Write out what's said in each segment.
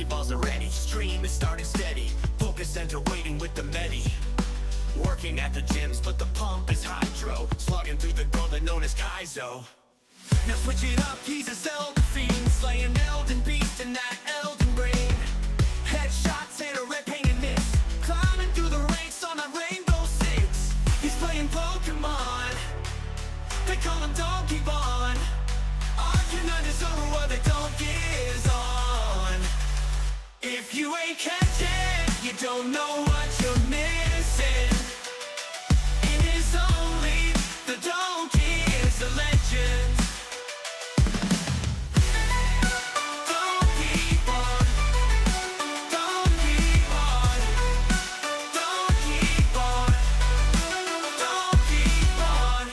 Pokeballs are ready, stream is starting steady. Focus center waiting with the medi. Working at the gyms, but the pump is hydro. Slugging through the gauntlet known as Kaizo. Now switch it up, he's a Zelda fiend, slaying Elden Beast in that Elden Ring. Headshots and a red paint and miss, climbing through the ranks on a Rainbow Six. He's playing Pokemon, they call him Donkey Kong. Arcanine is over while the donkey is on. If you ain't catching, you don't know what you're missing. It is only the donkey is a legend. Donkey Kong, Donkey Kong, Donkey Kong, Donkey Kong.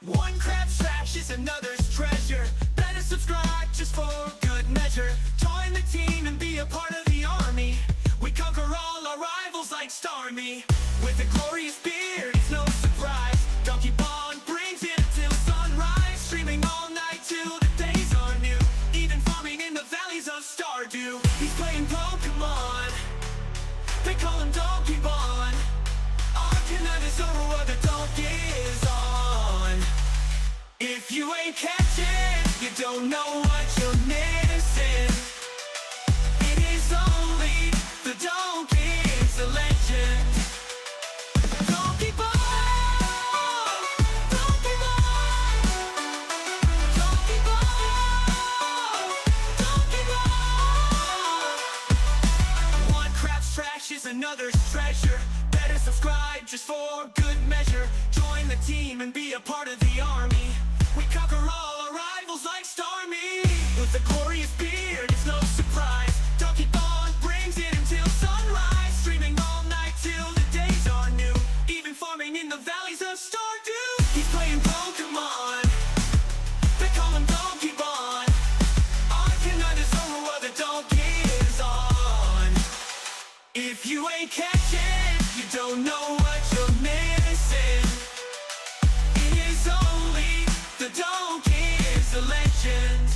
One crab trash is another's treasure. Better subscribe just for good measure. Join the team and be a part of the army. We conquer all our rivals like Starmie. With a glorious beard, it's no surprise. Donkey Kong brings it until sunrise. Streaming all night till the days are new. Even farming in the valleys of Stardew. He's playing Pokemon, they call him Donkey Kong. Arcanine is over while the donkey is on. If you ain't catching, you don't know what you're missing. It is only the donkey is a legend. Donkey Kong, Donkey Kong, Donkey Kong, Donkey Kong. One crap's trash is another's treasure. Better subscribe just for good measure. Join the team and be a part of the army. We conquer all our rivals like Starmie. With a glorious beard, it's no surprise. Donkey Kong brings it until sunrise. Streaming all night till the days are new. Even farming in the valleys of Stardew. He's playing Pokemon, they call him Donkey Kong. Arcanine is over while the donkey is on. If you ain't catching, you don't know what you're missing. It is only the donkey is a legend.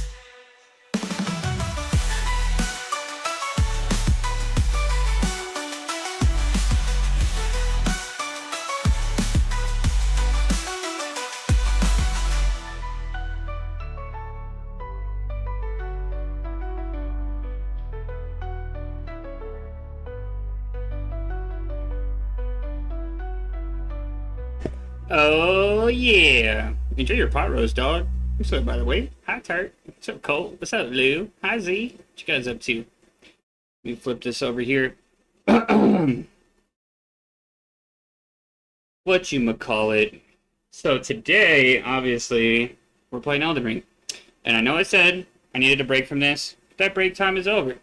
Oh yeah! Enjoy your pot roast, dog. What's up, by the way? Hi, Tart. What's up, Colt? What's up, Lou? Hi, Z. What you guys up to? Let me flip this over here. Whatchamacallit. So today, obviously, we're playing Elden Ring. And I know I said I needed a break from this, but that break time is over.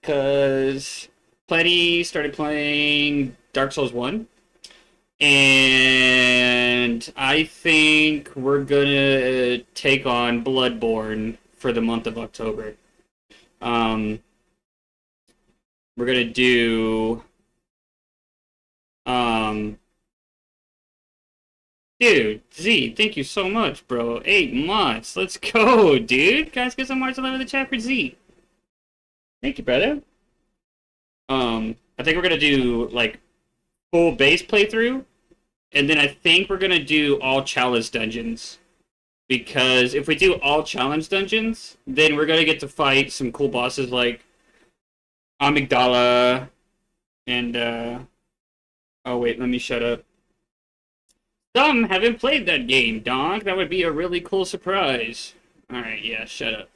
Because Pletty started playing Dark Souls 1. And I think we're gonna take on Bloodborne for the month of October. We're gonna do dude, Z, thank you so much, bro. 8 months. Let's go, dude. Guys, get some hearts all over the chat for Z. Thank you, brother. I think we're gonna do like full base playthrough, and then I think we're gonna do all challenge dungeons. Because if we do all challenge dungeons, then we're gonna get to fight some cool bosses like Amygdala and oh wait, let me shut up. Some haven't played that game, dog. That would be a really cool surprise. Alright, yeah, shut up.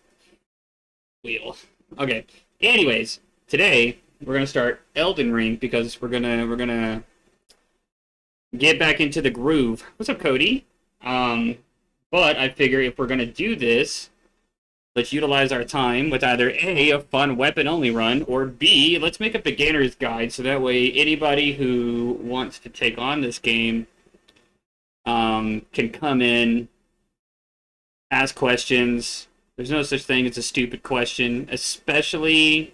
Wheel. Okay. Anyways, today we're gonna start Elden Ring because we're gonna get back into the groove. What's up, Cody? But I figure if we're gonna do this, let's utilize our time with either A, a fun weapon-only run, or B, let's make a beginner's guide so that way anybody who wants to take on this game can come in, ask questions. There's no such thing as a stupid question, especially,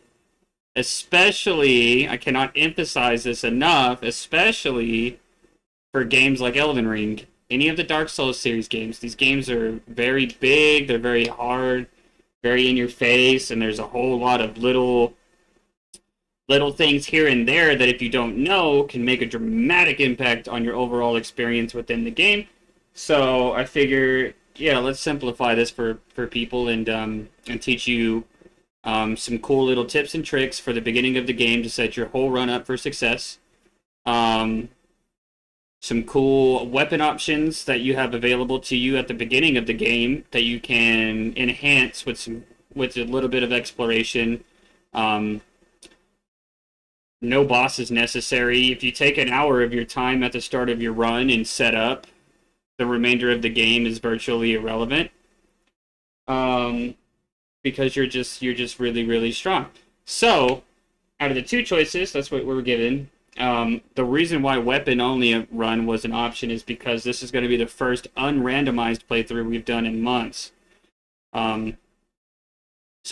I cannot emphasize this enough, especially for games like Elden Ring. Any of the Dark Souls series games, these games are very big, they're very hard, very in your face, and there's a whole lot of little little things here and there that if you don't know can make a dramatic impact on your overall experience within the game. So I figure, yeah, let's simplify this for people and teach you some cool little tips and tricks for the beginning of the game to set your whole run up for success. Some cool weapon options that you have available to you at the beginning of the game that you can enhance with a little bit of exploration. No boss is necessary. If you take an hour of your time at the start of your run and set up, the remainder of the game is virtually irrelevant. Because you're just really, really strong. So, out of the two choices, that's what we were given. The reason why weapon only run was an option is because this is going to be the first unrandomized playthrough we've done in months. So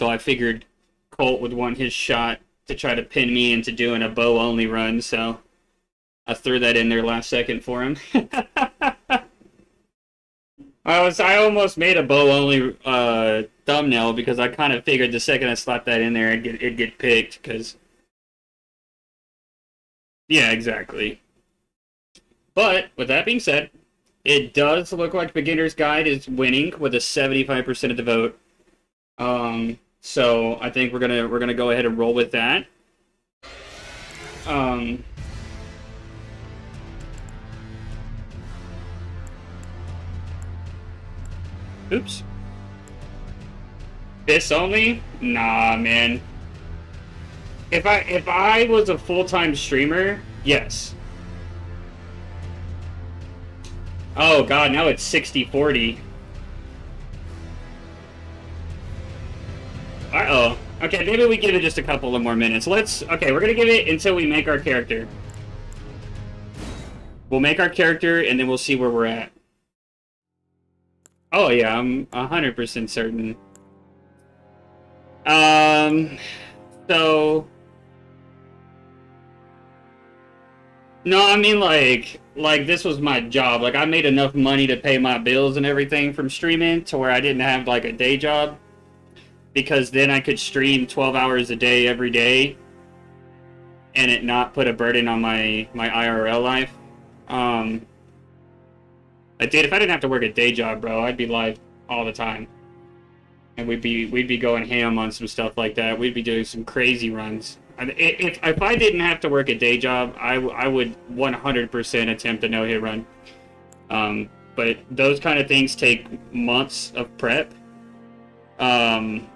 I figured Colt would want his shot to try to pin me into doing a bow only run, so I threw that in there last second for him. I almost made a bow only thumbnail because I kind of figured the second I slapped that in there it'd get picked, because yeah, exactly. But with that being said, it does look like Beginner's Guide is winning with a 75% of the vote. So I think we're gonna go ahead and roll with that. Oops. This only? Nah, man. If I was a full-time streamer, yes. Oh god, now it's 60-40. Uh-oh. Okay, maybe we give it just a couple of more minutes. Okay, we're gonna give it until we make our character. We'll make our character, and then we'll see where we're at. Oh yeah, I'm 100% certain. So... No, I mean, like this was my job. Like, I made enough money to pay my bills and everything from streaming to where I didn't have, like, a day job. Because then I could stream 12 hours a day every day and it not put a burden on my IRL life. Dude, if I didn't have to work a day job, bro, I'd be live all the time. And we'd be going ham on some stuff like that. We'd be doing some crazy runs. If I didn't have to work a day job, I would 100% attempt a no-hit run. But those kind of things take months of prep. And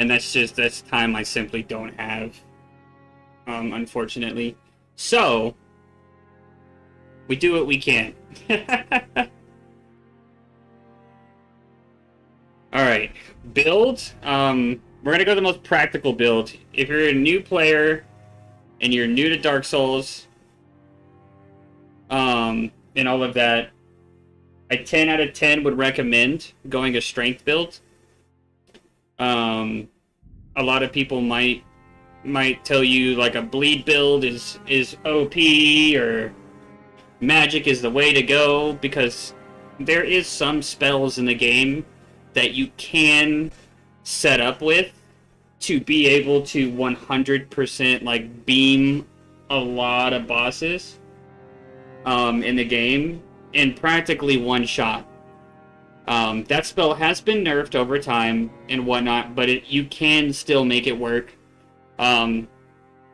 that's time I simply don't have, unfortunately. So, we do what we can. Alright, build. We're gonna go the most practical build. If you're a new player, and you're new to Dark Souls, and all of that, a 10 out of 10 would recommend going a strength build. A lot of people might tell you like a bleed build is OP or magic is the way to go, because there is some spells in the game that you can set up with to be able to 100% like beam a lot of bosses in the game in practically one shot. That spell has been nerfed over time and whatnot, but you can still make it work. But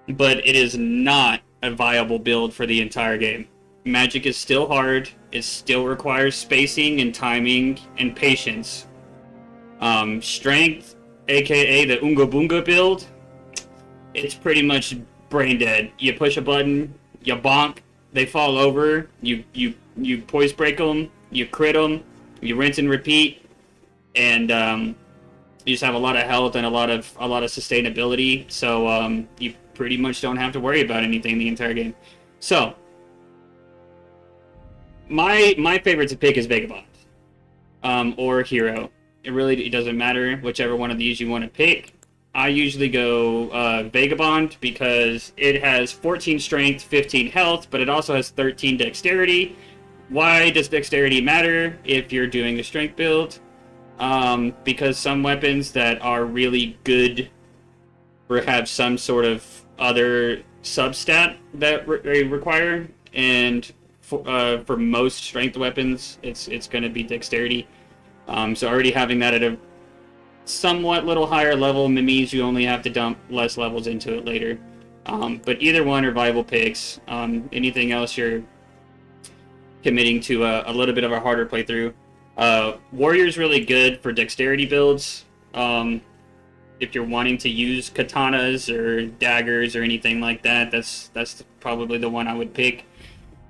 it is not a viable build for the entire game. Magic is still hard. It still requires spacing and timing and patience. Strength, aka the Unga Bunga build, it's pretty much brain dead. You push a button, you bonk, they fall over, you poise break them, you crit them, you rinse and repeat, and you just have a lot of health and a lot of sustainability. So you pretty much don't have to worry about anything the entire game. So my favorite to pick is Vagabond or Hero. It doesn't matter whichever one of these you want to pick. I usually go Vagabond because it has 14 strength, 15 health, but it also has 13 dexterity. Why does dexterity matter if you're doing a strength build? Because some weapons that are really good or have some sort of other substat that they require, and for most strength weapons, it's going to be dexterity. So already having that at a somewhat little higher level means you only have to dump less levels into it later. But either one are viable picks. Anything else, you're committing to a little bit of a harder playthrough. Warrior's really good for dexterity builds. If you're wanting to use katanas or daggers or anything like that, that's probably the one I would pick.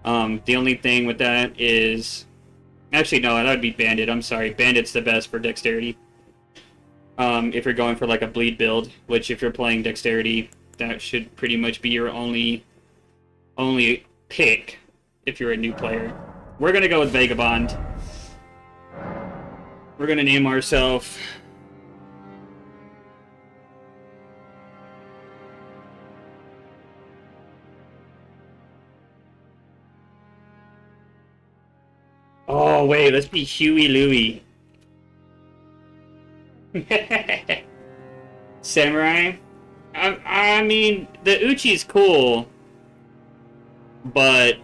The only thing with that is... Actually, no, that would be Bandit. I'm sorry. Bandit's the best for dexterity. If you're going for like a bleed build, which if you're playing dexterity, that should pretty much be your only pick if you're a new player. We're going to go with Vagabond. We're going to name ourselves... Oh, wait, let's be Huey Louie. Samurai? I mean, the Uchi's cool, but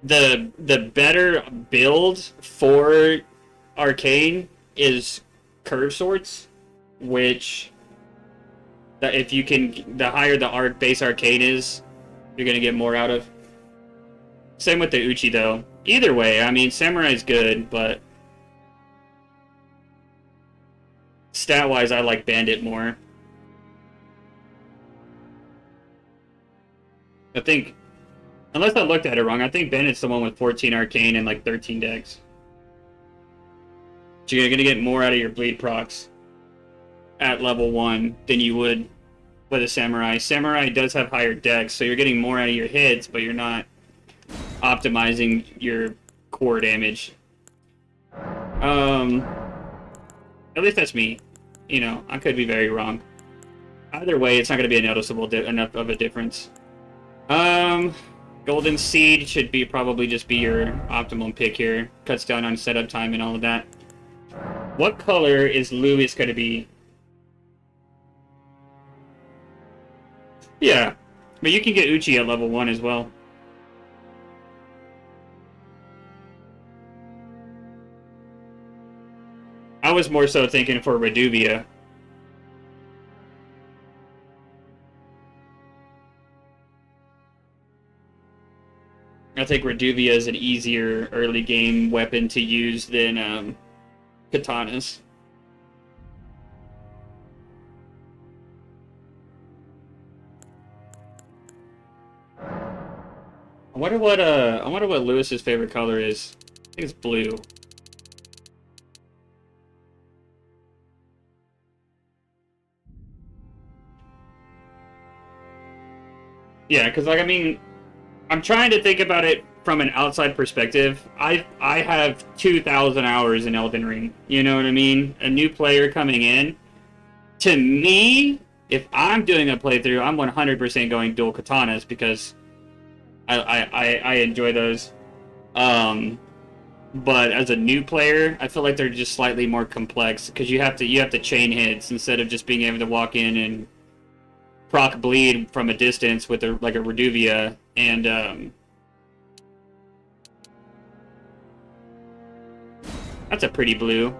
the better build for Arcane is curve swords, which if you can, the higher the base Arcane is, you're gonna get more out of. Same with the Uchi though. Either way, I mean, Samurai's good, but stat-wise, I like Bandit more. I think, unless I looked at it wrong, I think Bandit's the one with 14 Arcane and like 13 Dex. So you're gonna get more out of your bleed procs at level 1 than you would with a Samurai. Samurai does have higher Dex, so you're getting more out of your hits, but you're not optimizing your core damage. At least that's me. You know, I could be very wrong. Either way, it's not going to be a noticeable enough of a difference. Golden Seed should be probably just be your optimum pick here. Cuts down on setup time and all of that. What color is Lewis going to be? Yeah, but you can get Uchi at level 1 as well. I was more so thinking for Reduvia. I think Reduvia is an easier early game weapon to use than katanas. I wonder what Lewis's favorite color is. I think it's blue. Yeah, because, like, I mean, I'm trying to think about it from an outside perspective. I have 2,000 hours in Elden Ring. You know what I mean? A new player coming in. To me, if I'm doing a playthrough, I'm 100% going dual katanas because I enjoy those. But as a new player, I feel like they're just slightly more complex because you have to chain hits instead of just being able to walk in and proc bleed from a distance with like a Reduvia and that's a pretty blue.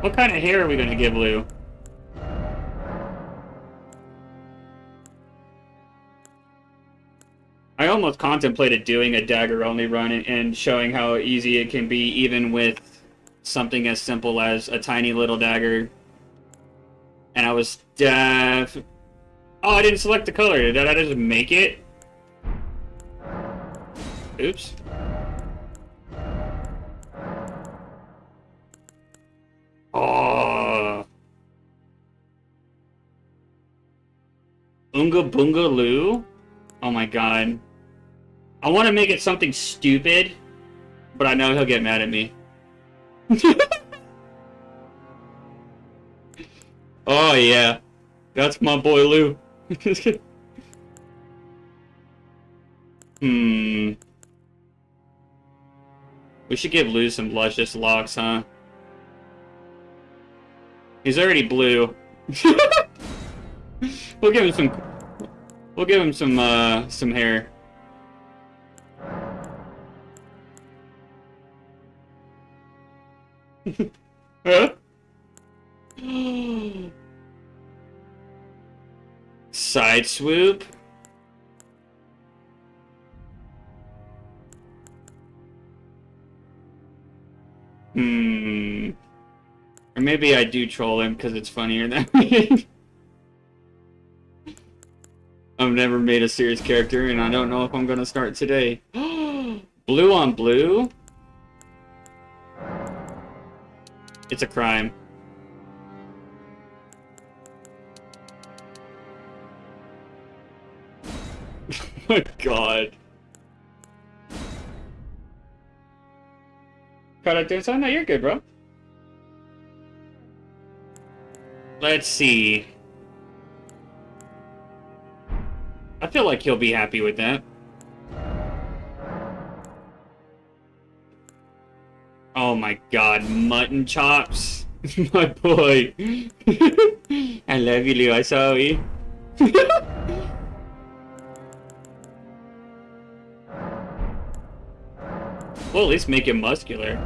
What kind of hair are we gonna give Blue? I almost contemplated doing a dagger only run and showing how easy it can be even with something as simple as a tiny little dagger. And I was oh, I didn't select the color. Did I just make it? Oops. Oh. Unga Bunga Loo? Oh my god. I want to make it something stupid, but I know he'll get mad at me. Oh yeah. That's my boy Lou. We should give Lou some luscious locks, huh? He's already blue. We'll give him some. We'll give him some hair. Huh? Side swoop. Or maybe I do troll him because it's funnier that way. I've never made a serious character, and I don't know if I'm gonna start today. Blue on blue? It's a crime. Oh my god. Cut out doing something? No, you're good, bro. Let's see. I feel like he'll be happy with that. Oh my god, mutton chops. My boy. I love you, Levi, sorry. Well, at least make him muscular.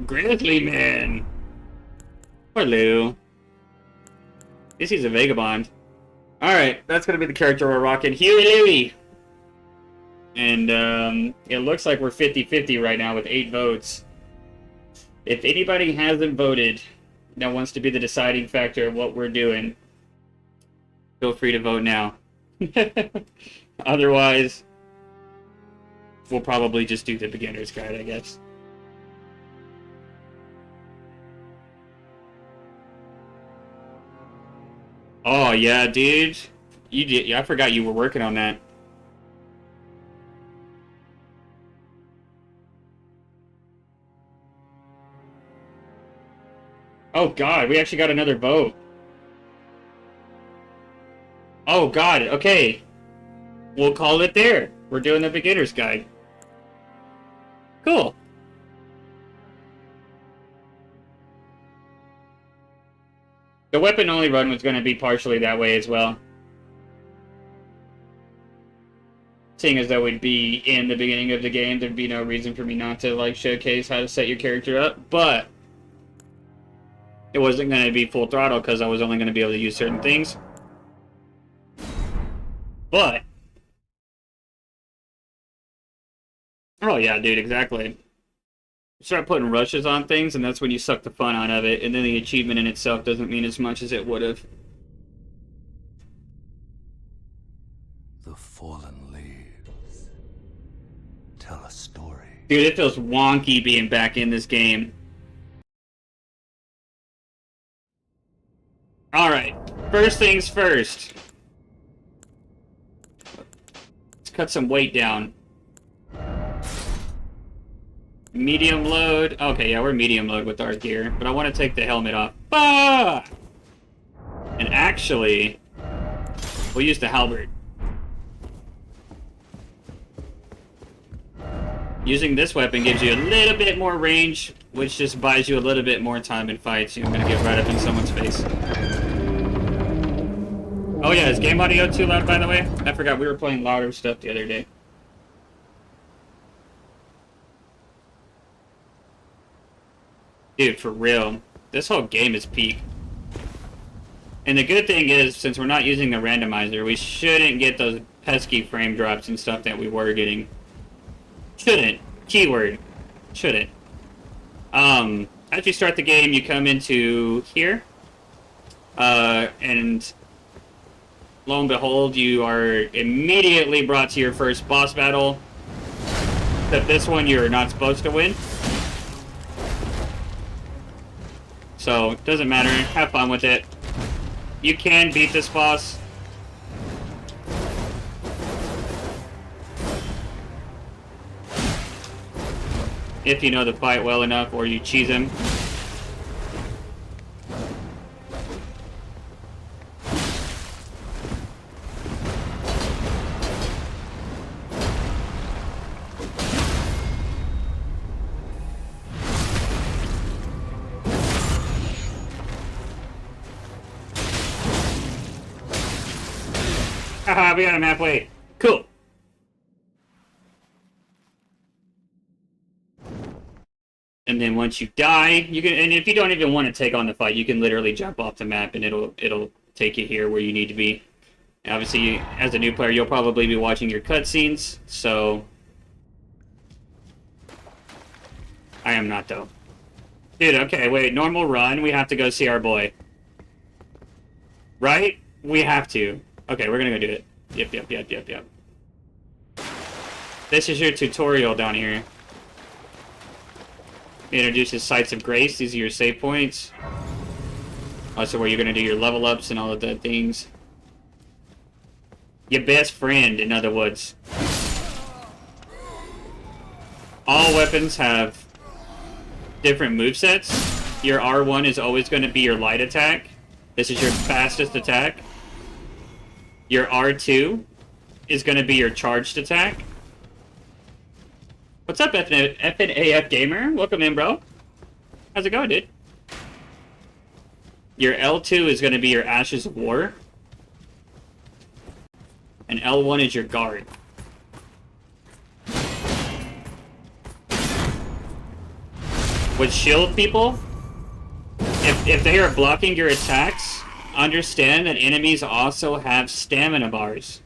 Grizzly man. Hello. This is a vagabond. Alright, that's gonna be the character we're rocking. Huey Louie! And, it looks like we're 50-50 right now with 8 votes. If anybody hasn't voted that wants to be the deciding factor of what we're doing, feel free to vote now. Otherwise, we'll probably just do the beginner's guide, I guess. Oh, yeah, dude. You did. I forgot you were working on that. Oh, God. We actually got another vote. Oh, God. Okay. We'll call it there. We're doing the beginner's guide. Cool. The weapon-only run was going to be partially that way as well. Seeing as though we'd be in the beginning of the game, there'd be no reason for me not to, like, showcase how to set your character up. But it wasn't going to be full throttle because I was only going to be able to use certain things. But oh, yeah, dude, exactly. Start putting rushes on things, and that's when you suck the fun out of it, and then the achievement in itself doesn't mean as much as it would have. The fallen leaves tell a story. Dude, it feels wonky being back in this game. Alright, first things first. Let's cut some weight down. Medium load. Okay, yeah, we're medium load with our gear, but I want to take the helmet off. Ah! And actually, we'll use the halberd. Using this weapon gives you a little bit more range, which just buys you a little bit more time in fights. I'm gonna get right up in someone's face. Oh yeah, is game audio too loud, by the way? I forgot we were playing louder stuff the other day. Dude, for real. This whole game is peak. And the good thing is, since we're not using the randomizer, we shouldn't get those pesky frame drops and stuff that we were getting. Shouldn't. Keyword. Shouldn't. As you start the game, you come into here. And lo and behold, you are immediately brought to your first boss battle. Except this one you're not supposed to win. So, it doesn't matter. Have fun with it. You can beat this boss. If you know the fight well enough, or you cheese him. Haha, we got him halfway. Cool. And then once you die, you can, and if you don't even want to take on the fight, you can literally jump off the map and it'll take you here where you need to be. And obviously, as a new player, you'll probably be watching your cutscenes, so... I am not, though. Dude, okay, wait, normal run, we have to go see our boy. Right? We have to. Okay, we're gonna go do it. Yep. This is your tutorial down here. It introduces Sites of Grace. These are your save points. Also where you're gonna do your level ups and all of that things. Your best friend, in other words. All weapons have different movesets. Your R1 is always going to be your light attack. This is your fastest attack. Your R2 is going to be your charged attack. What's up, FNAF Gamer? Welcome in, bro. How's it going, dude? Your L2 is going to be your Ashes of War. And L1 is your guard. With shield people, if they are blocking your attacks, understand that enemies also have stamina bars.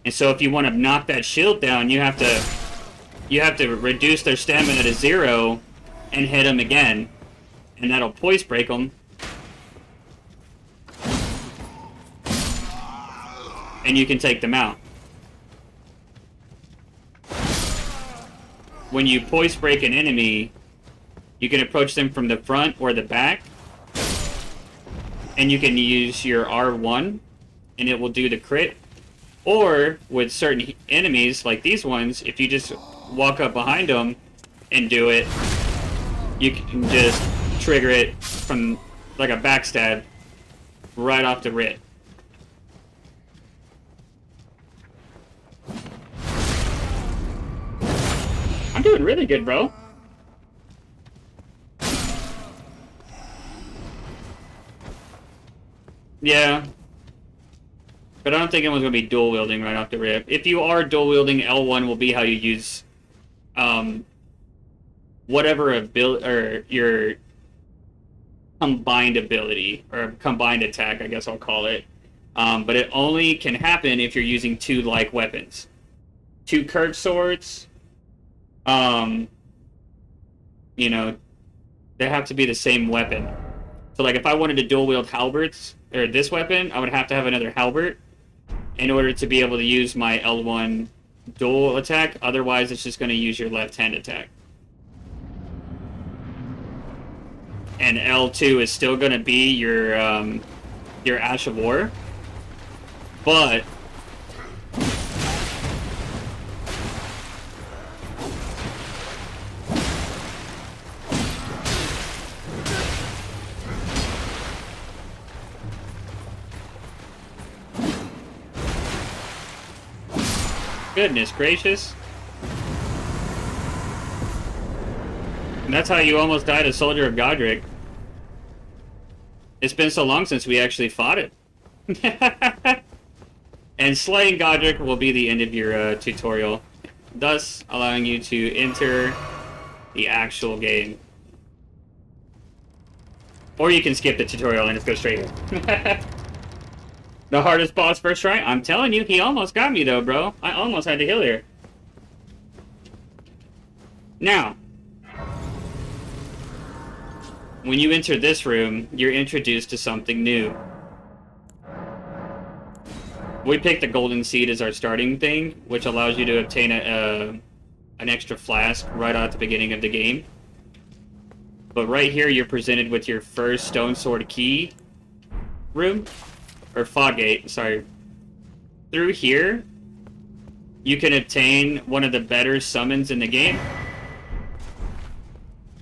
And so if you want to knock that shield down, you have to reduce their stamina to 0 and hit them again. And that'll poise break them. And you can take them out. When you poise break an enemy, you can approach them from the front or the back. And you can use your R1 and it will do the crit. Or with certain enemies like these ones, if you just walk up behind them and do it, you can just trigger it from like a backstab right off the rip. I'm doing really good, bro. Yeah. But I don't think anyone's going to be dual wielding right off the rip. If you are dual wielding, L1 will be how you use whatever ability, or your combined ability, or combined attack, I guess I'll call it. But it only can happen if you're using two like weapons. Two curved swords, you know, they have to be the same weapon. So like if I wanted to dual wield halberds, or this weapon, I would have to have another halberd in order to be able to use my L1 dual attack. Otherwise, it's just going to use your left hand attack. And L2 is still going to be your Ash of War. But goodness gracious. And that's how you almost died a Soldier of Godric. It's been so long since we actually fought it. And slaying Godric will be the end of your tutorial, thus allowing you to enter the actual game. Or you can skip the tutorial and just go straight in. The hardest boss first try? I'm telling you, he almost got me though, bro. I almost had to heal here. Now, when you enter this room, you're introduced to something new. We picked the golden seed as our starting thing, which allows you to obtain an extra flask right at the beginning of the game. But right here, you're presented with your first stone sword key room. Or fog gate, sorry. Through here, you can obtain one of the better summons in the game.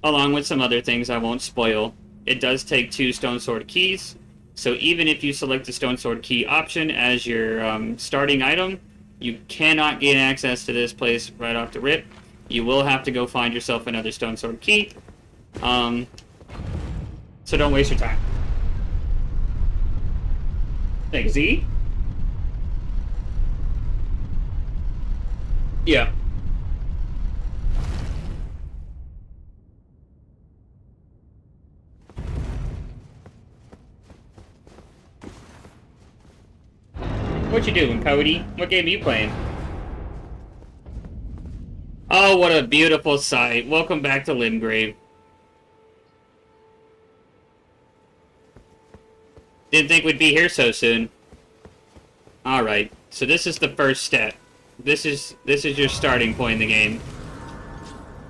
Along with some other things I won't spoil. It does take 2 stone sword keys. So even if you select the stone sword key option as your starting item, you cannot gain access to this place right off the rip. You will have to go find yourself another stone sword key. So don't waste your time. Thanks, Z. Yeah. What you doing, Cody? What game are you playing? Oh, what a beautiful sight. Welcome back to Limgrave. Didn't think we'd be here so soon. Alright, so this is the first step. This is your starting point in the game.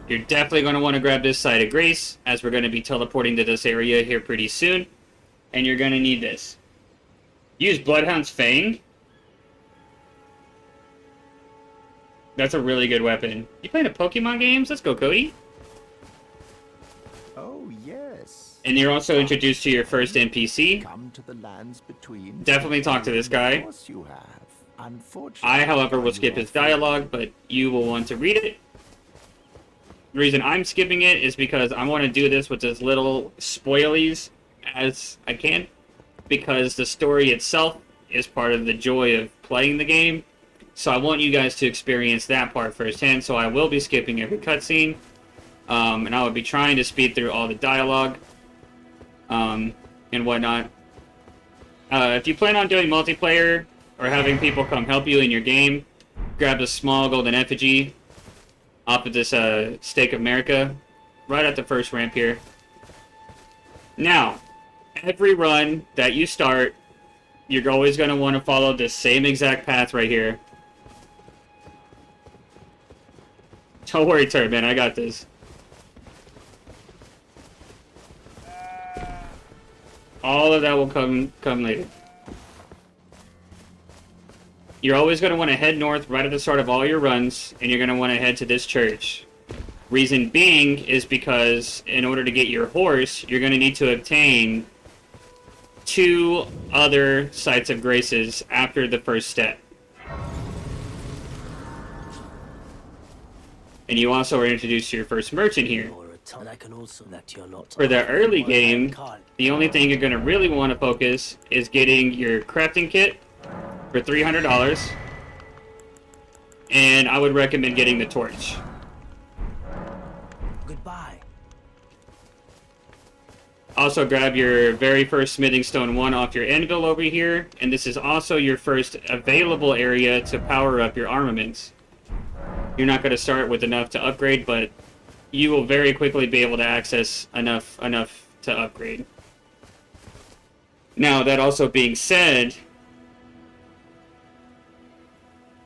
You're definitely going to want to grab this Site of Grace, as we're going to be teleporting to this area here pretty soon. And you're going to need this. Use Bloodhound's Fang. That's a really good weapon. You playing the Pokemon games? Let's go, Cody. Oh, yes. And you're also introduced to your first NPC. Come to the lands between. Definitely talk to this guy. Of course you have. Unfortunately, I, however, will skip his dialogue, but you will want to read it. The reason I'm skipping it is because I want to do this with as little spoilies as I can, because the story itself is part of the joy of playing the game. So I want you guys to experience that part firsthand, so I will be skipping every cutscene, and I will be trying to speed through all the dialogue, and whatnot. If you plan on doing multiplayer, or having people come help you in your game, grab a small golden effigy off of this Stake of America, right at the first ramp here. Now, every run that you start, you're always going to want to follow the same exact path right here. Don't worry, Turban, I got this. All of that will come later. You're always going to want to head north right at the start of all your runs, and you're going to want to head to this church. Reason being is because in order to get your horse, you're going to need to obtain 2 other Sites of Graces after the first step. And you also are introduced to your first merchant here. For the early game, the only thing you're going to really want to focus is getting your crafting kit for $300, and I would recommend getting the torch. Goodbye. Also grab your very first smithing stone 1 off your anvil over here, and this is also your first available area to power up your armaments. You're not going to start with enough to upgrade, but you will very quickly be able to access enough to upgrade. Now, that also being said,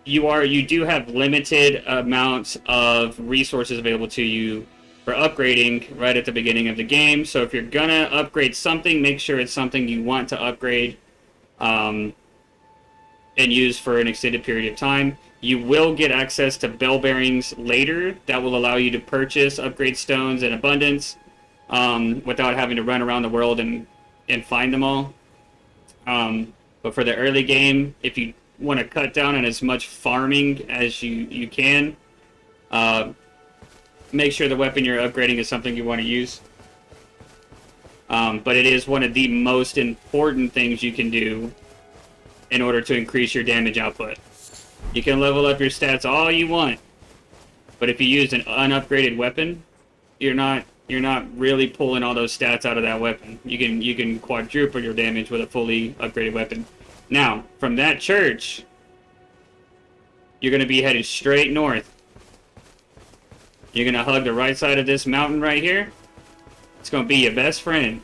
you do have limited amounts of resources available to you for upgrading right at the beginning of the game. So if you're gonna upgrade something, make sure it's something you want to upgrade and use for an extended period of time. You will get access to bell bearings later that will allow you to purchase upgrade stones in abundance without having to run around the world and find them all. But for the early game, if you want to cut down on as much farming as you can, make sure the weapon you're upgrading is something you want to use. But it is one of the most important things you can do in order to increase your damage output. You can level up your stats all you want, but if you use an unupgraded weapon, you're not really pulling all those stats out of that weapon. You can quadruple your damage with a fully upgraded weapon. Now, from that church, you're going to be headed straight north. You're going to hug the right side of this mountain right here. It's going to be your best friend.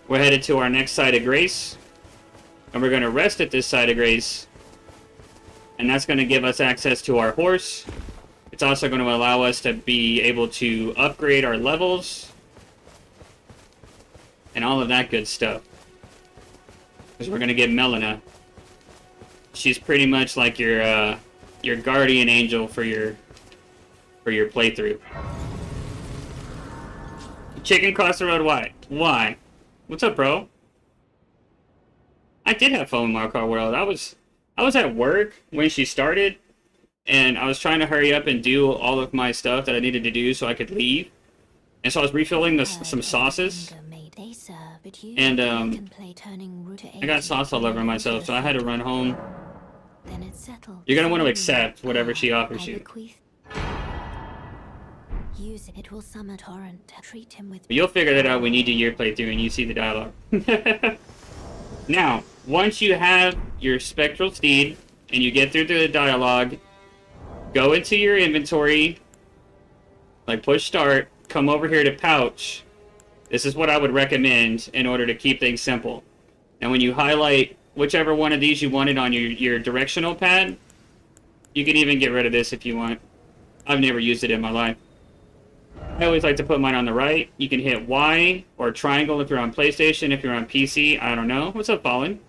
We're headed to our next Site of Grace, and we're going to rest at this Site of Grace, and that's going to give us access to our horse. It's also going to allow us to be able to upgrade our levels and all of that good stuff. Because we're going to get Melina. She's pretty much like your guardian angel for your playthrough. Chicken cross the road, why? Why? What's up, bro? I did have fun with Mario Kart World. I was at work when she started, and I was trying to hurry up and do all of my stuff that I needed to do so I could leave. And so I was refilling some sauces, and I got sauce all over myself, so I had to run home settle. You're gonna want to accept whatever she offers you. Use it. It will summon torrent. Treat him with. But you'll figure that out when you do your playthrough and you see the dialogue. Now, once you have your spectral steed and you get through the dialogue, go into your inventory, like push start, come over here to pouch. This is what I would recommend in order to keep things simple. And when you highlight whichever one of these you wanted on your directional pad, you can even get rid of this if you want. I've never used it in my life. I always like to put mine on the right. You can hit Y or triangle if you're on PlayStation. If you're on PC, I don't know. What's up, Fallen?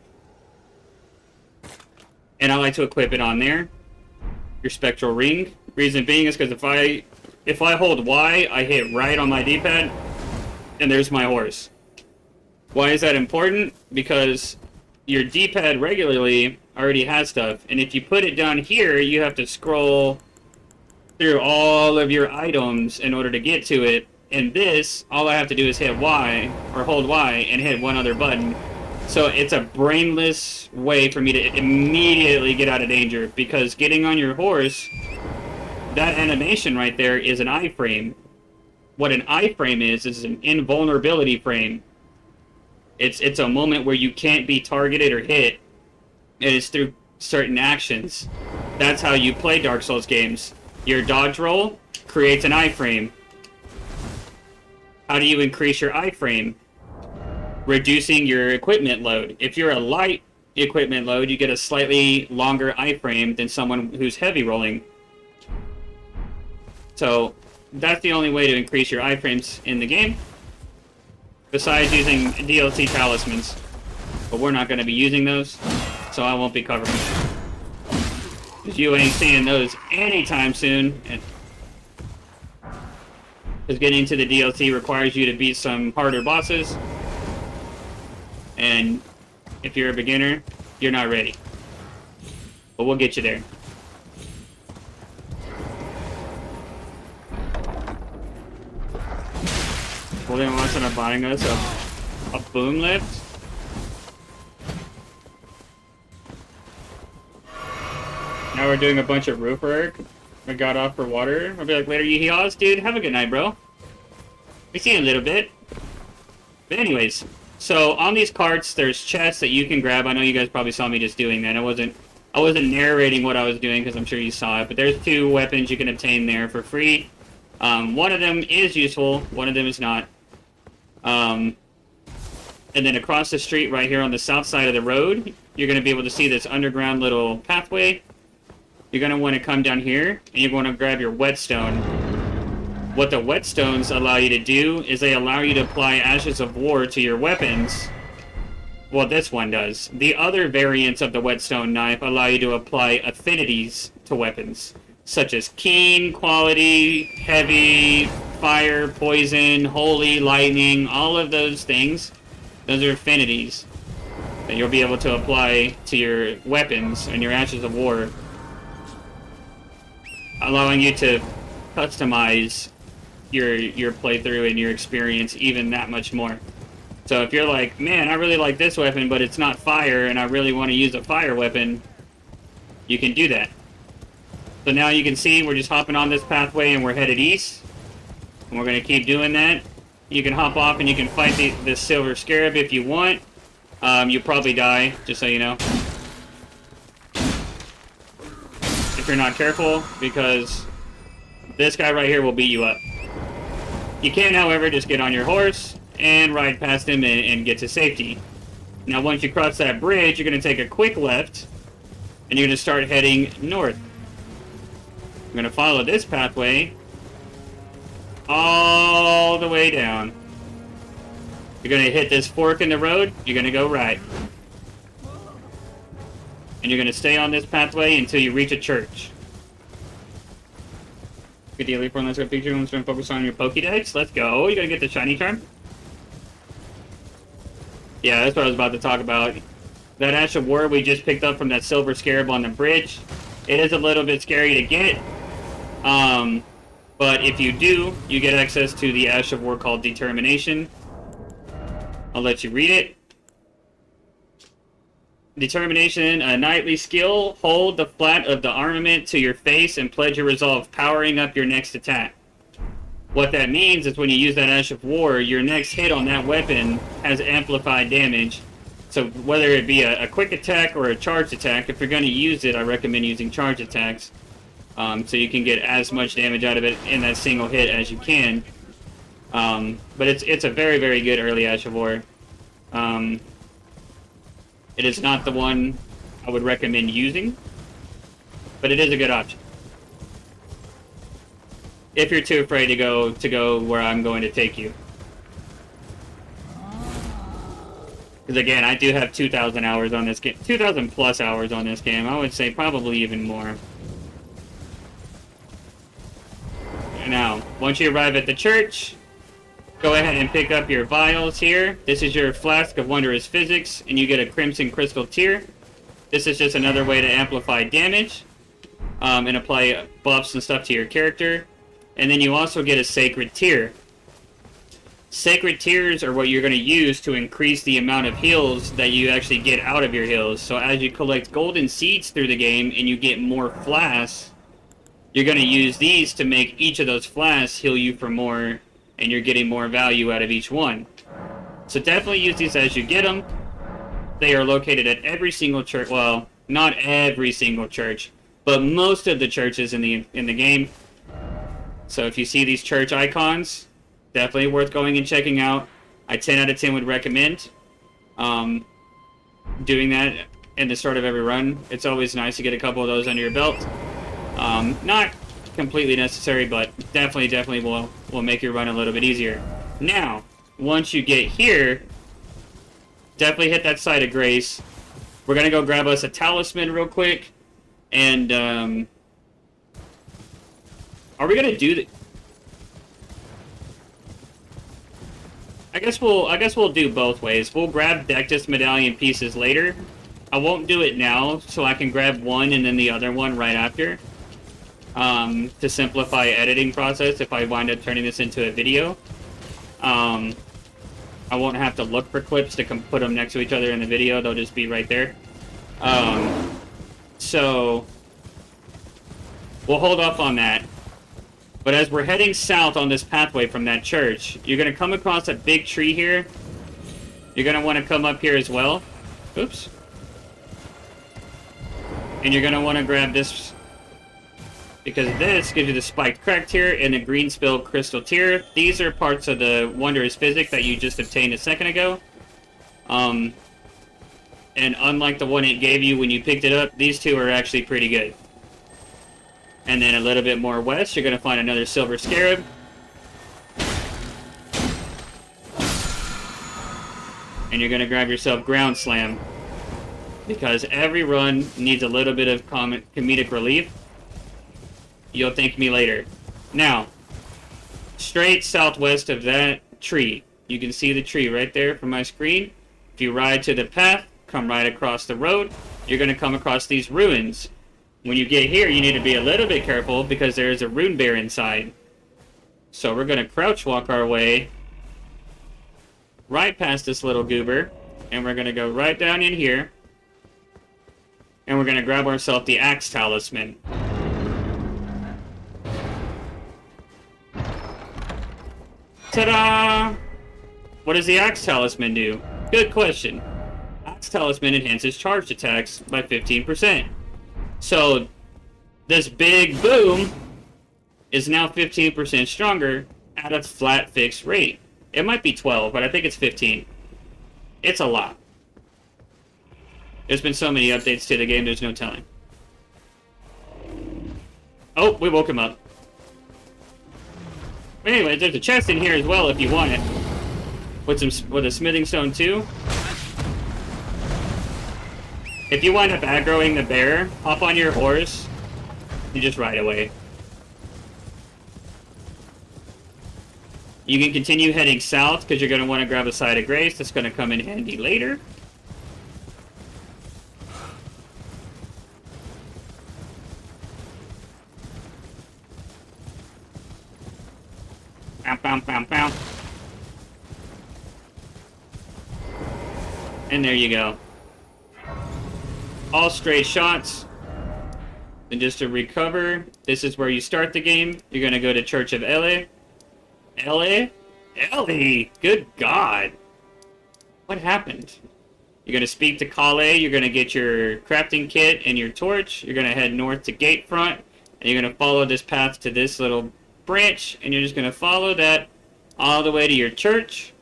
And I like to equip it on there. Your spectral ring. Reason being is because if I hold Y, I hit right on my D-pad, and there's my horse. Why is that important? Because your D-pad regularly already has stuff, and if you put it down here, you have to scroll through all of your items in order to get to it. And this, all I have to do is hit Y, or hold Y, and hit one other button. So it's a brainless way for me to immediately get out of danger, because getting on your horse, that animation right there is an iframe. What an iframe is an invulnerability frame. It's a moment where you can't be targeted or hit. It is through certain actions. That's how you play Dark Souls games. Your dodge roll creates an iframe. How do you increase your iframe? Reducing your equipment load. If you're a light equipment load, you get a slightly longer iframe than someone who's heavy rolling. So that's the only way to increase your iframes in the game, besides using DLC talismans. But we're not going to be using those, so I won't be covering them. Because you ain't seeing those anytime soon. Because getting to the DLC requires you to beat some harder bosses. And if you're a beginner, you're not ready. But we'll get you there. Holding wants and buying us a boom lift. Now we're doing a bunch of roof work. We got off for water. I'll be like, later, you yaws, dude. Have a good night, bro. We see you in a little bit. But anyways, so on these carts, there's chests that you can grab. I know you guys probably saw me just doing that. I wasn't narrating what I was doing because I'm sure you saw it. But there's 2 weapons you can obtain there for free. One of them is useful. One of them is not. And then across the street right here on the south side of the road, you're going to be able to see this underground little pathway. You're going to want to come down here, and you're going to grab your whetstone. What the whetstones allow you to do is they allow you to apply Ashes of War to your weapons. Well, this one does. The other variants of the whetstone knife allow you to apply affinities to weapons, such as keen, quality, heavy, fire, poison, holy, lightning, all of those things. Those are affinities that you'll be able to apply to your weapons and your Ashes of War, allowing you to customize your playthrough and your experience even that much more. So if you're like, man, I really like this weapon, but it's not fire, and I really want to use a fire weapon, you can do that. So now you can see we're just hopping on this pathway and we're headed east. And we're going to keep doing that. You can hop off and you can fight the silver scarab if you want. You'll probably die, just so you know. If you're not careful, because this guy right here will beat you up. You can, however, just get on your horse and ride past him and get to safety. Now, once you cross that bridge, you're going to take a quick left, and you're going to start heading north. You're going to follow this pathway all the way down. You're going to hit this fork in the road, you're going to go right. And you're going to stay on this pathway until you reach a church. Good daily for let's go picture. Let's focus on your Pokédex. Let's go. You gotta get the shiny charm. Yeah, that's what I was about to talk about. That Ash of War we just picked up from that silver scarab on the bridge. It is a little bit scary to get. But if you do, you get access to the Ash of War called Determination. I'll let you read it. Determination, a knightly skill. Hold the flat of the armament to your face and pledge your resolve, powering up your next attack. What that means is when you use that Ash of War, your next hit on that weapon has amplified damage. So whether it be a quick attack or a charged attack, if you're going to use it, I recommend using charged attacks. So you can get as much damage out of it in that single hit as you can. But it's a very, very good early Ash of War. It is not the one I would recommend using, but it is a good option. If you're too afraid to go where I'm going to take you. Because again, I do have 2,000 hours on this game. 2,000 plus hours on this game. I would say probably even more. Now, once you arrive at the church, go ahead and pick up your vials here. This is your Flask of Wondrous Physics, and you get a Crimson Crystal Tear. This is just another way to amplify damage and apply buffs and stuff to your character. And then you also get a Sacred Tear. Sacred Tears are what you're going to use to increase the amount of heals that you actually get out of your heals. So as you collect golden seeds through the game and you get more flasks, you're going to use these to make each of those flasks heal you for more, and you're getting more value out of each one. So definitely use these as you get them. They are located at every single church. Well, not every single church, but most of the churches in the game. So if you see these church icons, definitely worth going and checking out. I 10 out of 10 would recommend doing that in the start of every run. It's always nice to get a couple of those under your belt. Not completely necessary, but definitely will make your run a little bit easier. Now, once you get here, definitely hit that site of grace. We're gonna go grab us a talisman real quick, and are we gonna do the? I guess we'll do both ways. We'll grab Dectus medallion pieces later. I won't do it now, so I can grab one and then the other one right after. To simplify editing process if I wind up turning this into a video. I won't have to look for clips to put them next to each other in the video. They'll just be right there. So we'll hold off on that. But as we're heading south on this pathway from that church, you're going to come across a big tree here. You're going to want to come up here as well. Oops. And you're going to want to grab this, because this gives you the Spiked Crack Tier and the Green Spill Crystal Tier. These are parts of the Wondrous Physics that you just obtained a second ago. And unlike the one it gave you when you picked it up, these two are actually pretty good. And then a little bit more west, you're going to find another Silver Scarab. And you're going to grab yourself Ground Slam, because every run needs a little bit of comedic relief. You'll thank me later. Now, straight southwest of that tree, you can see the tree right there from my screen. If you ride to the path, come right across the road, you're going to come across these ruins. When you get here, you need to be a little bit careful because there is a rune bear inside. So we're going to crouch walk our way right past this little goober, and we're going to go right down in here, and we're going to grab ourselves the Axe Talisman. Ta-da! What does the Axe Talisman do? Good question. Axe Talisman enhances charged attacks by 15%. So, this big boom is now 15% stronger at a flat fixed rate. It might be 12, but I think it's 15. It's a lot. There's been so many updates to the game, there's no telling. Oh, we woke him up. Anyway, there's a chest in here as well if you want it. With a smithing stone too. If you wind up aggroing the bear, hop on your horse, you just ride away. You can continue heading south because you're going to want to grab a Side of Grace. That's going to come in handy later. Bow, bow, bow, bow. And there you go. all straight shots. And just to recover, this is where you start the game. You're going to go to Church of Ele. Ele? Ele! Good God. What happened? You're going to speak to Kale. You're going to get your crafting kit and your torch. You're going to head north to Gatefront. And you're going to follow this path to this little branch. And you're just going to follow that all the way to your church.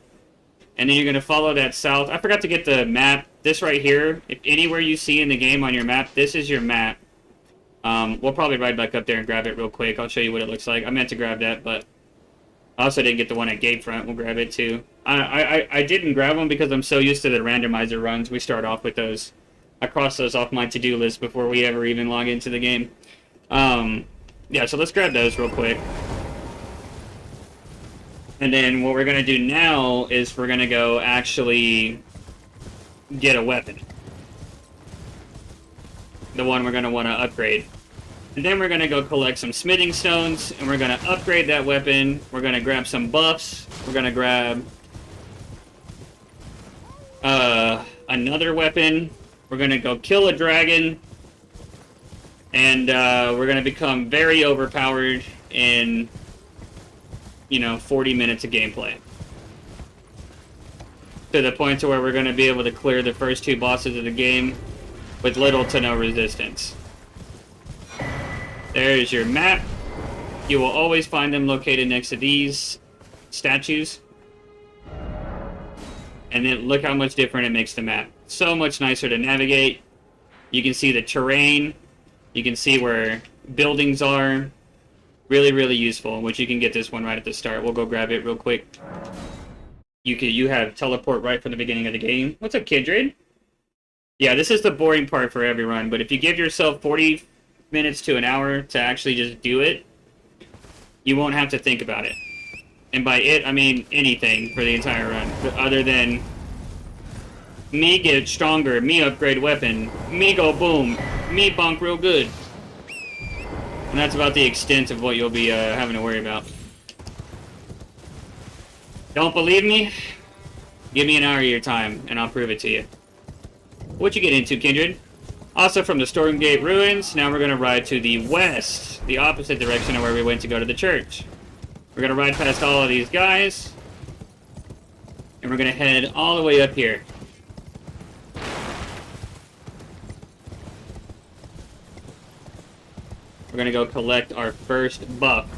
And then you're going to follow that south. I forgot to get the map. This right here, if anywhere you see in the game on your map, this is your map. We'll probably ride back up there and grab it real quick. I'll show you what it looks like. I meant to grab that, but I also didn't get the one at Gatefront. We'll grab it too. I didn't grab them because I'm so used to the randomizer runs. We start off with those. I cross those off my to-do list before we ever even log into the game. Yeah, so let's grab those real quick. And then what we're going to do now is we're going to go actually get a weapon. The one we're going to want to upgrade. And then we're going to go collect some smithing stones, and we're going to upgrade that weapon. We're going to grab some buffs. We're going to grab another weapon. We're going to go kill a dragon. And we're going to become very overpowered in, 40 minutes of gameplay. To the point to where we're going to be able to clear the first 2 bosses of the game with little to no resistance. There's your map. You will always find them located next to these statues. And then look how much different it makes the map. So much nicer to navigate. You can see the terrain. You can see where buildings are. Really, really useful, which you can get this one right at the start. We'll go grab it real quick. You have teleport right from the beginning of the game. What's up, Kindred? Yeah, this is the boring part for everyone, but if you give yourself 40 minutes to an hour to actually just do it, you won't have to think about it. And by it, I mean anything for the entire run, other than me get stronger, me upgrade weapon, me go boom, me bonk real good. And that's about the extent of what you'll be having to worry about. Don't believe me? Give me an hour of your time, and I'll prove it to you. What you get into, Kindred? Also from the Stormgate Ruins, now we're going to ride to the west, the opposite direction of where we went to go to the church. We're going to ride past all of these guys, and we're going to head all the way up here. We're going to go collect our first buff.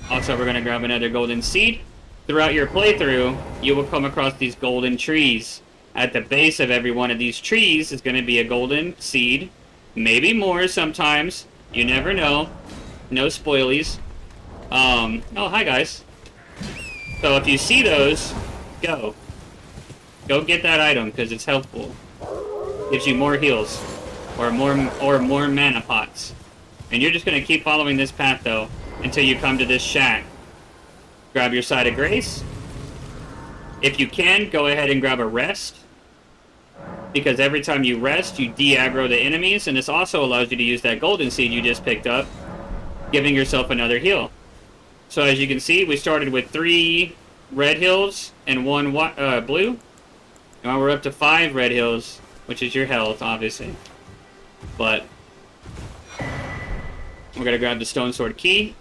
Also, we're going to grab another golden seed. Throughout your playthrough, you will come across these golden trees. At the base of every one of these trees is going to be a golden seed. Maybe more sometimes. You never know. No spoilies. Oh, hi guys. So if you see those, go. Go get that item because it's helpful. Gives you more heals. Or more mana pots. And you're just going to keep following this path though until you come to this shack. Grab your side of grace. If you can, go ahead and grab a rest. Because every time you rest, you de-aggro the enemies, and this also allows you to use that golden seed you just picked up, giving yourself another heal. So as you can see, we started with 3 red hills and 1 blue. Now we're up to 5 red hills, which is your health, obviously. But we're going to grab the stone sword key.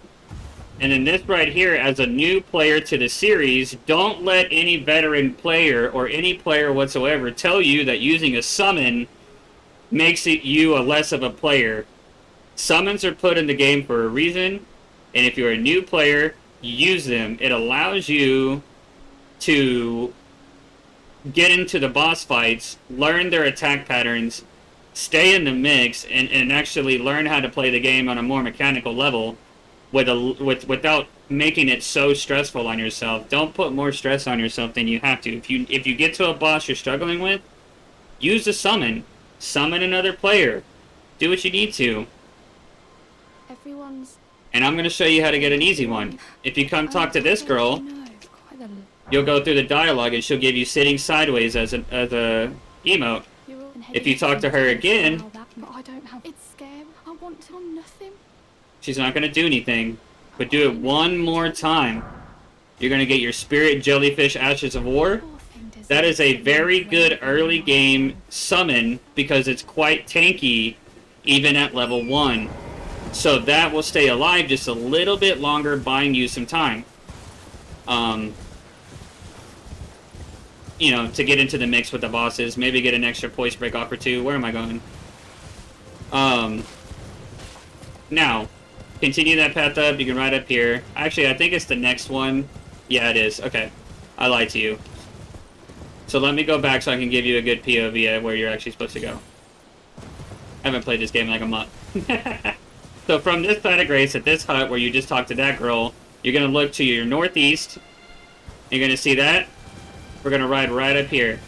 And then this right here, as a new player to the series, don't let any veteran player or any player whatsoever tell you that using a summon makes you a less of a player. Summons are put in the game for a reason, and if you're a new player, use them. It allows you to get into the boss fights, learn their attack patterns, stay in the mix, and actually learn how to play the game on a more mechanical level. Without making it so stressful on yourself. Don't put more stress on yourself than you have to. If you get to a boss you're struggling with, use a summon. Summon another player. Do what you need to. And I'm going to show you how to get an easy one. If you come talk to this girl, you'll go through the dialogue and she'll give you sitting sideways as a emote. If you talk to her again, she's not going to do anything, but do it one more time. You're going to get your Spirit Jellyfish Ashes of War, That is a very good early game summon because it's quite tanky even at level 1. So that will stay alive just a little bit longer, buying you some time. You know, to get into the mix with the bosses, maybe get an extra poise break off or two. Where am I going? Now, continue that path up. You can ride up here. Actually, I think it's the next one. Yeah, it is. Okay. I lied to you. So let me go back so I can give you a good POV of where you're actually supposed to go. I haven't played this game in like a month. So from this side of Grace, at this hut where you just talked to that girl, you're going to look to your northeast. You're going to see that. We're going to ride right up here.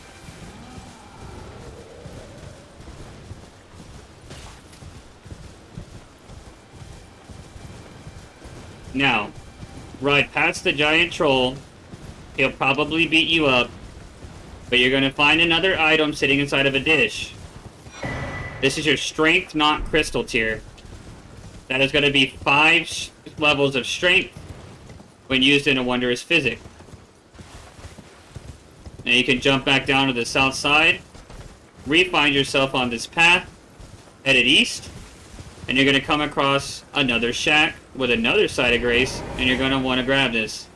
Now, ride past the giant troll. He'll probably beat you up. But you're going to find another item sitting inside of a dish. This is your strength, not crystal tier. That is going to be 5 levels of strength when used in a wondrous physic. Now you can jump back down to the south side, re-find yourself on this path, headed east, and you're going to come across another shack with another side of Grace, and you're going to want to grab this.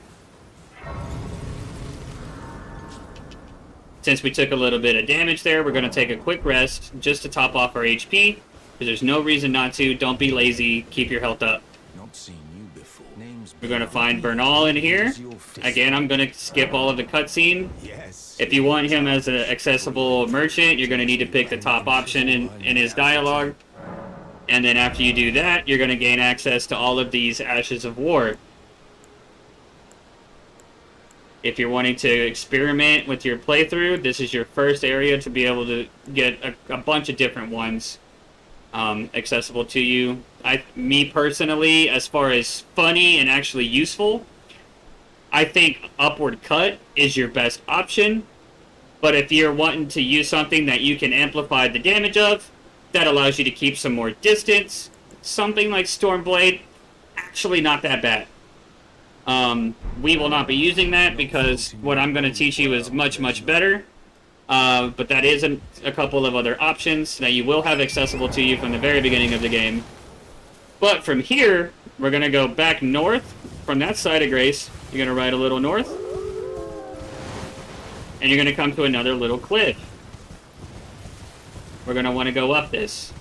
Since we took a little bit of damage there, we're going to take a quick rest just to top off our HP, because there's no reason not to. Don't be lazy. Keep your health up. Not seen you before. Name's We're going to find Bernal in here. Again, I'm going to skip all of the cutscene. Yes. If you want him as an accessible merchant, you're going to need to pick the top option in his dialogue. And then after you do that, you're going to gain access to all of these Ashes of War. If you're wanting to experiment with your playthrough, this is your first area to be able to get a bunch of different ones accessible to you. Me personally, as far as funny and actually useful, I think Upward Cut is your best option. But if you're wanting to use something that you can amplify the damage of, that allows you to keep some more distance, something like Stormblade, actually not that bad. We will not be using that because what I'm going to teach you is much, much better. But that is a couple of other options that you will have accessible to you from the very beginning of the game. But from here, we're going to go back north from that side of Grace. You're going to ride a little north. And you're going to come to another little cliff. We're going to want to go up this.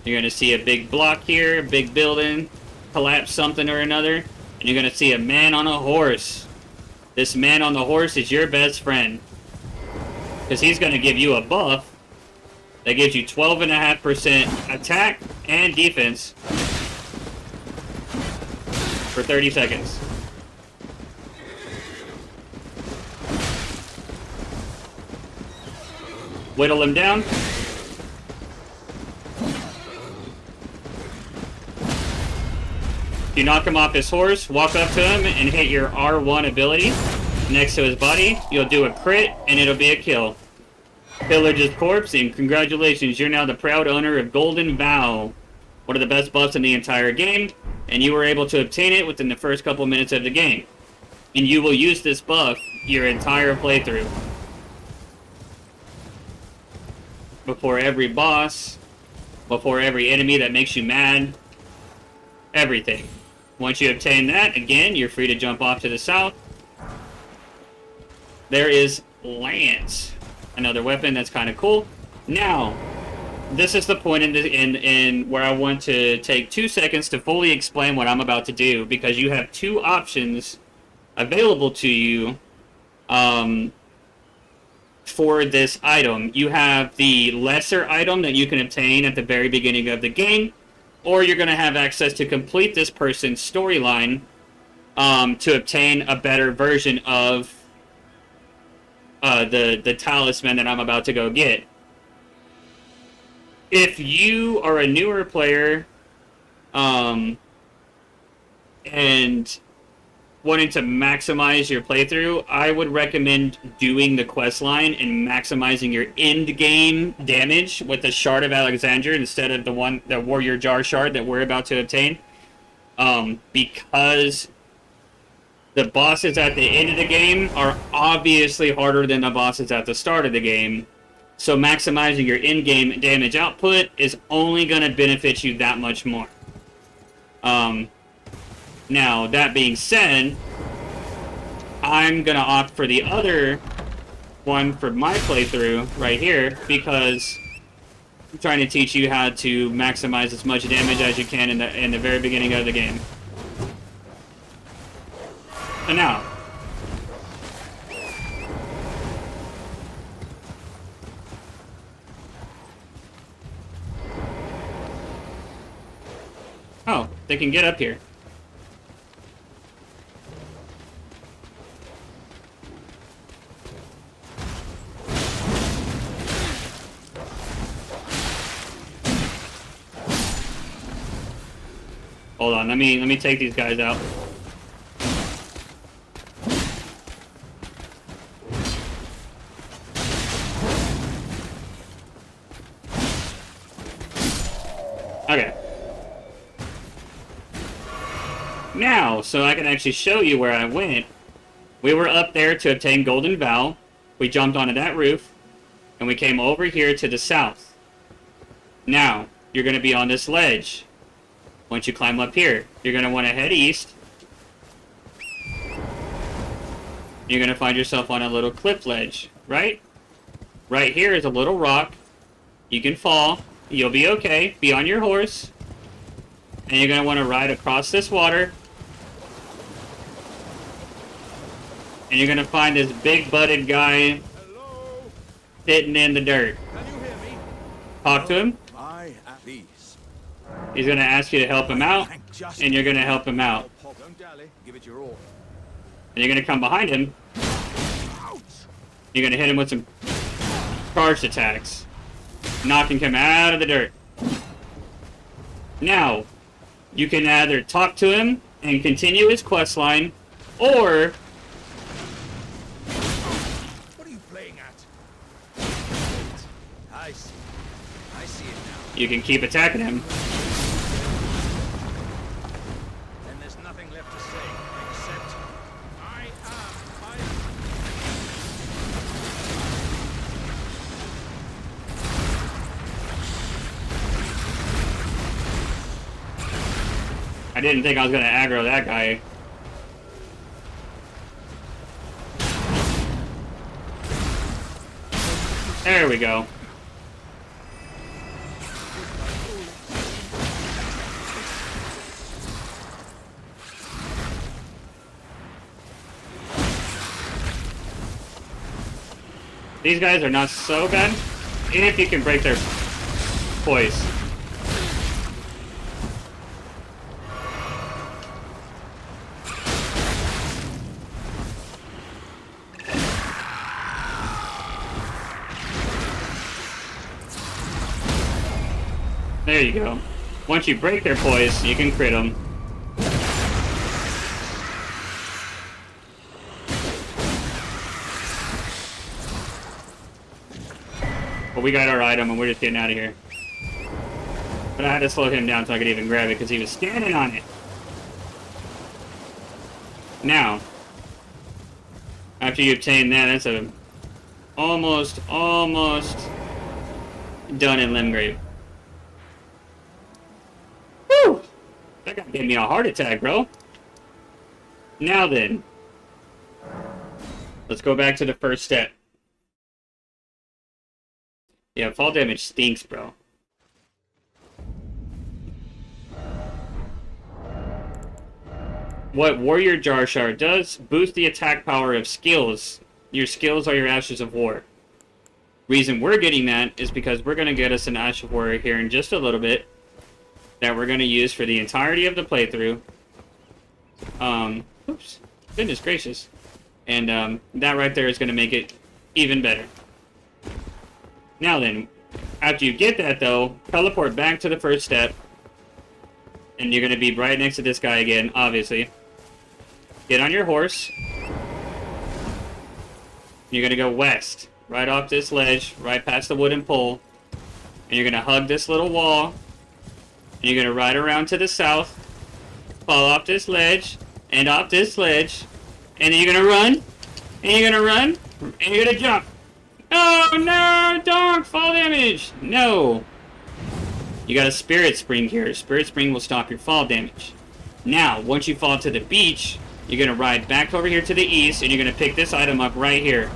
You're going to see a big block here, a big building, collapse something or another. And you're going to see a man on a horse. This man on the horse is your best friend. Because he's going to give you a buff that gives you 12.5% attack and defense for 30 seconds. Whittle him down. If you knock him off his horse, walk up to him and hit your R1 ability next to his body. You'll do a crit and it'll be a kill. Pillage his corpse, and congratulations, you're now the proud owner of Golden Vow, one of the best buffs in the entire game, and you were able to obtain it within the first couple minutes of the game. And you will use this buff your entire playthrough. Before every boss, before every enemy that makes you mad, everything. Once you obtain that, again, you're free to jump off to the south. There is Lance, another weapon that's kind of cool. Now, this is the point in where I want to take 2 seconds to fully explain what I'm about to do, because you have 2 options available to you for this item. You have the lesser item that you can obtain at the very beginning of the game, or you're going to have access to complete this person's storyline to obtain a better version of the talisman that I'm about to go get. If you are a newer player and wanting to maximize your playthrough, I would recommend doing the quest line and maximizing your end game damage with the Shard of Alexandria instead of the Warrior Jar Shard that we're about to obtain. Because the bosses at the end of the game are obviously harder than the bosses at the start of the game. So maximizing your in-game damage output is only going to benefit you that much more. Now, that being said, I'm going to opt for the other one for my playthrough right here because I'm trying to teach you how to maximize as much damage as you can in the very beginning of the game. So now, oh, they can get up here. Hold on, let me take these guys out. Okay. Now, so I can actually show you where I went. We were up there to obtain Golden Vow. We jumped onto that roof, and we came over here to the south. Now, you're going to be on this ledge. Once you climb up here, you're going to want to head east. You're going to find yourself on a little cliff ledge, right? Right here is a little rock. You can fall. You'll be okay. Be on your horse. And you're going to want to ride across this water. And you're going to find this big-butted guy sitting in the dirt. Can you hear me? Talk to him. I am these. He's going to ask you to help him out. And you're going to help him out. Don't dally. Give it your all. And you're going to come behind him. You're going to hit him with some charged attacks, knocking him out of the dirt. Now, you can either talk to him and continue his quest line, or What are you playing at? I see. I see it now. you can keep attacking him. And there's nothing left to say except I I didn't think I was going to aggro that guy. There we go. These guys are not so bad, if you can break their poise. There you go. Once you break their poise, you can crit them. But we got our item and we're just getting out of here. But I had to slow him down so I could even grab it because he was standing on it. Now, after you obtain that, that's a almost done in Limgrave. Whew! That guy gave me a heart attack, bro. Now then, let's go back to the first step. Yeah, fall damage stinks, bro. What Warrior Jar Shard does, boost the attack power of skills. Your skills are your Ashes of War. Reason we're getting that is because we're going to get us an Ash of War here in just a little bit that we're going to use for the entirety of the playthrough. Oops. Goodness gracious. And that right there is going to make it even better. Now then, after you get that though, teleport back to the first step. And you're going to be right next to this guy again, obviously. Get on your horse. You're going to go west. Right off this ledge, right past the wooden pole. And you're going to hug this little wall. And you're going to ride around to the south. Fall off this ledge. And off this ledge. And then you're gonna run. And you're gonna run. And you're gonna jump. Oh no! Dog! Fall damage! No! You got a Spirit Spring here. Spirit Spring will stop your fall damage. Now, once you fall to the beach, you're gonna ride back over here to the east, and you're gonna pick this item up right here.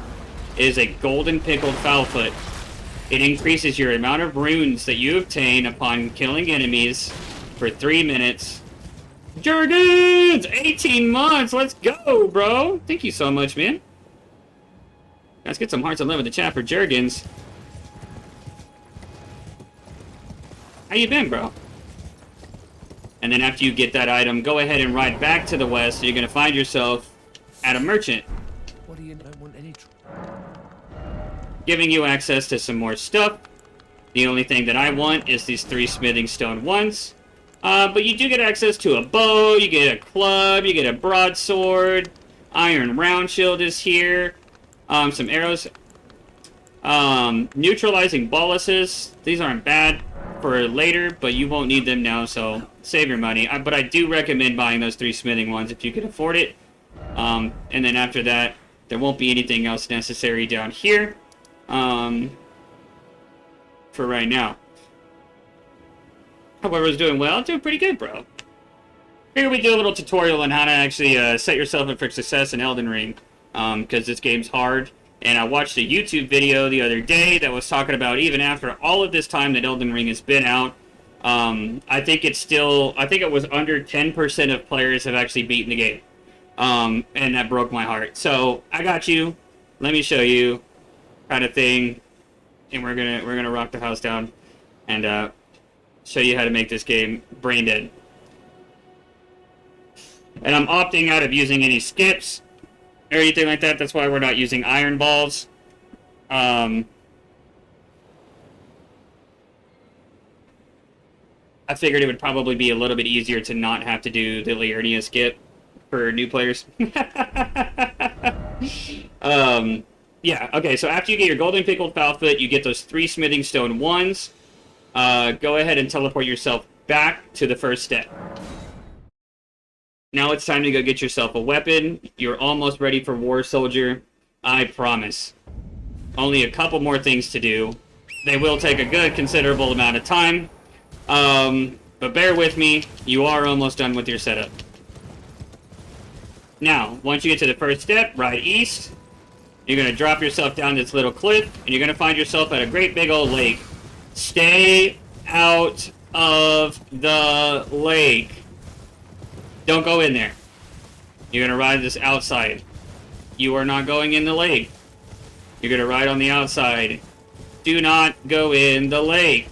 It is a Golden Pickled Foulfoot. It increases your amount of runes that you obtain upon killing enemies for 3 minutes. Jurgens! 18 months! Let's go, bro! Thank you so much, man. Let's get some hearts and love in the chat for Jurgens. How you been, bro? And then after you get that item, go ahead and ride back to the west, so you're gonna find yourself at a merchant. What do you don't want any Giving you access to some more stuff. The only thing that I want is these 3 smithing stone ones. But you do get access to a bow, you get a club, you get a broadsword. Iron round shield is here. Some arrows. Neutralizing boluses. These aren't bad for later, but you won't need them now, so save your money. But I do recommend buying those 3 smithing ones if you can afford it. And then after that, there won't be anything else necessary down here. For right now. However, it's doing well. Doing pretty good, bro. Here we do a little tutorial on how to actually set yourself up for success in Elden Ring. Because this game's hard. And I watched a YouTube video the other day that was talking about even after all of this time that Elden Ring has been out, I think it was under 10% of players have actually beaten the game. And that broke my heart. So, I got you. Let me show you. Kind of thing. And we're gonna rock the house down. And, show you how to make this game brain dead. And I'm opting out of using any skips or anything like that. That's why we're not using iron balls. I figured it would probably be a little bit easier to not have to do the Liurnia skip for new players. Yeah, okay, so after you get your Golden Pickled Foulfoot, you get those 3 smithing stone ones. Go ahead and teleport yourself back to the first step. Now it's time to go get yourself a weapon. You're almost ready for War Soldier. I promise. Only a couple more things to do. They will take a good considerable amount of time. But bear with me. You are almost done with your setup. Now, once you get to the first step, ride east. You're going to drop yourself down this little cliff, and you're going to find yourself at a great big old lake. Stay out of the lake. Don't go in there. You're going to ride this outside. You are not going in the lake. You're going to ride on the outside. Do not go in the lake.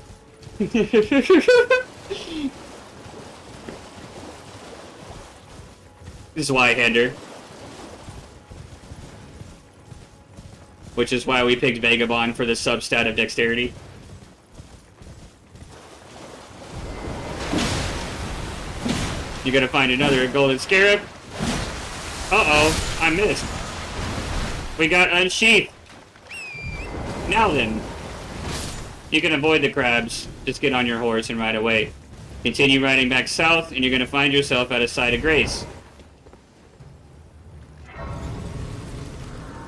This is why I hinder. Which is why we picked Vagabond for the substat of dexterity. You're gonna find another golden scarab. Uh-oh, I missed. We got unsheathed. Now then. You can avoid the crabs. Just get on your horse and ride away. Continue riding back south, and you're gonna find yourself at a site of grace.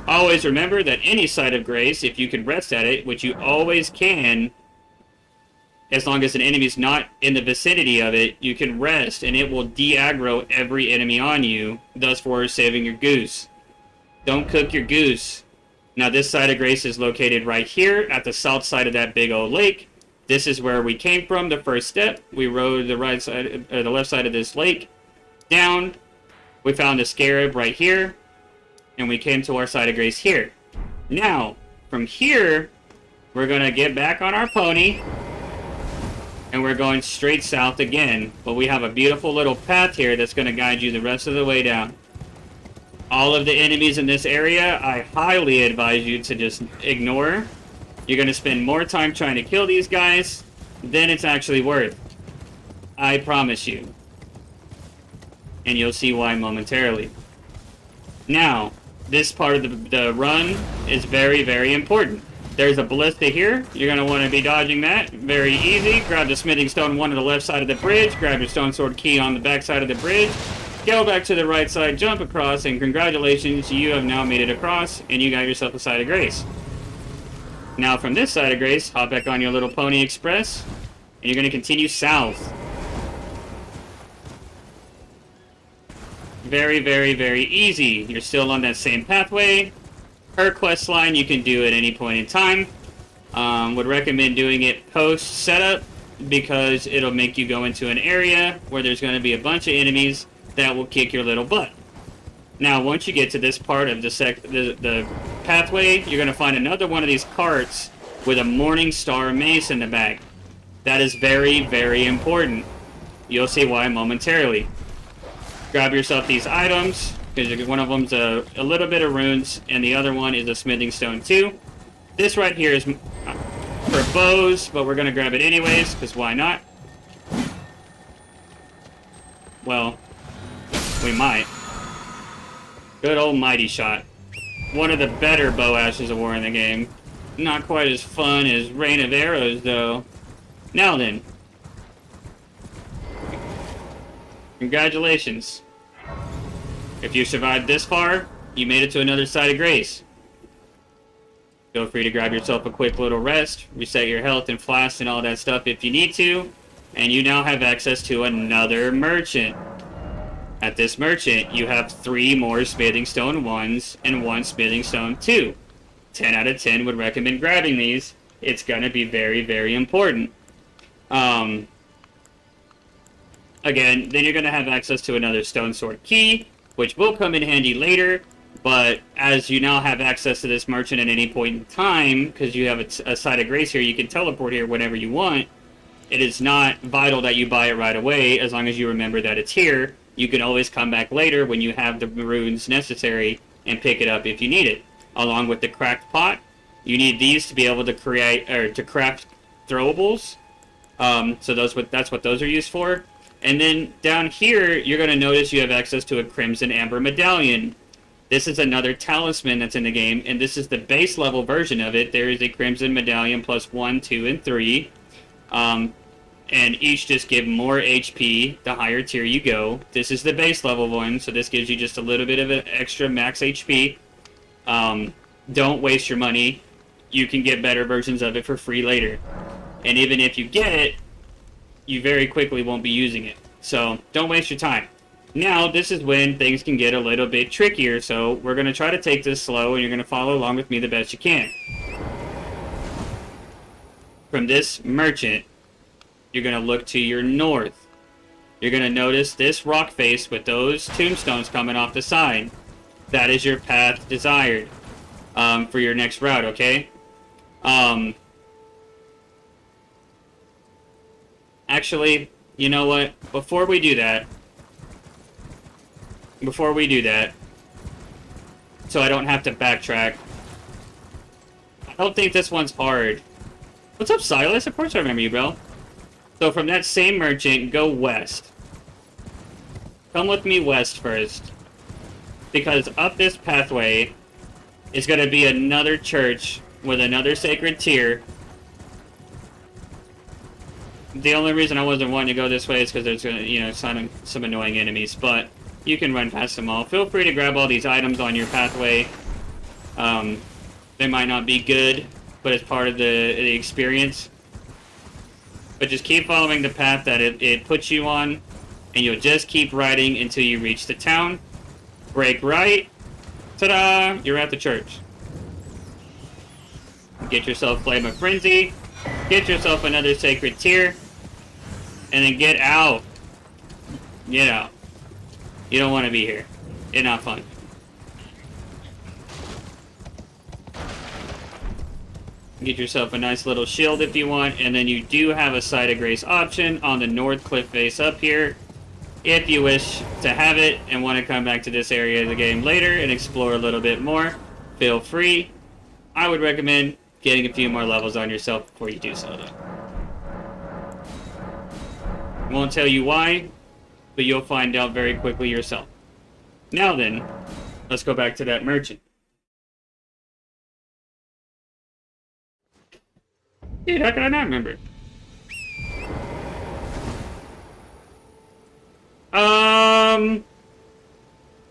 Always remember that any site of grace, if you can rest at it, which you always can, as long as an enemy's not in the vicinity of it, you can rest and it will de-aggro every enemy on you, thus for saving your goose. Don't cook your goose. Now this site of grace is located right here at the south side of that big old lake. This is where we came from, the first step. We rode the right side, or the left side of this lake down. We found a scarab right here. And we came to our site of grace here. Now, from here, we're going to get back on our pony. And we're going straight south again. But we have a beautiful little path here that's going to guide you the rest of the way down. All of the enemies in this area, I highly advise you to just ignore. You're going to spend more time trying to kill these guys than it's actually worth. I promise you. And you'll see why momentarily. Now, this part of the run is very, very important. There's a ballista here. You're going to want to be dodging that. Very easy. Grab the smithing stone one on the left side of the bridge. Grab your stone sword key on the back side of the bridge. Go back to the right side, jump across, and congratulations, you have now made it across, and you got yourself a side of grace. Now from this side of grace, hop back on your little Pony Express, and you're going to continue south. Very, very, very easy. You're still on that same pathway. Her quest line you can do at any point in time. Would recommend doing it post setup because it'll make you go into an area where there's going to be a bunch of enemies that will kick your little butt. Now, once you get to this part of the pathway, you're going to find another one of these carts with a Morning Star mace in the back. That is very, very important. You'll see why momentarily. Grab yourself these items, because one of them's a little bit of runes, and the other one is a smithing stone too. This right here is for bows, but we're going to grab it anyways, because why not? Well, we might. Good old mighty shot. One of the better bow ashes of war in the game. Not quite as fun as Rain of Arrows, though. Now then. Congratulations. If you survived this far, you made it to another side of grace. Feel free to grab yourself a quick little rest, reset your health and flasks and all that stuff if you need to, and you now have access to another merchant. At this merchant, you have 3 more smithing stone 1s and 1 smithing stone 2. 10 out of 10 would recommend grabbing these. It's going to be very, very important. Again, then you're going to have access to another stone sword key, which will come in handy later, but as you now have access to this merchant at any point in time, because you have a side of grace here, you can teleport here whenever you want. It is not vital that you buy it right away, as long as you remember that it's here. You can always come back later when you have the runes necessary and pick it up if you need it. Along with the cracked pot, you need these to be able to create, or to craft throwables. So that's what those are used for. And then down here, you're going to notice you have access to a Crimson Amber Medallion. This is another talisman that's in the game, and this is the base level version of it. There is a Crimson Medallion plus 1, 2, and 3. And each just give more HP the higher tier you go. This is the base level one, so this gives you just a little bit of an extra max HP. Don't waste your money. You can get better versions of it for free later. And even if you get it, you very quickly won't be using it. So don't waste your time. Now, this is when things can get a little bit trickier, so we're going to try to take this slow, and you're going to follow along with me the best you can. From this merchant, you're going to look to your north. You're going to notice this rock face with those tombstones coming off the side. That is your path desired for your next route, okay? Actually, you know what? Before we do that, so I don't have to backtrack, I don't think this one's hard. What's up, Silas? Of course I remember you, bro. So from that same merchant, go west. Come with me west first. Because up this pathway is going to be another church with another sacred tier. The only reason I wasn't wanting to go this way is because there's going to, you know, some annoying enemies, but you can run past them all. Feel free to grab all these items on your pathway. They might not be good, but it's part of the experience. But just keep following the path that it puts you on, and you'll just keep riding until you reach the town. Break right. Ta-da! You're at the church. Get yourself Flame of Frenzy. Get yourself another sacred tier. And then get out. Get out. You don't want to be here. It's not fun. Get yourself a nice little shield if you want, and then you do have a Side of Grace option on the north cliff face up here. If you wish to have it and want to come back to this area of the game later and explore a little bit more, feel free. I would recommend getting a few more levels on yourself before you do so, though. Won't tell you why, but you'll find out very quickly yourself. Now then, let's go back to that merchant. Dude, how can I not remember?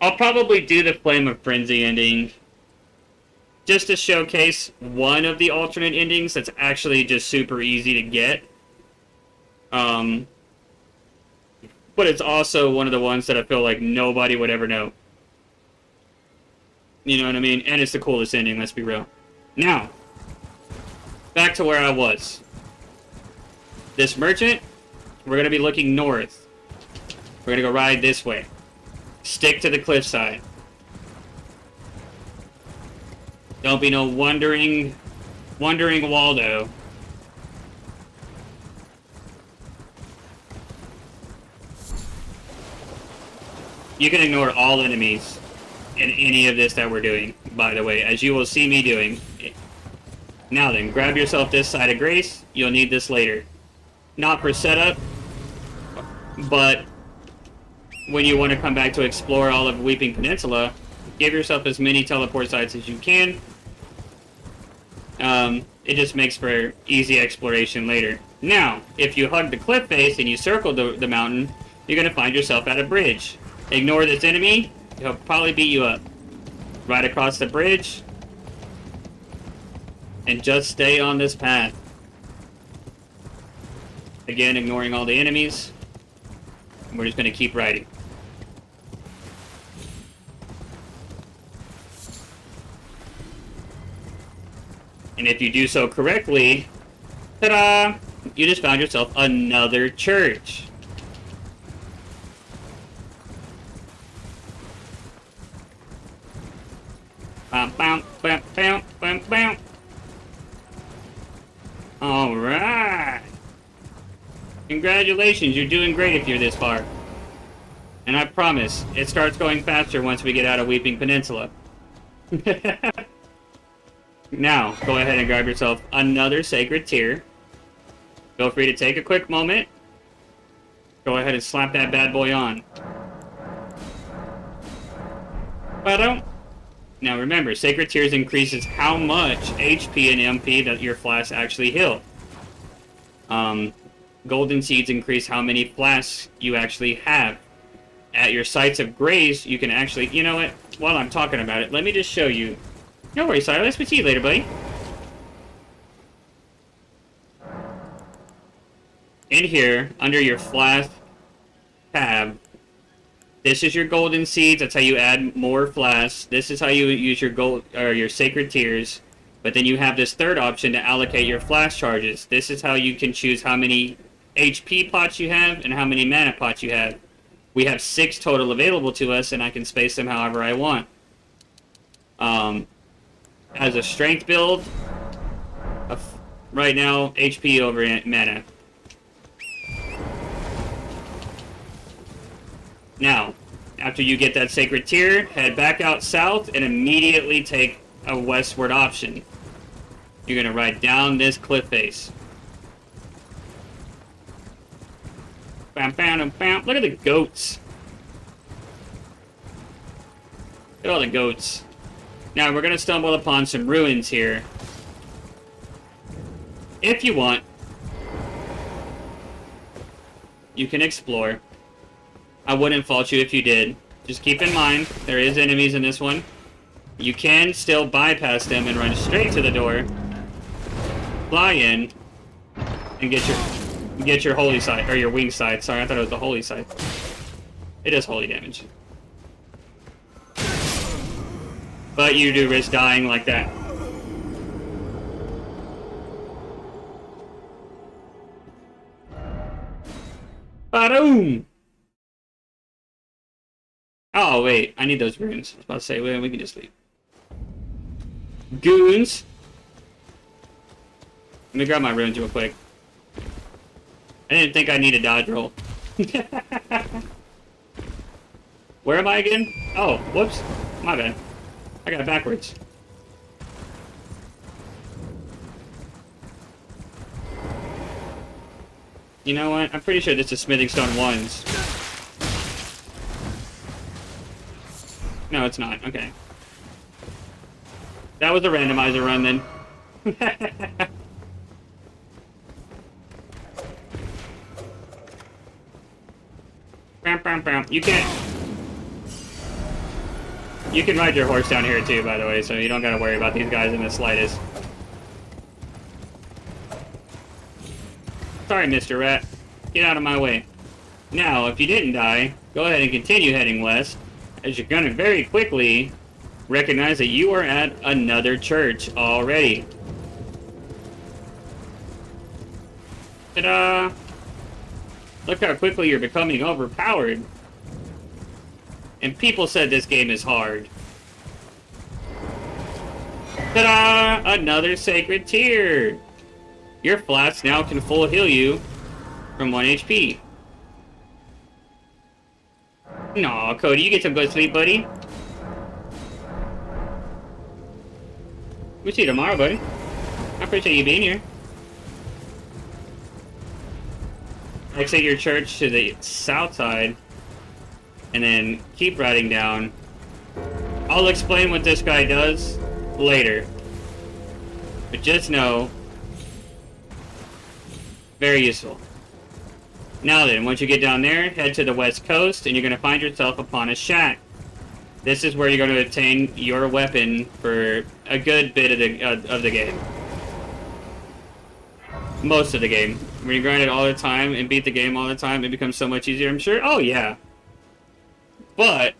I'll probably do the Flame of Frenzy ending just to showcase one of the alternate endings that's actually just super easy to get. But it's also one of the ones that I feel like nobody would ever know. You know what I mean? And it's the coolest ending, let's be real. Now, back to where I was. This merchant, we're going to be looking north. We're going to go ride this way. Stick to the cliffside. Don't be no wandering Waldo. You can ignore all enemies in any of this that we're doing, by the way, as you will see me doing. Now then, grab yourself this side of grace. You'll need this later. Not for setup, but when you want to come back to explore all of Weeping Peninsula, give yourself as many teleport sites as you can. It just makes for easy exploration later. Now, if you hug the cliff face and you circle the mountain, you're going to find yourself at a bridge. Ignore this enemy. He'll probably beat you up. Right across the bridge. And just stay on this path. Again, ignoring all the enemies. We're just going to keep riding. And if you do so correctly, ta-da! You just found yourself another church. Bam, bam, bam, bam, bam, bam. Alright. Congratulations, you're doing great if you're this far. And I promise, it starts going faster once we get out of Weeping Peninsula. Now, go ahead and grab yourself another sacred tear. Feel free to take a quick moment. Go ahead and slap that bad boy on. Ba-dum. Now remember, sacred tears increases how much HP and MP that your flasks actually heal. Golden seeds increase how many flasks you actually have. At your sites of grace, you can actually, you know what? While I'm talking about it, let me just show you. No worries, Silas. We'll see you later, buddy. In here, under your flask tab, this is your golden seeds. That's how you add more flasks. This is how you use your gold or your sacred tears. But then you have this third option to allocate your flask charges. This is how you can choose how many HP pots you have and how many mana pots you have. We have 6 total available to us, and I can space them however I want. As a strength build, right now, HP over mana. Now, after you get that sacred tear, head back out south and immediately take a westward option. You're going to ride down this cliff face. Bam, bam, bam, bam. Look at the goats. Look at all the goats. Now, we're going to stumble upon some ruins here. If you want, you can explore. I wouldn't fault you if you did. Just keep in mind, there is enemies in this one. You can still bypass them and run straight to the door. Fly in. And get your holy side, or your wing side. Sorry, I thought it was the holy side. It is holy damage. But you do risk dying like that. Ba-doom! Oh, wait. I need those runes. I was about to say, well, we can just leave. Goons! Let me grab my runes real quick. I didn't think I needed dodge roll. Where am I again? Oh, whoops. My bad. I got it backwards. You know what? I'm pretty sure this is Smithing Stone 1s. No, it's not. Okay. That was a randomizer run, then. Bam, bam, bam. You can't... You can ride your horse down here too, by the way, so you don't gotta worry about these guys in the slightest. Sorry, Mr. Rat. Get out of my way. Now, if you didn't die, go ahead and continue heading west, as you're gonna very quickly recognize that you are at another church already. Ta-da! Look how quickly you're becoming overpowered. And people said this game is hard. Ta-da! Another sacred tier! Your flats now can full heal you from 1 HP. Aw, Cody, you get some good sleep, buddy. We'll see you tomorrow, buddy. I appreciate you being here. Exit your church to the south side, and then keep riding down. I'll explain what this guy does later. But just know, very useful. Now then, once you get down there, head to the west coast, and you're going to find yourself upon a shack. This is where you're going to obtain your weapon for a good bit of the game. Most of the game. When you grind it all the time and beat the game all the time, it becomes so much easier, I'm sure. Oh, yeah. But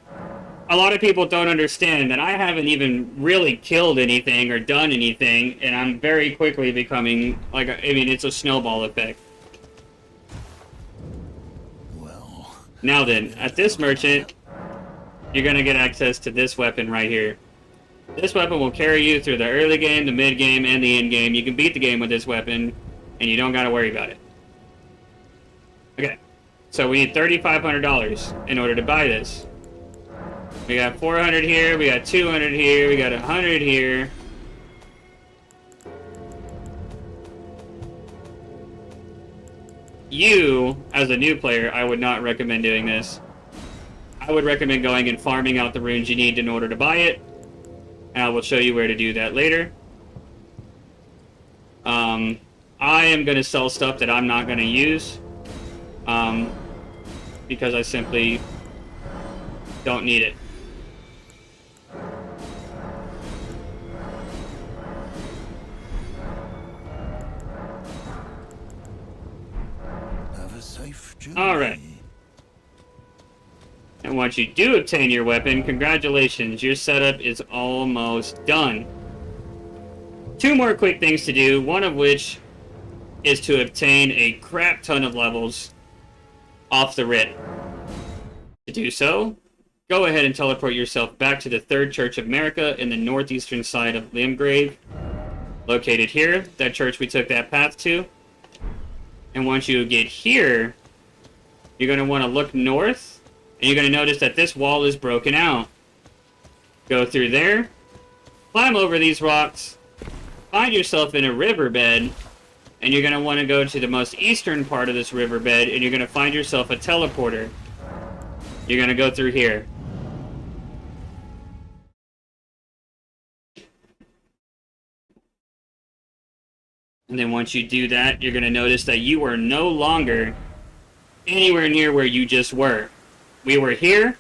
a lot of people don't understand that I haven't even really killed anything or done anything, and I'm very quickly becoming, like, I mean, it's a snowball effect. Well. Now then, at this merchant, you're going to get access to this weapon right here. This weapon will carry you through the early game, the mid game, and the end game. You can beat the game with this weapon, and you don't got to worry about it. Okay, so we need $3,500 in order to buy this. We got 400 here, we got 200 here, we got 100 here. You, as a new player, I would not recommend doing this. I would recommend going and farming out the runes you need in order to buy it. And I will show you where to do that later. I am going to sell stuff that I'm not going to use. Because I simply don't need it. Have a safe journey. Alright. And once you do obtain your weapon, congratulations, your setup is almost done. 2 more quick things to do, one of which is to obtain a crap ton of levels off the rip. To do so, go ahead and teleport yourself back to the Third Church of America in the northeastern side of Limgrave. Located here, that church we took that path to. And once you get here, you're going to want to look north, and you're going to notice that this wall is broken out. Go through there, climb over these rocks, find yourself in a riverbed, and you're going to want to go to the most eastern part of this riverbed, and you're going to find yourself a teleporter. You're going to go through here. And then once you do that, you're going to notice that you are no longer anywhere near where you just were. We were here,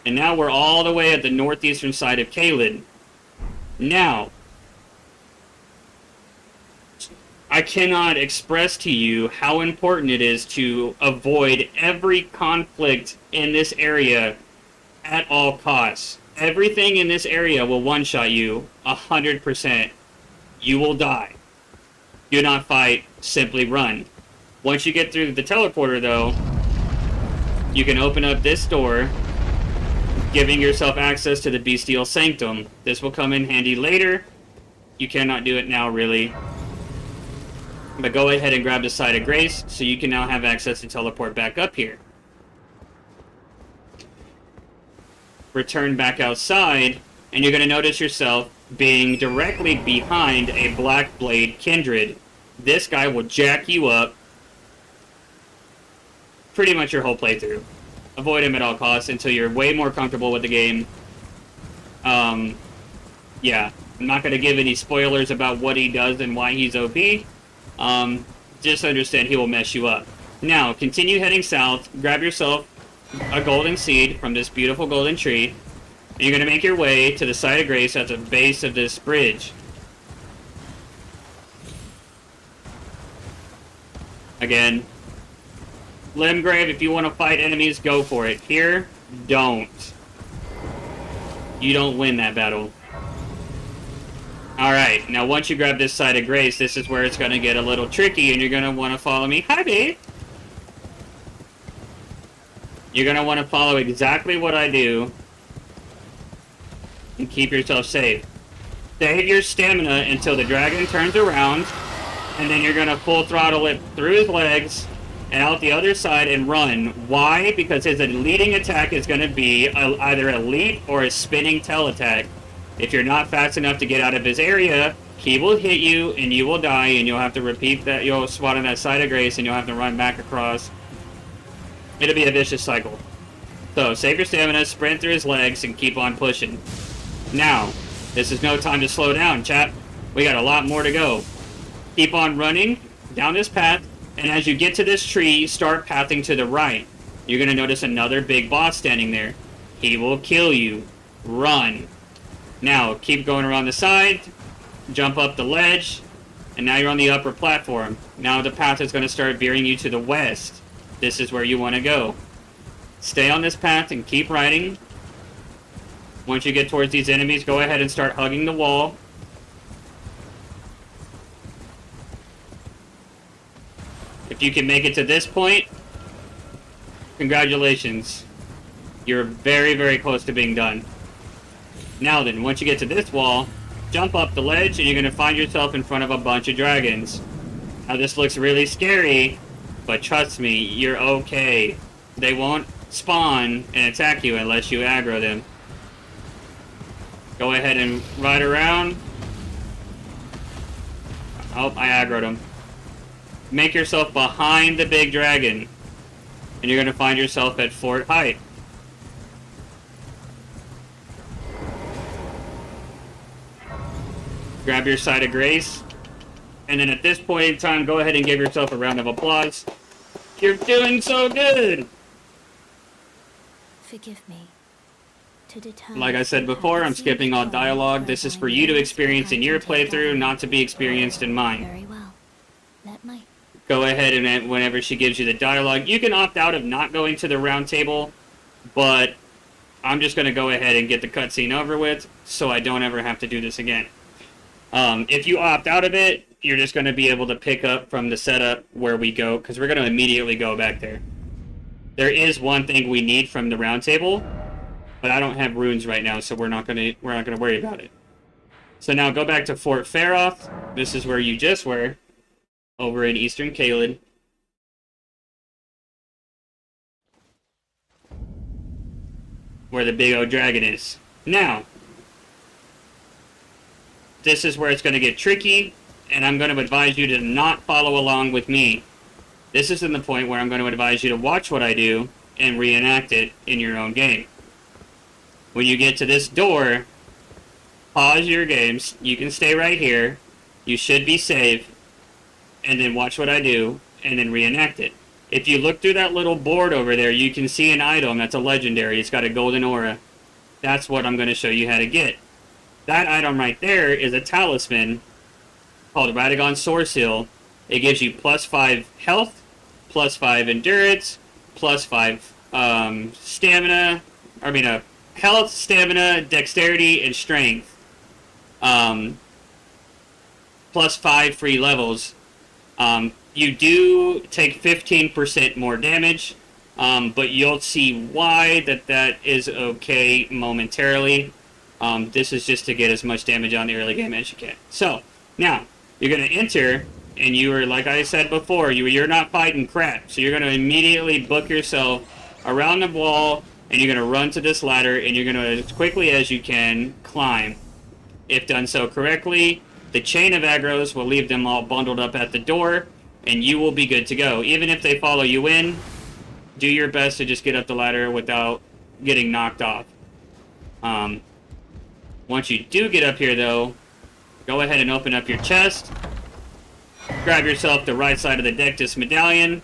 and now we're all the way at the northeastern side of Caelid. Now, I cannot express to you how important it is to avoid every conflict in this area at all costs. Everything in this area will one-shot you 100%. You will die. Do not fight, simply run. Once you get through the teleporter, though, you can open up this door, giving yourself access to the Bestial Sanctum. This will come in handy later. You cannot do it now, really. But go ahead and grab the Site of Grace, so you can now have access to teleport back up here. Return back outside, and you're going to notice yourself being directly behind a Black Blade Kindred. This guy will jack you up pretty much your whole playthrough. Avoid him at all costs until you're way more comfortable with the game. Yeah, I'm not going to give any spoilers about what he does and why he's OP. Just understand he will mess you up. Now, continue heading south, grab yourself a golden seed from this beautiful golden tree, And you're going to make your way to the site of grace at the base of this bridge. Again, Limgrave, if you want to fight enemies, go for it. Here, don't. You don't win that battle. Alright, now once you grab this side of grace, this is where it's going to get a little tricky, and you're going to want to follow me. Hi, babe! You're going to want to follow exactly what I do, and keep yourself safe. Save your stamina until the dragon turns around, and then you're going to full throttle it through his legs, and out the other side and run. Why? Because his leading attack is going to be either a leap or a spinning tail attack. If you're not fast enough to get out of his area, he will hit you and you will die, and you'll have to repeat that. You'll spawn on that side of grace and you'll have to run back across. It'll be a vicious cycle. So save your stamina, sprint through his legs, and keep on pushing. Now, this is no time to slow down, chap. We got a lot more to go. Keep on running down this path, and as you get to this tree, start pathing to the right. You're going to notice another big boss standing there. He will kill you. Run. Now, keep going around the side, jump up the ledge, and now you're on the upper platform. Now the path is going to start veering you to the west. This is where you want to go. Stay on this path and keep riding. Once you get towards these enemies, go ahead and start hugging the wall. If you can make it to this point, congratulations. You're very, very close to being done. Now then, once you get to this wall, jump up the ledge and you're going to find yourself in front of a bunch of dragons. Now this looks really scary, but trust me, you're okay. They won't spawn and attack you unless you aggro them. Go ahead and ride around. Oh, I aggroed him. Make yourself behind the big dragon, and you're going to find yourself at Fort Height. Grab your side of grace, and then at this point in time, go ahead and give yourself a round of applause. You're doing so good! Forgive me. Like I said before, I'm skipping all dialogue. This is for you to experience in your playthrough, not to be experienced in mine. Very well. Let my Go ahead and whenever she gives you the dialogue, you can opt out of not going to the round table, but I'm just going to go ahead and get the cutscene over with, so I don't ever have to do this again. If you opt out of it, you're just going to be able to pick up from the setup where we go, because we're going to immediately go back there. There is one thing we need from the round table, but I don't have runes right now, so we're not going to worry about it. So now go back to Fort Faroth. This is where you just were, over in Eastern Caelid. Where the big old dragon is. Now, this is where it's going to get tricky, and I'm going to advise you to not follow along with me. This is in the point where I'm going to advise you to watch what I do and reenact it in your own game. When you get to this door, pause your games. You can stay right here. You should be safe. And then watch what I do, and then reenact it. If you look through that little board over there, you can see an item that's a legendary. It's got a golden aura. That's what I'm going to show you how to get. That item right there is a talisman called Radagon Soreseal. It gives you +5 health, +5 endurance, +5 stamina. Health, stamina, dexterity, and strength. +5 free levels. You do take 15% more damage, but you'll see why that is okay momentarily. This is just to get as much damage on the early game as you can. So, now, you're going to enter, and you are, like I said before, you're not fighting crap. So you're going to immediately book yourself around the wall, and you're going to run to this ladder, and you're going to, as quickly as you can, climb. If done so correctly, the chain of aggros will leave them all bundled up at the door, and you will be good to go. Even if they follow you in, do your best to just get up the ladder without getting knocked off. Once you do get up here, though, go ahead and open up your chest. Grab yourself the right side of the Dectus medallion.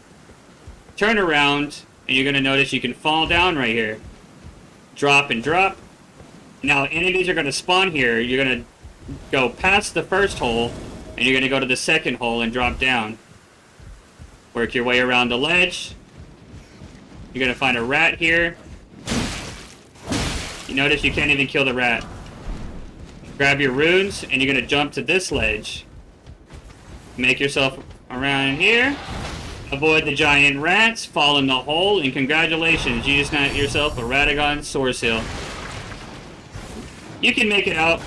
Turn around, and you're going to notice you can fall down right here. Drop and drop. Now, enemies are going to spawn here. You're going to go past the first hole, and you're going to go to the second hole and drop down. Work your way around the ledge. You're going to find a rat here. You notice you can't even kill the rat. Grab your runes, and you're going to jump to this ledge. Make yourself around here. Avoid the giant rats. Fall in the hole, and congratulations, you just got yourself a Radagon Sword Seal. You can make it out.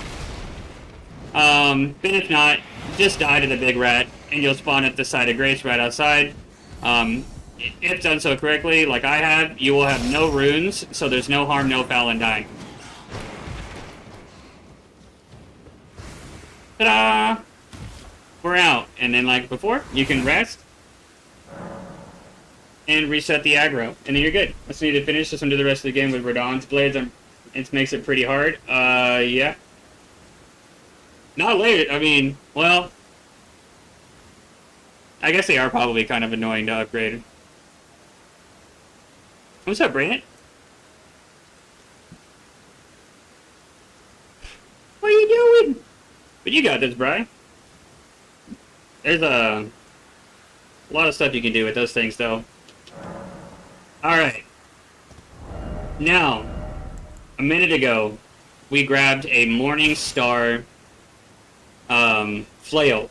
But if not, just die to the big rat, and you'll spawn at the side of Grace right outside. If done so correctly, like I have, you will have no runes, so there's no harm, no foul in dying. Ta-da! We're out. And then, like before, you can rest and reset the aggro, and then you're good. Let's need to finish this one, do the rest of the game with Radagon's Blades. It makes it pretty hard. Yeah. Not late. I mean, well, I guess they are probably kind of annoying to upgrade. What's up, Brant? What are you doing? But you got this, Bri. There's a lot of stuff you can do with those things, though. Alright. Now, a minute ago, we grabbed a Morning Star flail.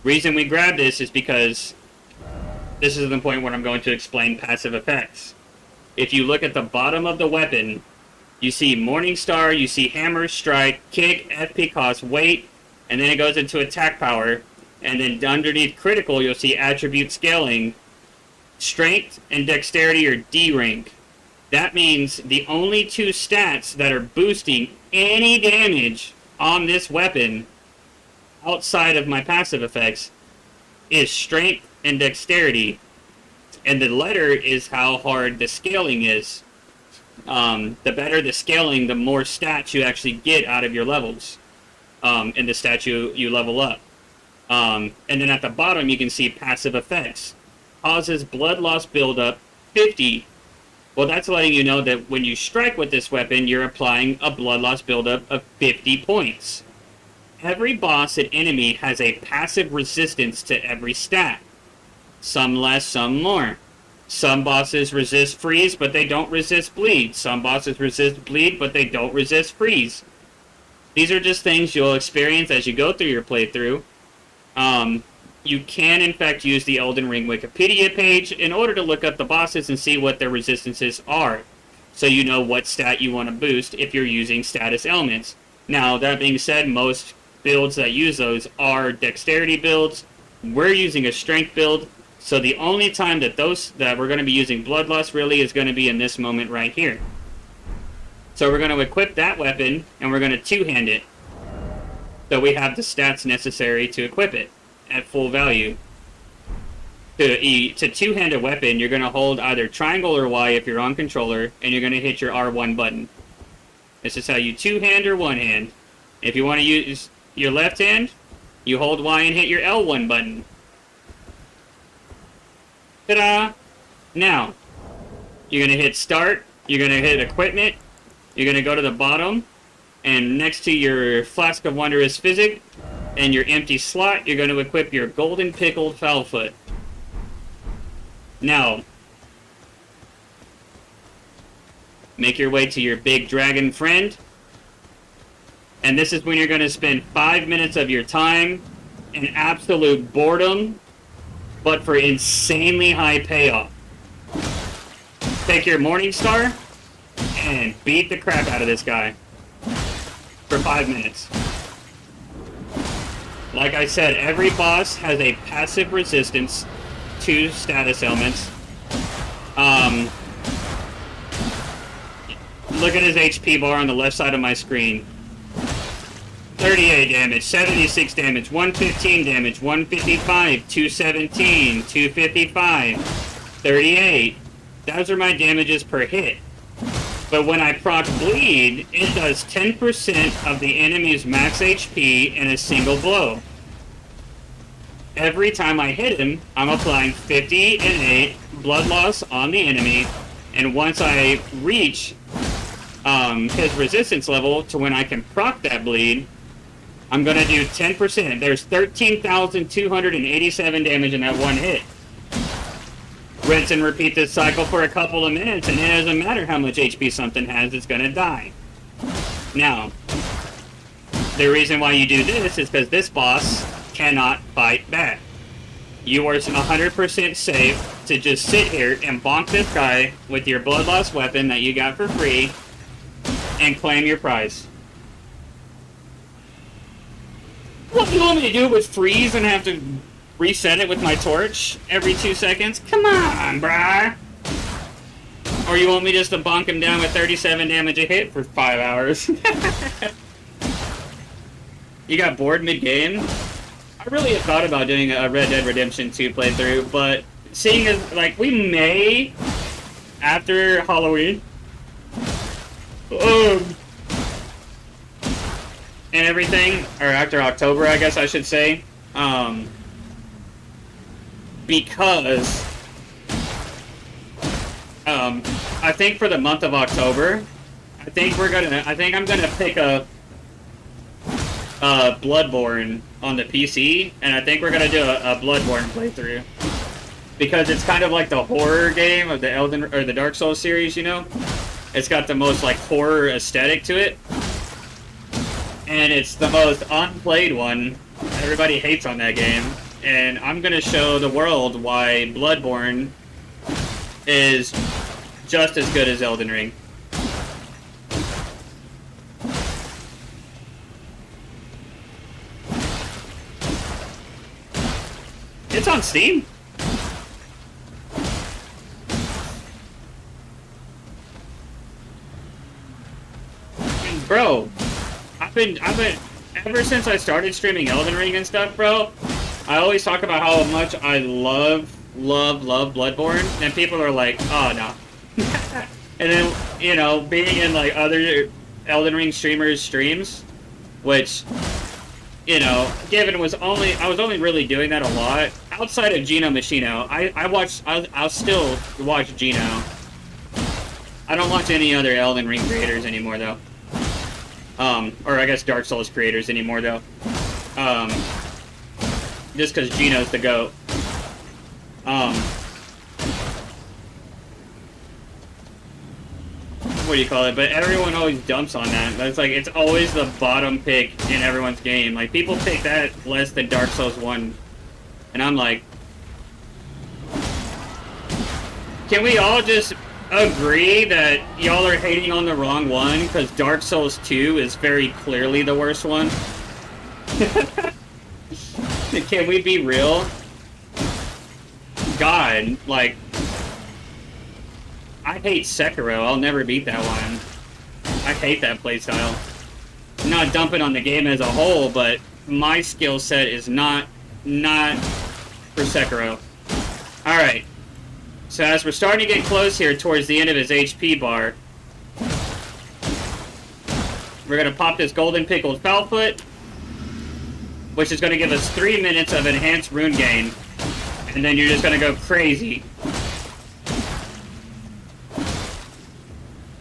Reason we grabbed this is because this is the point where I'm going to explain passive effects. If you look at the bottom of the weapon, you see Morning Star, you see Hammer, Strike, Kick, FP cost, Weight, and then it goes into Attack Power, and then underneath Critical, you'll see Attribute Scaling. Strength and Dexterity are D rank. That means the only two stats that are boosting any damage on this weapon outside of my passive effects is Strength and Dexterity. And the letter is how hard the scaling is. The better the scaling, the more stats you actually get out of your levels. And the stats you level up. And then at the bottom you can see passive effects. Causes blood loss buildup 50. Well, that's letting you know that when you strike with this weapon, you're applying a blood loss buildup of 50 points. Every boss and enemy has a passive resistance to every stat. Some less, some more. Some bosses resist freeze, but they don't resist bleed. Some bosses resist bleed, but they don't resist freeze. These are just things you'll experience as you go through your playthrough. You can, in fact, use the Elden Ring Wikipedia page in order to look up the bosses and see what their resistances are, so you know what stat you want to boost if you're using status elements. Now, that being said, most builds that use those are dexterity builds. We're using a strength build, so the only time that we're going to be using blood loss really is going to be in this moment right here. So we're going to equip that weapon, and we're going to two-hand it, so we have the stats necessary to equip it at full value. To two-hand a weapon, you're going to hold either triangle or Y if you're on controller, and you're going to hit your R1 button. This is how you two-hand or one-hand. If you want to use your left hand, you hold Y and hit your L1 button. Ta-da! Now, you're going to hit Start, you're going to hit Equipment, you're going to go to the bottom, and next to your Flask of Wondrous Physic, and your empty slot, you're going to equip your Golden Pickled Foulfoot. Now, make your way to your big dragon friend, and this is when you're going to spend 5 minutes of your time in absolute boredom, but for insanely high payoff. Take your Morning Star, and beat the crap out of this guy for 5 minutes. Like I said, every boss has a passive resistance to status elements. Look at his HP bar on the left side of my screen. 38 damage, 76 damage, 115 damage, 155, 217, 255, 38. Those are my damages per hit. But when I proc bleed, it does 10% of the enemy's max HP in a single blow. Every time I hit him, I'm applying 50 and 8 blood loss on the enemy, and once I reach his resistance level to when I can proc that bleed, I'm gonna do 10%. There's 13,287 damage in that one hit. Rinse and repeat this cycle for a couple of minutes, and it doesn't matter how much HP something has, it's gonna die. Now, the reason why you do this is because this boss cannot fight back. You are 100% safe to just sit here and bonk this guy with your blood loss weapon that you got for free and claim your prize. What do you want me to do with freeze and have to reset it with my torch every 2 seconds? Come on, bruh! Or you want me just to bonk him down with 37 damage a hit for 5 hours? You got bored mid-game? I really have thought about doing a Red Dead Redemption 2 playthrough, but seeing as, like, we may, after Halloween, and everything, or after October, I guess I should say, because, I think for the month of October, I think I'm gonna pick up, Bloodborne on the PC, and I think we're gonna do a Bloodborne playthrough. Because it's kind of like the horror game of the the Dark Souls series, you know? It's got the most, like, horror aesthetic to it. And it's the most unplayed one. Everybody hates on that game. And I'm gonna show the world why Bloodborne is just as good as Elden Ring. It's on Steam. Bro, I've been, ever since I started streaming Elden Ring and stuff, bro, I always talk about how much I love Bloodborne, and people are like, oh, no. And then, you know, being in, like, other Elden Ring streamers' streams, which, you know, given I was only really doing that a lot, outside of Gino Machino, I'll still watch Gino. I don't watch any other Elden Ring creators anymore, though. Or I guess Dark Souls creators anymore, though. Just because Gino's the GOAT. What do you call it? But everyone always dumps on that. That's like, it's always the bottom pick in everyone's game. Like, people pick that less than Dark Souls 1. And I'm like, can we all just agree that y'all are hating on the wrong one, because Dark Souls 2 is very clearly the worst one? Can we be real? God, like, I hate Sekiro. I'll never beat that one. I hate that playstyle. I'm not dumping on the game as a whole, but my skill set is not for Sekiro. Alright. So as we're starting to get close here towards the end of his HP bar, we're going to pop this Golden Pickled Foulfoot, which is going to give us 3 minutes of enhanced rune gain. And then you're just going to go crazy.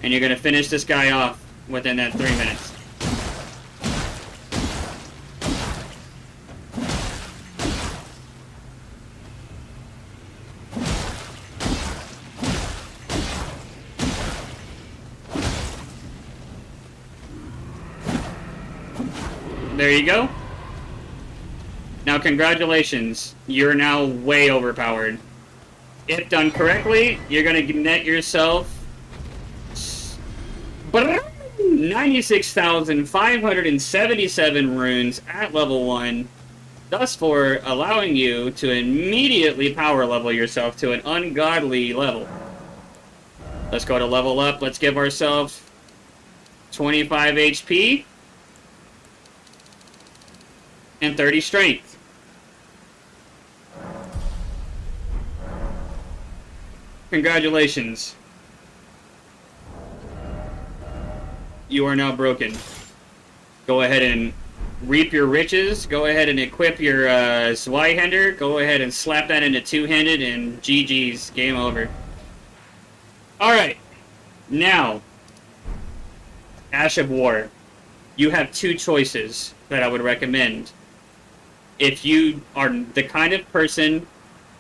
And you're going to finish this guy off within that 3 minutes. There you go. Now, congratulations. You're now way overpowered. If done correctly, you're going to net yourself 96,577 runes at level 1, thus for allowing you to immediately power level yourself to an ungodly level. Let's go to level up. Let's give ourselves 25 HP and 30 strength. Congratulations. You are now broken. Go ahead and reap your riches. Go ahead and equip your Zweihander. Go ahead and slap that into two-handed, and GG's. Game over. Alright. Now, Ash of War, you have two choices that I would recommend. If you are the kind of person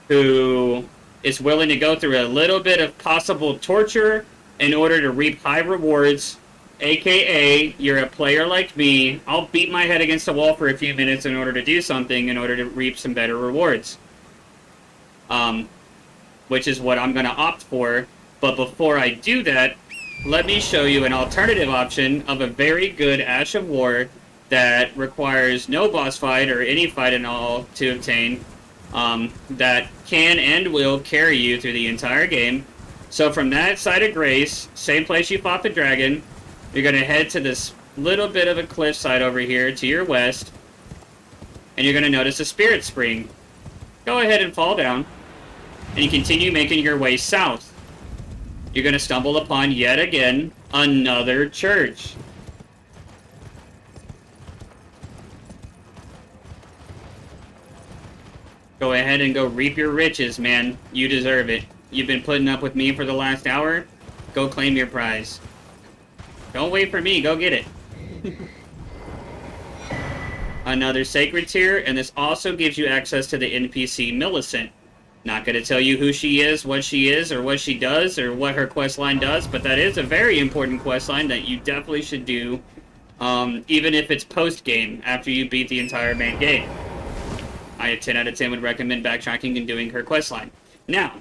who is willing to go through a little bit of possible torture in order to reap high rewards, aka you're a player like me, I'll beat my head against a wall for a few minutes in order to do something in order to reap some better rewards. Which is what I'm going to opt for. But before I do that, let me show you an alternative option of a very good Ash of War that requires no boss fight or any fight at all to obtain, that can and will carry you through the entire game. So from that side of Grace, same place you fought the dragon, you're going to head to this little bit of a cliffside over here to your west, and you're going to notice a spirit spring. Go ahead and fall down, and you continue making your way south. You're going to stumble upon, yet again, another church. Go ahead and go reap your riches, man. You deserve it. You've been putting up with me for the last hour. Go claim your prize. Don't wait for me. Go get it. Another sacred tier, and this also gives you access to the NPC Millicent. Not going to tell you who she is, or what she does, or what her questline does, but that is a very important questline that you definitely should do, even if it's post-game, after you beat the entire main game. I, 10 out of 10, would recommend backtracking and doing her questline. Now,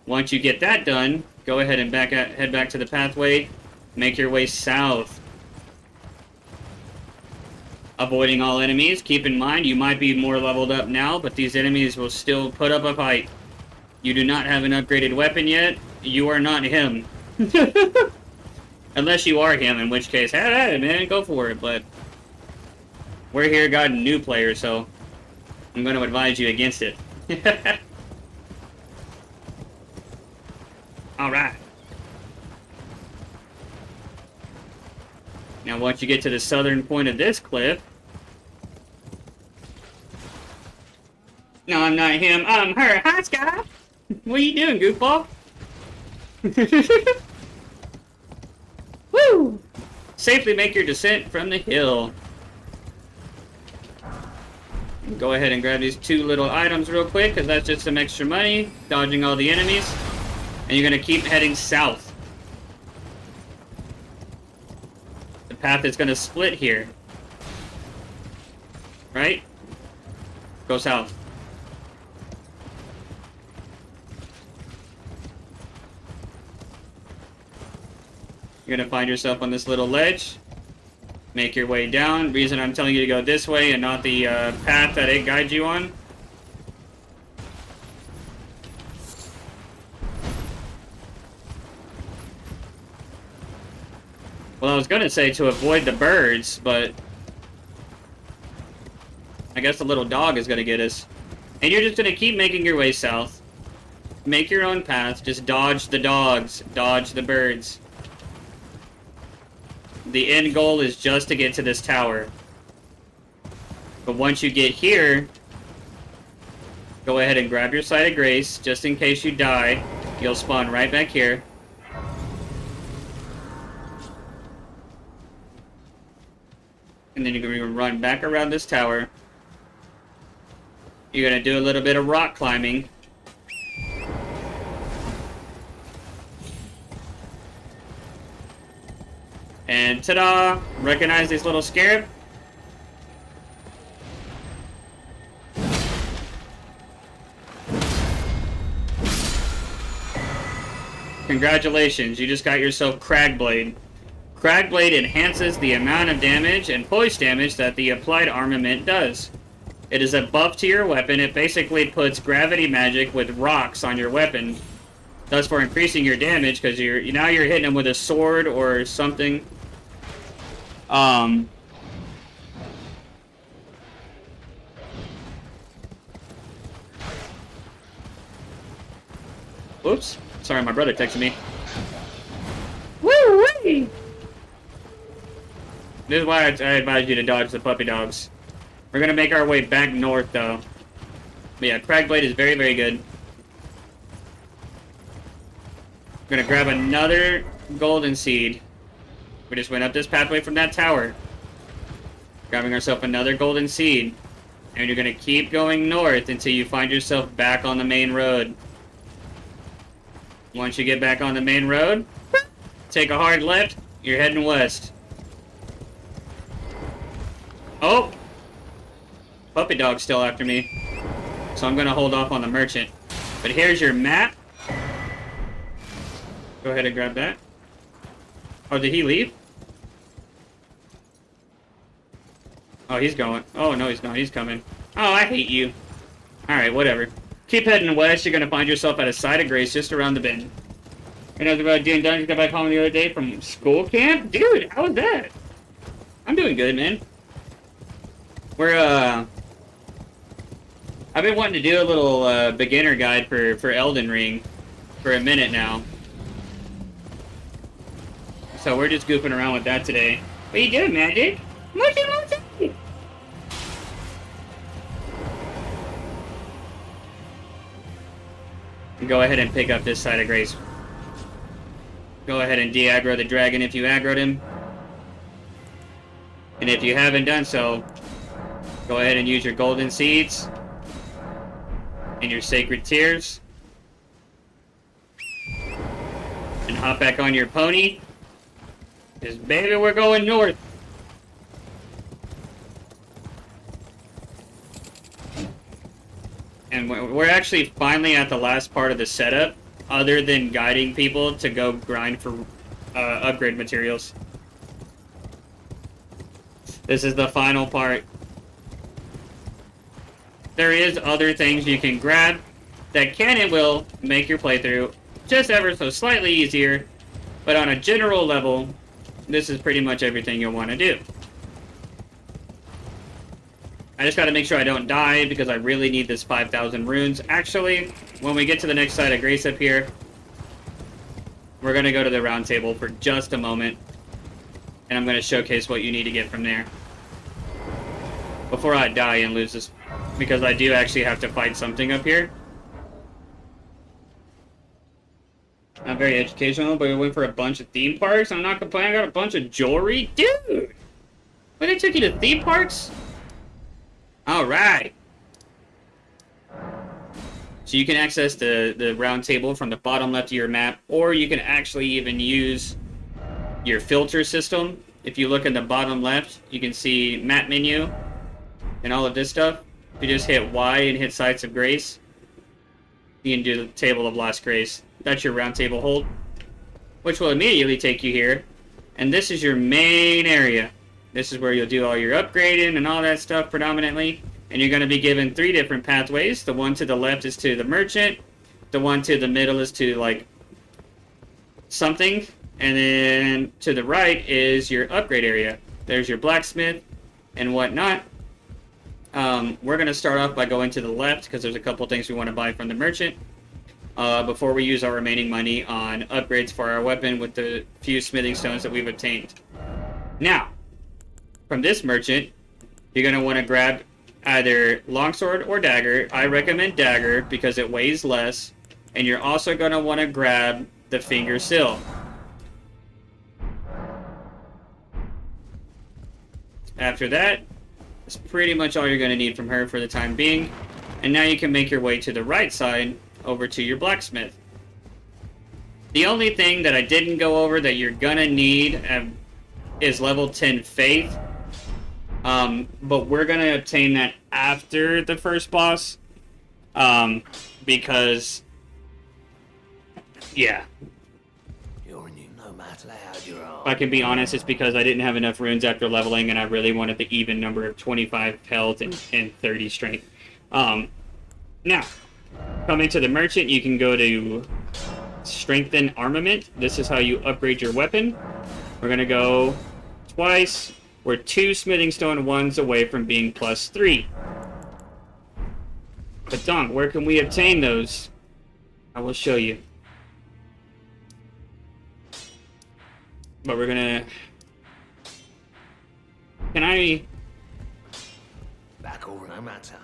once you get that done, go ahead and head back to the pathway, make your way south. Avoiding all enemies. Keep in mind, you might be more leveled up now, but these enemies will still put up a fight. You do not have an upgraded weapon yet. You are not him. Unless you are him, in which case, hey, man, go for it. But we're here guiding new players, so I'm going to advise you against it. Alright. Now, once you get to the southern point of this cliff... No, I'm not him. I'm her. Hi, Sky! What are you doing, goofball? Woo! Safely make your descent from the hill. Go ahead and grab these two little items real quick, because that's just some extra money. Dodging all the enemies. And you're going to keep heading south. Path is going to split here. Right? Go south. You're going to find yourself on this little ledge. Make your way down. Reason I'm telling you to go this way and not the path that it guides you on. Well, I was going to say to avoid the birds, but I guess the little dog is going to get us. And you're just going to keep making your way south. Make your own path. Just dodge the dogs. Dodge the birds. The end goal is just to get to this tower. But once you get here, go ahead and grab your Site of Grace. Just in case you die, you'll spawn right back here. And then you're going to run back around this tower. You're going to do a little bit of rock climbing. And ta-da! Recognize this little scarab? Congratulations, you just got yourself Cragblade. Cragblade enhances the amount of damage and poise damage that the applied armament does. It is a buff to your weapon. It basically puts gravity magic with rocks on your weapon, thus for increasing your damage, because now you're hitting them with a sword or something. Oops. Sorry, my brother texted me. Woo-wee! This is why I advise you to dodge the puppy dogs. We're gonna make our way back north, though. But yeah, Cragblade is very, very good. We're gonna grab another golden seed. We just went up this pathway from that tower. Grabbing ourselves another golden seed. And you're gonna keep going north until you find yourself back on the main road. Once you get back on the main road, take a hard left, you're heading west. Oh! Puppy dog's still after me. So I'm gonna hold off on the merchant. But here's your map. Go ahead and grab that. Oh, did he leave? Oh, he's going. Oh, no, he's not. He's coming. Oh, I hate you. Alright, whatever. Keep heading west. You're gonna find yourself at a site of grace just around the bend. And I was about doing dungeons, got back home the other day from school camp. Dude, how was that? I'm doing good, man. I've been wanting to do a little beginner guide for Elden Ring for a minute now. So we're just goofing around with that today. What you doing, Magic? What you want to do? Go ahead and pick up this side of grace. Go ahead and de-aggro the dragon if you aggroed him. And if you haven't done so, go ahead and use your golden seeds and your sacred tears. And hop back on your pony. Because, baby, we're going north. And we're actually finally at the last part of the setup, other than guiding people to go grind for upgrade materials. This is the final part. There is other things you can grab that can and will make your playthrough just ever so slightly easier, but on a general level, this is pretty much everything you'll want to do. I just gotta make sure I don't die because I really need this 5,000 runes. Actually, when we get to the next side of grace up here, we're gonna go to the round table for just a moment, and I'm gonna showcase what you need to get from there before I die and lose this, because I do actually have to fight something up here. Not very educational, but we went for a bunch of theme parks. I'm not complaining. I got a bunch of jewelry. Dude! Wait, they took you to theme parks? Alright. So you can access the round table from the bottom left of your map, or you can actually even use your filter system. If you look in the bottom left, you can see map menu and all of this stuff. If you just hit Y and hit Sites of Grace, you can do the Table of Lost Grace. That's your round table hold, which will immediately take you here. And this is your main area. This is where you'll do all your upgrading and all that stuff predominantly. And you're going to be given 3 different pathways. The one to the left is to the merchant. The one to the middle is to, like, something. And then to the right is your upgrade area. There's your blacksmith and whatnot. We're going to start off by going to the left because there's a couple things we want to buy from the merchant. Before we use our remaining money on upgrades for our weapon with the few smithing stones that we've obtained. Now, from this merchant, you're going to want to grab either longsword or dagger. I recommend dagger because it weighs less. And you're also going to want to grab the finger sill. After that, that's pretty much all you're going to need from her for the time being. And now you can make your way to the right side over to your blacksmith. The only thing that I didn't go over that you're going to need is level 10 faith. But we're going to obtain that after the first boss. Because, yeah. You're new no matter how you are. If I can be honest, it's because I didn't have enough runes after leveling, and I really wanted the even number of 25 health and 30 strength. Now, coming to the merchant, you can go to strengthen armament. This is how you upgrade your weapon. We're going to go twice. We're 2 smithing stone ones away from being +3. But Dong, where can we obtain those? I will show you. But we're gonna... Can I... Back over no matter.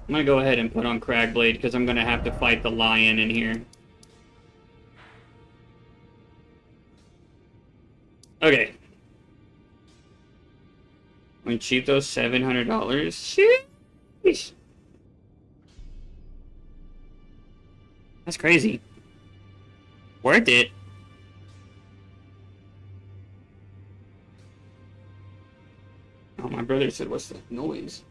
I'm gonna go ahead and put on Cragblade because I'm gonna have to fight the lion in here. Okay. When cheap though, $700. Sheesh. That's crazy. Worth it. Oh, my brother said, what's that noise?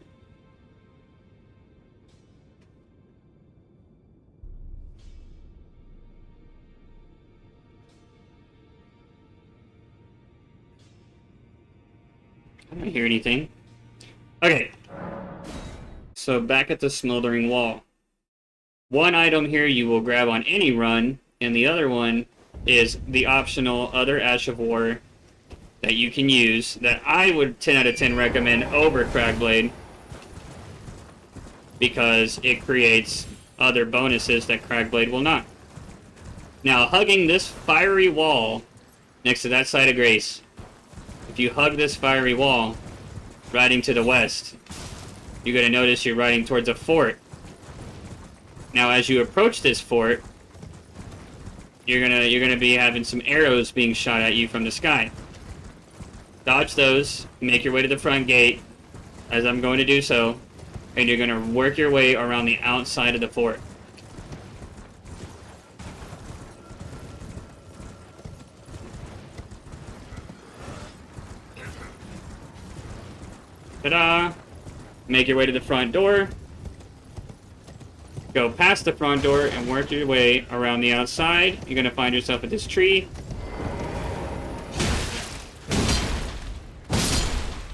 I don't hear anything. Okay. So back at the smoldering wall. One item here you will grab on any run, and the other one is the optional other Ash of War that you can use that I would 10 out of 10 recommend over Crackblade because it creates other bonuses that Crackblade will not. Now, hugging this fiery wall next to that site of grace, if you hug this fiery wall riding to the west, you're going to notice you're riding towards a fort. Now, as you approach this fort, you're gonna be having some arrows being shot at you from the sky. Dodge those, make your way to the front gate, as I'm going to do so, and you're gonna work your way around the outside of the fort. Ta-da! Make your way to the front door. Go past the front door and work your way around the outside. You're going to find yourself at this tree.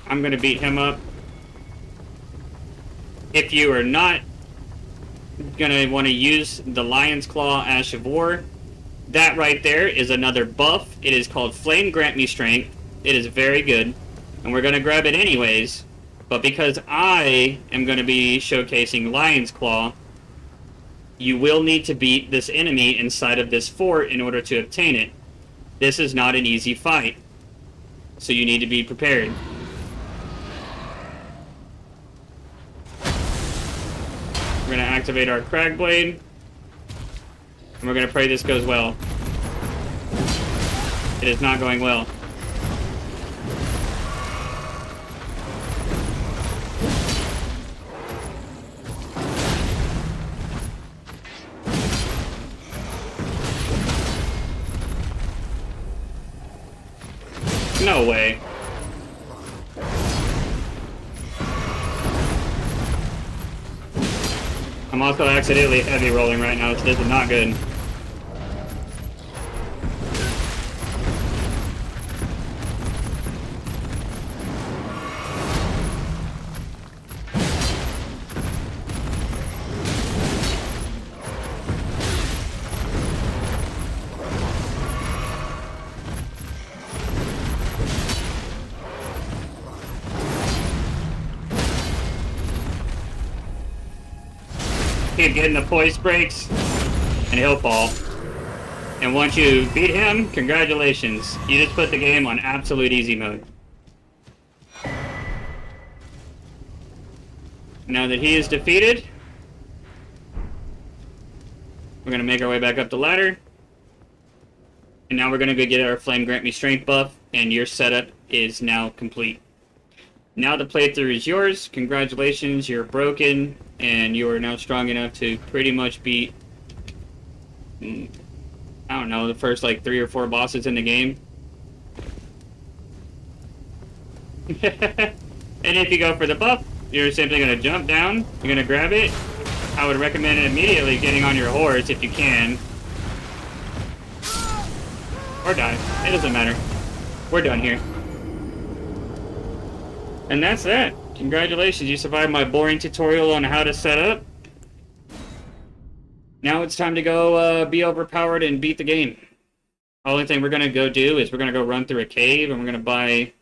I'm going to beat him up. If you are not going to want to use the Lion's Claw Ash of War, that right there is another buff. It is called Flame Grant Me Strength. It is very good. And we're going to grab it anyways. But because I am going to be showcasing Lion's Claw, you will need to beat this enemy inside of this fort in order to obtain it. This is not an easy fight, so you need to be prepared. We're going to activate our Crackblade, and we're going to pray this goes well. It is not going well. No way. I'm also accidentally heavy rolling right now, so this is not good. Keep getting the poise breaks, and he'll fall. And once you beat him, congratulations. You just put the game on absolute easy mode. Now that he is defeated, we're going to make our way back up the ladder. And now we're going to go get our Flame Grant Me Strength buff, and your setup is now complete. Now the playthrough is yours. Congratulations, you're broken, and you are now strong enough to pretty much beat, I don't know, the first like 3 or 4 bosses in the game. And if you go for the buff, you're simply going to jump down, you're going to grab it. I would recommend immediately getting on your horse if you can. Or die. It doesn't matter. We're done here. And that's that. Congratulations, you survived my boring tutorial on how to set up. Now it's time to go be overpowered and beat the game. Only thing we're going to go do is we're going to go run through a cave and we're going to buy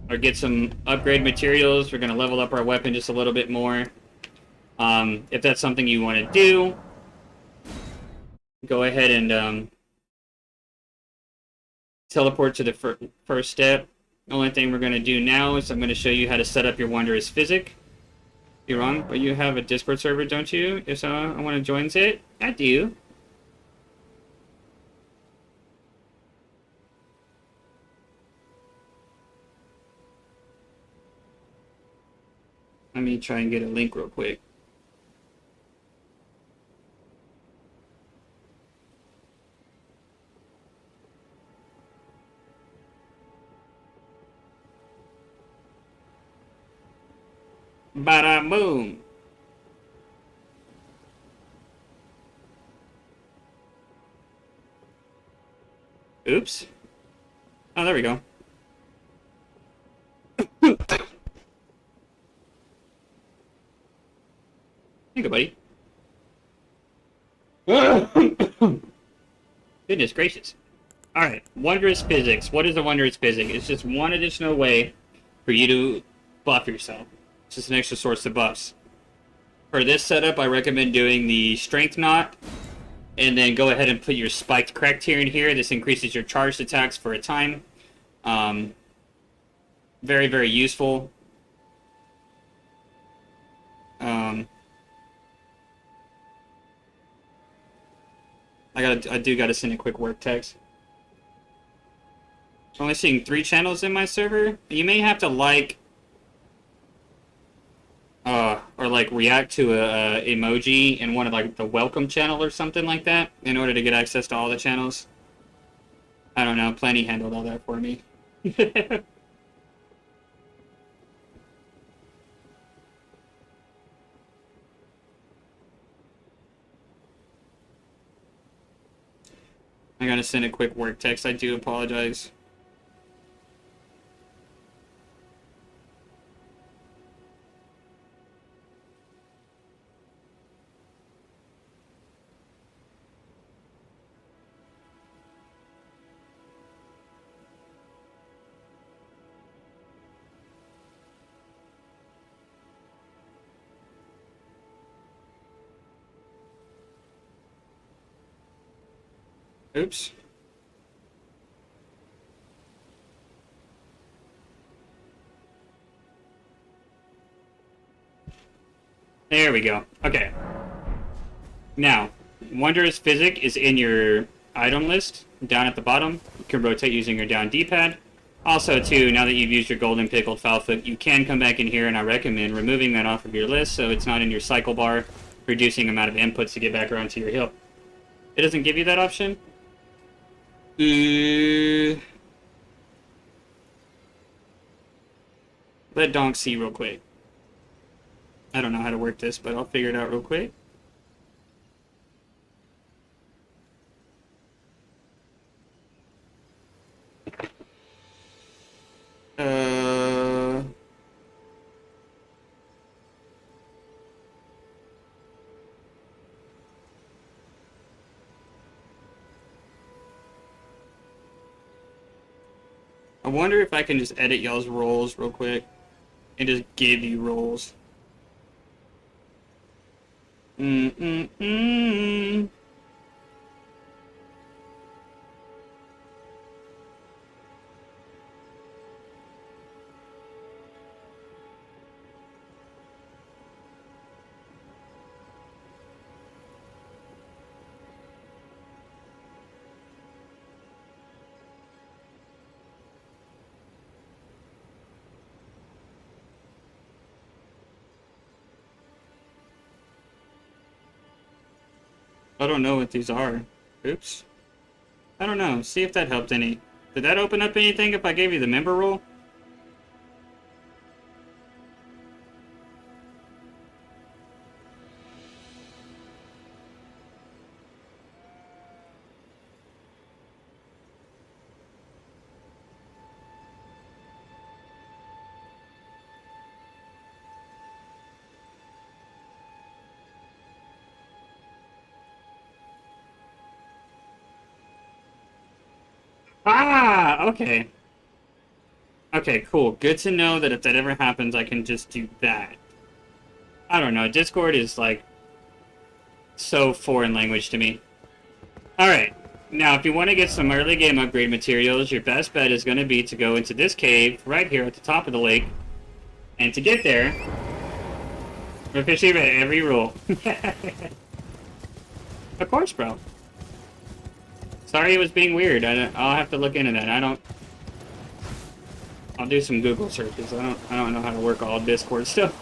or get some upgrade materials. We're going to level up our weapon just a little bit more. If that's something you want to do, go ahead and teleport to the first step. The only thing we're going to do now is I'm going to show you how to set up your Wondrous Physic. You're wrong, but you have a Discord server, don't you? If so, I want to join it. I do. Let me try and get a link real quick. Bada boom. Oops. Oh, there we go. Hey, buddy. Goodness gracious. Alright, wondrous physics. What is a wondrous physics? It's just one additional way for you to buff yourself. It's just an extra source of buffs. For this setup, I recommend doing the strength knot, and then go ahead and put your spiked criterion here. This increases your charged attacks for a time. Very, very useful. I do gotta send a quick work text. I'm only seeing 3 channels in my server. You may have to or react to a emoji in one of the welcome channel or something like that in order to get access to all the channels. I don't know. Plenty handled all that for me. I gotta send a quick work text. I do apologize. Oops. There we go. Okay. Now, Wondrous Physic is in your item list, down at the bottom. You can rotate using your down D-pad. Also, too, now that you've used your Golden Pickled Foulfoot, you can come back in here, and I recommend removing that off of your list so it's not in your cycle bar, reducing the amount of inputs to get back around to your hill. It doesn't give you that option? Let Donk see real quick. I don't know how to work this, but I'll figure it out real quick. I wonder if I can just edit y'all's roles real quick and just give you roles. I don't know what these are. Oops. I don't know. See if that helped any. Did that open up anything if I gave you the member role? Ah, okay. Okay, cool. Good to know that if that ever happens, I can just do that. I don't know. Discord is, like, so foreign language to me. Alright. Now, if you want to get some early game upgrade materials, your best bet is going to be to go into this cave right here at the top of the lake. And to get there, we officially read every rule. Of course, bro. Sorry it was being weird. I'll have to look into that. I'll do some Google searches. I don't know how to work all Discord stuff.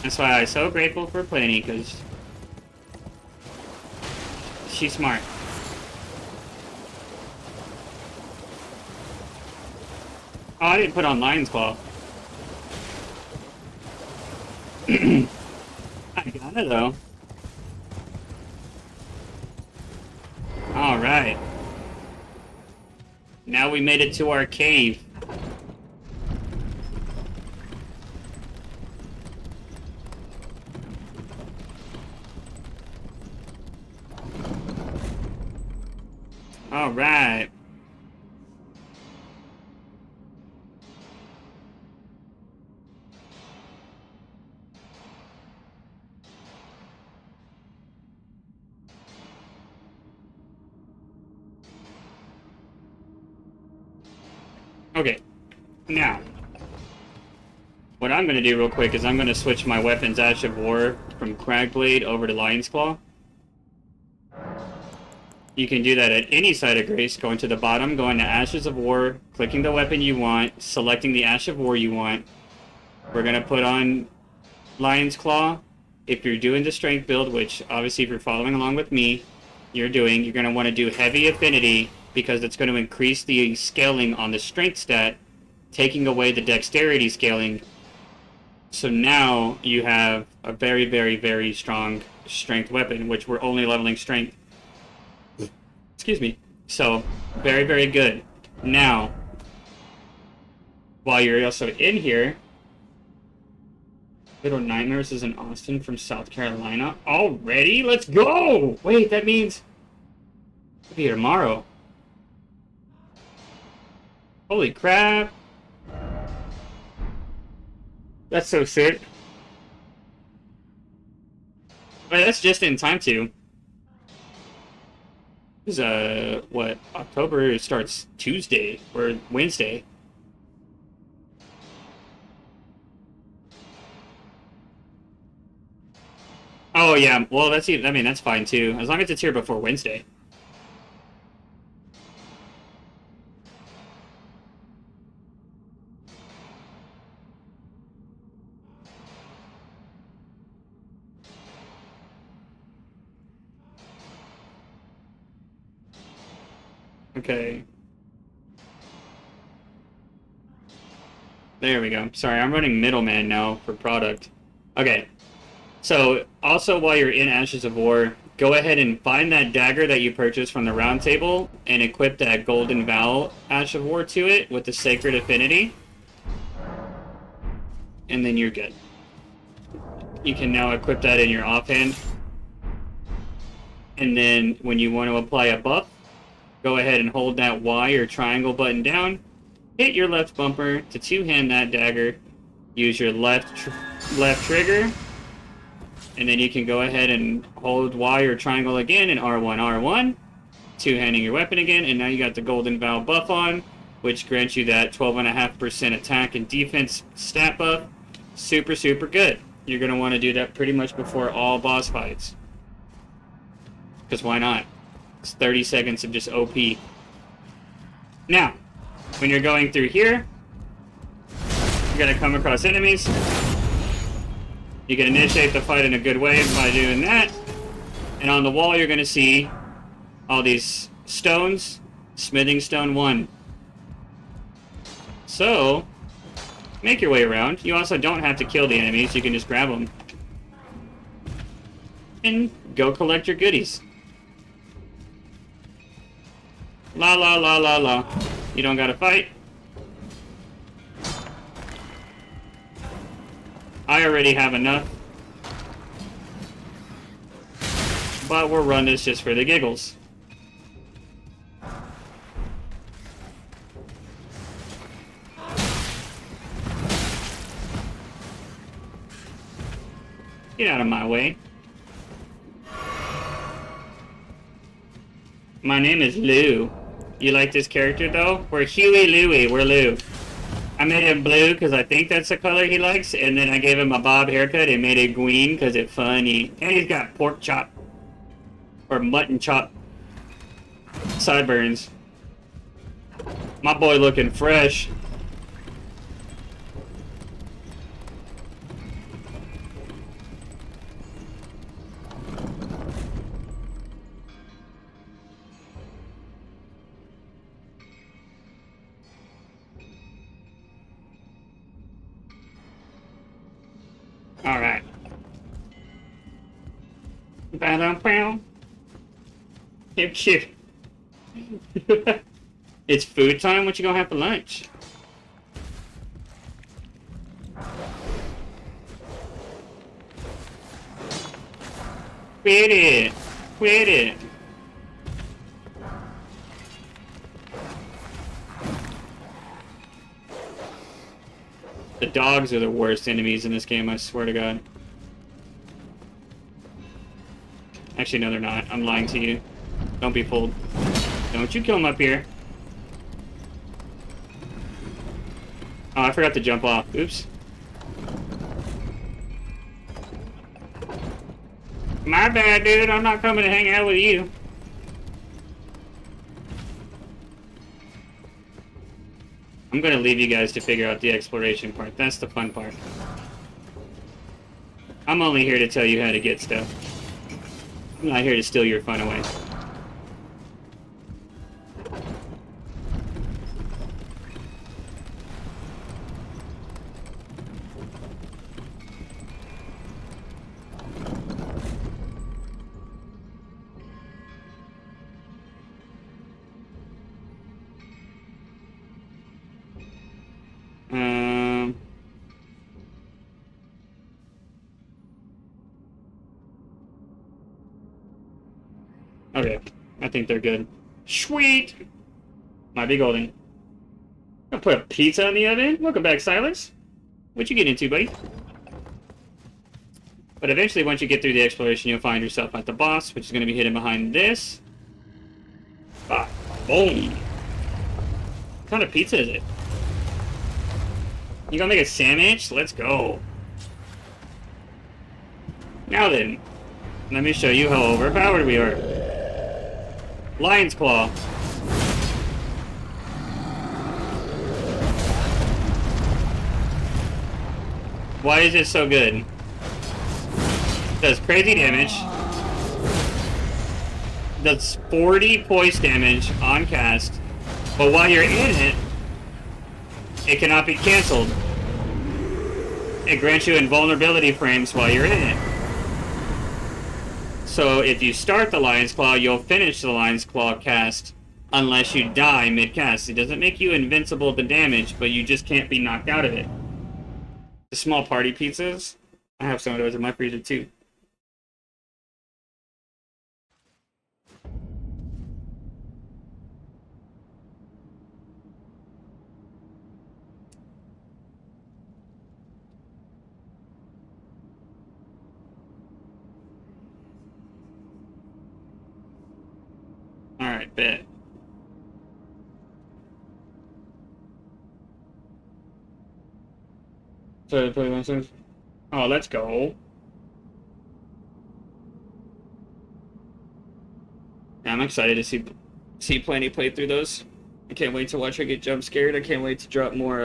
That's why I'm so grateful for Planny, because she's smart. Oh, I didn't put on Lion's Claw. I got it, though. Alright. Now we made it to our cave. Alright. Okay, now, what I'm going to do real quick is I'm going to switch my weapons Ash of War from Cragblade over to Lion's Claw. You can do that at any side of Grace, going to the bottom, going to Ashes of War, clicking the weapon you want, selecting the Ash of War you want. We're going to put on Lion's Claw. If you're doing the strength build, which obviously if you're following along with me, you're going to want to do Heavy Affinity, because it's going to increase the scaling on the strength stat, taking away the dexterity scaling. So now you have a very, very, very strong strength weapon, which we're only leveling strength. Excuse me. So, very, very good. Now, while you're also in here, Little Nightmares is in Austin from South Carolina. Already? Let's go! Wait, that means it'll be here tomorrow. Holy crap. That's so sick. Wait, that's just in time too. This is, what, October starts Tuesday, or Wednesday. Oh yeah, well that's even, I mean, that's fine too, as long as it's here before Wednesday. Okay. There we go. Sorry, I'm running middleman now for product. Okay. So, also while you're in Ashes of War, go ahead and find that dagger that you purchased from the round table and equip that Golden Vow Ash of War to it with the Sacred Affinity. And then you're good. You can now equip that in your offhand. And then when you want to apply a buff, go ahead and hold that Y or triangle button down, hit your left bumper to two-hand that dagger, use your left trigger, and then you can go ahead and hold Y or triangle again and R1, R1, two-handing your weapon again, and now you got the Golden Vow buff on, which grants you that 12.5% attack and defense stat buff. Super, super good. You're going to want to do that pretty much before all boss fights. Because why not? It's 30 seconds of just OP. Now, when you're going through here, you're going to come across enemies. You can initiate the fight in a good way by doing that. And on the wall, you're going to see all these stones. Smithing Stone 1. So, make your way around. You also don't have to kill the enemies. You can just grab them. And go collect your goodies. La la la la la. You don't gotta fight. I already have enough. But we'll run this just for the giggles. Get out of my way. My name is Lou. You like this character, though? We're Huey Louie. We're Lou. I made him blue because I think that's the color he likes, and then I gave him a bob haircut and made it green because it's funny. And he's got pork chop. Or mutton chop. Sideburns. My boy looking fresh. Alright. Ba-dum-pow. Cute. It's food time. What you gonna have for lunch? Quit it. Quit it. The dogs are the worst enemies in this game, I swear to God. Actually, no, they're not. I'm lying to you. Don't be fooled. Don't you kill them up here. Oh, I forgot to jump off. Oops. My bad, dude. I'm not coming to hang out with you. I'm gonna leave you guys to figure out the exploration part. That's the fun part. I'm only here to tell you how to get stuff. I'm not here to steal your fun away. Okay, I think they're good. Sweet! Might be golden. I'll put a pizza in the oven. Welcome back, Silas. What you get into, buddy? But eventually, once you get through the exploration, you'll find yourself at the boss, which is going to be hidden behind this. Ah, boom! What kind of pizza is it? You gonna make a sandwich? Let's go. Now then, let me show you how overpowered we are. Lion's Claw. Why is it so good? Does crazy damage. Does 40 poise damage on cast. But while you're in it, it cannot be cancelled. It grants you invulnerability frames while you're in it. So if you start the Lion's Claw, you'll finish the Lion's Claw cast unless you die mid-cast. It doesn't make you invincible to damage, but you just can't be knocked out of it. The small party pizzas, I have some of those in my freezer too. Alright, bet. So, play myself. Oh, let's go. Yeah, I'm excited to see Plenty play through those. I can't wait to watch her get jump scared. I can't wait to drop more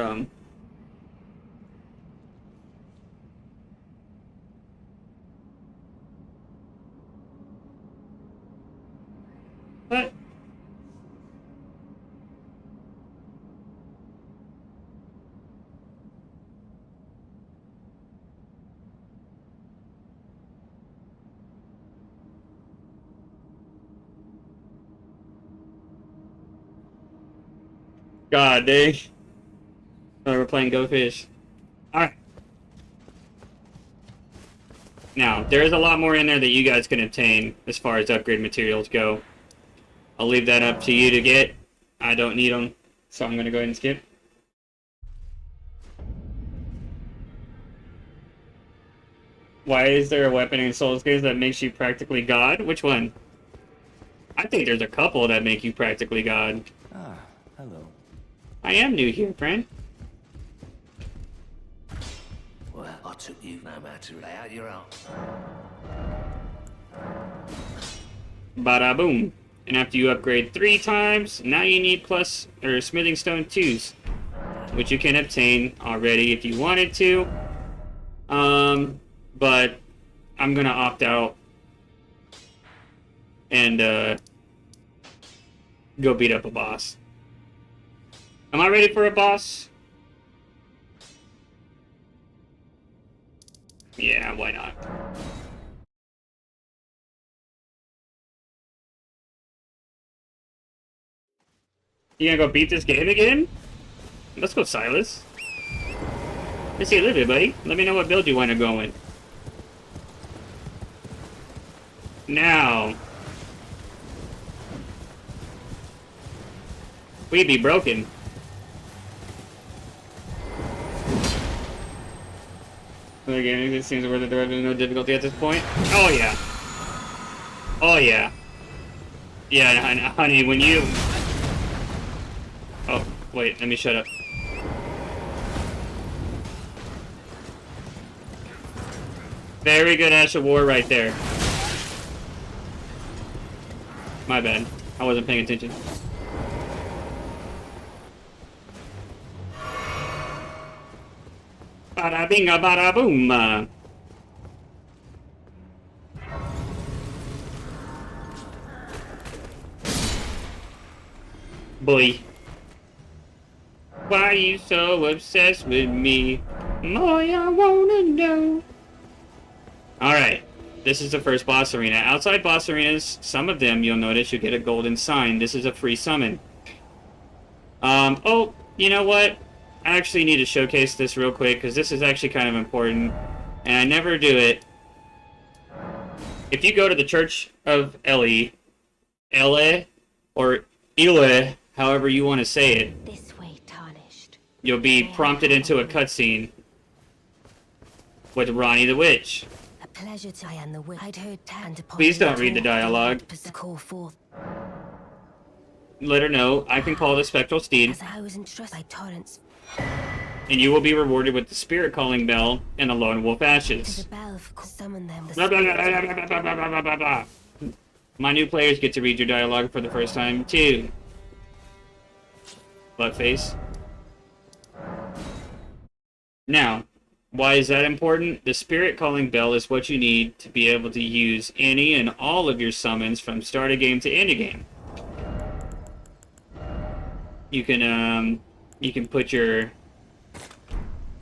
What? God dang. Oh, we're playing Go Fish. Alright. Now, there's a lot more in there that you guys can obtain as far as upgrade materials go. I'll leave that up to you to get. I don't need them, so I'm going to go ahead and skip. Why is there a weapon in Souls games that makes you practically God? Which one? I think there's a couple that make you practically God. Ah, hello. I am new here, friend. Well, I took you no matter to lay out your own. Bada boom. And after you upgrade 3 times, now you need plus or smithing stone 2s, which you can obtain already if you wanted to. But I'm gonna opt out and go beat up a boss. Am I ready for a boss? Yeah. You gonna go beat this game again? Let's go, Silas. Let's see a little bit, buddy. Let me know what build you want to go in. Now. We be broken. Again, it seems worth it. There is no difficulty at this point. Oh yeah. Oh yeah. Yeah, honey, when you... Oh, wait, let me shut up. Very good Ash of War right there. My bad. I wasn't paying attention. Bada binga bada boom. Boy. Why are you so obsessed with me? Boy, I wanna know. Alright. This is the first boss arena. Outside boss arenas, some of them, you'll notice, you get a golden sign. This is a free summon. Oh, you know what? I actually need to showcase this real quick, because this is actually kind of important. And I never do it. If you go to the Church of Ele, or Ile, however you want to say it, This way, tarnished. you'll be prompted into a cutscene with Ronnie the Witch. A pleasure to I am the witch. I'd heard and upon Please don't read the dialogue. Call forth. Let her know I can call the spectral steed, As I was entrusted by torrents. and you will be rewarded with the spirit calling bell and the lone wolf Tis ashes. a bell of summon them. Blah, blah, blah, blah, blah, blah, blah, blah, blah, blah. My new players get to read your dialogue for the first time too. Buttface. Now, why is that important? The spirit calling bell is what you need to be able to use any and all of your summons from start of game to end of game. You can put your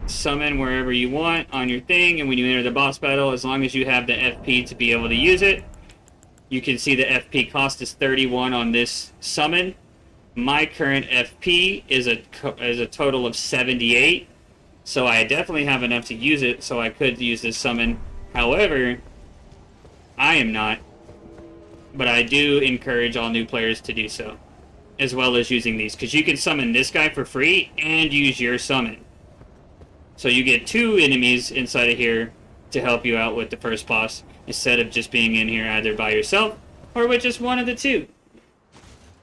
summon wherever you want on your thing, and when you enter the boss battle, as long as you have the FP to be able to use it, you can see the FP cost is 31 on this summon. My current FP is a total of 78, so I definitely have enough to use it, so I could use this summon. However, I am not, but I do encourage all new players to do so, as well as using these, because you can summon this guy for free and use your summon. So you get 2 enemies inside of here to help you out with the first boss, instead of just being in here either by yourself or with just one of the 2.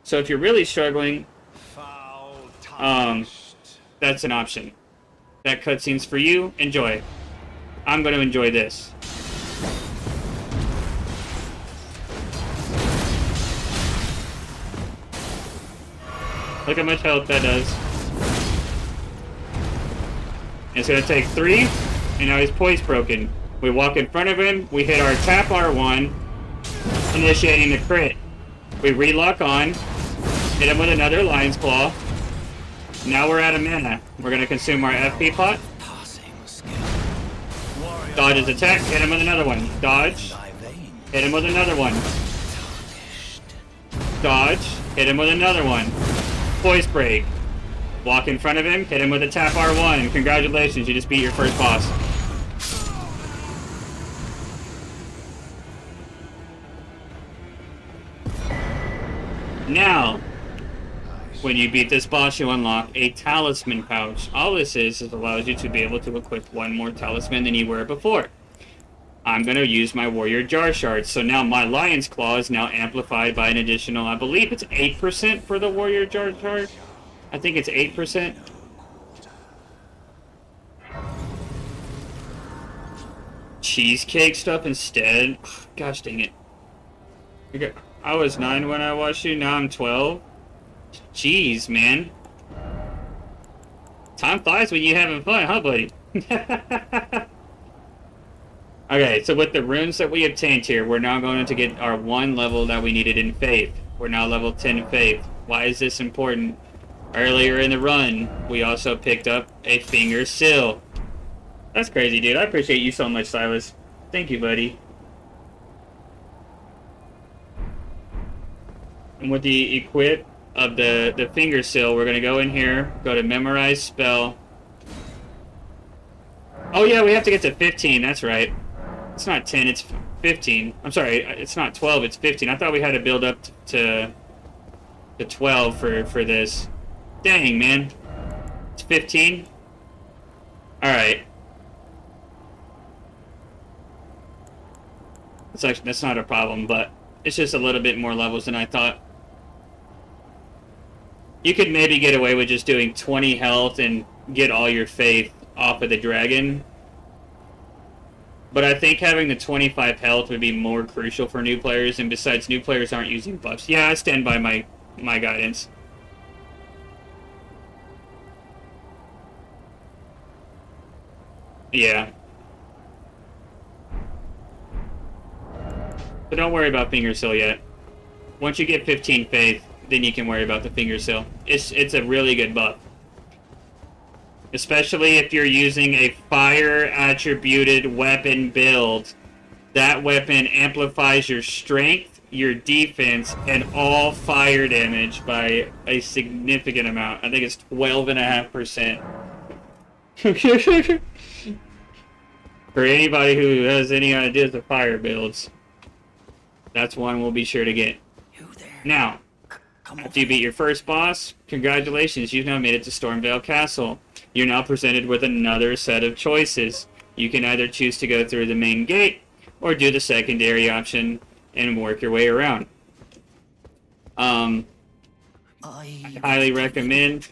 So if you're really struggling, Foul tarnished. that's an option. That cutscene's for you. Enjoy. I'm going to enjoy this. Look how much health that does. It's going to take 3, and now his poise broken. We walk in front of him, we hit our tap R1, initiating the crit. We relock on, hit him with another Lion's Claw. Now we're out of mana. We're going to consume our FP pot. Dodge his attack, hit him with another one. Dodge, hit him with another one. Dodge, hit him with another one. Poise break. Walk in front of him, hit him with a tap R1. Congratulations, you just beat your first boss. Now, when you beat this boss, you unlock a talisman pouch. All this is allows you to be able to equip one more talisman than you were before. I'm going to use my Warrior Jar Shards. So now my Lion's Claw is now amplified by an additional, I believe it's 8% for the Warrior Jar Shard. I think it's 8%. Cheesecake stuff instead? Gosh dang it. Okay. I was 9 when I watched you, now I'm 12. Jeez, man. Time flies when you're having fun, huh, buddy? Okay, so with the runes that we obtained here, we're now going to get our 1 level that we needed in Faith. We're now level 10 in Faith. Why is this important? Earlier in the run, we also picked up a Finger Seal. That's crazy, dude. I appreciate you so much, Silas. Thank you, buddy. And with the equip, of the finger seal, we're gonna go in here, go to memorize spell. Oh yeah, we have to get to 15, that's right. It's not 10, it's 15. I'm sorry, it's not 12, it's 15. I thought we had to build up to 12 for this. Dang, man. It's 15? Alright. That's not a problem, but it's just a little bit more levels than I thought. You could maybe get away with just doing 20 health and get all your faith off of the dragon. But I think having the 25 health would be more crucial for new players, and besides, new players aren't using buffs. Yeah, I stand by my guidance. Yeah. So don't worry about finger seal yet. Once you get 15 faith, then you can worry about the finger seal. It's a really good buff. Especially if you're using a fire attributed weapon build. That weapon amplifies your strength, your defense, and all fire damage by a significant amount. I think it's 12.5%. For anybody who has any ideas of fire builds, that's one we'll be sure to get. Now, after you beat your first boss, congratulations, you've now made it to Stormveil Castle. You're now presented with another set of choices. You can either choose to go through the main gate, or do the secondary option and work your way around. I highly recommend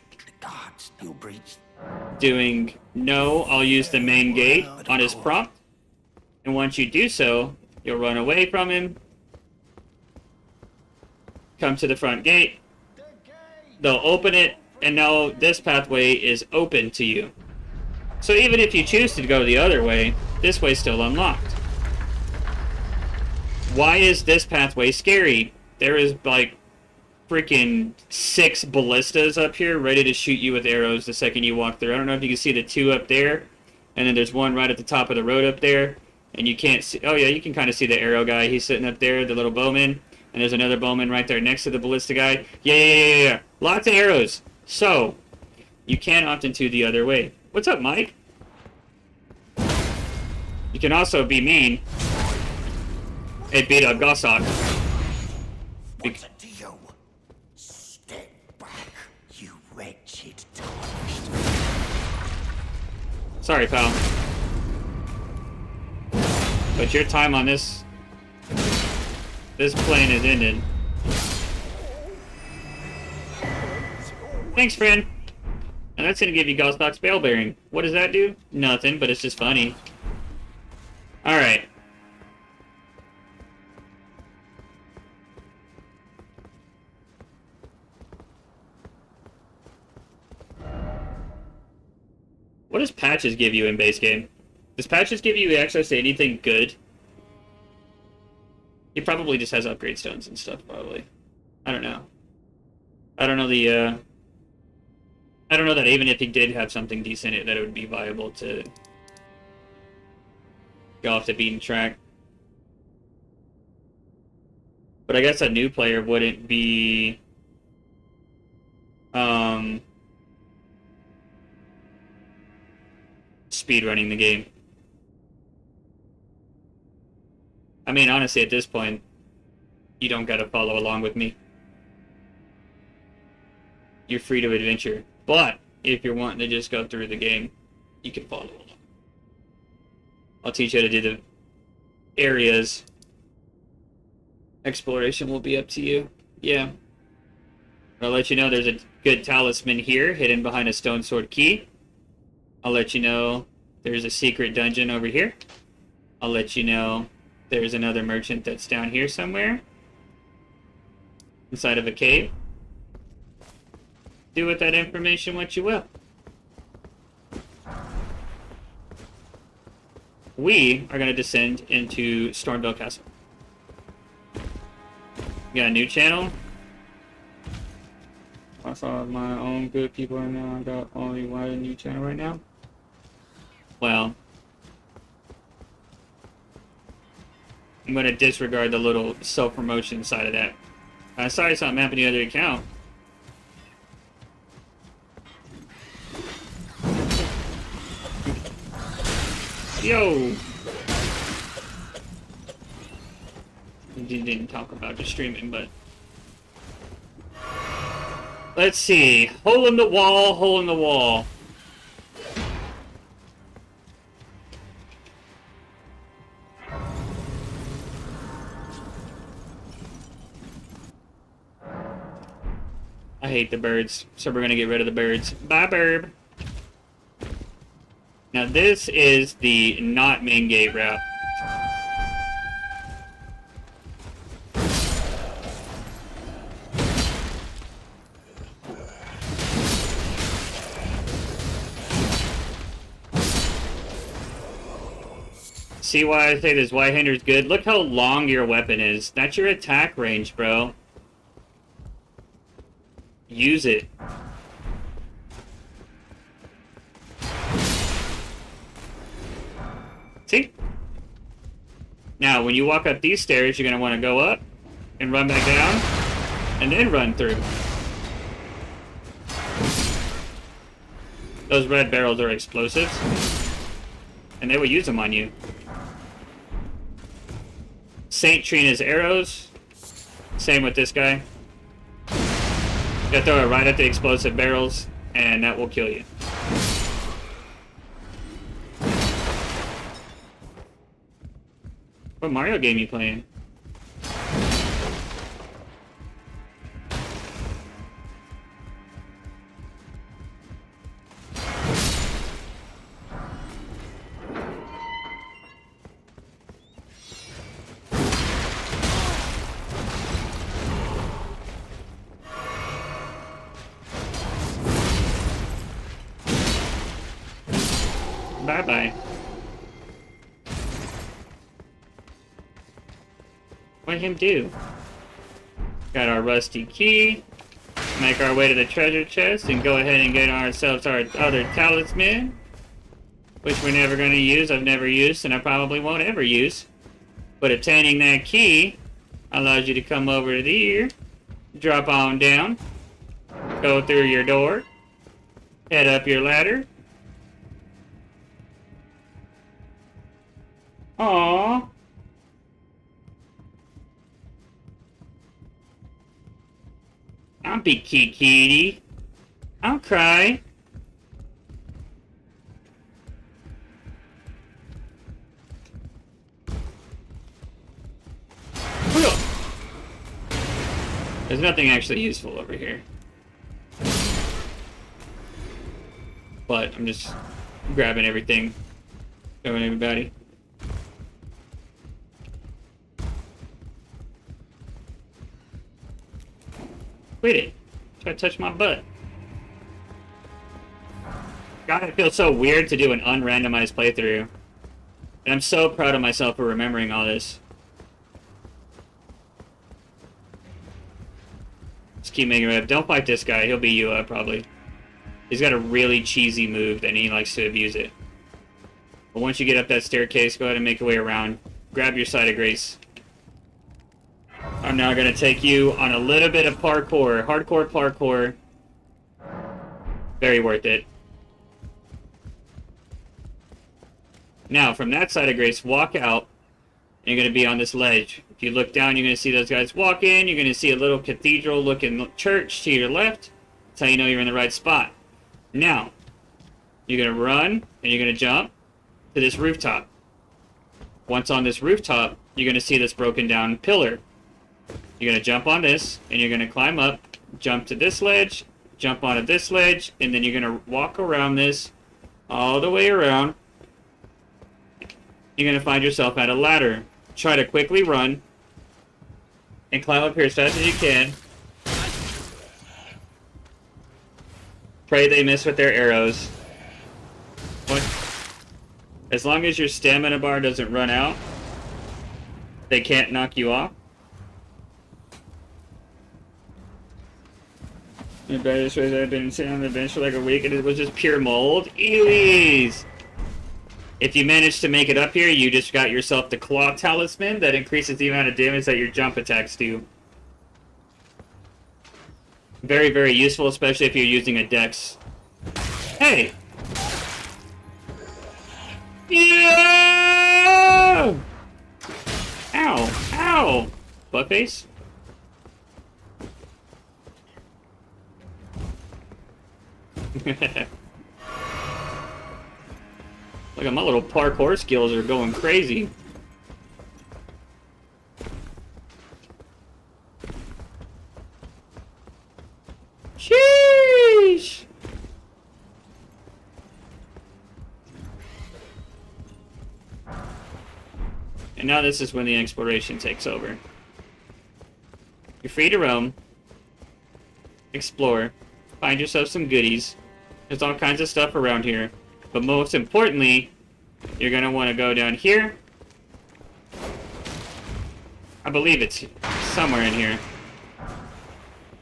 doing no, I'll use the main gate on his prompt. And once you do so, you'll run away from him, come to the front gate, they'll open it, and now this pathway is open to you. So even if you choose to go the other way, this way's still unlocked. Why is this pathway scary? There is like freaking 6 ballistas up here ready to shoot you with arrows the second you walk through. I don't know if you can see the 2 up there, and then there's one right at the top of the road up there, and you can't see, oh yeah, you can kind of see the arrow guy. He's sitting up there, the little bowman, and there's another bowman right there next to the ballista guy. Yeah. Lots of arrows. So, you can opt into the other way. What's up, Mike? You can also be mean and beat up Gossok. What's it to you? Step back, you wretched tarnished. Sorry, pal. But your time on this plane is ended. Thanks, friend. And that's gonna give you Gossok's Bale Bearing. What does that do? Nothing, but it's just funny. Alright. What does patches give you in base game? Does patches give you access to anything good? He probably just has upgrade stones and stuff, probably. I don't know. I don't know the, I don't know that even if he did have something decent, that it would be viable to go off the beaten track. But I guess a new player wouldn't be, speedrunning the game. I mean, honestly, at this point, you don't gotta follow along with me. You're free to adventure. But, if you're wanting to just go through the game, you can follow along. I'll teach you how to do the areas. Exploration will be up to you. Yeah. I'll let you know there's a good talisman here, hidden behind a stone sword key. I'll let you know there's a secret dungeon over here. I'll let you know there's another merchant that's down here somewhere, inside of a cave. Do with that information what you will. We are going to descend into Stormveil Castle. We got a new channel. I saw my own good people right now. I got only one new channel right now. Well, I'm going to disregard the little self-promotion side of that. Sorry something happened to the other account. Yo! Didn't talk about the streaming, but... Let's see. Hole in the wall, hole in the wall. I hate the birds, so we're gonna get rid of the birds. Bye, burb. Now this is the not main gate route. See why I say this White-Hander's good? Look how long your weapon is. That's your attack range, bro. Use it. See? Now, when you walk up these stairs, you're going to want to go up and run back down, and then run through. Those red barrels are explosives, and they will use them on you. Saint Trina's arrows. Same with this guy. You gotta throw it right at the explosive barrels, and that will kill you. What Mario game you playing? Bye-bye. What did him do? Got our rusty key. Make our way to the treasure chest and go ahead and get ourselves our other talisman. Which we're never going to use, I've never used, and I probably won't ever use. But obtaining that key allows you to come over to here, drop on down, go through your door, head up your ladder. Aww. Don't be kitty. Don't cry. There's nothing actually useful over here. But I'm just grabbing everything. Showing everybody. Quit it. Try to touch my butt. God, it feels so weird to do an unrandomized playthrough. And I'm so proud of myself for remembering all this. Just keep making it up. Don't fight this guy. He'll beat you up, probably. He's got a really cheesy move, and he likes to abuse it. But once you get up that staircase, go ahead and make your way around. Grab your side of grace. I'm now going to take you on a little bit of parkour. Hardcore parkour. Very worth it. Now, from that side of grace, walk out. And you're going to be on this ledge. If you look down, you're going to see those guys walk in. You're going to see a little cathedral-looking church to your left. That's how you know you're in the right spot. Now, you're going to run, and you're going to jump to this rooftop. Once on this rooftop, you're going to see this broken down pillar. You're going to jump on this, and you're going to climb up, jump to this ledge, jump onto this ledge, and then you're going to walk around this all the way around. You're going to find yourself at a ladder. Try to quickly run and climb up here as fast as you can. Pray they miss with their arrows. As long as your stamina bar doesn't run out, they can't knock you off. The better ways I've been sitting on the bench for like a week and it was just pure mold. Ewies! If you manage to make it up here, you just got yourself the claw talisman that increases the amount of damage that your jump attacks do. Very, very useful, especially if you're using a dex. Hey! Yeah! Butt face? Look at my little parkour skills are going crazy. Sheesh! And now this is when the exploration takes over. You're free to roam, explore, find yourself some goodies. There's all kinds of stuff around here. But most importantly, you're going to want to go down here. I believe it's somewhere in here.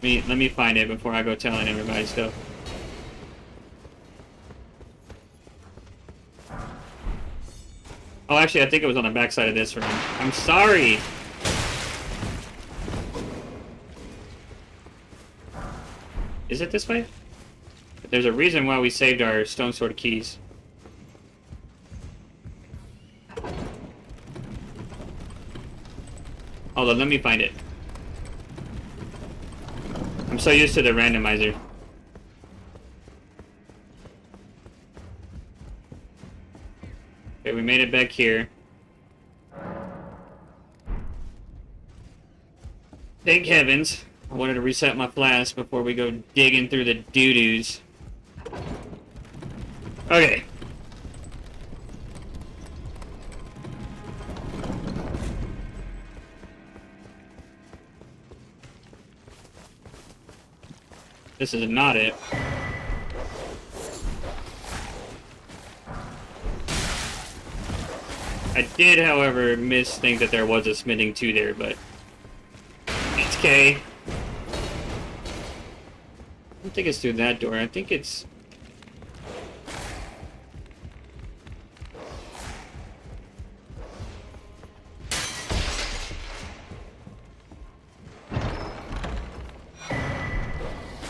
Let me find it before I go telling everybody stuff. Oh, actually, I think it was on the backside of this room. I'm sorry! Is it this way? There's a reason why we saved our stone sword keys. Hold on, let me find it. I'm so used to the randomizer. Okay, we made it back here. Thank heavens. I wanted to reset my flask before we go digging through the doo-doos. Okay. This is not it. I did, however, think that there was a smithing 2 there, but it's okay. I don't think it's through that door. I think it's...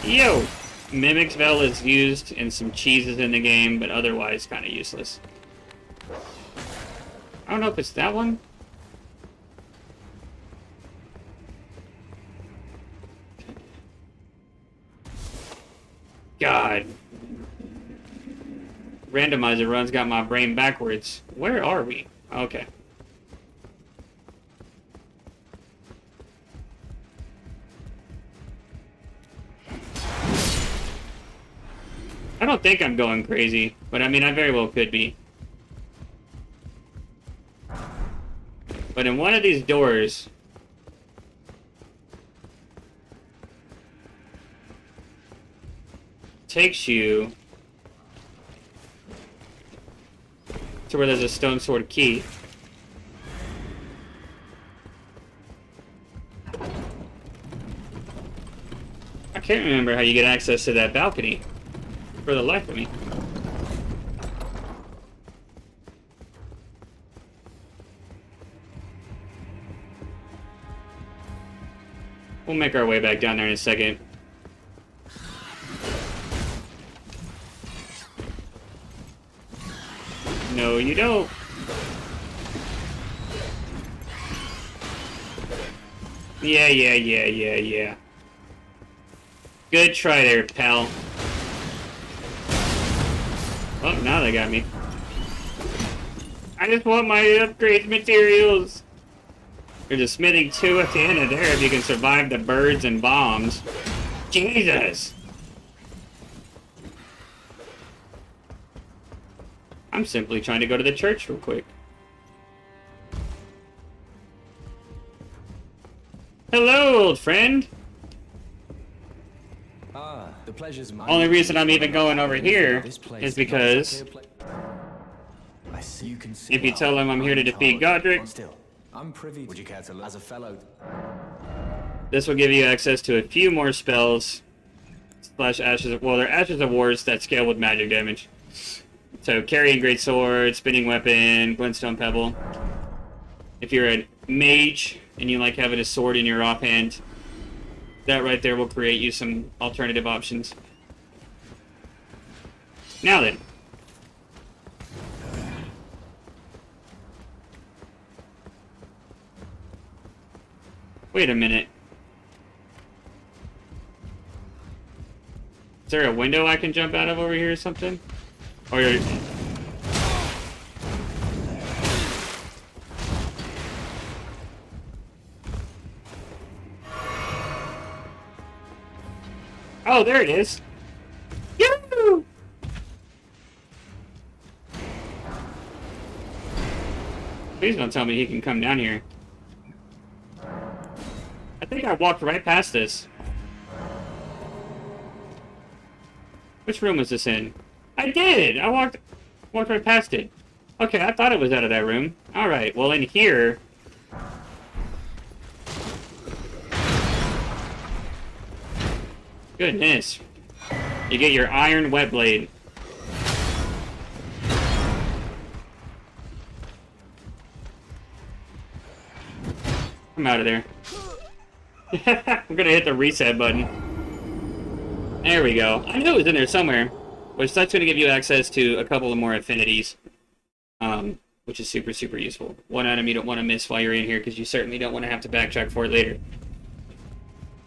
Yo! Mimic's Veil is used in some cheeses in the game, but otherwise kind of useless. I don't know if it's that one. God. Randomizer run's got my brain backwards. Where are we? Okay. I don't think I'm going crazy, but I mean, I very well could be. But in one of these doors... takes you... to where there's a stone sword key. I can't remember how you get access to that balcony. For the life of me. We'll make our way back down there in a second. No, you don't. Yeah. Good try there, pal. Oh, now they got me. I just want my upgrade materials. There's a smithing 2 at the end of there if you can survive the birds and bombs. Jesus! I'm simply trying to go to the church real quick. Hello, old friend! The pleasure's mine. Only reason I'm even going over here is because I see. You can see if you tell him I'm here to defeat Godric, still, I'm privy. Would you care to as a fellow? this will give you access to a few more spells. Slash ashes. Well, they're ashes of wars that scale with magic damage. So carrying great sword, spinning weapon, glintstone pebble. If you're a mage and you like having a sword in your offhand, that right there will create you some alternative options. Now then. Wait a minute. Is there a window I can jump out of over here or something? Or... Oh, there it is. Yoo! Please don't tell me he can come down here. I think I walked right past this. Which room was this in? I did! I walked right past it. Okay, I thought it was out of that room. Alright, well in here... Goodness. You get your iron wet blade. I'm out of there. I'm gonna hit the reset button. There we go. I knew it was in there somewhere. Which that's gonna give you access to a couple of more affinities. Which is super, super useful. One item you don't want to miss while you're in here, because you certainly don't want to have to backtrack for it later.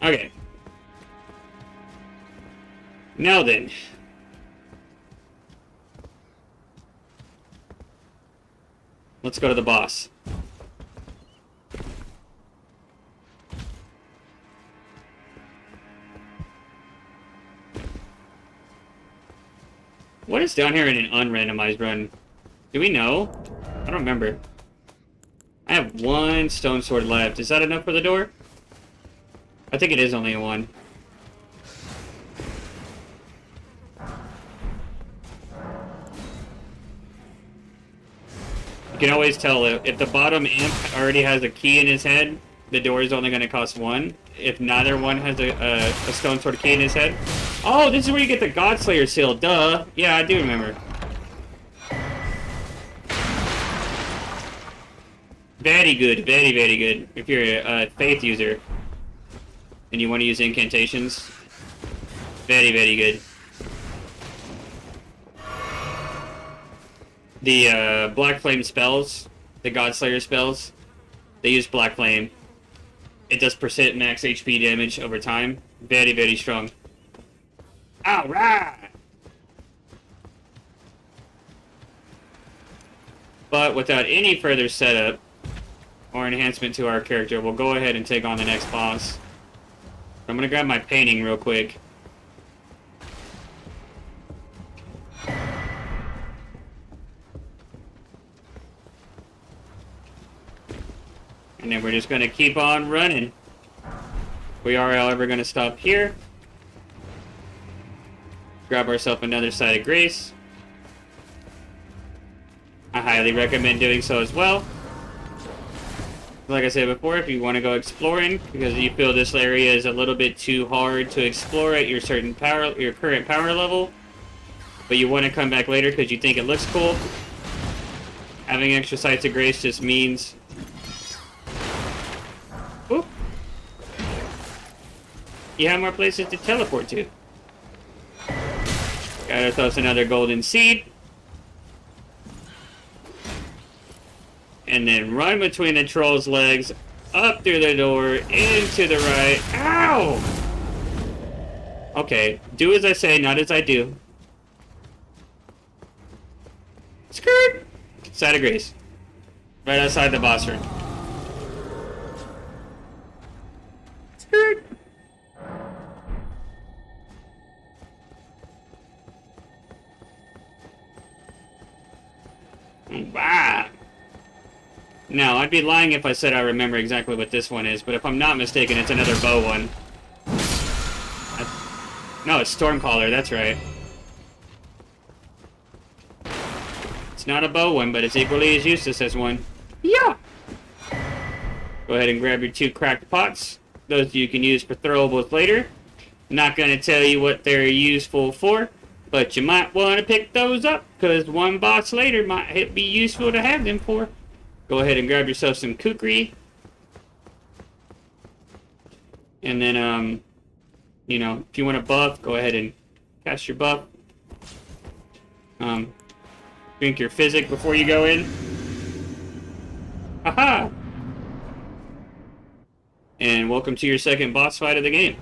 Okay. Now then. Let's go to the boss. What is down here in an unrandomized run? Do we know? I don't remember. I have one stone sword left. Is that enough for the door? I think it is only a one. You can always tell if the bottom imp already has a key in his head, the door is only going to cost one. If neither one has a stone sword key in his head. Oh, this is where you get the Godslayer seal. Duh. Yeah, I do remember. Very good. Very, very good. If you're a faith user and you want to use incantations. Very, very good. The Black Flame spells, the Godslayer spells, they use Black Flame. It does percent max HP damage over time. Very, very strong. Alright! But without any further setup or enhancement to our character, we'll go ahead and take on the next boss. I'm gonna grab my painting real quick. And then we're just gonna keep on running. We are, however, gonna stop here. Grab ourselves another side of grace. I highly recommend doing so as well. Like I said before, if you want to go exploring, because you feel this area is a little bit too hard to explore at your current power level, but you want to come back later because you think it looks cool, having extra sites of grace just means... Oop. You have more places to teleport to. Got ourselves another golden seed. And then run between the troll's legs, up through the door, into the right. Ow! Okay, do as I say, not as I do. Skirt! Side of grace. Right outside the boss room. Skirt! Wow. Now, I'd be lying if I said I remember exactly what this one is, but if I'm not mistaken, it's another bow one. No, it's Stormcaller, that's right. It's not a bow one, but it's equally as useless as one. Yeah! Go ahead and grab your 2 cracked pots. Those you can use for throwables later. Not gonna tell you what they're useful for, but you might want to pick those up, because one boss later might be useful to have them for. Go ahead and grab yourself some kukri. And then, you know, if you want to buff, go ahead and cast your buff. Drink your physic before you go in. Aha! And welcome to your second boss fight of the game.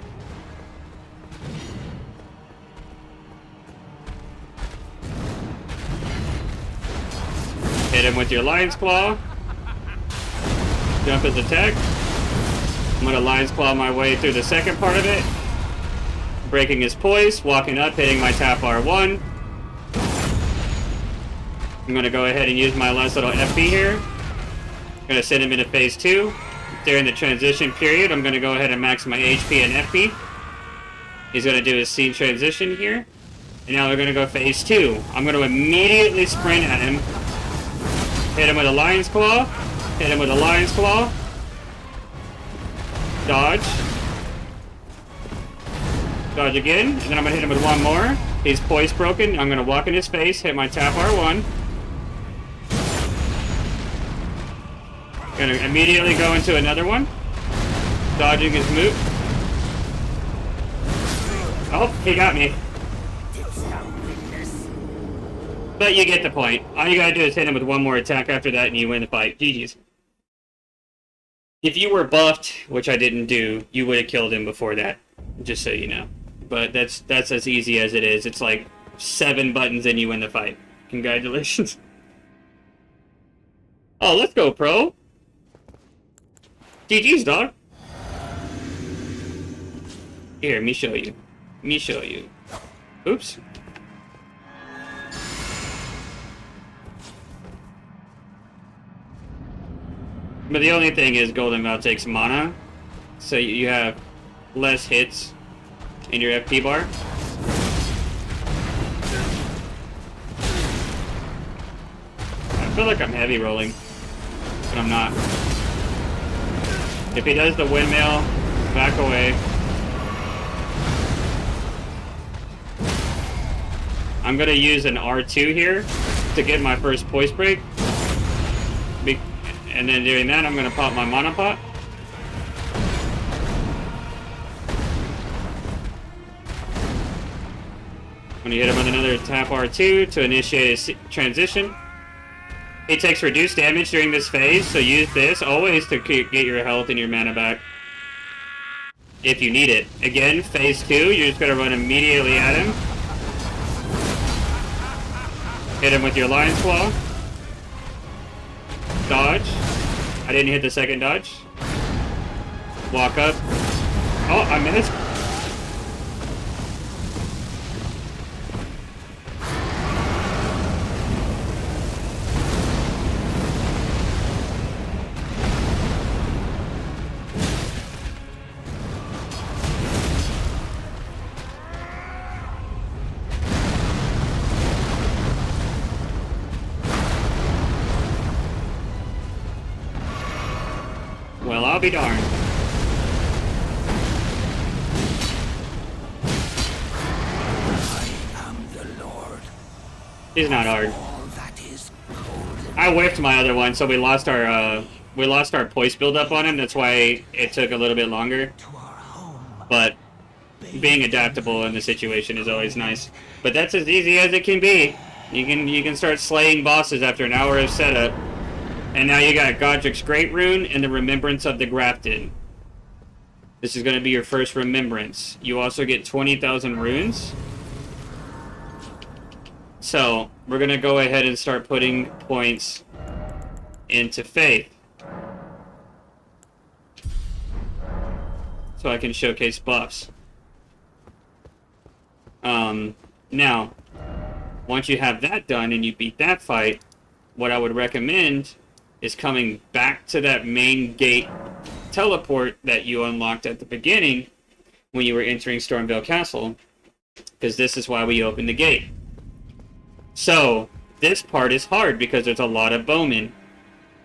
Hit him with your Lion's Claw. Jump his attack. I'm gonna Lion's Claw my way through the second part of it. Breaking his poise, walking up, hitting my tap R1. I'm gonna go ahead and use my last little FP here. Gonna send him into phase 2. During the transition period, I'm gonna go ahead and max my HP and FP. He's gonna do his scene transition here. And now we're gonna go phase 2. I'm gonna immediately sprint at him. Hit him with a Lion's Claw. Hit him with a Lion's Claw. Dodge. Dodge again. And then I'm gonna hit him with one more. He's poise broken. I'm gonna walk in his face, hit my tap R1. Gonna immediately go into another one. Dodging his move. Oh, he got me. But you get the point. All you gotta do is hit him with one more attack after that and you win the fight. GG's. If you were buffed, which I didn't do, you would have killed him before that. Just so you know. But that's as easy as it is. It's like 7 buttons and you win the fight. Congratulations. Oh, let's go, pro. GG's, dog. Here, let me show you. Let me show you. Oops. But the only thing is Golden Vow takes mana, so you have less hits in your FP bar. I feel like I'm heavy rolling, but I'm not. If he does the windmill, back away. I'm gonna use an R2 here to get my first poise break. And then doing that, I'm gonna pop my mana pot. I'm gonna hit him with another tap R2 to initiate his transition. He takes reduced damage during this phase, so use this always to get your health and your mana back. If you need it. Again, phase 2, you're just gonna run immediately at him. Hit him with your Lion's Claw. Dodge. I didn't hit the second dodge. Walk up. Oh, I missed. Well, I'll be darned. I am the Lord. He's not hard. All that is golden. I whiffed my other one, so we lost our poise build up on him. That's why it took a little bit longer. To our home. But being adaptable in the situation is always nice. But that's as easy as it can be. You can start slaying bosses after an hour of setup. And now you got Godric's Great Rune and the Remembrance of the Grafted. This is going to be your first Remembrance. You also get 20,000 runes. So, we're going to go ahead and start putting points into Faith. So I can showcase buffs. Now, once you have that done and you beat that fight, what I would recommend is coming back to that main gate teleport that you unlocked at the beginning when you were entering Stormvale Castle, because this is why we opened the gate. So, this part is hard because there's a lot of bowmen.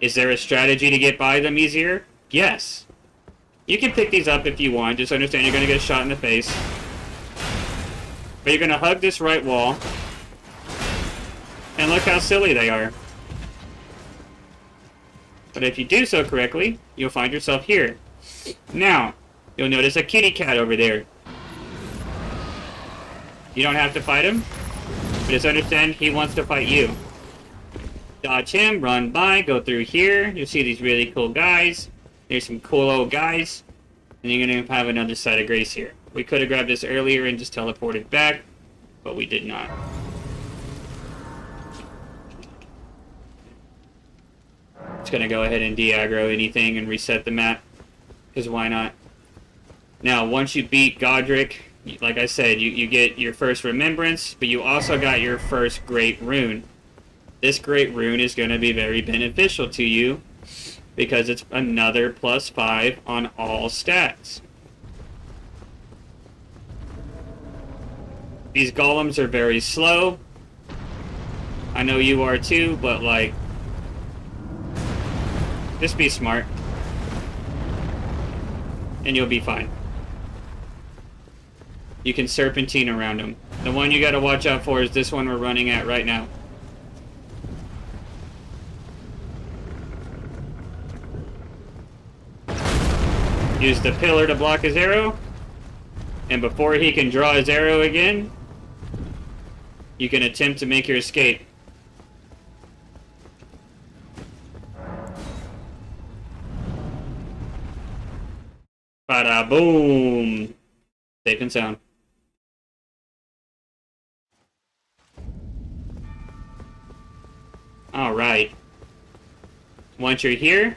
Is there a strategy to get by them easier? Yes. You can pick these up if you want, just understand you're going to get shot in the face. But you're going to hug this right wall, and look how silly they are. But if you do so correctly, you'll find yourself here. Now, you'll notice a kitty cat over there. You don't have to fight him, but just understand he wants to fight you. Dodge him, run by, go through here. You'll see these really cool guys. There's some cool old guys. And you're going to have another side of grace here. We could have grabbed this earlier and just teleported back, but we did not. Just going to go ahead and de-aggro anything and reset the map, because why not? Now, once you beat Godric, like I said, you get your first remembrance, but you also got your first great rune. This great rune is going to be very beneficial to you, because it's another +5 on all stats. These golems are very slow. I know you are too, but like, just be smart. And you'll be fine. You can serpentine around them. The one you gotta watch out for is this one we're running at right now. Use the pillar to block his arrow. And before he can draw his arrow again, you can attempt to make your escape. Bada boom! Safe and sound. Alright. Once you're here,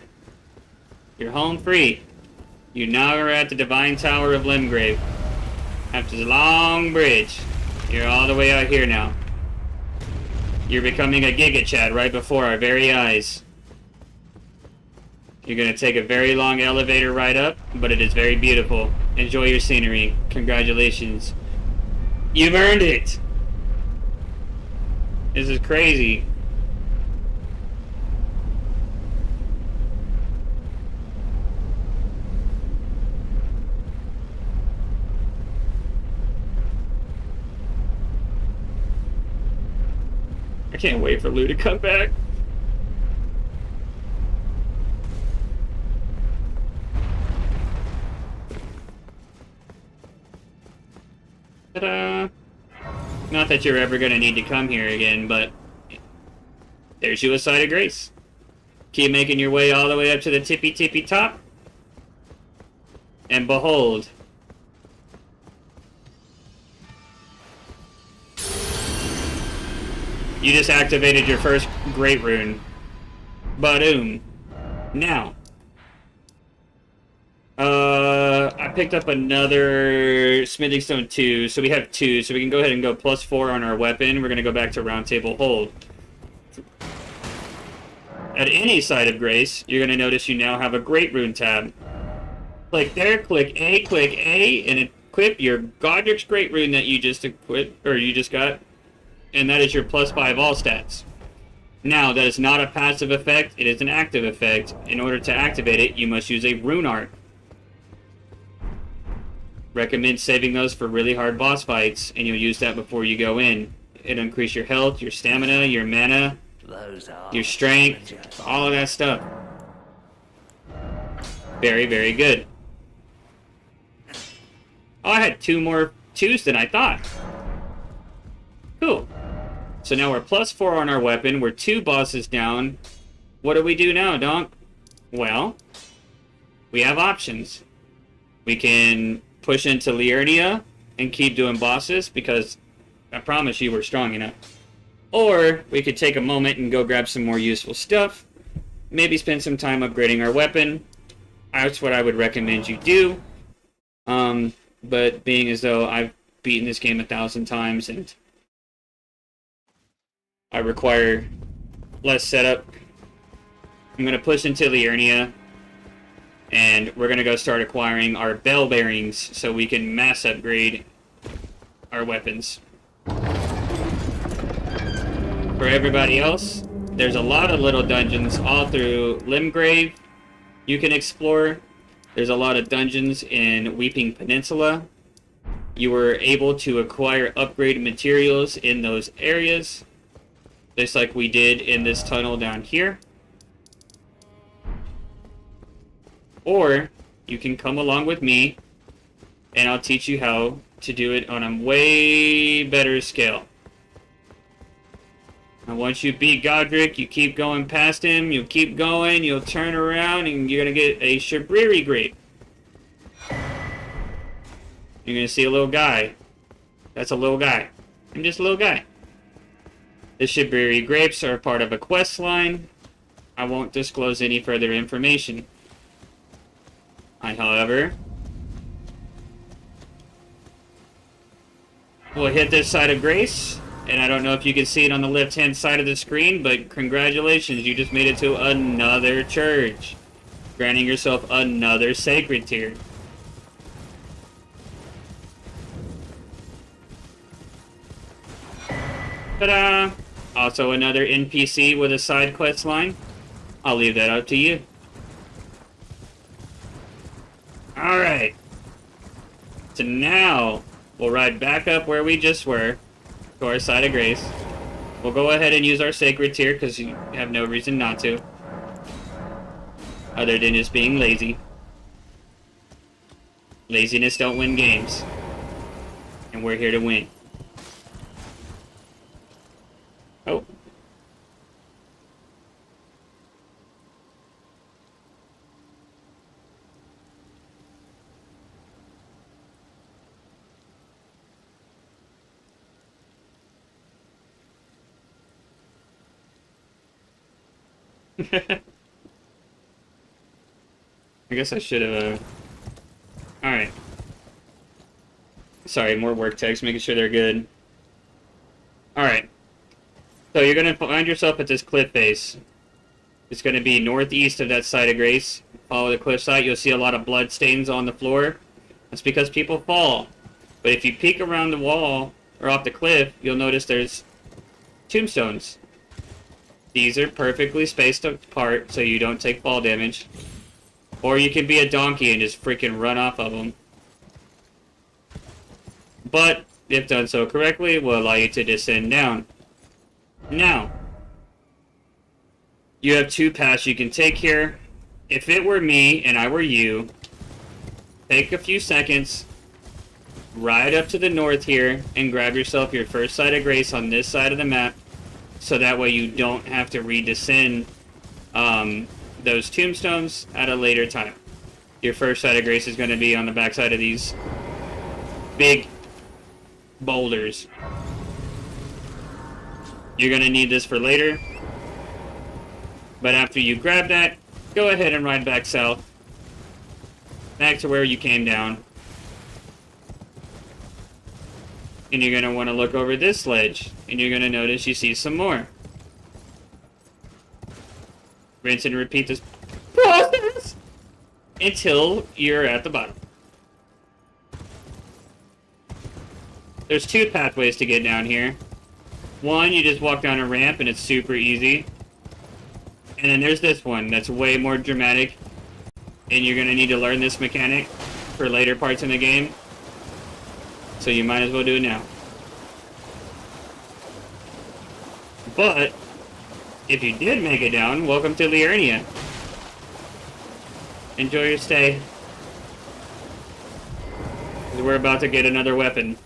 you're home free. You now are at the Divine Tower of Limgrave. After the long bridge, you're all the way out here now. You're becoming a Giga Chad right before our very eyes. You're going to take a very long elevator ride up, but it is very beautiful. Enjoy your scenery. Congratulations. You've earned it! This is crazy. I can't wait for Lou to come back. Ta-da! Not that you're ever gonna need to come here again, but there's you a side of grace. Keep making your way all the way up to the tippy top. And behold. You just activated your first great rune. Badoom. Now. I picked up another Smithing Stone 2, so we have 2, so we can go ahead and go +4 on our weapon. We're going to go back to Round Table Hold. At any side of grace, you're going to notice you now have a Great Rune tab. Click there, click A, and equip your Godric's Great Rune that you just equipped, or you just got, and that is your +5 all stats. Now, that is not a passive effect, it is an active effect. In order to activate it, you must use a Rune Art. Recommend saving those for really hard boss fights, and you'll use that before you go in. It'll increase your health, your stamina, your mana, your strength, all of that stuff. Very, very good. Oh, I had 2 more 2s than I thought. Cool. So now we're +4 on our weapon. We're 2 bosses down. What do we do now, Donk? Well, we have options. We can push into Liurnia and keep doing bosses, because I promise you we're strong enough. Or we could take a moment and go grab some more useful stuff. Maybe spend some time upgrading our weapon. That's what I would recommend you do. But being as though I've beaten this game 1,000 times and I require less setup, I'm going to push into Liurnia, and we're going to go start acquiring our bell bearings so we can mass upgrade our weapons. For everybody else, there's a lot of little dungeons all through Limgrave you can explore. There's a lot of dungeons in Weeping Peninsula. You were able to acquire upgraded materials in those areas, just like we did in this tunnel down here. Or you can come along with me and I'll teach you how to do it on a way better scale. And once you beat Godric, you keep going past him, you'll keep going, you'll turn around, and you're going to get a Shabriri Grape. You're gonna see a little guy. That's a little guy. I'm just a little guy. The Shibiri grapes are part of a quest line. I won't disclose any further information. However, we'll hit this side of grace, and I don't know if you can see it on the left-hand side of the screen, but congratulations, you just made it to another church, granting yourself another sacred tier. Ta-da! Also another NPC with a side quest line. I'll leave that up to you. Alright. So now, we'll ride back up where we just were, to our side of grace. We'll go ahead and use our sacred tier, because you have no reason not to. Other than just being lazy. Laziness don't win games. And we're here to win. Oh. I guess I should have, Alright. Sorry, more work text, making sure they're good. Alright. So you're gonna find yourself at this cliff face. It's gonna be northeast of that side of grace. Follow the cliff side, you'll see a lot of blood stains on the floor. That's because people fall. But if you peek around the wall, or off the cliff, you'll notice there's tombstones. These are perfectly spaced apart so you don't take fall damage. Or you can be a donkey and just freaking run off of them. But, if done so correctly, will allow you to descend down. Now, you have two paths you can take here. If it were me and I were you, take a few seconds, ride up to the north here, and grab yourself your first side of grace on this side of the map, so that way you don't have to redescend those tombstones at a later time. Your first side of grace is going to be on the backside of these big boulders. You're going to need this for later. But after you grab that, go ahead and ride back south. Back to where you came down. And you're going to want to look over this ledge. And you're going to notice you see some more. Rinse and repeat this process until you're at the bottom. There's two pathways to get down here. One, you just walk down a ramp and it's super easy. And then there's this one that's way more dramatic. And you're going to need to learn this mechanic for later parts in the game. So you might as well do it now. But, if you did make it down, welcome to Liurnia. Enjoy your stay. 'Cause we're about to get another weapon.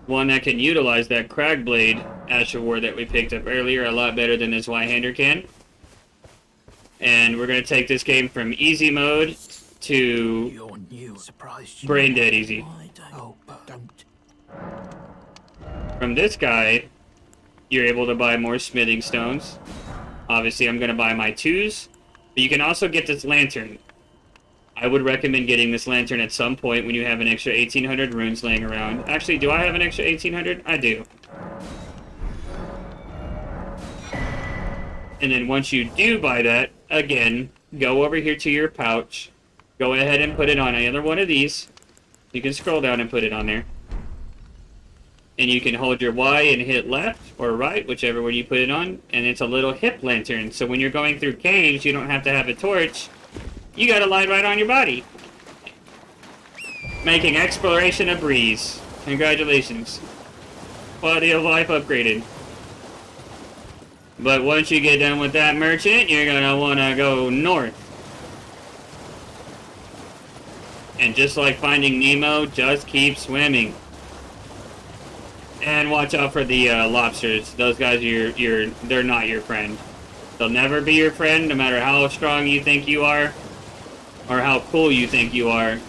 One that can utilize that Cragblade Asher that we picked up earlier a lot better than this Y-hander can. And we're going to take this game from easy mode to brain dead easy. From this guy, you're able to buy more smithing stones. Obviously, I'm going to buy my 2s. But you can also get this lantern. I would recommend getting this lantern at some point when you have an extra 1,800 runes laying around. Actually, do I have an extra 1,800? I do. And then once you do buy that, again, go over here to your pouch. Go ahead and put it on either one of these. You can scroll down and put it on there. And you can hold your Y and hit left or right, whichever one you put it on. And it's a little hip lantern. So when you're going through caves, you don't have to have a torch. You got a light right on your body. Making exploration a breeze. Congratulations. Quality of life upgraded. But once you get done with that merchant, you're gonna wanna go north. And just like Finding Nemo, just keep swimming. And watch out for the lobsters. Those guys, they're not your friend. They'll never be your friend, no matter how strong you think you are. or how cool you think you are.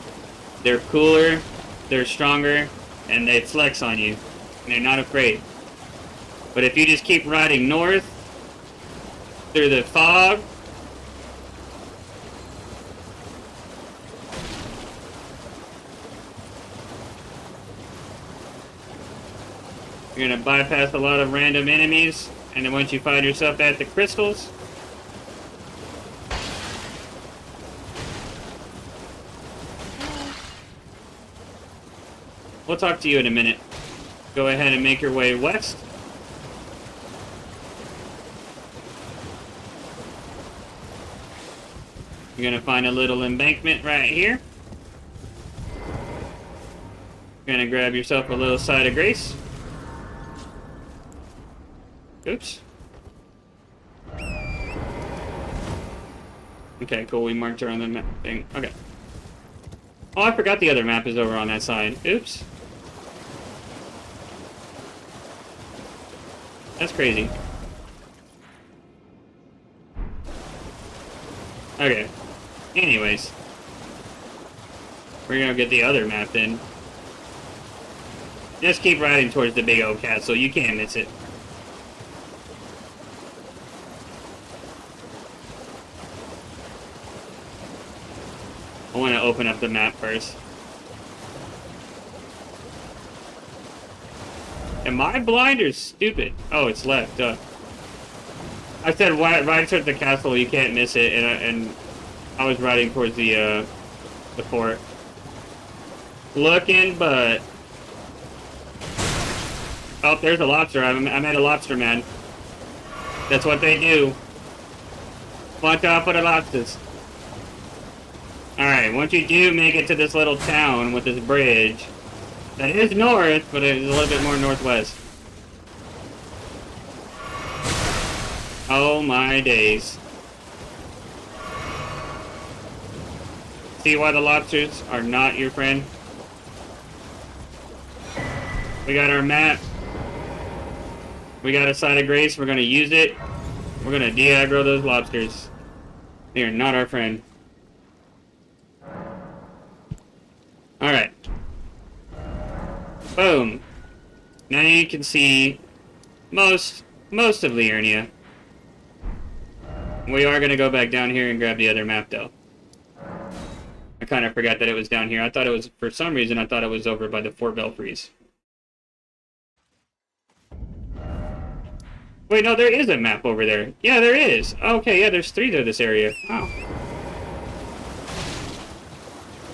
They're cooler, they're stronger, and they flex on you. And they're not afraid. But if you just keep riding north, through the fog, you're gonna bypass a lot of random enemies, and then once you find yourself at the crystals, we'll talk to you in a minute. Go ahead and make your way west. You're gonna find a little embankment right here. You're gonna grab yourself a little side of grace. Oops. Okay, cool. We marked her on the map thing. Okay. Oh, I forgot the other map is over on that side. Oops. That's crazy. Okay. Anyways. We're gonna get the other map then. Just keep riding towards the big old castle. You can't miss it. I want to open up the map first. Am I blind or stupid? Oh, it's left. I said ride towards the castle. You can't miss it, and I was riding towards the fort. Looking, but oh, there's a lobster. I met a lobster man. That's what they do. Watch out for the lobsters. Alright, once you do make it to this little town with this bridge, that is north, but it's a little bit more northwest. Oh my days. See why the lobsters are not your friend? We got our map. We got a side of grace. We're gonna use it. We're gonna de-aggro those lobsters. They are not our friend. Alright. Boom. Now you can see most of Liurnia. We are going to go back down here and grab the other map, though. I kind of forgot that it was down here. I thought it was, for some reason, I thought it was over by the 4 belfries. Wait, no, there is a map over there. Yeah, there is. Okay, yeah, there's 3 to this area. Wow.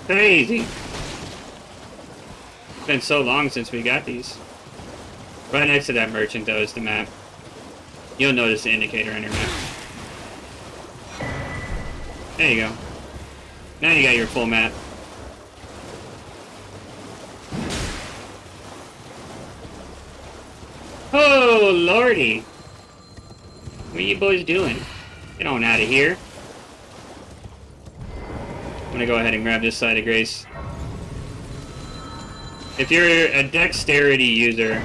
Crazy. It's been so long since we got these. Right next to that merchant, though, is the map. You'll notice the indicator on your map. There you go. Now you got your full map. Oh, lordy. What are you boys doing? Get on out of here. I'm gonna go ahead and grab this side of grace. If you're a dexterity user,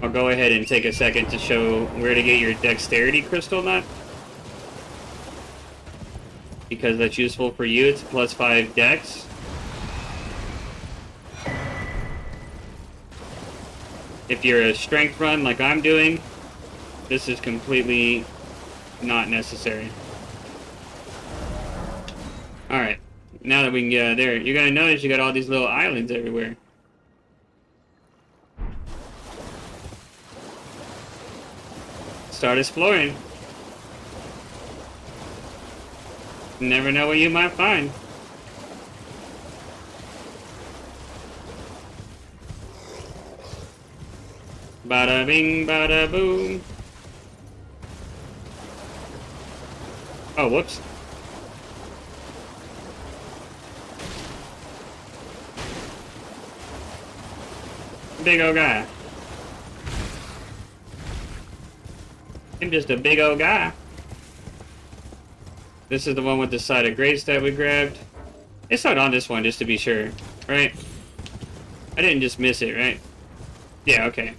I'll go ahead and take a second to show where to get your dexterity crystal nut. Because that's useful for you. It's +5 dex. If you're a strength run like I'm doing, this is completely not necessary. Alright. Now that we can get out of there, you're gonna notice you got all these little islands everywhere. Start exploring. Never know what you might find. Bada bing, bada boom. Oh, whoops. Big old guy. I'm just a big old guy. This is the one with the side of grace that we grabbed. It's not on this one, just to be sure, right? I didn't just miss it, right? Yeah, okay. I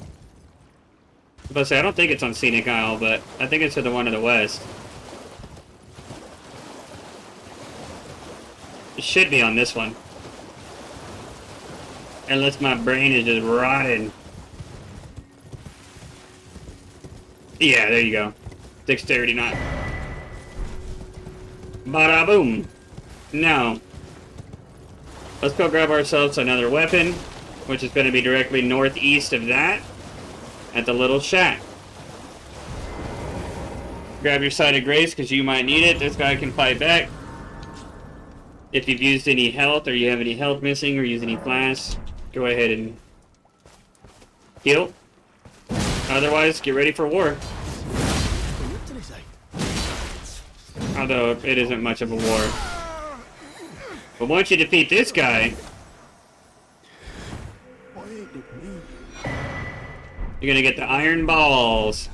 was about to say, I don't think it's on Scenic Isle, but I think it's to the one to the west. It should be on this one. Unless my brain is just rotting. Yeah, there you go. Dexterity not. Bada boom. Now, let's go grab ourselves another weapon, which is going to be directly northeast of that, at the little shack. Grab your Side of Grace, because you might need it. This guy can fight back. If you've used any health, or you have any health missing, or use any flasks, go ahead and heal. Otherwise, get ready for war. Although, it isn't much of a war. But once you defeat this guy, you're gonna get the iron balls.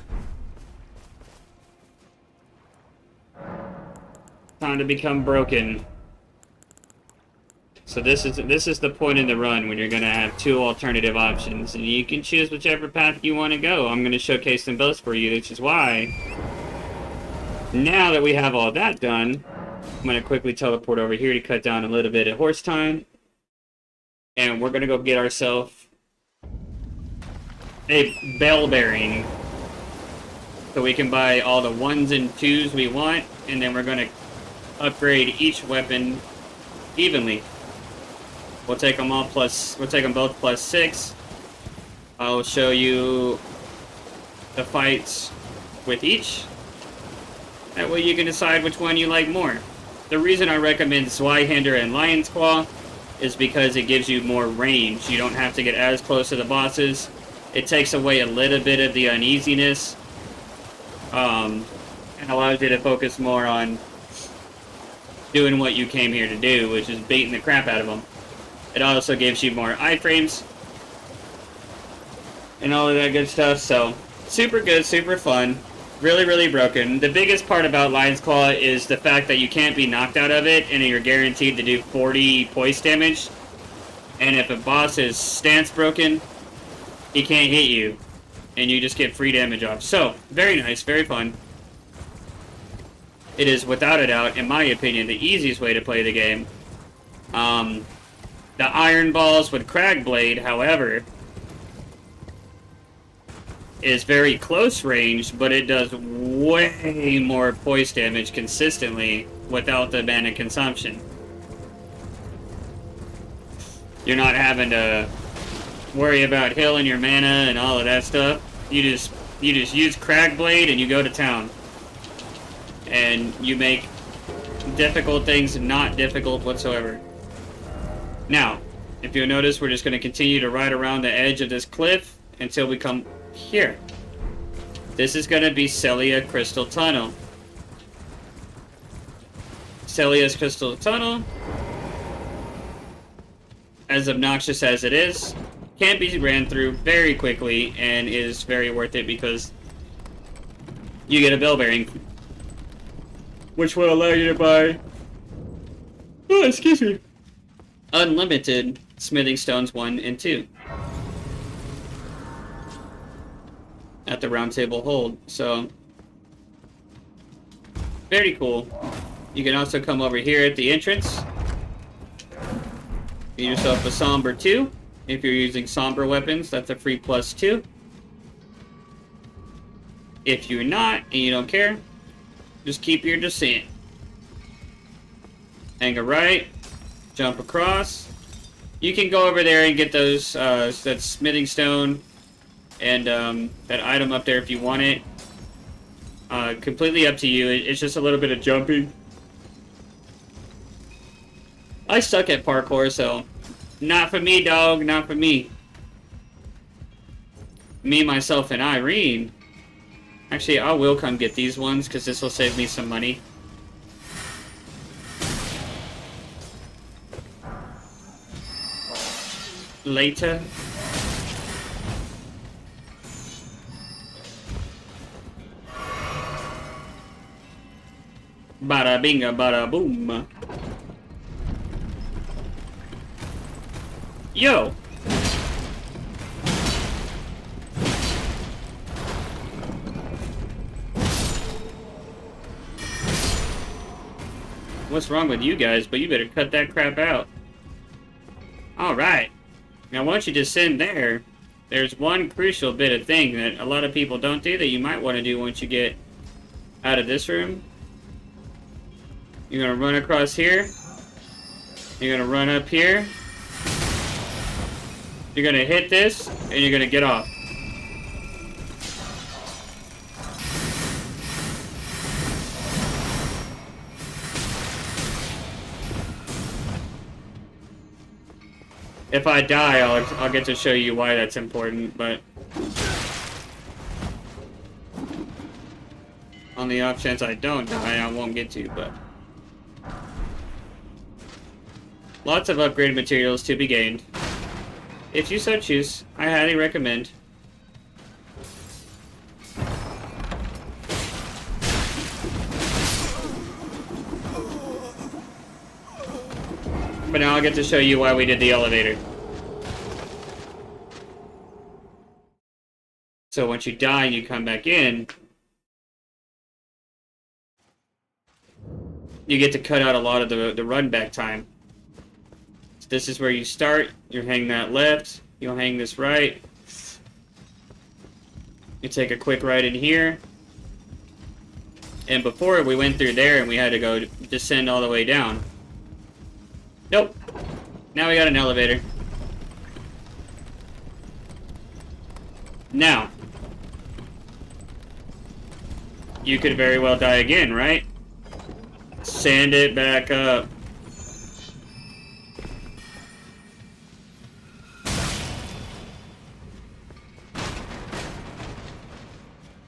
Time to become broken. So this is the point in the run when you're gonna have two alternative options, and you can choose whichever path you want to go. I'm gonna showcase them both for you, which is why, now that we have all that done, I'm gonna quickly teleport over here to cut down a little bit of horse time, and we're gonna go get ourselves a bell bearing, so we can buy all the 1s and 2s we want, and then we're gonna upgrade each weapon evenly. We'll take them both +6. I'll show you the fights with each. That way you can decide which one you like more. The reason I recommend Zweihander and Lion's Claw is because it gives you more range. You don't have to get as close to the bosses. It takes away a little bit of the uneasiness, and allows you to focus more on doing what you came here to do, which is beating the crap out of them. It also gives you more iframes and all of that good stuff, so super good, super fun, really, really broken. The biggest part about Lion's Claw is the fact that you can't be knocked out of it, and you're guaranteed to do 40 poise damage, and if a boss is stance broken, he can't hit you, and you just get free damage off. So, very nice, very fun. It is, without a doubt, in my opinion, the easiest way to play the game. The Iron Balls with Cragblade, however, is very close range, but it does way more poise damage consistently without the mana consumption. You're not having to worry about healing your mana and all of that stuff. You just use Cragblade and you go to town. And you make difficult things not difficult whatsoever. Now, if you'll notice, we're just going to continue to ride around the edge of this cliff until we come here. This is going to be Celia Crystal Tunnel. Celia's Crystal Tunnel, as obnoxious as it is, can be ran through very quickly and is very worth it because you get a bell bearing, which will allow you to buy, unlimited smithing stones 1 and 2 at the round table hold. So, very cool. You can also come over here at the entrance, get yourself a Somber 2. If you're using Somber weapons, that's a free +2. If you're not, and you don't care, just keep your descent. Hang a right, jump across. You can go over there and get those, that smithing stone and that item up there if you want it. Completely up to you. It's just a little bit of jumping. I suck at parkour, so not for me, dog. Not for me. Me, myself, and Irene. Actually, I will come get these ones because this will save me some money. Later. Bada binga, bada boom. Yo! what's wrong with you guys, but you better cut that crap out. Alright. Now once you descend there, there's one crucial bit of thing that a lot of people don't do that you might want to do once you get out of this room. You're gonna run across here. You're gonna run up here. You're gonna hit this, and you're gonna get off. If I die, I'll get to show you why that's important, but on the off chance I don't die, I won't get to, but lots of upgraded materials to be gained. If you so choose, I highly recommend. But now I'll get to show you why we did the elevator. So once you die and you come back in, you get to cut out a lot of the run back time. So this is where you start. You hang that left. You'll hang this right. You take a quick right in here. And before we went through there and we had to go descend all the way down. Nope. Now we got an elevator. Now, you could very well die again, right? Sand it back up.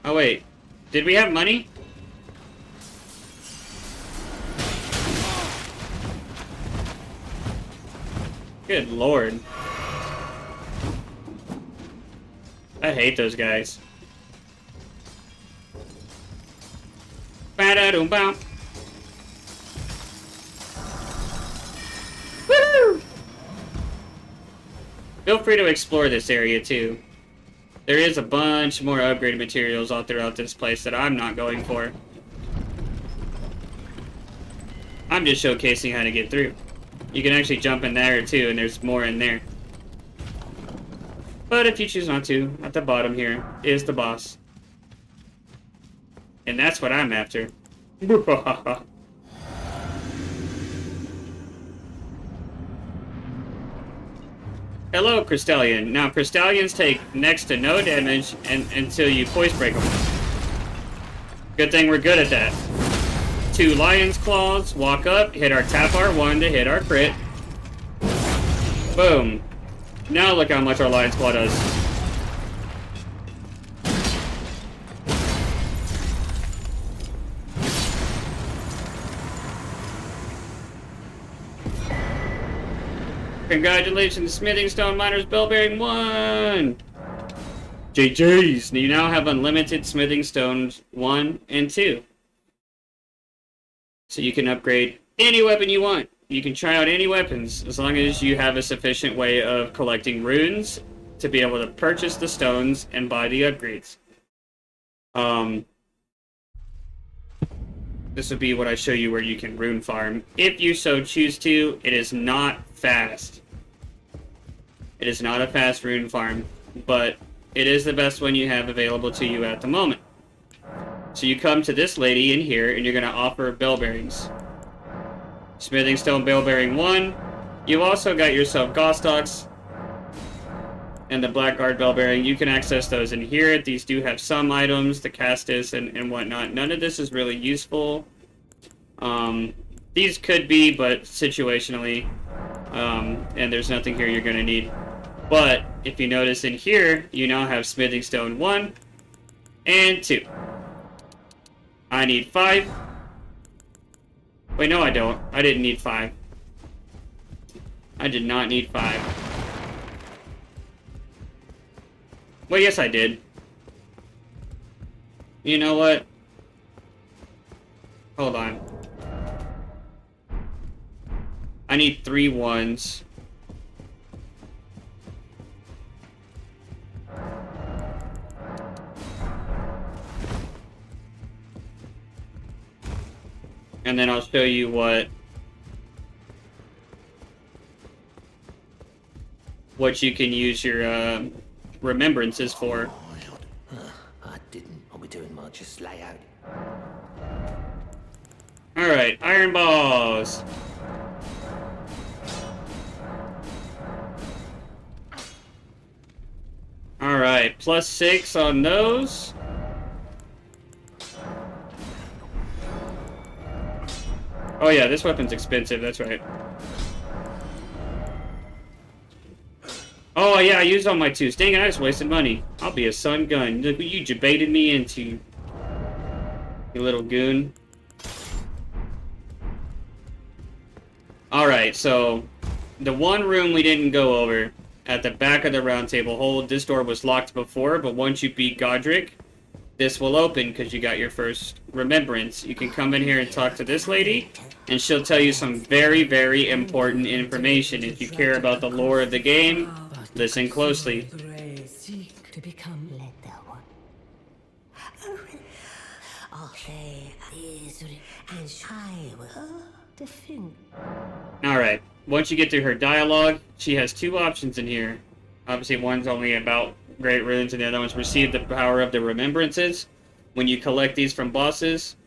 Oh wait, did we have money? Good lord. I hate those guys. Ba-da-dum-bum. Woo! Feel free to explore this area too. There is a bunch more upgraded materials all throughout this place that I'm not going for. I'm just showcasing how to get through. You can actually jump in there too, and there's more in there. But if you choose not to, at the bottom here is the boss. And that's what I'm after. Hello, Crystallian. Now, Crystallians take next to no damage until you voice break them. Good thing we're good at that. 2 Lion's Claws, walk up, hit our tap R1 to hit our crit. Boom. Now look how much our Lion's Claw does. Congratulations, Smithing Stone Miners Bellbearing 1! JJ's! You now have unlimited Smithing Stones 1 and 2. So you can upgrade any weapon you want. You can try out any weapons, as long as you have a sufficient way of collecting runes to be able to purchase the stones and buy the upgrades. This would be what I show you where you can rune farm. If you so choose to, it is not fast. It is not a fast rune farm, but it is the best one you have available to you at the moment. So you come to this lady in here, and you're going to offer bell bearings. Smithing Stone Bell Bearing 1. You've also got yourself Gostox and the Blackguard Bell Bearing. You can access those in here. These do have some items, the Castus and whatnot. None of this is really useful. These could be, but situationally. And there's nothing here you're going to need. But if you notice in here, you now have Smithing Stone 1 and 2. I need 5. Wait, no I don't. I didn't need 5. I did not need 5. Well, yes I did. You know what? Hold on. I need 3 1s. And then I'll show you what what you can use your remembrances for. I didn't. I'll be doing my just layout. Alright, iron balls. Alright, +6 on those. Oh yeah, this weapon's expensive, that's right. Oh yeah, I used all my 2s. Dang it, I just wasted money. I'll be a sun gun. Look what you debated me into. You little goon. Alright, so the one room we didn't go over at the back of the round table hold, this door was locked before, but once you beat Godric, this will open because you got your first remembrance. You can come in here and talk to this lady, and she'll tell you some very, very important information. If you care about the lore of the game, listen closely. To become Alright, once you get through her dialogue, she has 2 options in here. Obviously, one's only about great runes, and the other one's receive the power of the remembrances. When you collect these from bosses,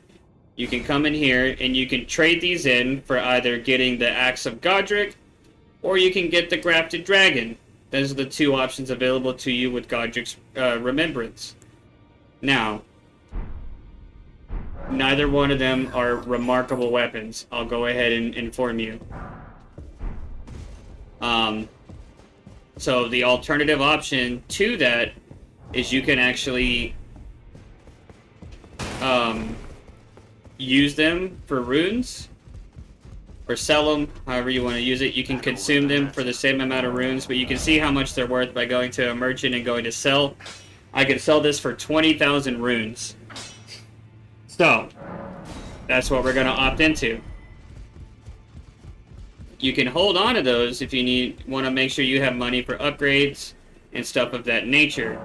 you can come in here, and you can trade these in for either getting the Axe of Godric, or you can get the Grafted Dragon. Those are the 2 options available to you with Godric's remembrance. Now, neither one of them are remarkable weapons. I'll go ahead and inform you. So the alternative option to that is you can actually use them for runes or sell them, however you want to use it. You can consume them for the same amount of runes, but you can see how much they're worth by going to a merchant and going to sell. I could sell this for 20,000 runes. So, that's what we're going to opt into. You can hold on to those if you want to make sure you have money for upgrades and stuff of that nature.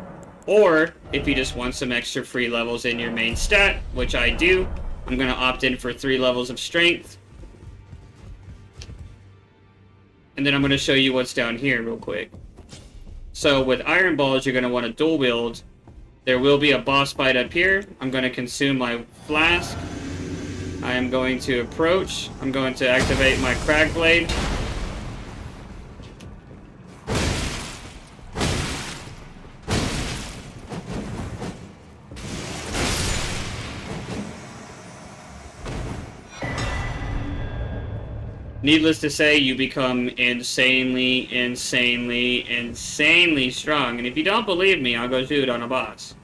Or, if you just want some extra free levels in your main stat, which I do, I'm going to opt in for 3 levels of strength. And then I'm going to show you what's down here real quick. So, with iron balls, you're going to want to dual wield. There will be a boss fight up here. I'm going to consume my flask. I am going to approach. I'm going to activate my crack blade. Needless to say, you become insanely, insanely, insanely strong. And if you don't believe me, I'll go do it on a boss.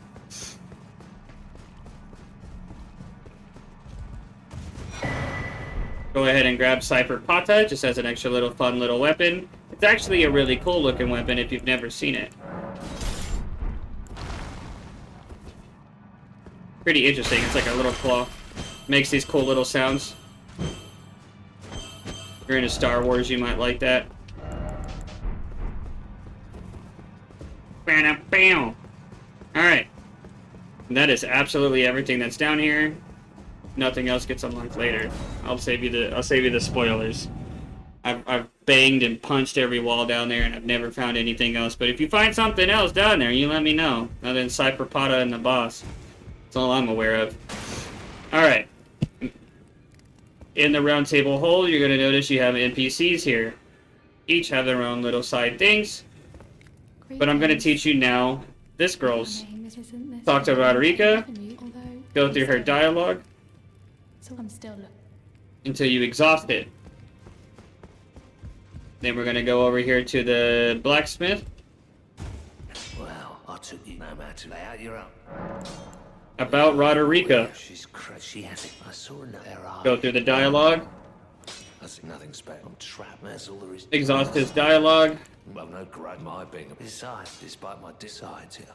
Go ahead and grab Cypher Pata, just as an extra little fun little weapon. It's actually a really cool looking weapon if you've never seen it. Pretty interesting, it's like a little claw. Makes these cool little sounds. If you're into Star Wars, you might like that. Alright. That is absolutely everything that's down here. Nothing else gets unlocked later. I'll save you the spoilers. I've banged and punched every wall down there, and I've never found anything else. But if you find something else down there, you let me know. Other than Cypher Pata and the boss. That's all I'm aware of. Alright. In the round table hole, you're going to notice you have NPCs here. Each have their own little side things. But I'm going to teach you now this girl's. Talk to Roderica. Go through her dialogue. So I'm still until you exhaust it. Then we're going to go over here to the blacksmith. Well, I took you no matter to lay out your own. About Roderica. She has it. I saw her there. Go through the dialogue. I see nothing special. I'm trapped. That's all there is. Exhaust his dialogue. Well, no great my being a besides, despite my decides here.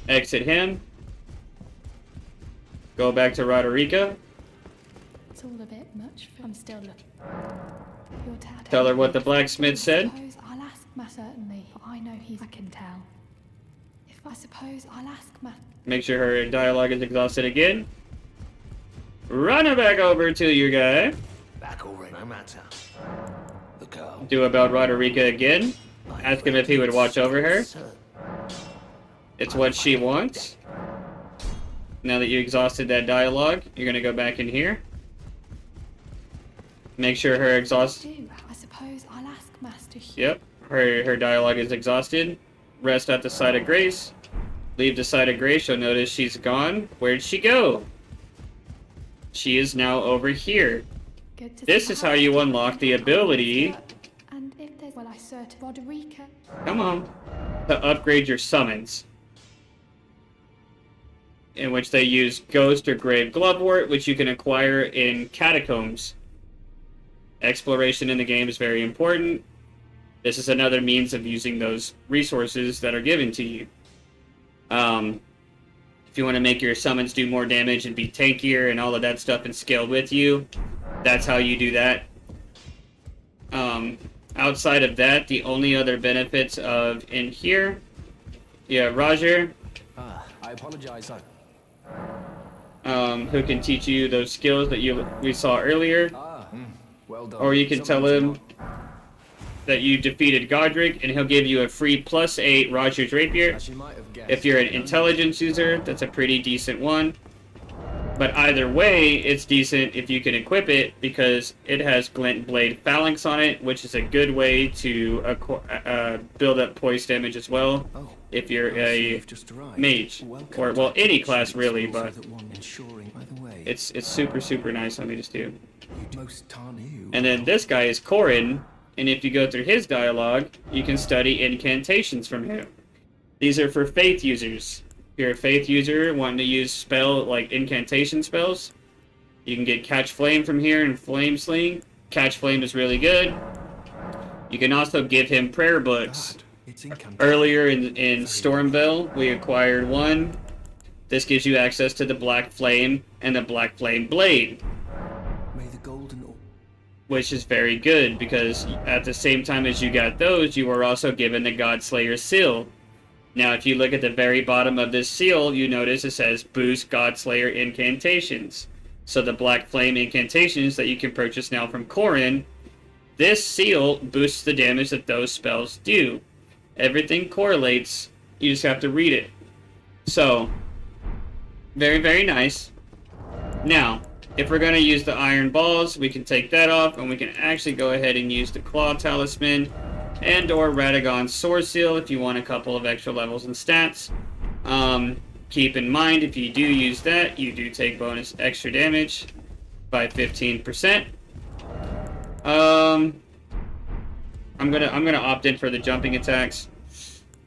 Exit him. Go back to Roderica. It's all a bit much. I'm still looking. Your dad. Tell her what the blacksmith said. I suppose I'll ask Matt certainly. I know I can tell. If I suppose I'll ask Matt. Make sure her dialogue is exhausted again. Run her back over to your guy. Back already, no matter. The girl. do about Roderica again. Ask him if he would watch over her. It's what she wants. Now that you exhausted that dialogue, you're gonna go back in here. Make sure her exhaust. I suppose I'll ask Master Hugh. Yep, her dialogue is exhausted. Rest at the side of Grace. Leave the side of Grace. You'll notice she's gone. Where'd she go? She is now over here. Good to This see is how you unlock the ability. And if there's, well, I search Roderica. Come on. To upgrade your summons. In which they use Ghost or Grave Glovewort, which you can acquire in Catacombs. Exploration in the game is very important. This is another means of using those resources that are given to you. If you want to make your summons do more damage and be tankier and all of that stuff and scale with you, that's how you do that. Outside of that, the only other benefits of in here, yeah, Roger, I apologize. who can teach you those skills that we saw earlier. Well done. Or you can tell him that you defeated Godric, and he'll give you a free +8 Roger's Rapier. As you might have guessed. If you're an intelligence user, that's a pretty decent one. But either way, it's decent if you can equip it, because it has Glint Blade Phalanx on it, which is a good way to build up poise damage as well. If you're a mage, or well, any class really, but it's super nice. Let me just do. And then this guy is Corin, and if you go through his dialogue, you can study incantations from him. These are for faith users. If you're a faith user wanting to use like incantation spells, you can get Catch Flame from here and Flame Sling. Catch Flame is really good. You can also give him prayer books. Earlier in Stormville, we acquired one. This gives you access to the Black Flame and the Black Flame Blade, which is very good, because at the same time as you got those, you were also given the Godslayer seal. Now, if you look at the very bottom of this seal, you notice it says Boost Godslayer Incantations. So the Black Flame Incantations that you can purchase now from Corin, this seal boosts the damage that those spells do. Everything correlates, you just have to read it. So, very nice. Now, if we're going to use the Iron Balls, we can take that off, and we can actually go ahead and use the Claw Talisman and or Radagon's Sword Seal if you want a couple of extra levels and stats. Keep in mind, if you do use that, you do take bonus extra damage by 15%. I'm gonna opt in for the jumping attacks.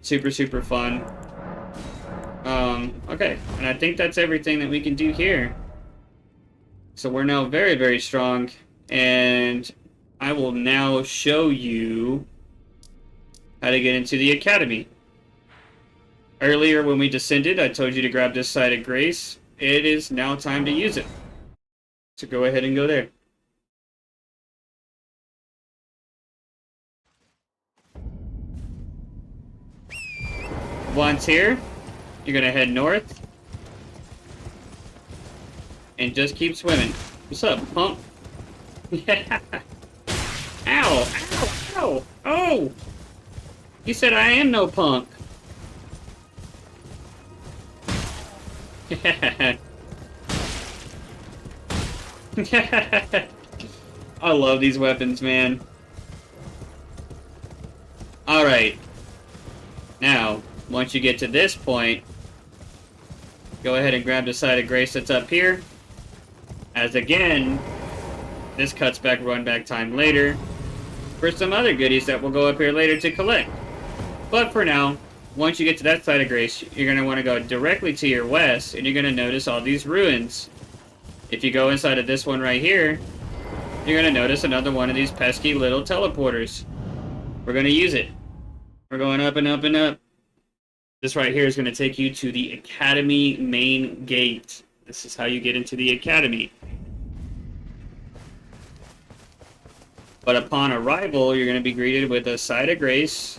Super fun. Okay, and I think that's everything that we can do here. So we're now very strong, and I will now show you how to get into the academy. Earlier when we descended, I told you to grab this side of Grace. It is now time to use it. So go ahead and go there. Once here, you're gonna head north and just keep swimming. What's up, punk? Yeah. Ow! Ow! Oh! You said I am no punk. I love these weapons, man. Alright. Now, once you get to this point, go ahead and grab the side of Grace that's up here. As again, this cuts back run back time later for some other goodies that will go up here later to collect. But for now, once you get to that side of Grace, you're going to want to go directly to your west, and you're going to notice all these ruins. If you go inside of this one right here, you're going to notice another one of these pesky little teleporters. We're going to use it. We're going up and up and up. This right here is going to take you to the Academy main gate. This is how you get into the Academy. But upon arrival, you're going to be greeted with a side of Grace.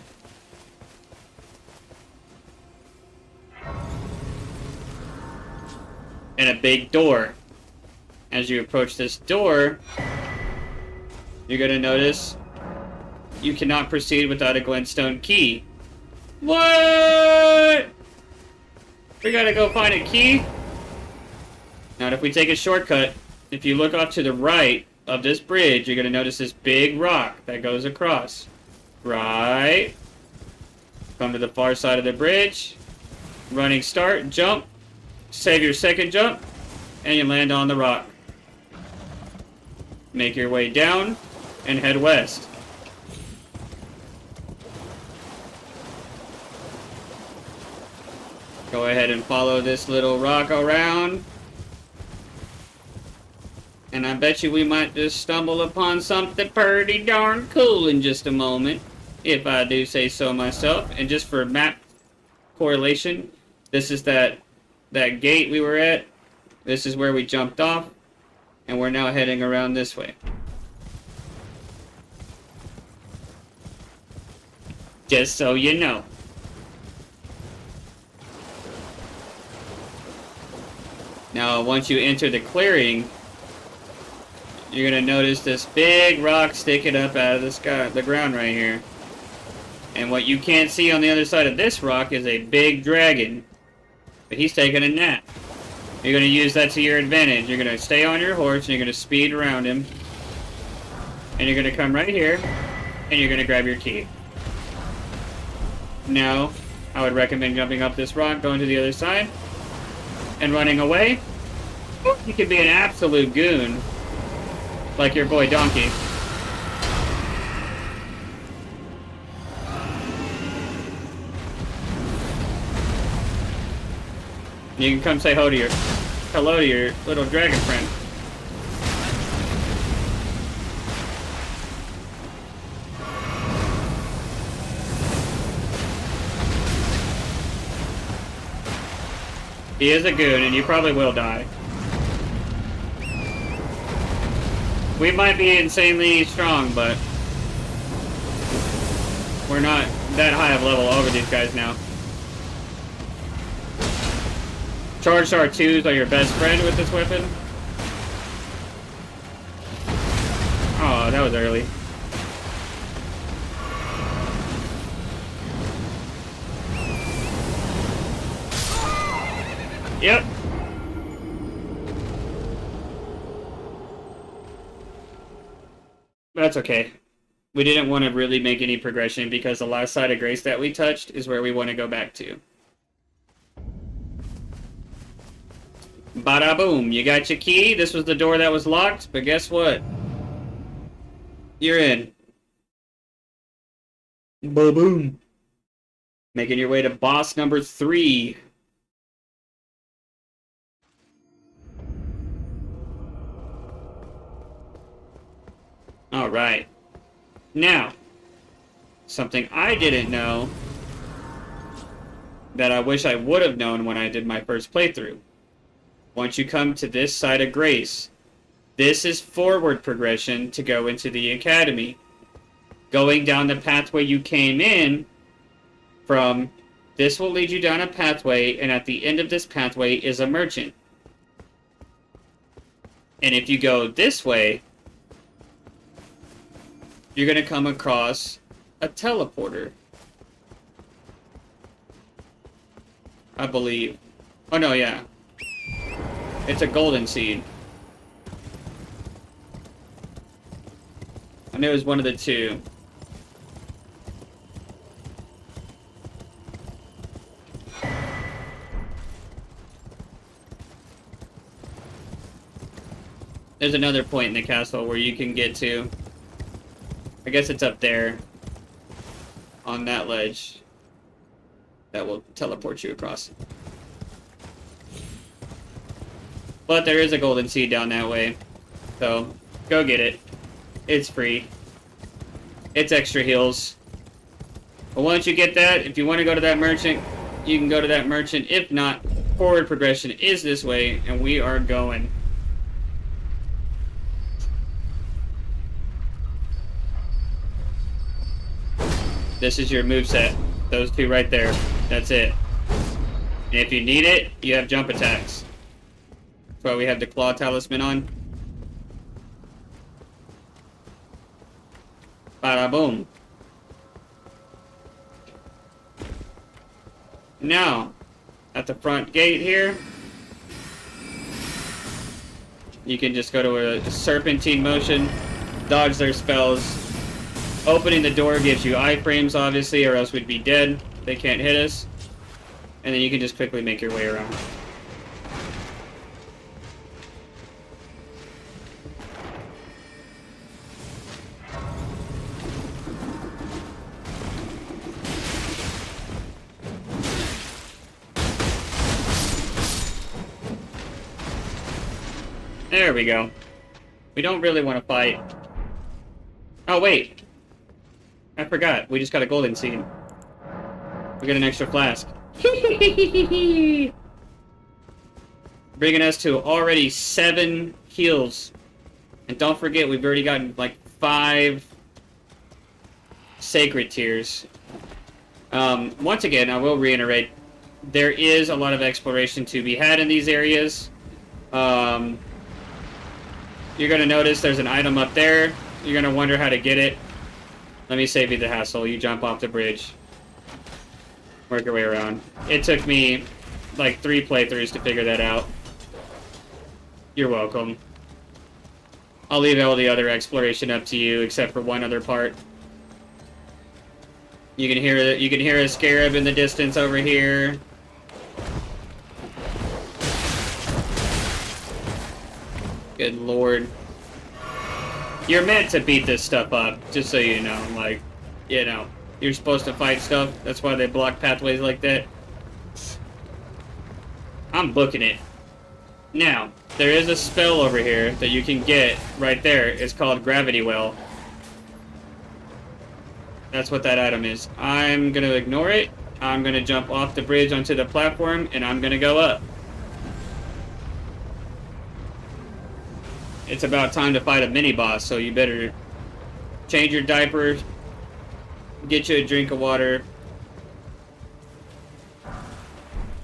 And a big door. As you approach this door, you're going to notice you cannot proceed without a glintstone key. What? We gotta go find a key? Now, if we take a shortcut, if you look off to the right of this bridge, you're gonna notice this big rock that goes across. Right. Come to the far side of the bridge. Running start, jump. Save your second jump. And you land on the rock. Make your way down and head west. Go ahead and follow this little rock around. And I bet you we might just stumble upon something pretty darn cool in just a moment. If I do say so myself. And just for map correlation, this is that gate we were at. This is where we jumped off. And we're now heading around this way. Just so you know. Now, once you enter the clearing, you're gonna notice this big rock sticking up out of the ground right here. And what you can't see on the other side of this rock is a big dragon. But he's taking a nap. You're gonna use that to your advantage. You're gonna stay on your horse and you're gonna speed around him. And you're gonna come right here and you're gonna grab your key. Now, I would recommend jumping up this rock, going to the other side, and running away. You could be an absolute goon. Like your boy Donkey. You can come say hello to your little dragon friend. He is a goon, and you probably will die. We might be insanely strong, but we're not that high of level over these guys now. Charged R2s are your best friend with this weapon. Oh, that was early. Yep. That's okay. We didn't want to really make any progression because the last side of grace that we touched is where we want to go back to. Bada boom, you got your key. This was the door that was locked, but guess what? You're in. Ba-boom. Making your way to boss number 3. Alright. Now, something I didn't know that I wish I would have known when I did my first playthrough. Once you come to this side of grace, this is forward progression to go into the academy. Going down the pathway you came in from, this will lead you down a pathway, and at the end of this pathway is a merchant. And if you go this way, you're going to come across a teleporter. I believe. Oh no, yeah. It's a golden seed. I knew it was one of the two. There's another point in the castle where you can get to. I guess it's up there. On that ledge. That will teleport you across. But there is a golden seed down that way. So, go get it. It's free. It's extra heals. But once you get that, if you want to go to that merchant, you can go to that merchant. If not, forward progression is this way, and we are going. This is your moveset. Those two right there. That's it. And if you need it, you have jump attacks. That's why we have the claw talisman on. Bada boom. Now, at the front gate here, you can just go to a serpentine motion, dodge their spells. Opening the door gives you iframes, obviously, or else we'd be dead. They can't hit us. And then you can just quickly make your way around. There we go. We don't really want to fight. Oh, wait. I forgot. We just got a golden seed. We got an extra flask. Bringing us to already 7 heals. And don't forget, we've already gotten like 5 sacred tears. Once again, I will reiterate, there is a lot of exploration to be had in these areas. You're going to notice there's an item up there. You're going to wonder how to get it. Let me save you the hassle. You jump off the bridge. Work your way around. It took me like 3 playthroughs to figure that out. You're welcome. I'll leave all the other exploration up to you, except for one other part. You can hear a scarab in the distance over here. Good lord. You're meant to beat this stuff up, just so you know. Like, you know, you're supposed to fight stuff. That's why they block pathways like that. I'm booking it. Now, there is a spell over here that you can get right there. It's called Gravity Well. That's what that item is. I'm gonna ignore it. I'm gonna jump off the bridge onto the platform, and I'm gonna go up. It's about time to fight a mini-boss, so you better change your diaper, get you a drink of water,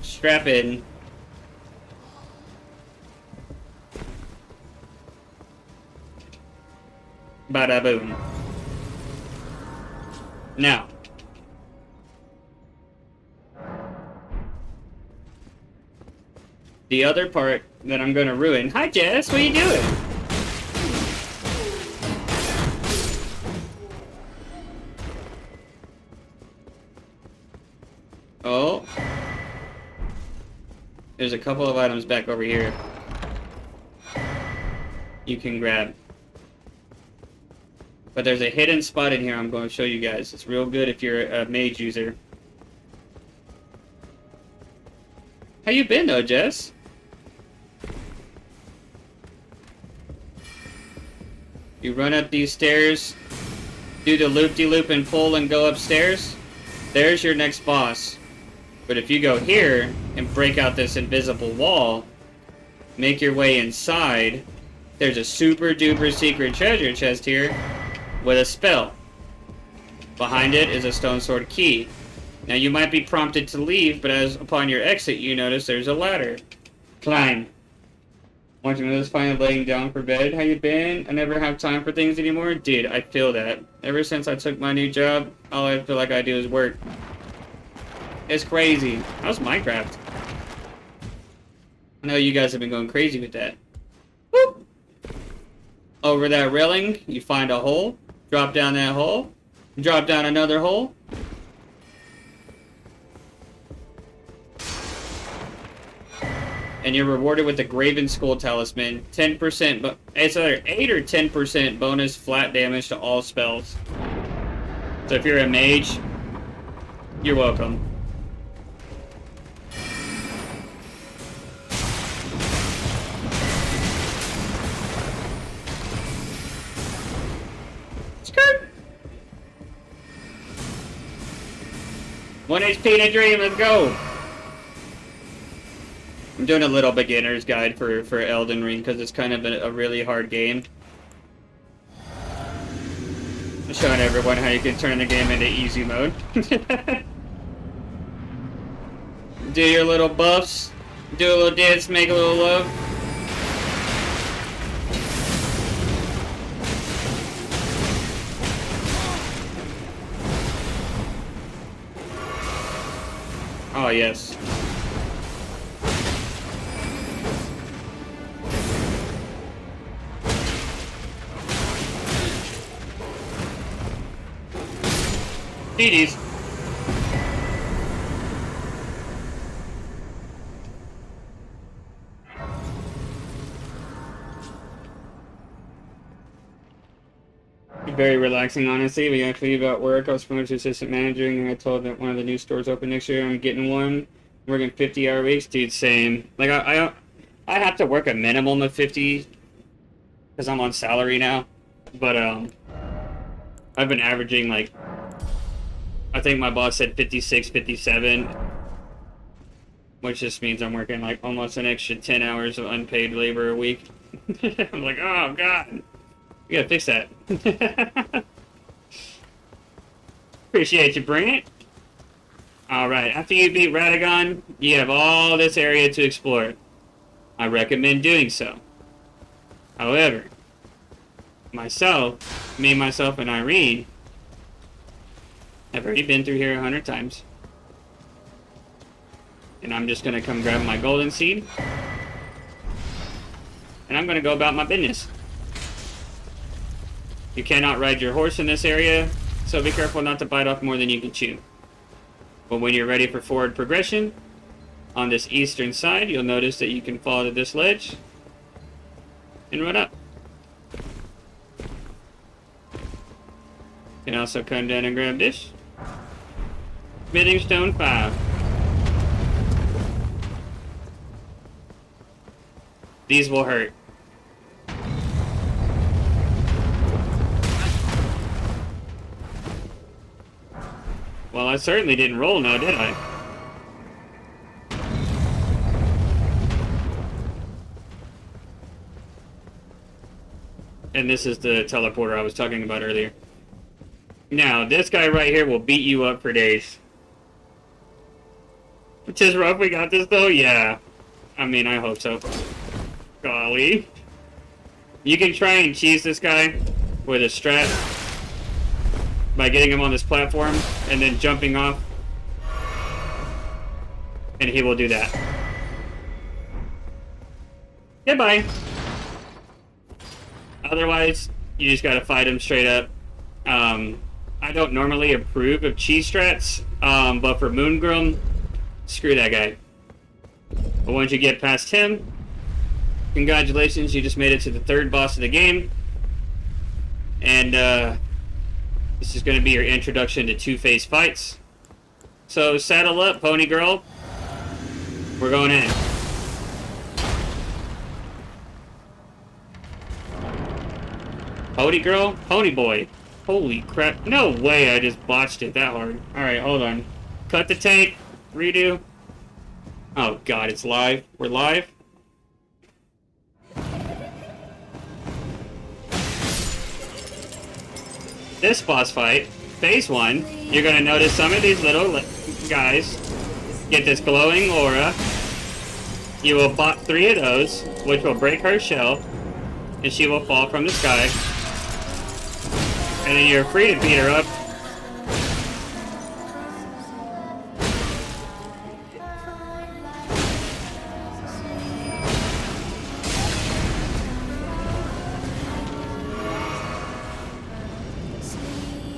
strap in. Bada boom. Now, the other part that I'm gonna ruin. Hi Jess, what are you doing? Oh. There's a couple of items back over here you can grab. But there's a hidden spot in here I'm going to show you guys. It's real good if you're a mage user. How you been though, Jess? You run up these stairs, do the loop-de-loop and pull and go upstairs. There's your next boss. But if you go here and break out this invisible wall, make your way inside, there's a super duper secret treasure chest here with a spell. Behind it is a stone sword key. Now you might be prompted to leave, but as upon your exit you notice there's a ladder. Climb. Watching this finally laying down for bed. How you been? I never have time for things anymore. Dude, I feel that. Ever since I took my new job, all I feel like I do is work. It's crazy. How's Minecraft? I know you guys have been going crazy with that. Whoop! Over that railing, you find a hole. Drop down that hole. Drop down another hole. And you're rewarded with the Graven Skull Talisman. 10%, but it's either 8 or 10% bonus flat damage to all spells. So if you're a mage, you're welcome. Skirt! 1 HP in a dream, let's go! I'm doing a little beginner's guide for Elden Ring because it's kind of a really hard game. I'm showing everyone how you can turn the game into easy mode. Do your little buffs, do a little dance, make a little love. Oh, yes. GG's. Very relaxing, honestly. We actually about work. I was promoted to assistant manager, and I told that one of the new stores open next year. I'm getting one. I'm working 50-hour weeks, dude. Same. Like I have to work a minimum of 50 because I'm on salary now. But I've been averaging like, I think my boss said 56, 57, which just means I'm working like almost an extra 10 hours of unpaid labor a week. I'm like, oh god. We gotta fix that. Appreciate you bringing it. Alright, after you beat Radagon, you have all this area to explore. I recommend doing so. However, myself, and Irene have already been through here 100 times. And I'm just gonna come grab my golden seed. And I'm gonna go about my business. You cannot ride your horse in this area, so be careful not to bite off more than you can chew. But when you're ready for forward progression, on this eastern side, you'll notice that you can fall to this ledge and run up. You can also come down and grab this. Smithing Stone 5. These will hurt. Well, I certainly didn't roll now, did I? And this is the teleporter I was talking about earlier. Now, this guy right here will beat you up for days. Which is rough, we got this though? Yeah. I mean, I hope so. Golly. You can try and cheese this guy with a strat by getting him on this platform and then jumping off. And he will do that. Goodbye. Otherwise, you just gotta fight him straight up. I don't normally approve of cheese strats, but for Moongrim, screw that guy. But once you get past him, congratulations, you just made it to the third boss of the game. And this is going to be your introduction to two-phase fights. So saddle up, pony girl. We're going in. Pony girl? Pony boy. Holy crap. No way I just botched it that hard. Alright, hold on. Cut the tape. Redo. Oh god, it's live. We're live. This boss fight, phase 1, you're going to notice some of these little guys get this glowing aura. You will bot 3 of those, which will break her shell, and she will fall from the sky. And then you're free to beat her up.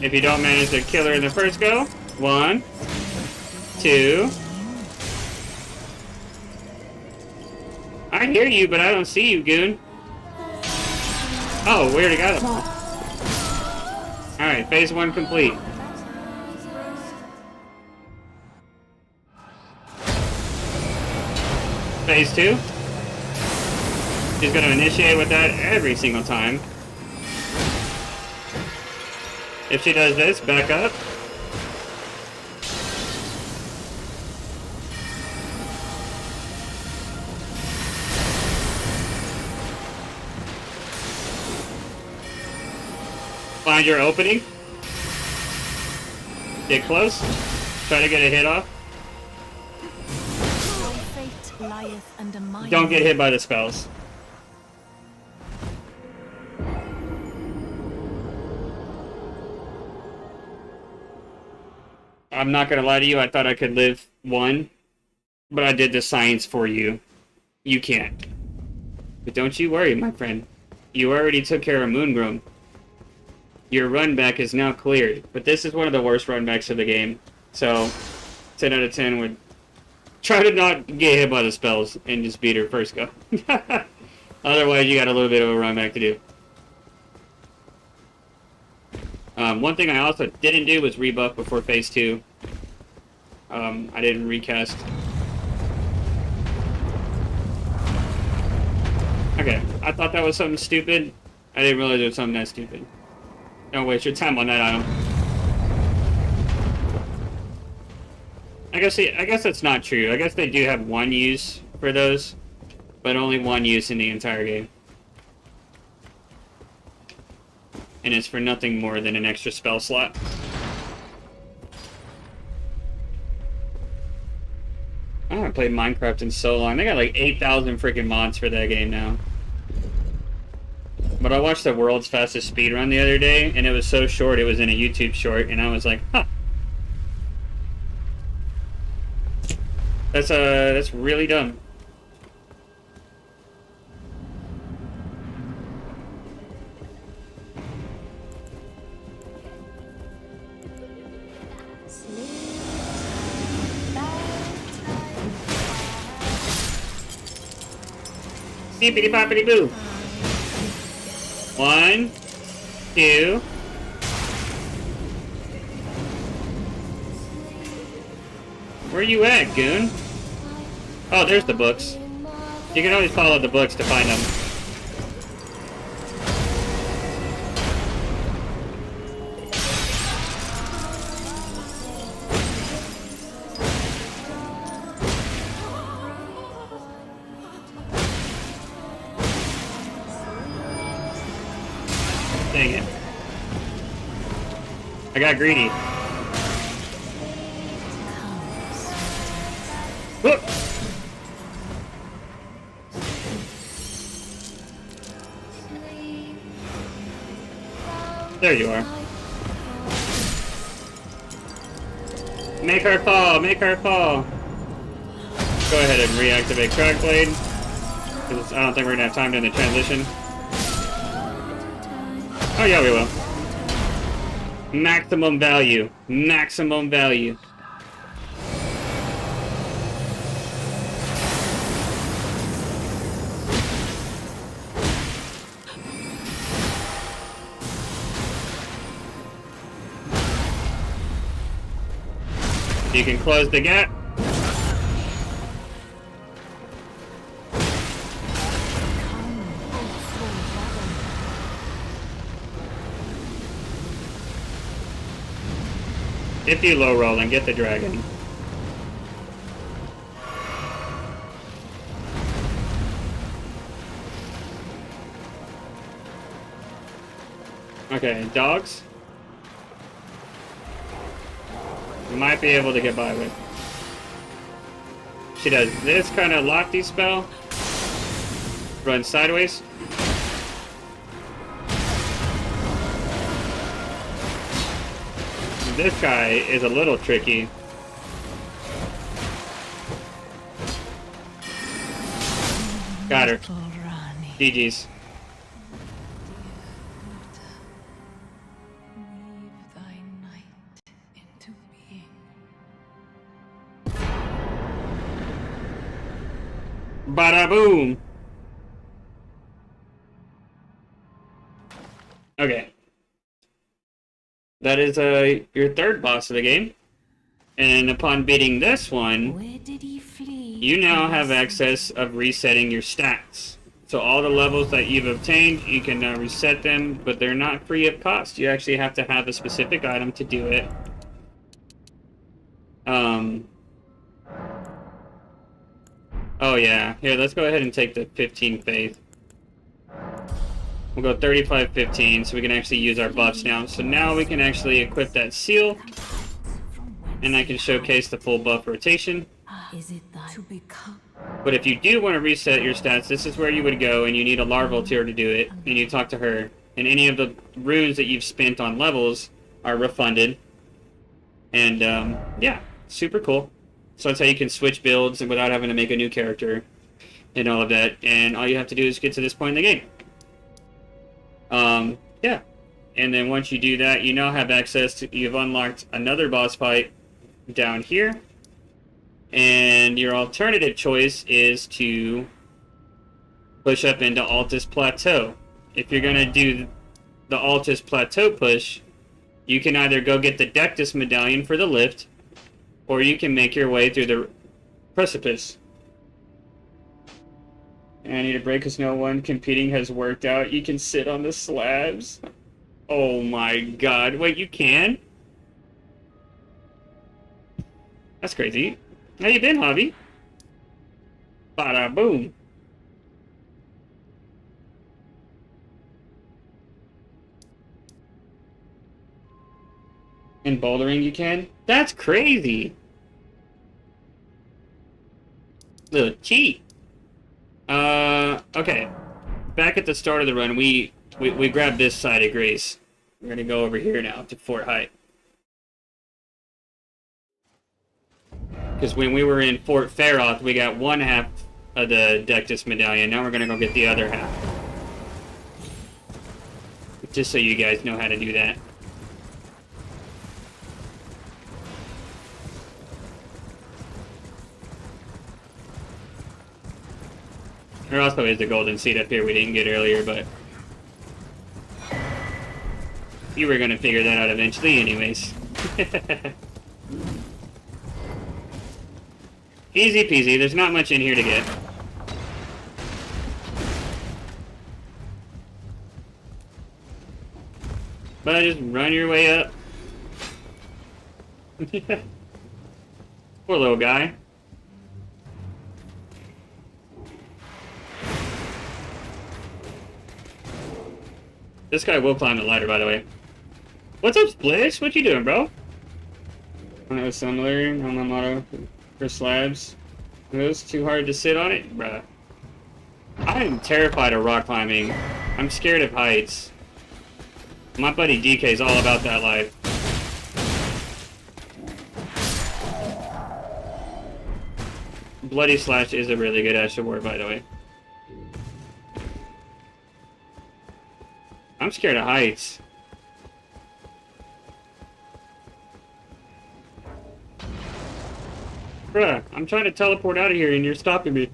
If you don't manage to kill her in the first go, 1, 2. I hear you, but I don't see you, goon. Oh, we already got him. Alright, phase 1 complete. Phase 2. She's going to initiate with that every single time. If she does this, back up. Find your opening. Get close. Try to get a hit off. Don't get hit by the spells. I'm not gonna lie to you, I thought I could live 1, but I did the science for you. You can't. But don't you worry, my friend. You already took care of Moongroom. Your run back is now cleared, but this is one of the worst run backs of the game. So, 10 out of 10 would try to not get hit by the spells and just beat her first go. Otherwise, you got a little bit of a run back to do. One thing I also didn't do was rebuff before phase 2. I didn't recast. Okay, I thought that was something stupid. I didn't realize it was something that stupid. Don't waste your time on that item. I guess that's not true. I guess they do have one use for those, but only one use in the entire game. And it's for nothing more than an extra spell slot. I haven't played Minecraft in so long. They got like 8,000 freaking mods for that game now. But I watched the world's fastest speedrun the other day, and it was so short, it was in a YouTube short, and I was like, huh. That's really dumb. Beepity boppity boo. 1, 2. Where you at, goon? Oh, there's the books. You can always follow the books to find them. Dang it. I got greedy. Whoop. There you are. Make her fall, make her fall. Go ahead and reactivate Crackblade, because I don't think we're gonna have time during the transition. Oh yeah, we will. Maximum value. Maximum value. You can close the gap. If you low roll and get the dragon. Okay, dogs. You might be able to get by with. She does this kind of lofty spell. Run sideways. This guy is a little tricky. Got her. GG's. Bada boom. Okay. That is your third boss of the game. And upon beating this one, Where did he flee? you now have access of resetting your stats. So all the levels that you've obtained, you can now reset them, but they're not free of cost. You actually have to have a specific item to do it. Oh yeah, here, let's go ahead and take the 15 faith. We'll go 35-15, so we can actually use our buffs now. So now we can actually equip that seal, and I can showcase the full buff rotation. Is it to become? But if you do want to reset your stats, this is where you would go, and you need a larval tier to do it, and you talk to her. And any of the runes that you've spent on levels are refunded. And, yeah, super cool. So that's how you can switch builds and without having to make a new character and all of that. And all you have to do is get to this point in the game. Yeah. And then once you do that, you now have access to, you've unlocked another boss fight down here. And your alternative choice is to push up into Altus Plateau. If you're going to do the Altus Plateau push, you can either go get the Dectus Medallion for the lift, or you can make your way through the precipice. And I need a break because no one competing has worked out. You can sit on the slabs. Oh my god. Wait, you can? That's crazy. How you been, Javi? Bada boom. In bouldering you can? That's crazy. Little cheat. Okay. Back at the start of the run, we grabbed this side of Grace. We're gonna go over here now to Fort Height. Because when we were in Fort Faroth, we got one half of the Dectus Medallion. Now we're gonna go get the other half. Just so you guys know how to do that. There also is the golden seed up here we didn't get earlier, but you were gonna figure that out eventually anyways. Easy peasy, there's not much in here to get. But just run your way up. Poor little guy. This guy will climb the ladder, by the way. What's up, Splish? What you doing, bro? I know similar on my motto for slabs. It was too hard to sit on it, bruh. I am terrified of rock climbing. I'm scared of heights. My buddy DK is all about that life. Bloody Slash is a really good Ash Award, by the way. I'm scared of heights. Bruh, I'm trying to teleport out of here and you're stopping me.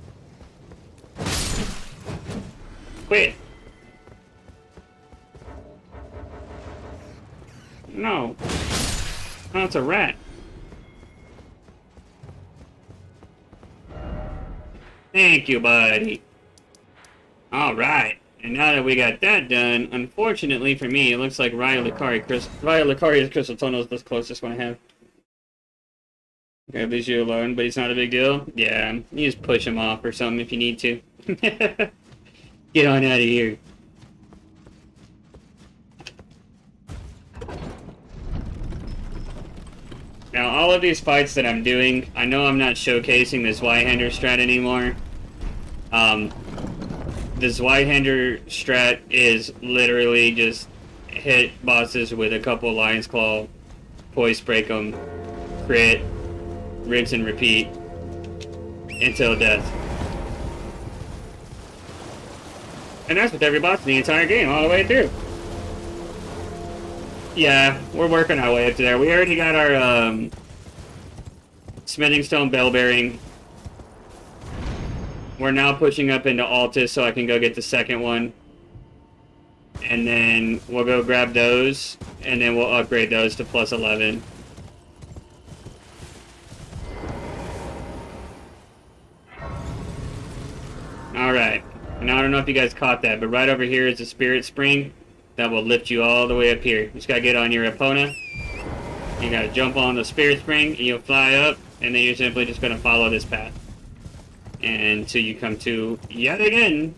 Quit. No. Oh, it's a rat. Thank you, buddy. Alright. And now that we got that done, unfortunately for me, it looks like Raya Lucari's Crystal Tunnel is the closest one I have. Okay, leaves you alone, but he's not a big deal. Yeah, you just push him off or something if you need to. Get on out of here. Now, all of these fights that I'm doing, I know I'm not showcasing the Zweihander strat anymore. The Zweihander strat is literally just hit bosses with a couple Lion's Claw, poise break them, crit, rinse and repeat until death. And that's with every boss in the entire game, all the way through. Yeah, we're working our way up to there. We already got our Smithing Stone Bell Bearing. We're now pushing up into Altus so I can go get the second one. And then we'll go grab those, and then we'll upgrade those to plus 11. Alright, and I don't know if you guys caught that, but right over here is a Spirit Spring that will lift you all the way up here. You just gotta get on your Epona. You gotta jump on the Spirit Spring, and you'll fly up, and then you're simply just gonna follow this path. And until you come to, yet again,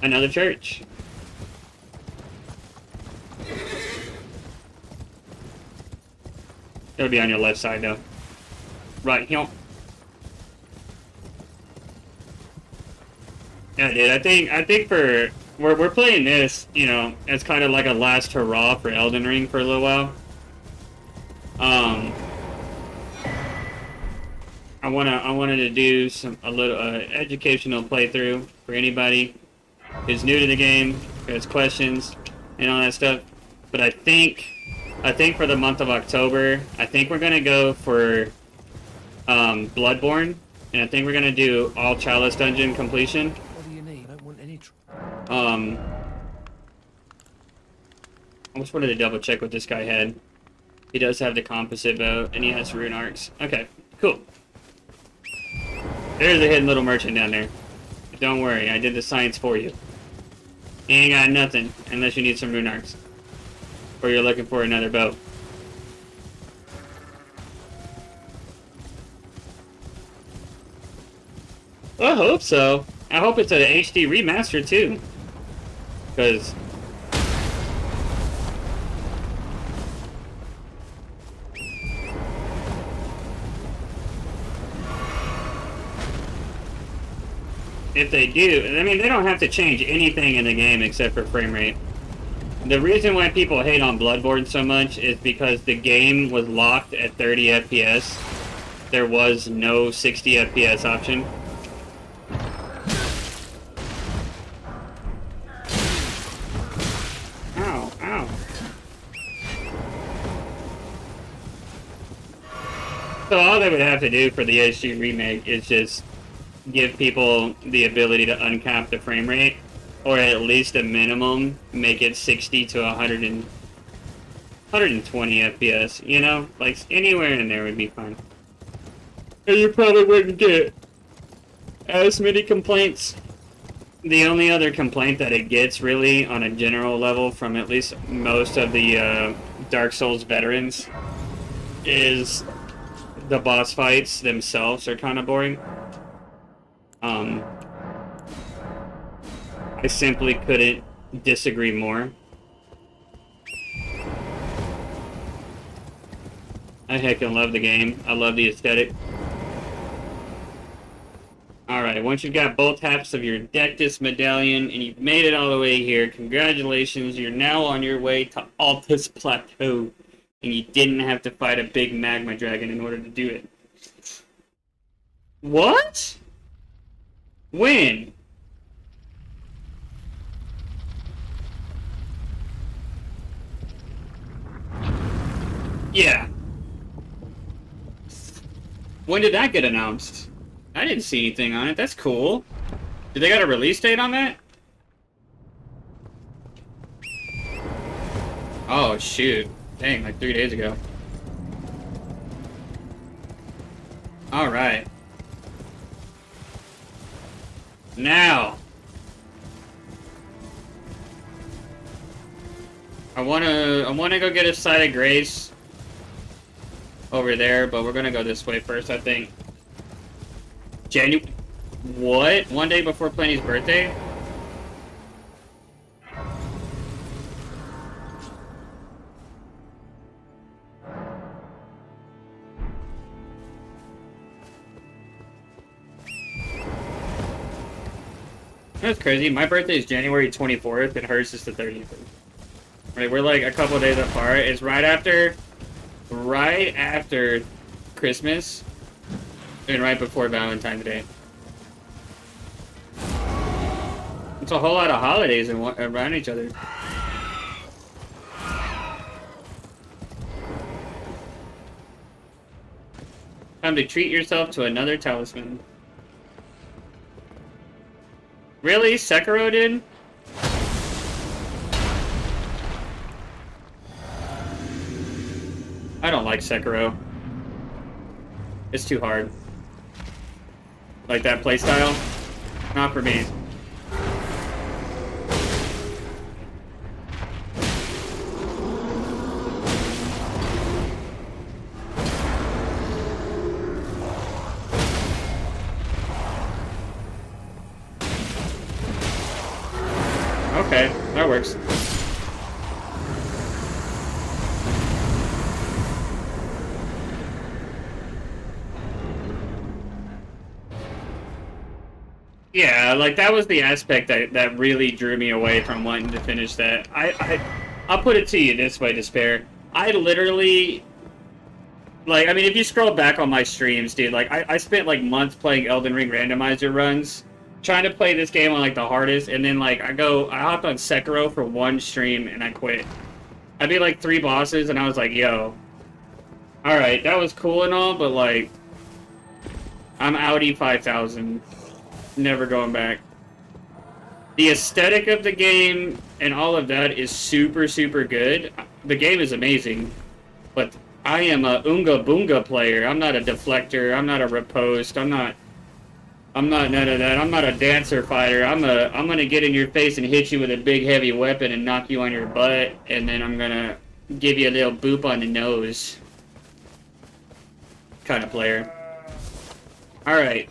another church. It'll be on your left side, though. Right, here. Yeah, dude, I think for we're playing this, you know, as kind of like a last hurrah for Elden Ring for a little while. I wanted to do a little educational playthrough for anybody who's new to the game, who has questions and all that stuff. But I think for the month of October, I think we're gonna go for Bloodborne, and I think we're gonna do all Chalice Dungeon completion. What do you need? I don't want any I just wanted to double check what this guy had. He does have the composite bow, and he has rune arcs. Okay, cool. There's a hidden little merchant down there. Don't worry, I did the science for you. You ain't got nothing, unless you need some rune arcs. Or you're looking for another bow. I hope so. I hope it's an HD remaster, too. Because... if they do, I mean, they don't have to change anything in the game except for frame rate. The reason why people hate on Bloodborne so much is because the game was locked at 30 FPS. There was no 60 FPS option. Ow, ow. So all they would have to do for the HD remake is just give people the ability to uncap the frame rate, or at least a minimum make it 60 to 120 FPS, you know? Like, anywhere in there would be fine. And you probably wouldn't get as many complaints. The only other complaint that it gets, really, on a general level from at least most of the Dark Souls veterans, is the boss fights themselves are kind of boring. I simply couldn't disagree more. I heckin' love the game. I love the aesthetic. Alright, once you've got both halves of your Dectus medallion and you've made it all the way here, congratulations, you're now on your way to Altus Plateau. And you didn't have to fight a big magma dragon in order to do it. What? When? Yeah. When did that get announced? I didn't see anything on it. That's cool. Did they got a release date on that? Oh, shoot. Dang, like 3 days ago. Alright. Now. I wanna go get a side of grace over there, but we're gonna go this way first, I think. What? 1 day before Plenty's birthday? That's crazy. My birthday is January 24th, and hers is the 30th. Right, we're like a couple days apart. It's right after Christmas, and right before Valentine's Day. It's a whole lot of holidays around each other. Time to treat yourself to another talisman. Really? Sekiro did? I don't like Sekiro. It's too hard. Like that playstyle? Not for me. Okay, that works. Yeah, like that was the aspect that really drew me away from wanting to finish that. I'll put it to you this way, Despair. I literally Like, I mean, if you scroll back on my streams, dude, like, I spent, like, months playing Elden Ring randomizer runs, trying to play this game on, like, the hardest, and then, like, I hopped on Sekiro for one stream, and I quit. I beat, like, 3 bosses, and I was like, yo, alright, that was cool and all, but, like, I'm Audi 5000. Never going back. The aesthetic of the game and all of that is super, super good. The game is amazing, but I am a Oonga Boonga player. I'm not a deflector. I'm not a riposte. I'm not none of that. I'm not a dancer fighter. I'm gonna get in your face and hit you with a big heavy weapon and knock you on your butt, and then I'm gonna give you a little boop on the nose. Kind of player. Alright.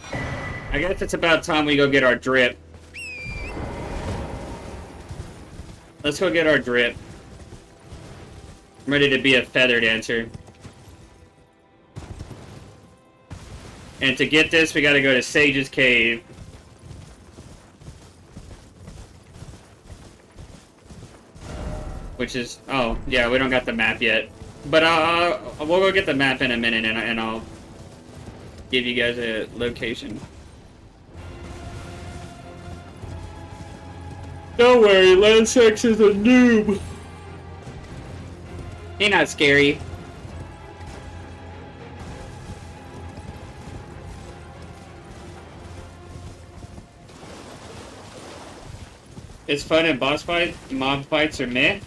I guess it's about time we go get our drip. Let's go get our drip. I'm ready to be a feather dancer. And to get this, we gotta go to Sage's Cave. Which is... oh, yeah, we don't got the map yet. But we'll go get the map in a minute, and I'll give you guys a location. Don't worry, Lansex is a noob. He's not scary. It's fun in boss fights. Mob fights are meh.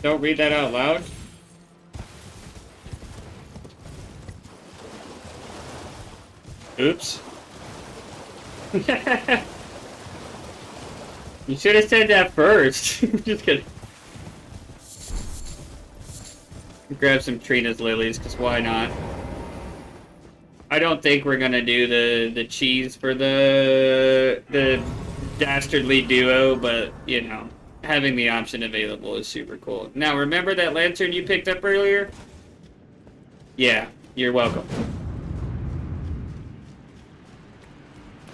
Don't read that out loud. Oops. You should have said that first. Just kidding. Grab some Trina's lilies, because why not? I don't think we're gonna do the cheese for the dastardly duo, but you know, having the option available is super cool. Now, remember that lantern you picked up earlier? Yeah, you're welcome.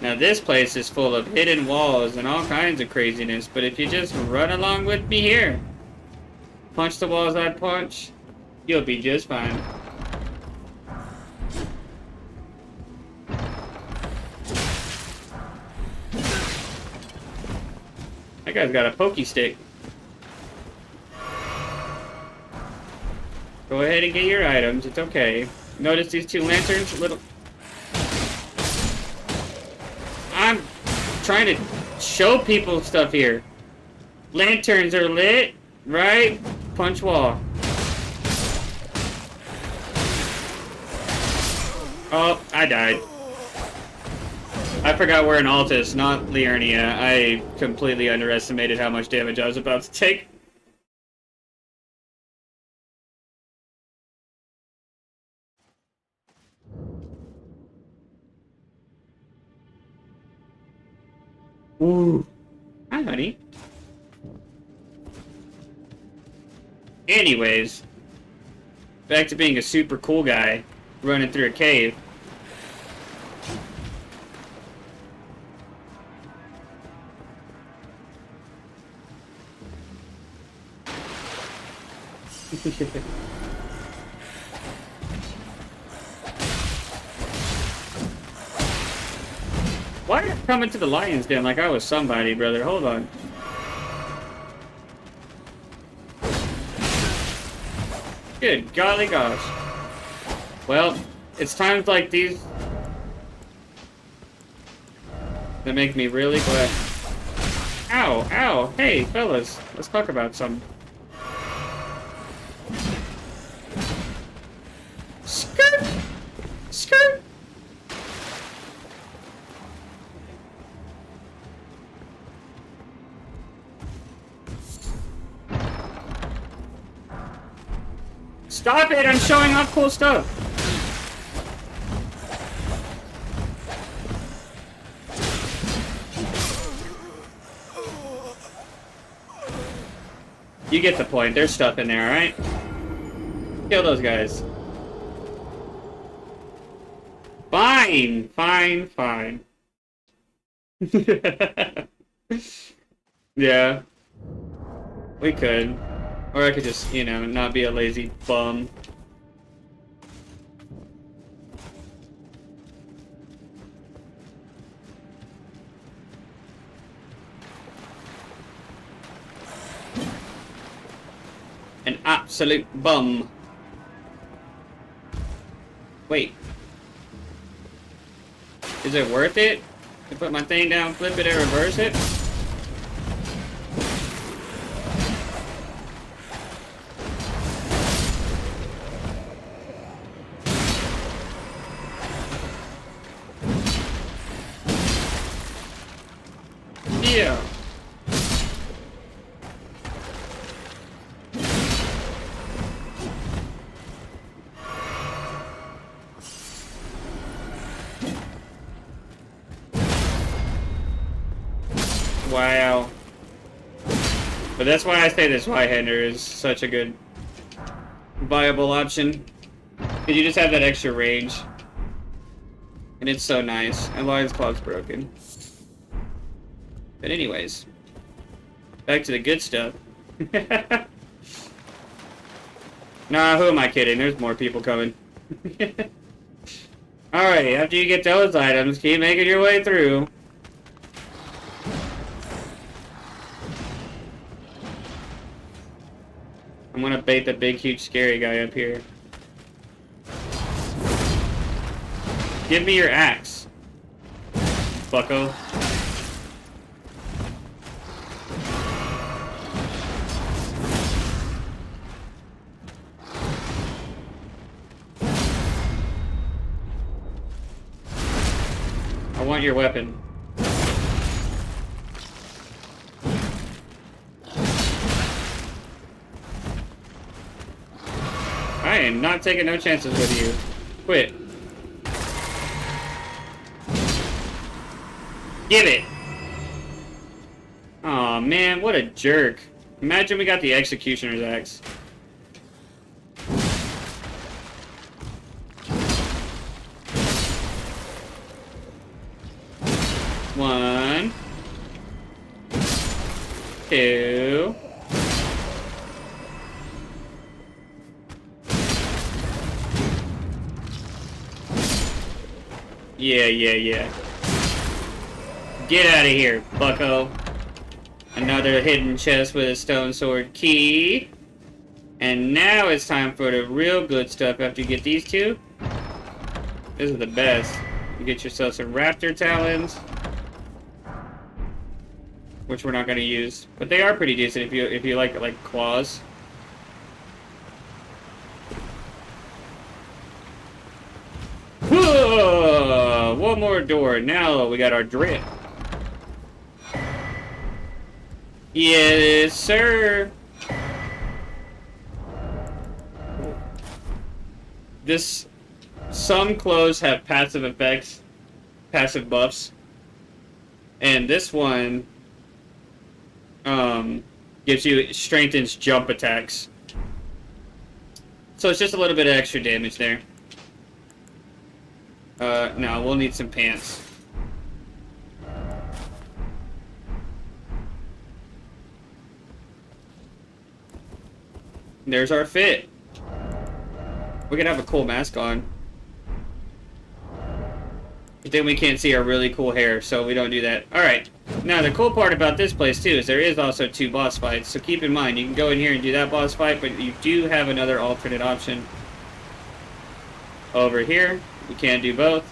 Now this place is full of hidden walls and all kinds of craziness, but if you just run along with me here, punch the walls I punch, you'll be just fine. That guy's got a pokey stick. Go ahead and get your items, it's okay. Notice these 2 lanterns? Little... I'm trying to show people stuff here. Lanterns are lit, right? Punch wall. Oh, I died. I forgot we're in Altus, not Liurnia. I completely underestimated how much damage I was about to take. Ooh. Hi, honey. Anyways, back to being a super cool guy running through a cave. Why are you coming to the lion's den like I was somebody, brother? Hold on. Good golly gosh. Well, it's times like these that make me really glad. Ow, ow. Hey, fellas, let's talk about something. Skirt! Skirt! Stop it! I'm showing off cool stuff! You get the point. There's stuff in there, alright? Kill those guys. Fine! Fine, fine. Yeah. We could. Or I could just, you know, not be a lazy bum. absolute bum. Wait. Is it worth it to put my thing down, flip it, and reverse it? Yeah. Wow. But that's why I say this Y-hander is such a good viable option. Because you just have that extra range. And it's so nice. And Lion's Claw's broken. But anyways. Back to the good stuff. Nah, who am I kidding? There's more people coming. Alright, after you get those items, keep making your way through. I'm gonna bait the big, huge, scary guy up here. Give me your axe, bucko. I want your weapon. I am not taking no chances with you. Quit. Give it! Aw, man, what a jerk. Imagine we got the Executioner's Axe. One. Two. Yeah. Get out of here, bucko. Another hidden chest with a stone sword key. And now it's time for the real good stuff after you get these two. This is the best. You get yourself some raptor talons. Which we're not gonna use. But they are pretty decent if you like claws. Whoa! One more door. Now we got our drip. Yes, sir. Some clothes have passive effects, passive buffs, and this one strengthens jump attacks. So it's just a little bit of extra damage there. No, we'll need some pants. There's our fit. We could have a cool mask on. But then we can't see our really cool hair, so we don't do that. Alright. Now, the cool part about this place, too, is there is also 2 boss fights. So keep in mind, you can go in here and do that boss fight, but you do have another alternate option. Over here. You can do both.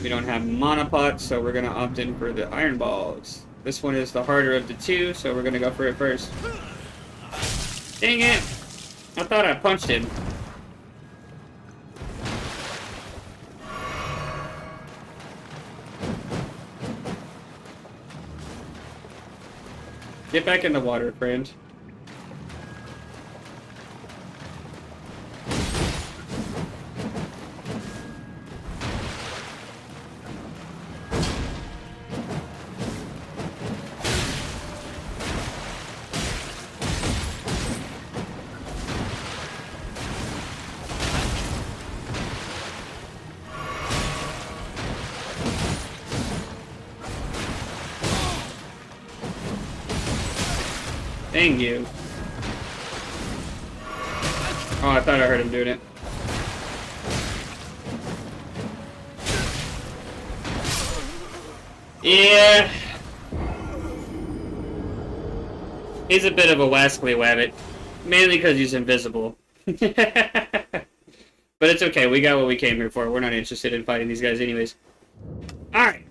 We don't have monopots, so we're going to opt in for the iron balls. This one is the harder of the 2, so we're going to go for it first. Dang it! I thought I punched him. Get back in the water, friend. Dang you. Oh, I thought I heard him doing it. Yeah. He's a bit of a wascally wabbit. Mainly because he's invisible. But it's okay, we got what we came here for. We're not interested in fighting these guys anyways. Alright.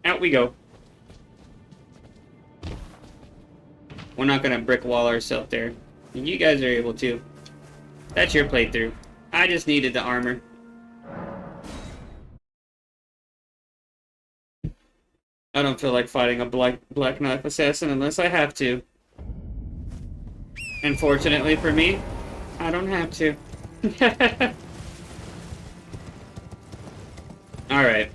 Out we go. We're not gonna brick wall ourselves there. And you guys are able to. That's your playthrough. I just needed the armor. I don't feel like fighting a Black Knife Assassin unless I have to. And fortunately for me, I don't have to. Alright.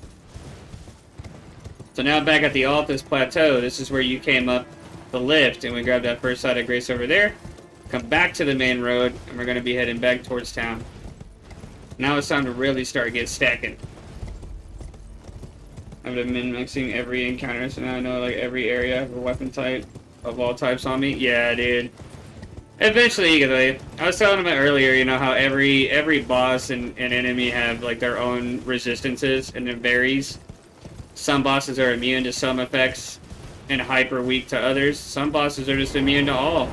So now back at the Altus Plateau, this is where you came up the lift, and we grabbed that first side of Grace over there. Come back to the main road, and we're going to be heading back towards town. Now it's time to really start get stacking. I've been min-maxing every encounter, so now I know like every area of a weapon type of all types on me. Yeah, dude. Eventually, you get I was telling him earlier, you know, how every boss and enemy have like their own resistances, and it varies. Some bosses are immune to some effects and hyper weak to others. Some bosses are just immune to all.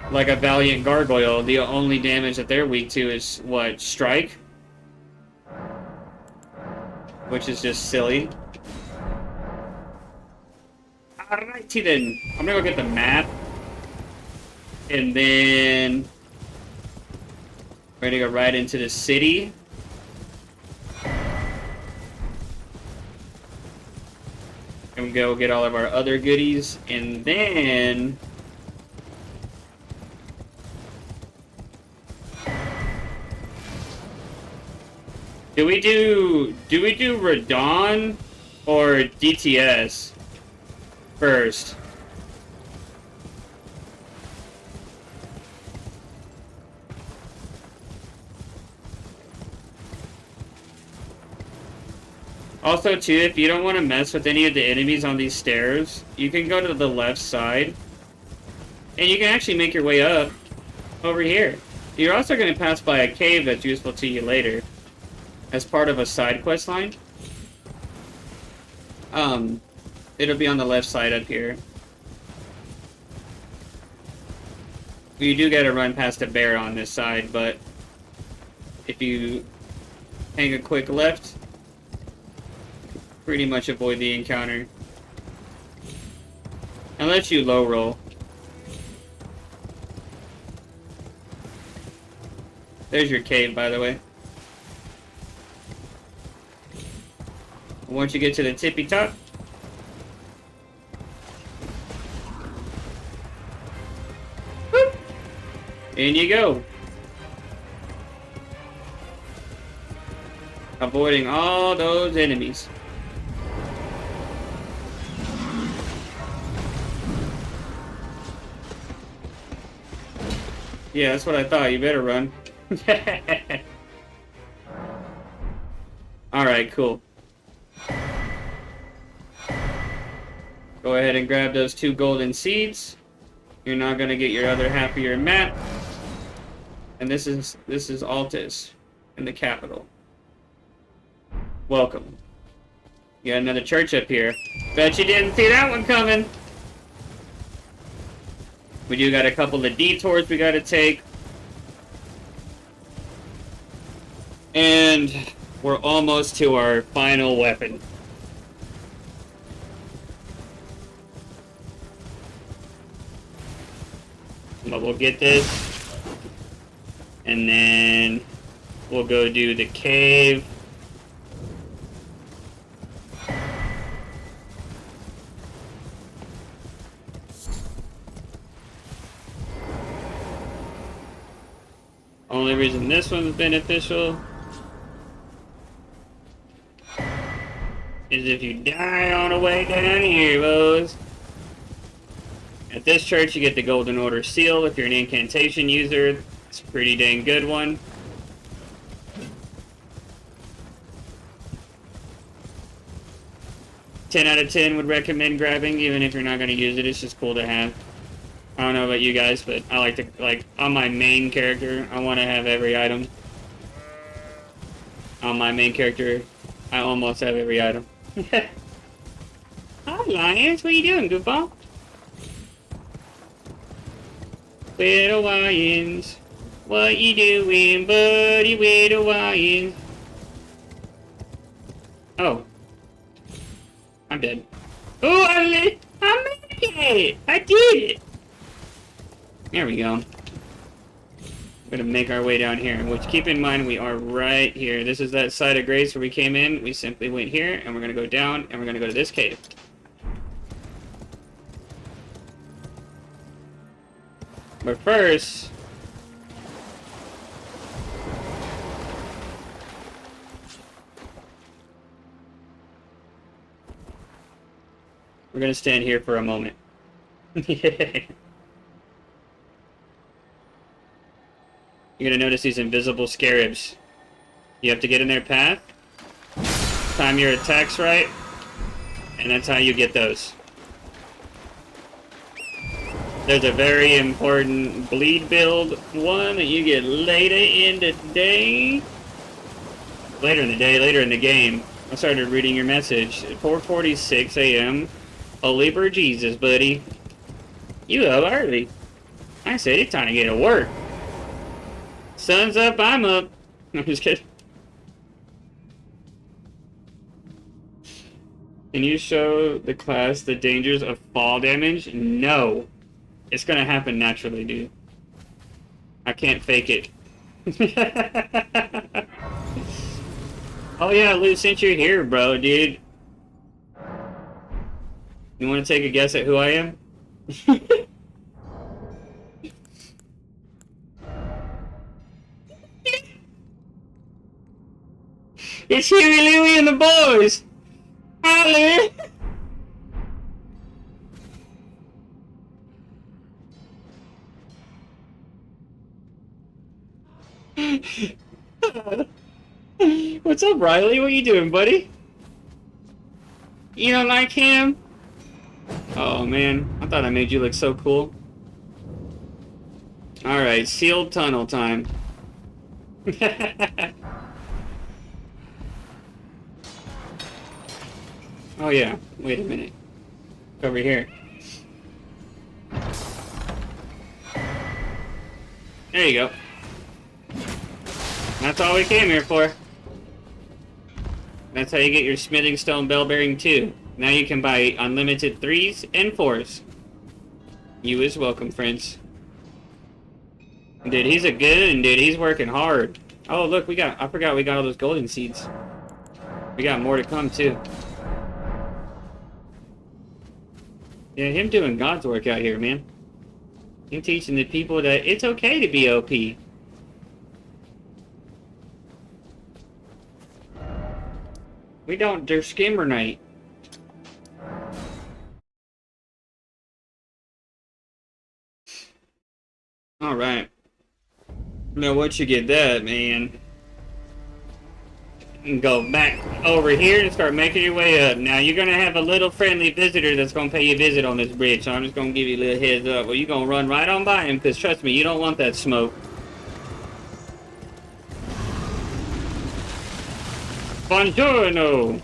Like a Valiant Gargoyle, the only damage that they're weak to is what? Strike? Which is just silly. Alrighty then. I'm gonna go get the map. And then we're gonna go right into the city. And go get all of our other goodies. And then do we do Radon or DTS first? Also, too, if you don't want to mess with any of the enemies on these stairs, you can go to the left side, and you can actually make your way up over here. You're also going to pass by a cave that's useful to you later, as part of a side quest line. It'll be on the left side up here. You do gotta run past a bear on this side, but if you hang a quick left, pretty much avoid the encounter. Unless you low roll. There's your cave, by the way. Once you get to the tippy top, whoop, in you go. Avoiding all those enemies. Yeah, that's what I thought. You better run. Alright, cool. Go ahead and grab those 2 golden seeds. You're not gonna get your other half of your map. And this is Altus in the capital. Welcome. You got another church up here. Bet you didn't see that one coming. We do got a couple of detours we gotta take. And we're almost to our final weapon. But we'll get this. And then we'll go do the cave. Only reason this one's beneficial is if you die on the way down here, boys. At this church, you get the Golden Order seal if you're an incantation user. It's a pretty dang good one. "10 out of 10 would recommend grabbing, even if you're not going to use it. It's just cool to have. I don't know about you guys, but I like to, like, on my main character, I want to have every item. On my main character, I almost have every item. Hi, Lions. What you doing, goofball? Little Lions. What you doing, buddy? Little Lions. Oh. I'm dead. Oh, I made it! I did it! There we go. We're gonna make our way down here, which keep in mind we are right here. This is that side of grace where we came in. We simply went here, and we're gonna go down, and we're gonna go to this cave. But first... we're gonna stand here for a moment. You're gonna notice these invisible scarabs. You have to get in their path, time your attacks right, and that's how you get those. There's a very important bleed build one that you get later in the day. Later in the game. I started reading your message at 4:46 a.m. Holy for Jesus, buddy. You up early. I said it's time to get to work. Sun's up, I'm up. I'm just kidding. Can you show the class the dangers of fall damage? No. It's gonna happen naturally, dude. I can't fake it. Oh yeah, Luke, since you're here, bro, dude. You wanna take a guess at who I am? It's Huey, Louie, and the boys! Hi, Louie! What's up, Riley? What you doing, buddy? You don't like him? Oh, man. I thought I made you look so cool. Alright, sealed tunnel time. Oh yeah, wait a minute. Over here. There you go. That's all we came here for. That's how you get your smithing stone bell bearing 2. Now you can buy unlimited 3s and 4s. You is welcome, friends. Dude, he's a goon, dude. He's working hard. Oh, look, I forgot we got all those golden seeds. We got more to come, too. Yeah, him doing God's work out here, man. Him teaching the people that it's okay to be OP. We don't discriminate. Alright. Now once you get that, man, and go back over here and start making your way up. Now you're gonna have a little friendly visitor that's gonna pay you a visit on this bridge, so I'm just gonna give you a little heads up. Well, you're gonna run right on by him, because trust me, you don't want that smoke. Buongiorno!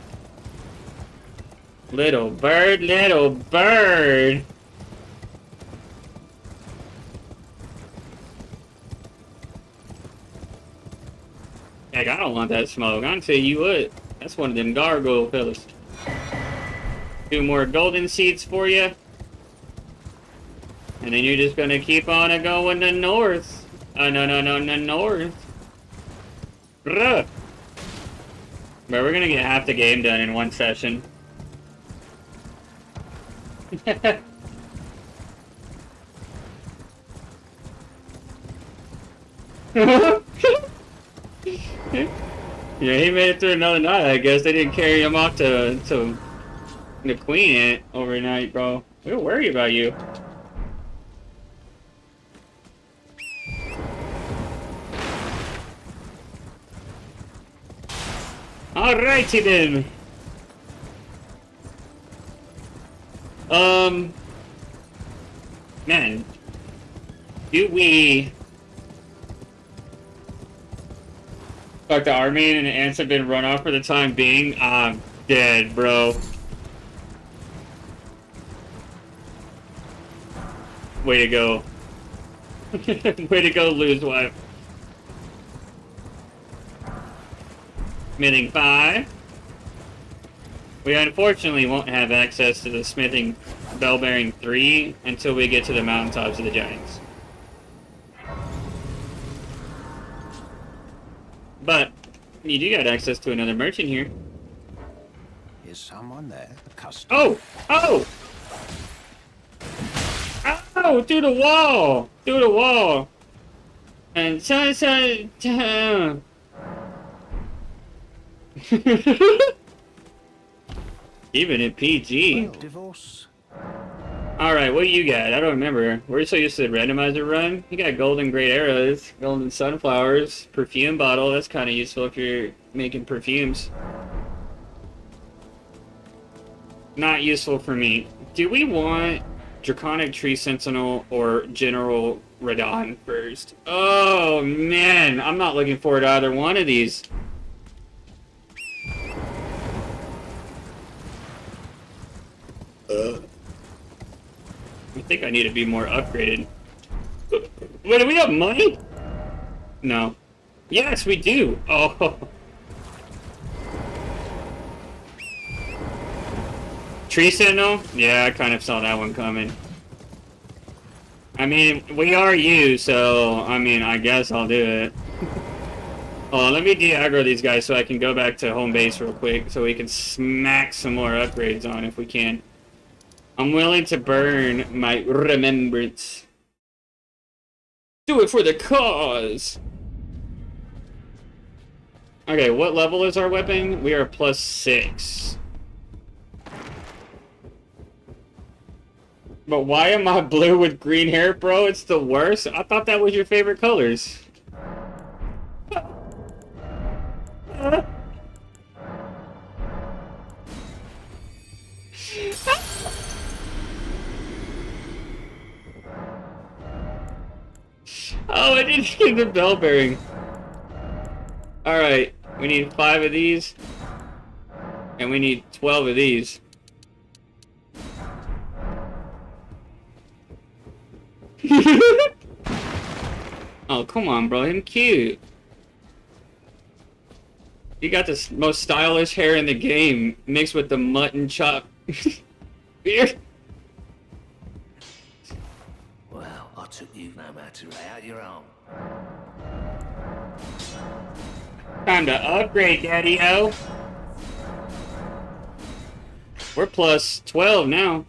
Little bird, little bird! Heck, I don't want that smoke. I'll tell you what. That's one of them gargoyle fellas. 2 more golden seeds for you. And then you're just gonna keep on going to north. No, north. Bruh. But we're gonna get half the game done in one session. Yeah, he made it through another night, I guess. They didn't carry him off to the Queen Ant overnight, bro. We'll worry about you. Alrighty then. Man. Do we... Fuck, the army and the ants have been run off for the time being. dead, bro. Way to go. Way to go, lose wife. Smithing 5. We unfortunately won't have access to the smithing bell bearing 3 until we get to the mountaintops of the giants. But you do got access to another merchant here. Is someone there? A customer? Oh! Oh! Oh! Through the wall! Through the wall! And even in PG. Well, divorce. Alright, what do you got? I don't remember. We're so used to the randomizer run. You got golden great arrows, golden sunflowers, perfume bottle. That's kind of useful if you're making perfumes. Not useful for me. Do we want Draconic Tree Sentinel or General Radon first? Oh, man. I'm not looking forward to either one of these. I think I need to be more upgraded. Wait, do we have money? No. Yes, we do. Oh. Tree Sentinel? Yeah, I kind of saw that one coming. I mean, we are you, so, I mean, I guess I'll do it. Oh, let me de-aggro these guys so I can go back to home base real quick so we can smack some more upgrades on if we can. I'm willing to burn my remembrance. Do it for the cause! Okay, what level is our weapon? We are +6. But why am I blue with green hair, bro? It's the worst. I thought that was your favorite colors. Oh, I didn't get the bell bearing. Alright, we need 5 of these. And we need 12 of these. Oh, come on, bro. Him cute. You got the most stylish hair in the game, mixed with the mutton chop beard. Well, I took you no matter how you're on. Time to upgrade, Daddy-O. We're +12 now.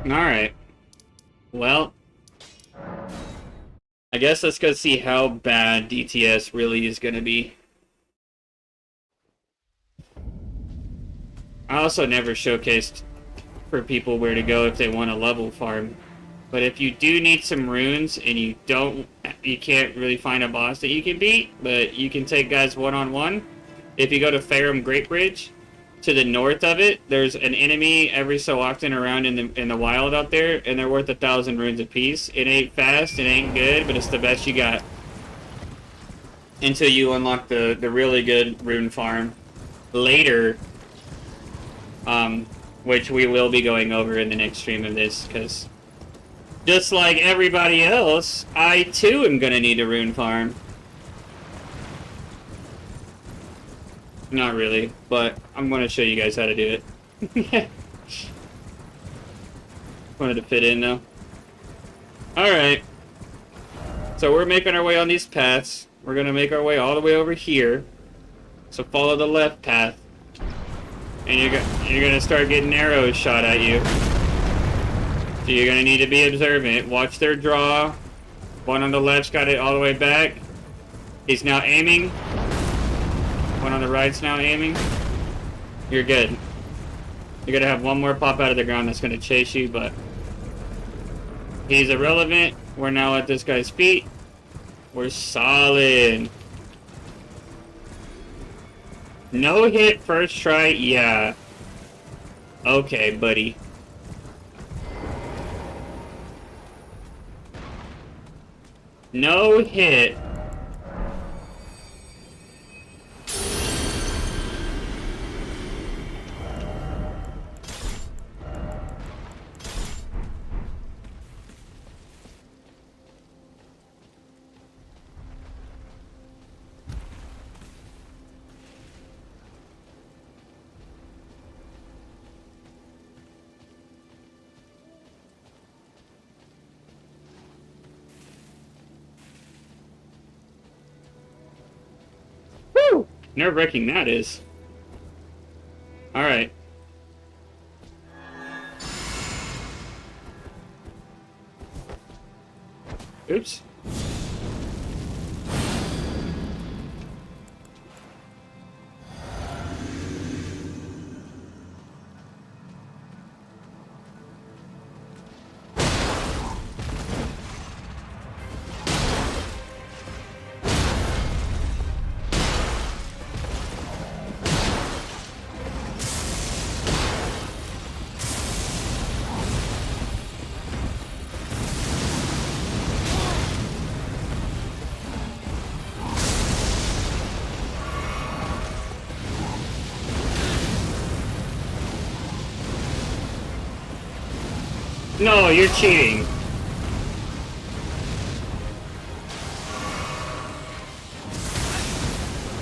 Alright. Well, I guess let's go see how bad DTS really is going to be. I also never showcased for people where to go if they want a level farm. But if you do need some runes and you can't really find a boss that you can beat, but you can take guys one-on-one, if you go to Farum Great Bridge, to the north of it, there's an enemy every so often around in the wild out there, and they're worth 1,000 runes apiece. It ain't fast, it ain't good, but it's the best you got. Until you unlock the really good rune farm later, which we will be going over in the next stream of this, because just like everybody else, I too am gonna need a rune farm. Not really, but I'm going to show you guys how to do it. Wanted to fit in, though. Alright. So we're making our way on these paths. We're going to make our way all the way over here. So follow the left path. And you're going to start getting arrows shot at you. So you're going to need to be observant. Watch their draw. One on the left's got it all the way back. He's now aiming. One on the right's now aiming. You're good. You're gonna have one more pop out of the ground that's gonna chase you, but he's irrelevant. We're now at this guy's feet. We're solid. No hit first try? Yeah. Okay, buddy. No hit. Woo! Nerve-wracking that is. Alright. Oops. No, you're cheating.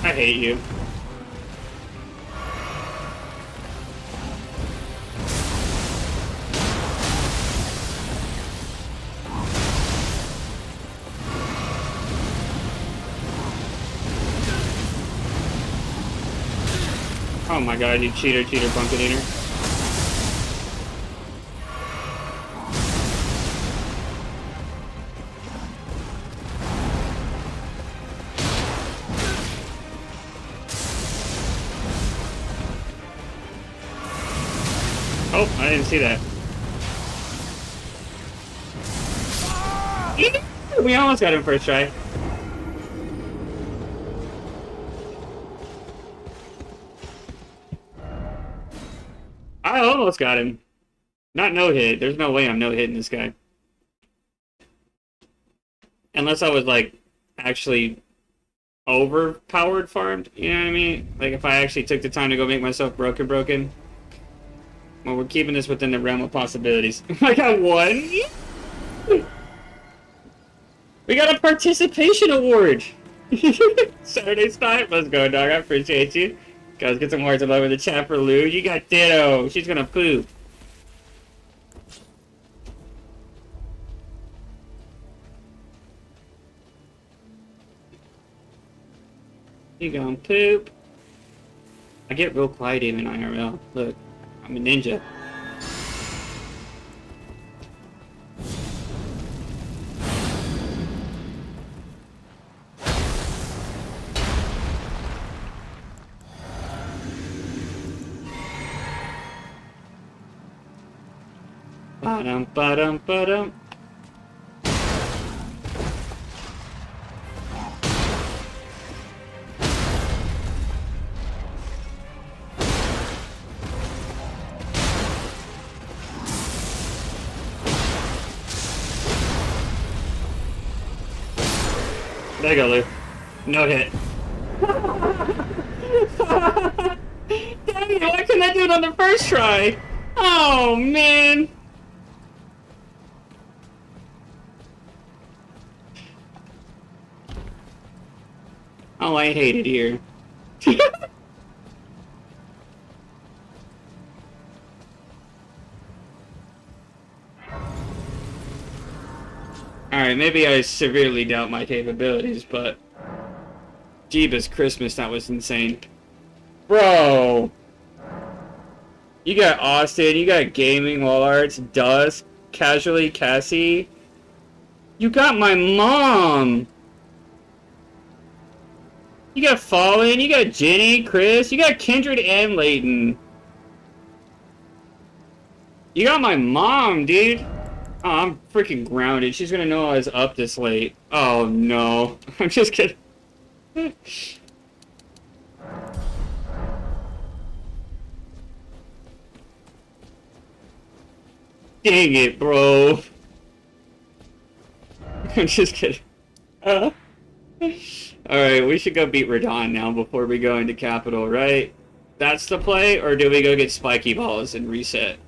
I hate you. Oh my god, you cheater, pumpkin eater. Oh, I didn't see that. We almost got him first try. I almost got him. Not no hit. There's no way I'm no hitting this guy. Unless I was like actually overpowered farmed. You know what I mean? Like if I actually took the time to go make myself broken. Well, we're keeping this within the realm of possibilities. I got one. We got a participation award. Saturday night. Let's go, dog. I appreciate you. Guys, get some hearts of love in the chat for Lou. You got Ditto. She's gonna poop. You gonna poop. I get real quiet even in IRL. Look. I'm a ninja. Ba-dum. There you go, Lou. No hit. Dang it, why couldn't I do it on the first try? Oh, man. Oh, I hate it here. Alright, maybe I severely doubt my capabilities, but... Jeebus Christmas, that was insane. Bro! You got Austin, you got Gaming, Wall Arts, Dusk, Casually, Cassie. You got my mom! You got Fallen, you got Jenny, Chris, you got Kindred and Layton. You got my mom, dude! Oh, I'm freaking grounded. She's gonna know I was up this late. Oh, no. I'm just kidding. Dang it, bro. I'm just kidding. Alright, we should go beat Radon now before we go into Capital, right? That's the play, or do we go get spiky balls and reset?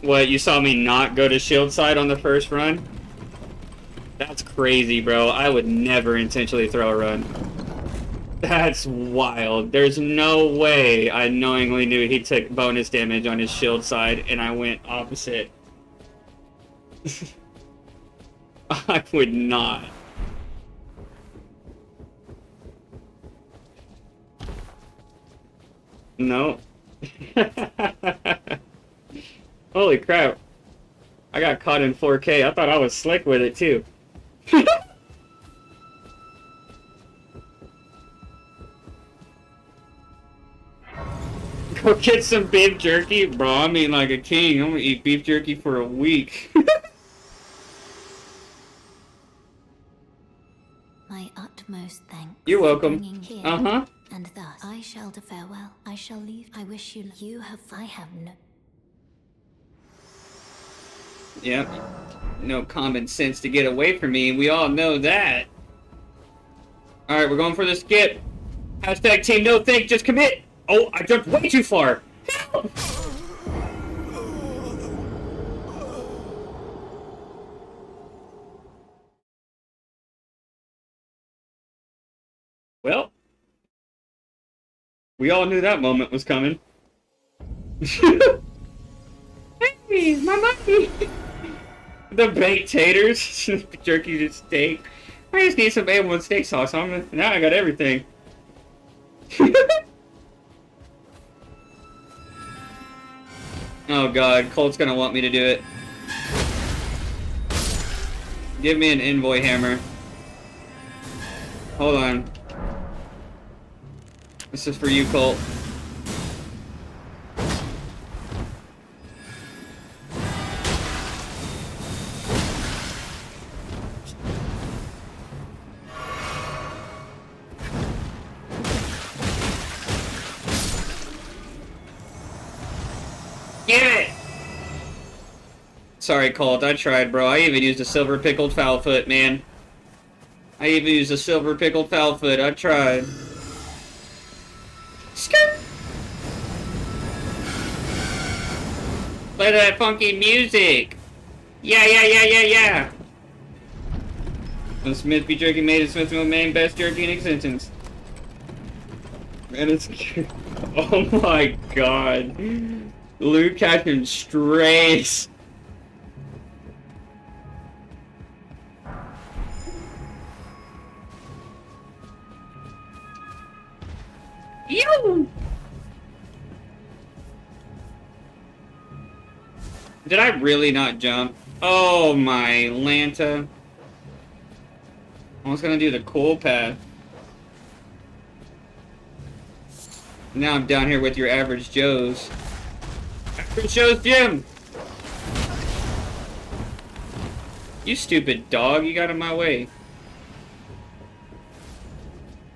What, you saw me not go to shield side on the first run? That's crazy, bro. I would never intentionally throw a run. That's wild. There's no way I knowingly knew he took bonus damage on his shield side and I went opposite. I would not. No. Holy crap. I got caught in 4K. I thought I was slick with it too. Go get some beef jerky? Bro, I mean like a king. I'm gonna eat beef jerky for a week. My utmost thanks. You're for welcome. bringing here, Uh-huh. And thus, I shall to farewell. I shall leave. I wish you have. I have no. Yep. No common sense to get away from me. We all know that. Alright, we're going for the skip. Hashtag team no think, just commit. Oh, I jumped way too far. Help! Well, we all knew that moment was coming. Hey, my money! The baked taters, jerky to steak. I just need some A1 steak sauce. Now I got everything. Oh god, Colt's gonna want me to do it. Give me an envoy hammer. Hold on. This is for you, Colt. Get it! Sorry, Colt, I tried, bro. I even used a silver pickled foul foot, man. I even used a silver pickled foul foot. I tried. Skirt! Play that funky music! Yeah! The Smith be jerky made it Smith main best jerky in existence. Man, it's cute. Oh my god. Luke catching strays. Yo! Did I really not jump? Oh my Lanta. I was gonna do the cool path. Now I'm down here with your average Joes. Average Joe's Jim! You stupid dog, you got in my way.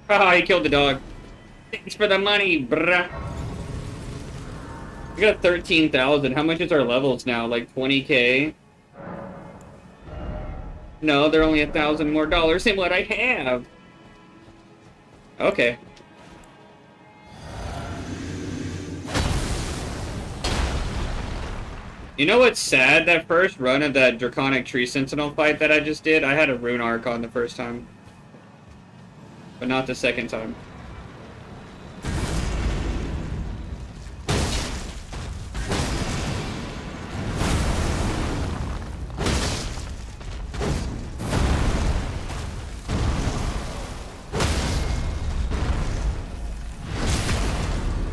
Haha, he killed the dog. Thanks for the money, bruh. We got 13,000. How much is our levels now? Like 20k? No, they're only $1,000 more dollars than what I have. Okay. You know what's sad? That first run of that Draconic Tree Sentinel fight that I just did, I had a Rune Arc on the first time. But not the second time.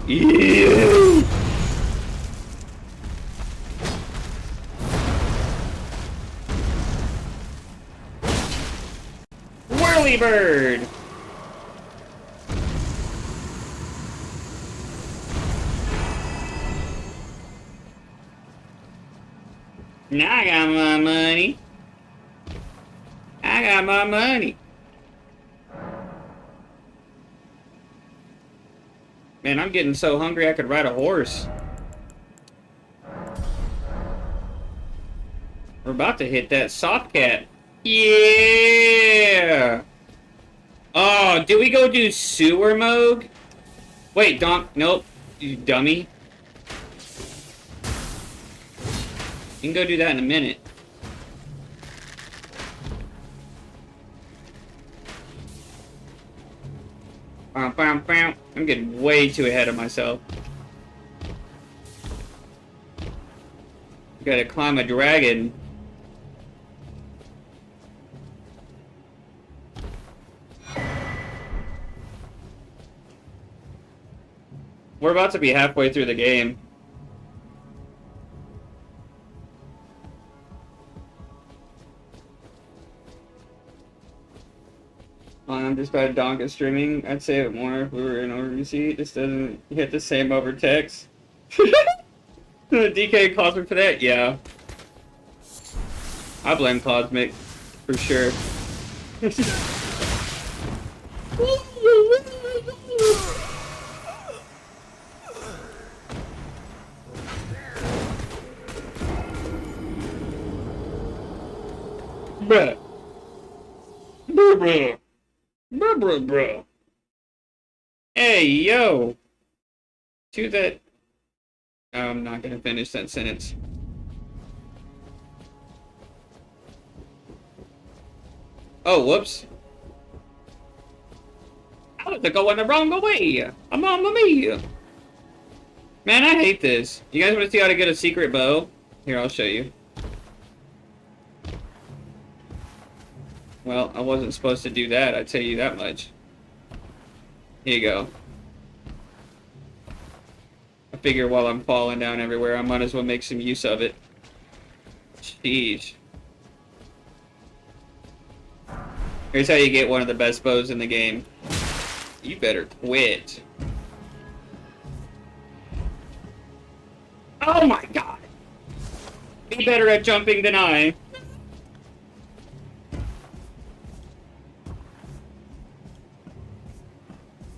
Yeah. Whirly bird. Now I got my money. I got my money. Man, I'm getting so hungry I could ride a horse. We're about to hit that soft cap. Yeah! Oh, do we go do sewer mode? Wait, Donk, nope. You dummy. You can go do that in a minute. I'm getting way too ahead of myself. Gotta climb a dragon. We're about to be halfway through the game. I'm just glad Donk is streaming. I'd say it more if we were in overseas. This doesn't hit the same over text. DK Cosmic for that? Yeah. I blame Cosmic. For sure. Bruh. Bruh. Bruh. Hey, yo. To that... I'm not gonna finish that sentence. Oh, whoops. I was going the wrong way. Mamma mia. Man, I hate this. You guys want to see how to get a secret bow? Here, I'll show you. Well, I wasn't supposed to do that, I tell you that much. Here you go. I figure while I'm falling down everywhere, I might as well make some use of it. Jeez. Here's how you get one of the best bows in the game. You better quit. Oh my god! Be better at jumping than I.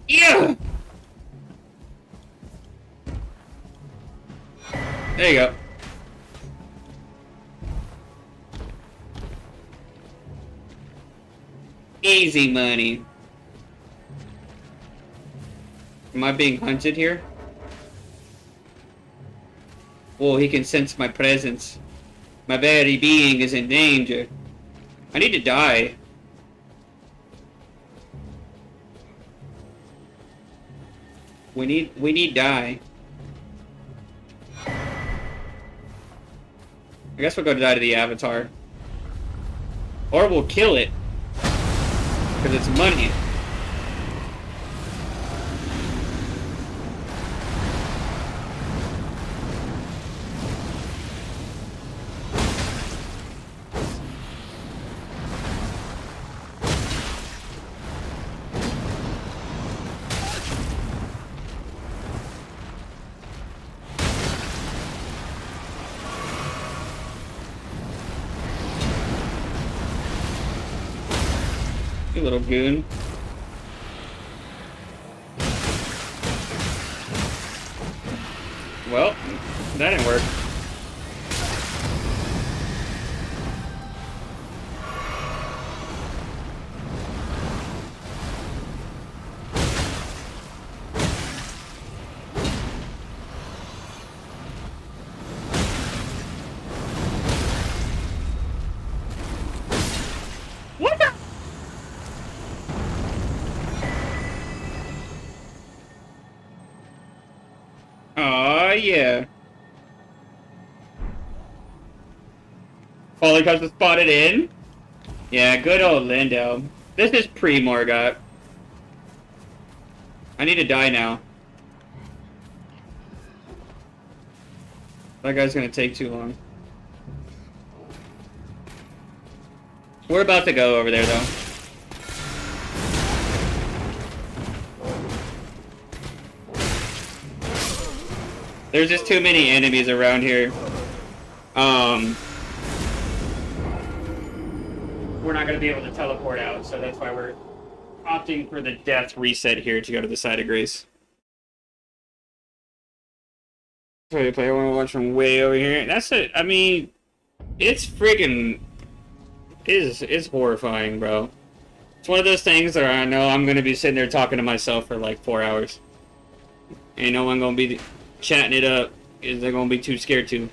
Yeah! There you go. Easy money. Am I being hunted here? Whoa, he can sense my presence. My very being is in danger. I need to die. We need die. I guess we'll go to die to the Avatar. Or we'll kill it. Because it's money. You little goon. Well, that didn't work. What the? Oh yeah. Falling because it's spotted in? Yeah, good old Lindo. This is pre-Morgoth. I need to die now. That guy's gonna take too long. We're about to go over there, though. There's just too many enemies around here. We're not gonna be able to teleport out, so that's why we're opting for the death reset here to go to the side of grace. So you play, I want to watch from way over here. That's it. I mean, It's freaking is horrifying, bro. It's one of those things that I know I'm gonna be sitting there talking to myself for like 4 hours. Ain't no one gonna be chatting it up, because they're gonna be too scared to.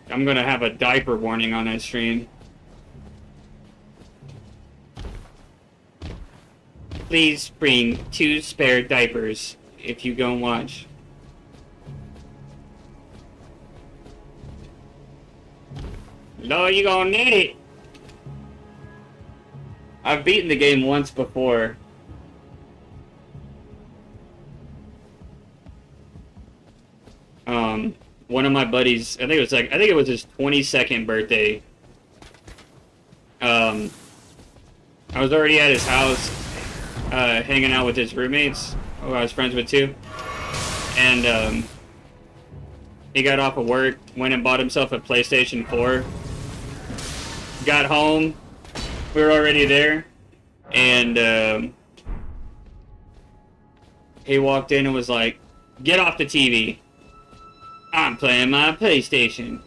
I'm gonna have a diaper warning on that stream. Please bring 2 spare diapers if you go and watch. No, you gonna need it. I've beaten the game once before. One of my buddies, I think it was his 22nd birthday. I was already at his house, hanging out with his roommates, who I was friends with too. And, he got off of work, went and bought himself a PlayStation 4. Got home, we were already there, and, he walked in and was like, "Get off the TV. I'm playing my PlayStation."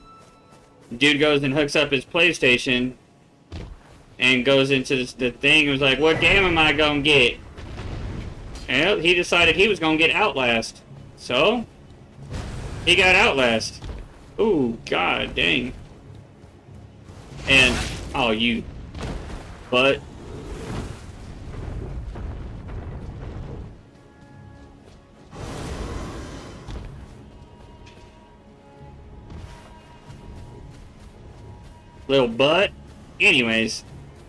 Dude goes and hooks up his PlayStation and goes into the thing and was like, "What game am I gonna get?" And he decided he was gonna get Outlast. So, he got Outlast. Ooh, god dang. And, oh, you. But, little butt. Anyways,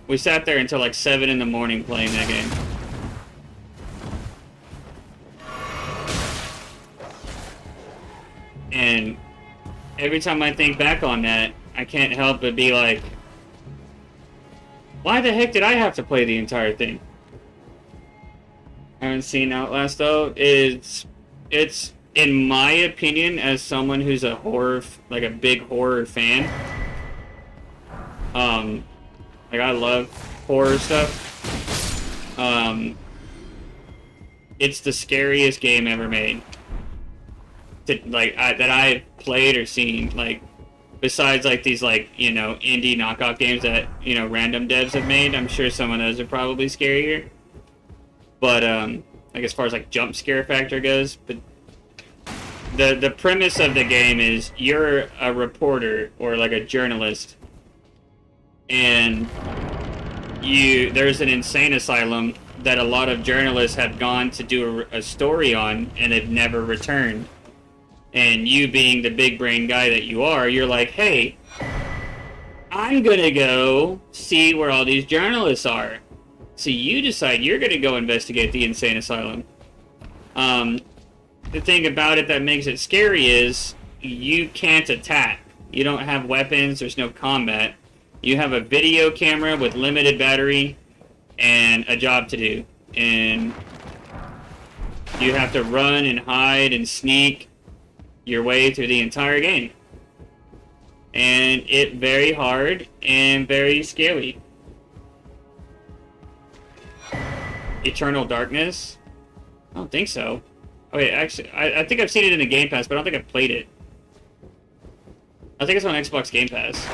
we sat there until like 7 in the morning playing that game. And every time I think back on that, I can't help but be like, why the heck did I have to play the entire thing? I haven't seen Outlast though. It's in my opinion, as someone who's a like a big horror fan. Like I love horror stuff. It's the scariest game ever made. That I've played or seen. Like, besides like these like, you know, indie knockoff games that, you know, random devs have made. I'm sure some of those are probably scarier. But like as far as like jump scare factor goes, but the premise of the game is you're a reporter or like a journalist, and there's an insane asylum that a lot of journalists have gone to do a story on, and they've never returned. And you being the big brain guy that you are, you're like, hey, I'm gonna go see where all these journalists are. So you decide you're gonna go investigate the insane asylum. The thing about it that makes it scary is you can't attack. You don't have weapons, there's no combat. You have a video camera with limited battery and a job to do. And you have to run and hide and sneak your way through the entire game. And it's very hard and very scary. Eternal Darkness? I don't think so. Oh wait, actually, I think I've seen it in the Game Pass, but I don't think I've played it. I think it's on Xbox Game Pass.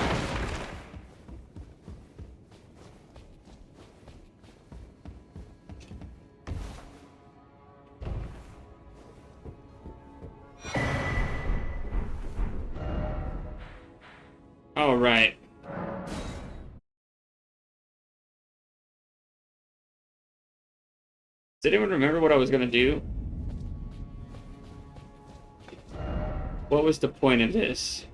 All right. Does anyone remember what I was gonna do? What was the point of this?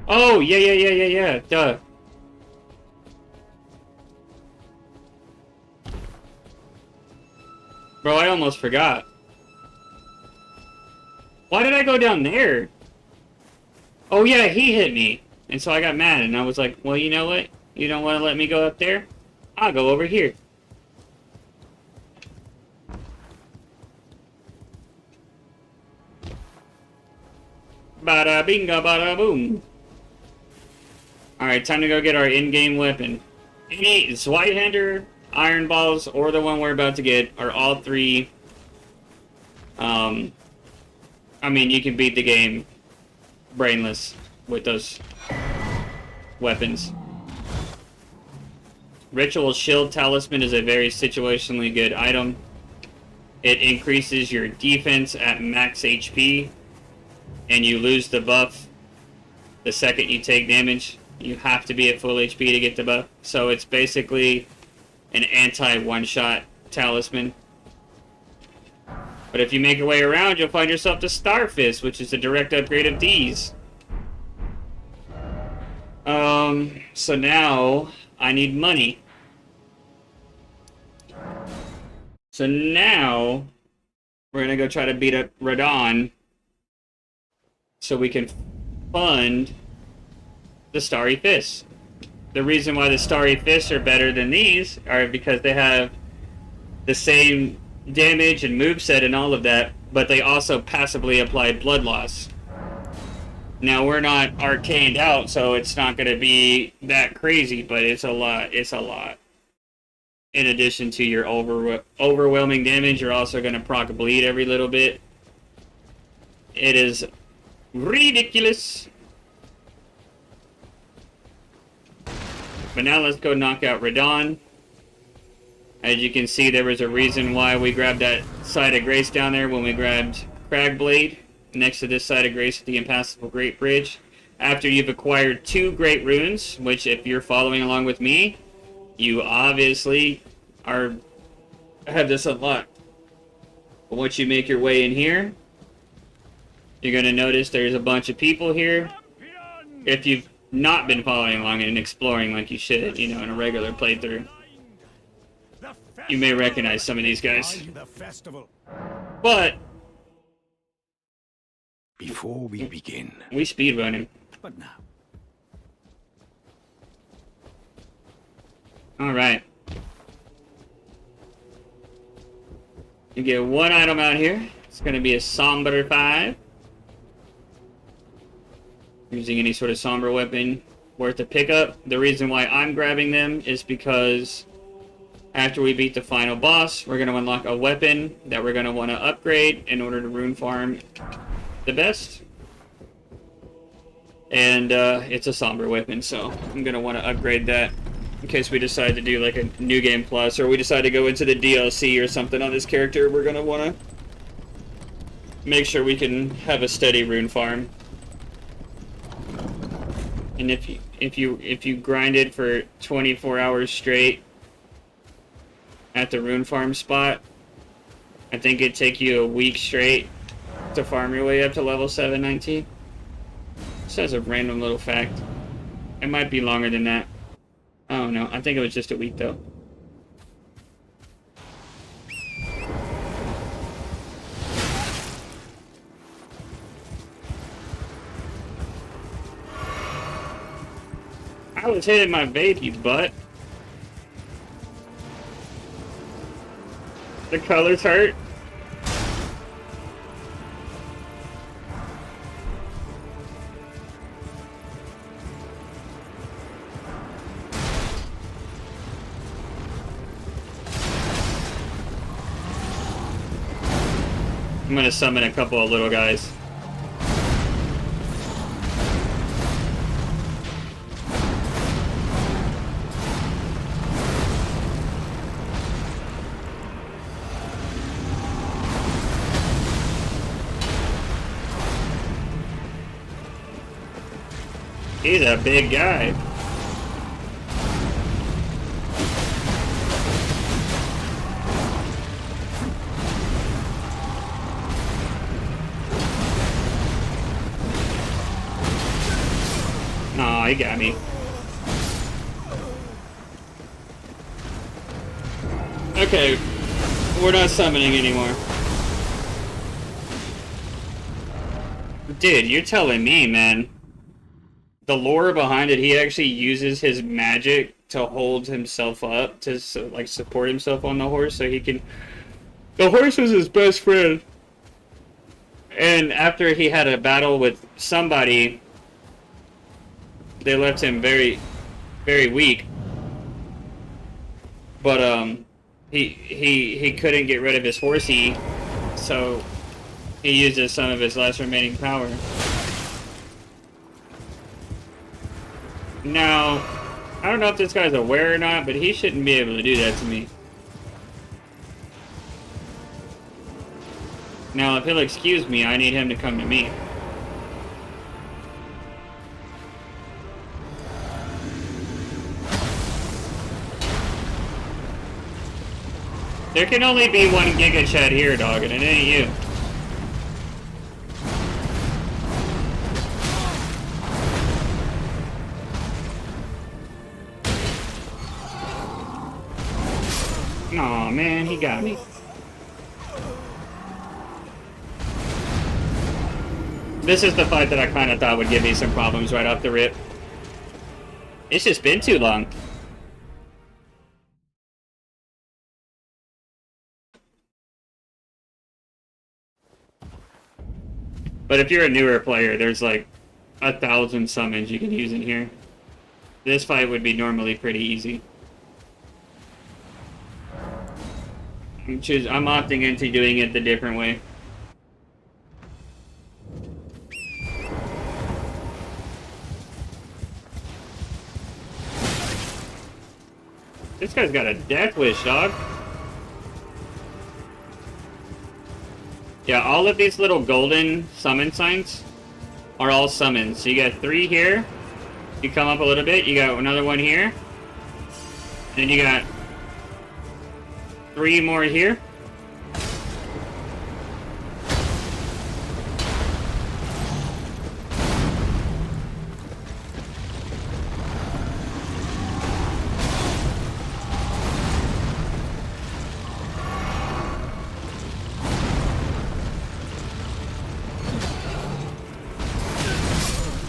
Oh, yeah, duh. Bro, I almost forgot. Why did I go down there? Oh yeah, he hit me. And so I got mad, and I was like, well, you know what? You don't want to let me go up there? I'll go over here. Bada binga bada boom. Alright, time to go get our in-game weapon. Any Zweihander iron balls or the one we're about to get are all three. I mean, you can beat the game brainless with those weapons. Ritual Shield Talisman is a very situationally good item. It increases your defense at max HP, and you lose the buff the second you take damage. You have to be at full HP to get the buff. So it's basically an anti-one-shot talisman. But if you make your way around, you'll find yourself the Star Fist, which is a direct upgrade of these. So now I need money. So now we're gonna go try to beat up Radon so we can fund the Starry Fists. The reason why the Starry Fists are better than these are because they have the same damage and moveset and all of that, but they also passively apply blood loss. Now, we're not arcaned out, so it's not going to be that crazy, but it's a lot. It's a lot. In addition to your overwhelming damage, you're also going to proc bleed every little bit. It is ridiculous. But now let's go knock out Radon. As you can see, there was a reason why we grabbed that Side of Grace down there when we grabbed Cragblade next to this Side of Grace at the Impassable Great Bridge. After you've acquired 2 Great Runes, which if you're following along with me, you obviously have this unlocked. But once you make your way in here, you're going to notice there's a bunch of people here. If you've not been following along and exploring like you should, you know, in a regular playthrough, you may recognize some of these guys. But Before we begin, we speedrunning. but now, Alright. You get 1 item out here. It's going to be a Somber 5. Using any sort of Somber weapon worth a pickup. The reason why I'm grabbing them is because after we beat the final boss, we're going to unlock a weapon that we're going to want to upgrade in order to rune farm the best. And it's a Somber weapon, so I'm going to want to upgrade that in case we decide to do like a New Game Plus, or we decide to go into the DLC or something on this character. We're going to want to make sure we can have a steady rune farm. And if you grind it for 24 hours straight at the rune farm spot, I think it'd take you a week straight to farm your way up to level 719. This has a random little fact. It might be longer than that. I don't know. I think it was just a week though. I was hitting my vape, you butt. The colors hurt. I'm gonna summon a couple of little guys. He's a big guy. Aw, he got me. Okay, we're not summoning anymore. Dude, you're telling me, man. The lore behind it, he actually uses his magic to hold himself up, to like support himself on the horse so he can... The horse was his best friend. And after he had a battle with somebody, they left him very, very weak. But he couldn't get rid of his horsey, so he uses some of his last remaining power. Now, I don't know if this guy's aware or not, but he shouldn't be able to do that to me. Now, if he'll excuse me, I need him to come to me. There can only be one Giga Chad here, dog, and it ain't you. Aw, man, he got me. This is the fight that I kind of thought would give me some problems right off the rip. It's just been too long. But if you're a newer player, there's like 1,000 summons you can use in here. This fight would be normally pretty easy. I'm opting into doing it the different way. This guy's got a death wish, dog. Yeah, all of these little golden summon signs are all summons. So you got 3 here. You come up a little bit, you got another one here. And you got 3 more here.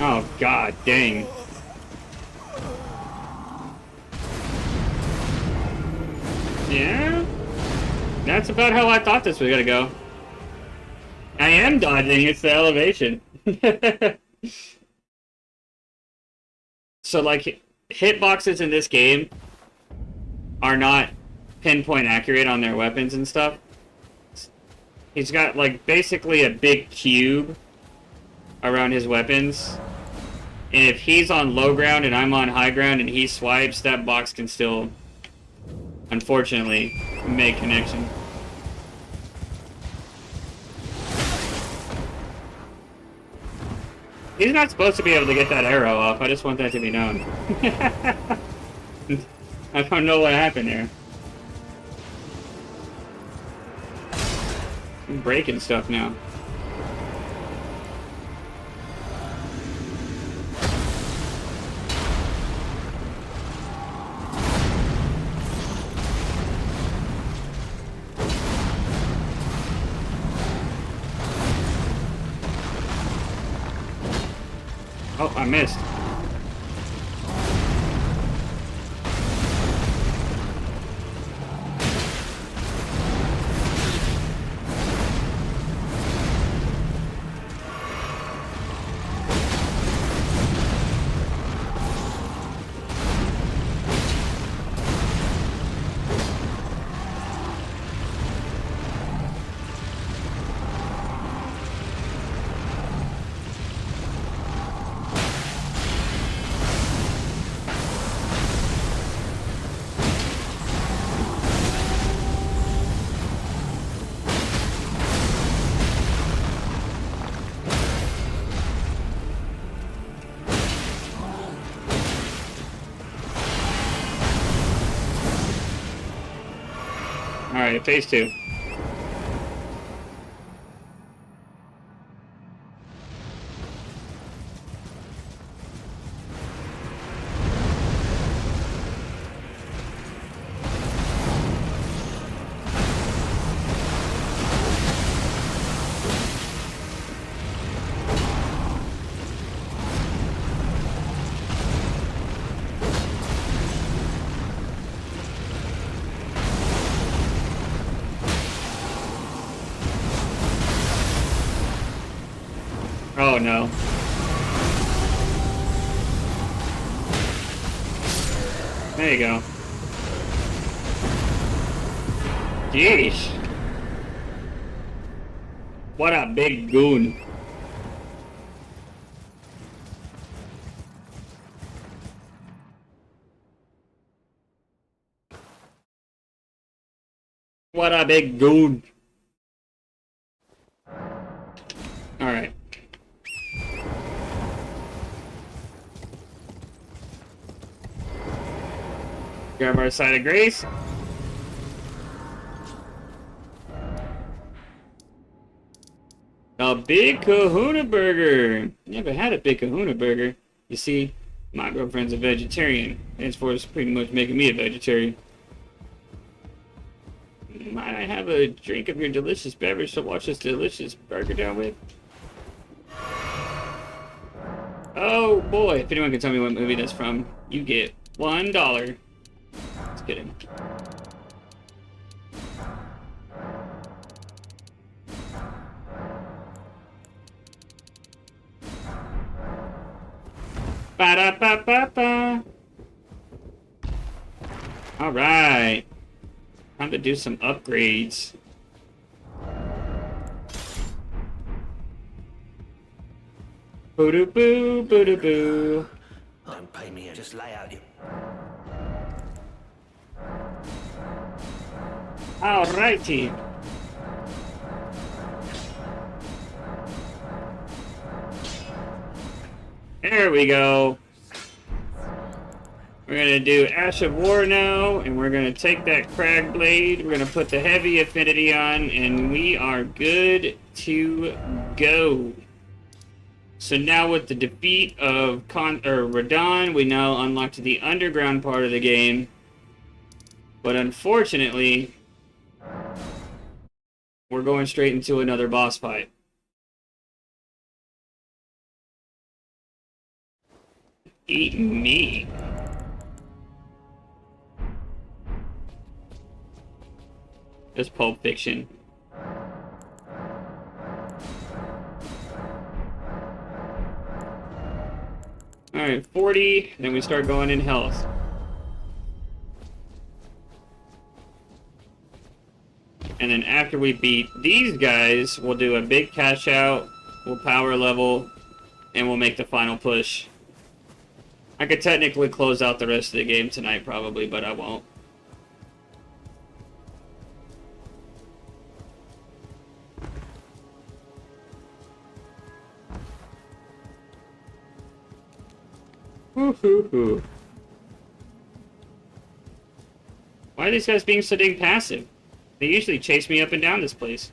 Oh, god dang. Yeah? That's about how I thought this was gonna go. I am dodging, it's the elevation. So, like, hitboxes in this game are not pinpoint accurate on their weapons and stuff. He's got, like, basically a big cube around his weapons. And if he's on low ground and I'm on high ground and he swipes, that box can still, unfortunately, make connection. He's not supposed to be able to get that arrow off. I just want that to be known. I don't know what happened there. I'm breaking stuff now. Oh, I missed. Alright, phase 2. Oh no. There you go. Jeez. What a big goon. What a big goon. Alright. Grab our side of grace. A big kahuna burger. Never had a big kahuna burger. You see, my girlfriend's a vegetarian. Henceforth, it's pretty much making me a vegetarian. Might I have a drink of your delicious beverage to wash this delicious burger down with? Oh boy, if anyone can tell me what movie that's from, you get $1. Just kidding. Ba-da-ba-ba-ba. Alright. Time to do some upgrades. Boo-doo-boo, boo-doo-boo. Don't pay me, just lay out your... Alrighty. There we go. We're gonna do Ash of War now, and we're gonna take that Crag Blade, we're gonna put the heavy affinity on, and we are good to go. So now with the defeat of Radon, we now unlocked the underground part of the game. But unfortunately, we're going straight into another boss fight. Eat me. Just Pulp Fiction. Alright, 40, then we start going in health. And then after we beat these guys, we'll do a big cash out, we'll power level, and we'll make the final push. I could technically close out the rest of the game tonight probably, but I won't. Woo-hoo-hoo. Why are these guys being so dang passive? They usually chase me up and down this place.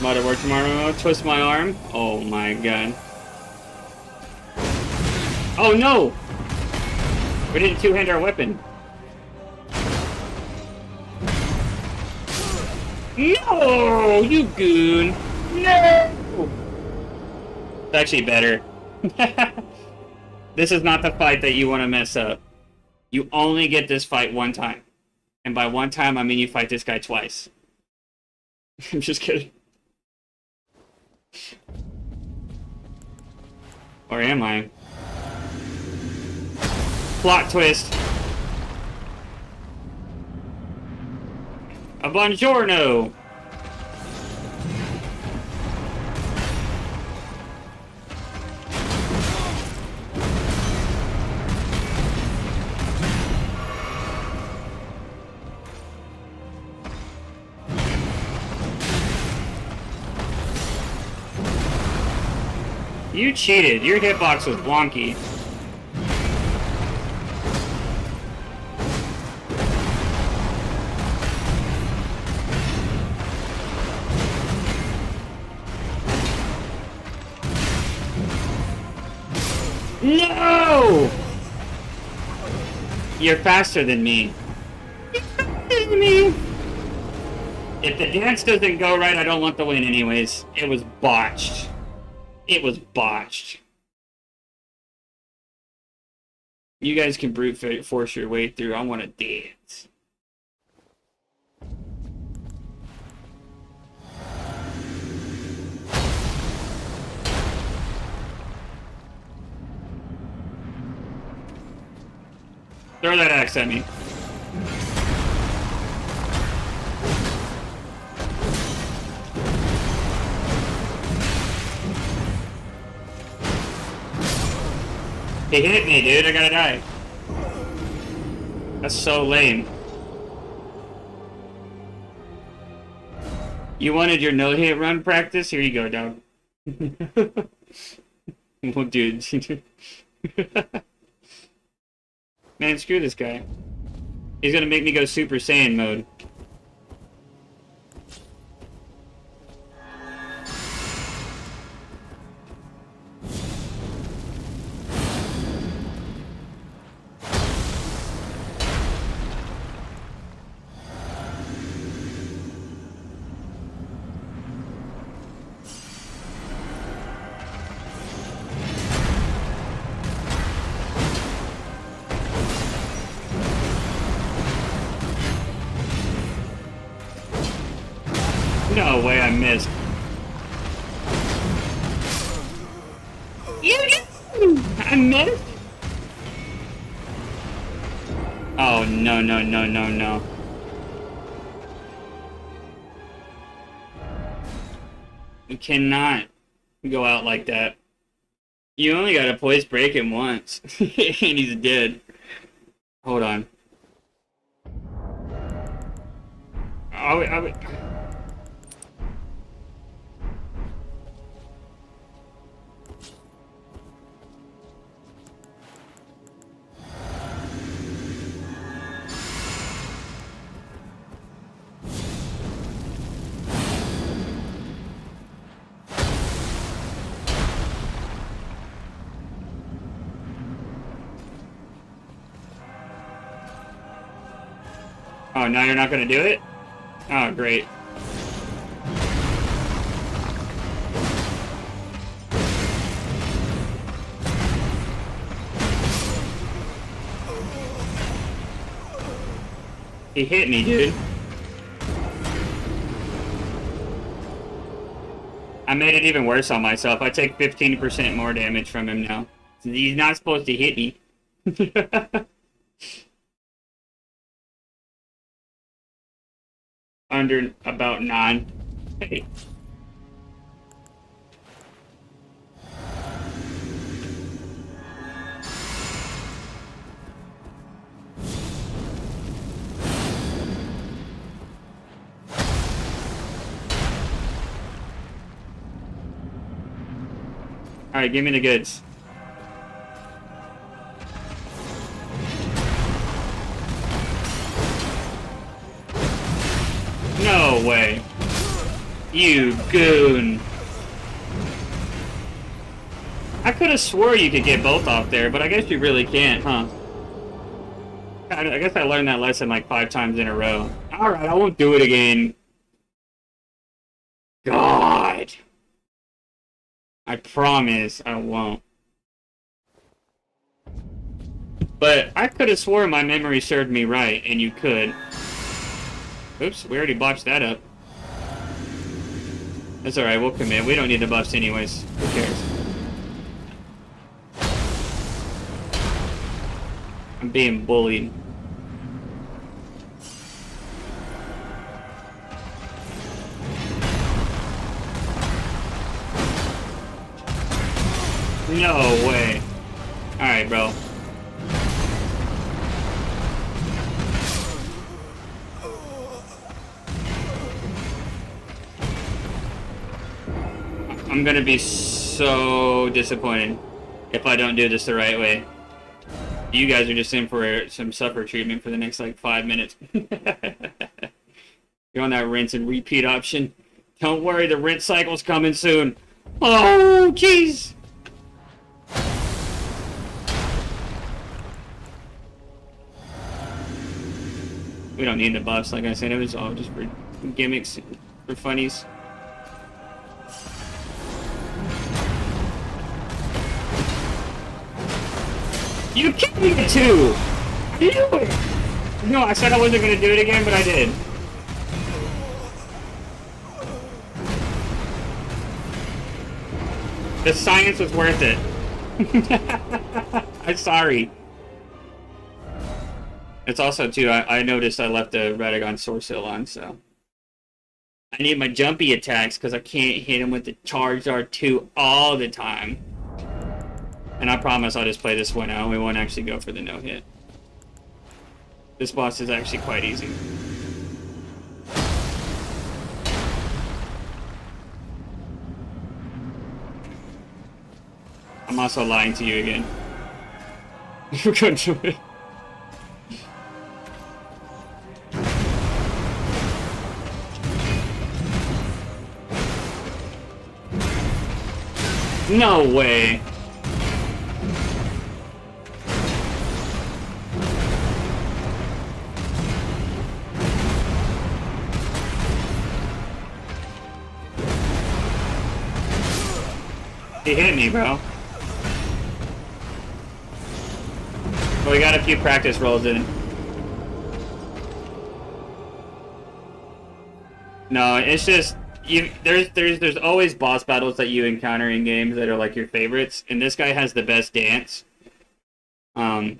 Might have worked tomorrow. Twist my arm. Oh my god. Oh no! We didn't two-hand our weapon. No! You goon! No! It's actually better. This is not the fight that you want to mess up. You only get this fight one time. And by one time, I mean you fight this guy twice. I'm just kidding. Or am I? Plot twist. A buongiorno. You cheated. Your hitbox was wonky. No! You're faster than me. You're faster than me. If the dance doesn't go right, I don't want the win anyways. It was botched. It was botched. You guys can brute force your way through. I want to dance. Throw that axe at me. He hit me, dude. I gotta die. That's so lame. You wanted your no-hit run practice? Here you go, dog. Well, dude. Man, screw this guy. He's gonna make me go Super Saiyan mode. No way I missed. I missed? Oh, no, no, no, no, no. You cannot go out like that. You only gotta poise break him once. And he's dead. Hold on. Oh, now you're not gonna do it? Oh, great. He hit me, dude. I made it even worse on myself. I take 15% more damage from him now. He's not supposed to hit me. Under about 9. Hey. Alright, give me the goods. No way. You goon. I could have swore you could get both off there, but I guess you really can't, huh? I guess I learned that lesson like 5 times in a row. Alright, I won't do it again. God. I promise I won't. But I could have sworn my memory served me right, and you could. Oops, we already botched that up. That's alright, we'll commit. We don't need the buffs anyways. Who cares? I'm being bullied. No way. Alright, bro. I'm gonna be so disappointed if I don't do this the right way. You guys are just in for some suffer treatment for the next like 5 minutes. You're on that rinse and repeat option. Don't worry, the rinse cycle's coming soon. Oh, jeez. We don't need the buffs, like I said. It was all just for gimmicks, for funnies. You kicked me to 2! I knew it! No, I said I wasn't gonna do it again, but I did. The science was worth it. I'm sorry. It's also, too, I noticed I left the Radagon Source Hill on, so... I need my jumpy attacks, because I can't hit him with the Charged R2 all the time. And I promise I'll just play this one out, we won't actually go for the no-hit. This boss is actually quite easy. I'm also lying to you again. We're going to it. No way. He hit me, bro. Well, we got a few practice rolls in. No, it's just there's always boss battles that you encounter in games that are like your favorites, and this guy has the best dance. But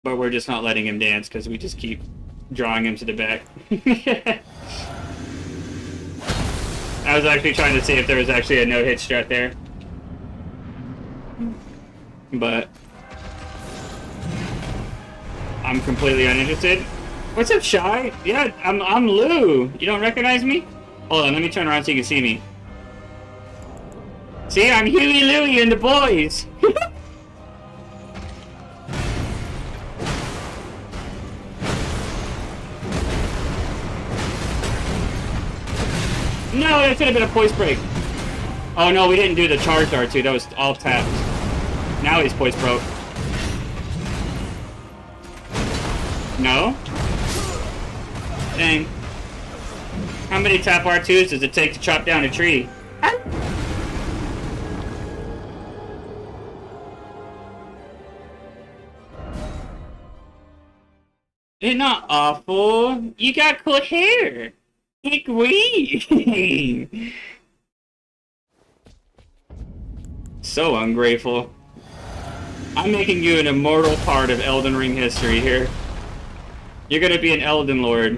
we're just not letting him dance because we just keep drawing him to the back. I was actually trying to see if there was actually a no-hit strat there. But I'm completely uninterested. What's up, Shy? Yeah, I'm Lou. You don't recognize me? Hold on, let me turn around so you can see me. See, I'm Huey, Louie, and the boys. No, that should have been a poise break. Oh no, we didn't do the charged R2. That was all tapped. Now he's poise broke. No? Dang. How many tap R2s does it take to chop down a tree? It's not awful. You got cool hair. Hey, Queen. So ungrateful. I'm making you an immortal part of Elden Ring history here. You're gonna be an Elden Lord.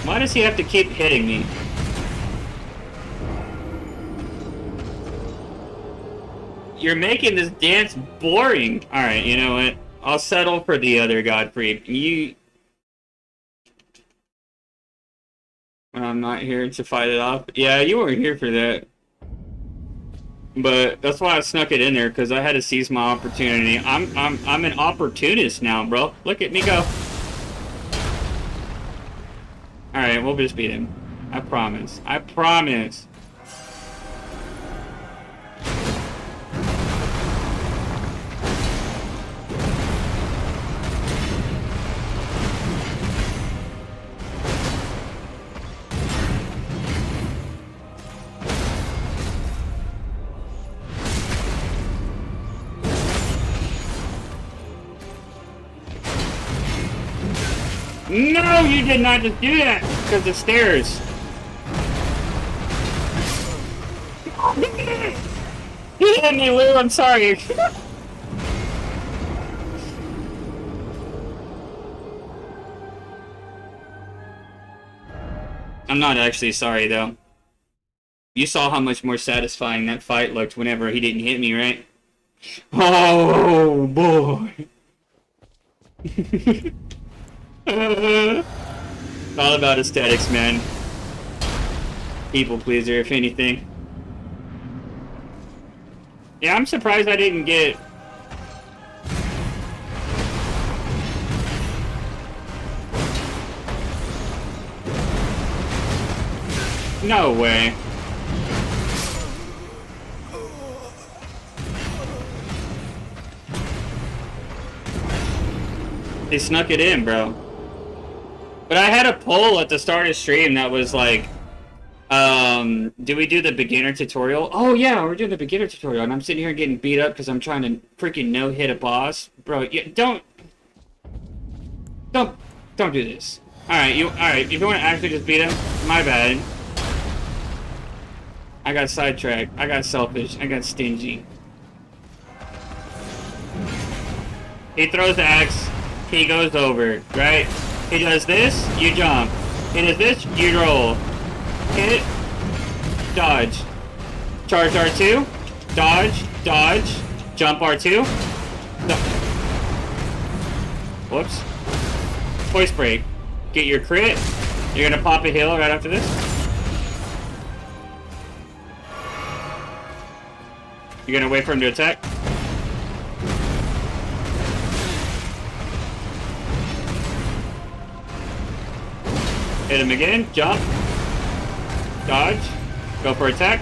Why does he have to keep hitting me? You're making this dance boring. Alright, you know what? I'll settle for the other Godfrey. I'm not here to fight it off. Yeah, you weren't here for that. But that's why I snuck it in there, because I had to seize my opportunity. I'm an opportunist now, bro. Look at me go. Alright, we'll just beat him. I promise. I promise. No, you did not just do that because the stairs. You hit me, Lou. I'm sorry. I'm not actually sorry, though. You saw how much more satisfying that fight looked whenever he didn't hit me, right? Oh, boy. It's all about aesthetics, man. People pleaser, if anything. Yeah, I'm surprised I didn't get... No way. They snuck it in, bro. But I had a poll at the start of stream that was like, do we do the beginner tutorial? Oh yeah, we're doing the beginner tutorial, and I'm sitting here getting beat up because I'm trying to freaking no-hit a boss. Bro, don't do this. Alright, if you want to actually just beat him, my bad. I got sidetracked, I got selfish, I got stingy. He throws the axe, he goes over, right? He does this, you jump. He does this, you roll. Hit, dodge. Charge R2, dodge, dodge, jump R2. Whoops. Voice break. Get your crit. You're gonna pop a heal right after this. You're gonna wait for him to attack. Hit him again, jump. Dodge. Go for attack.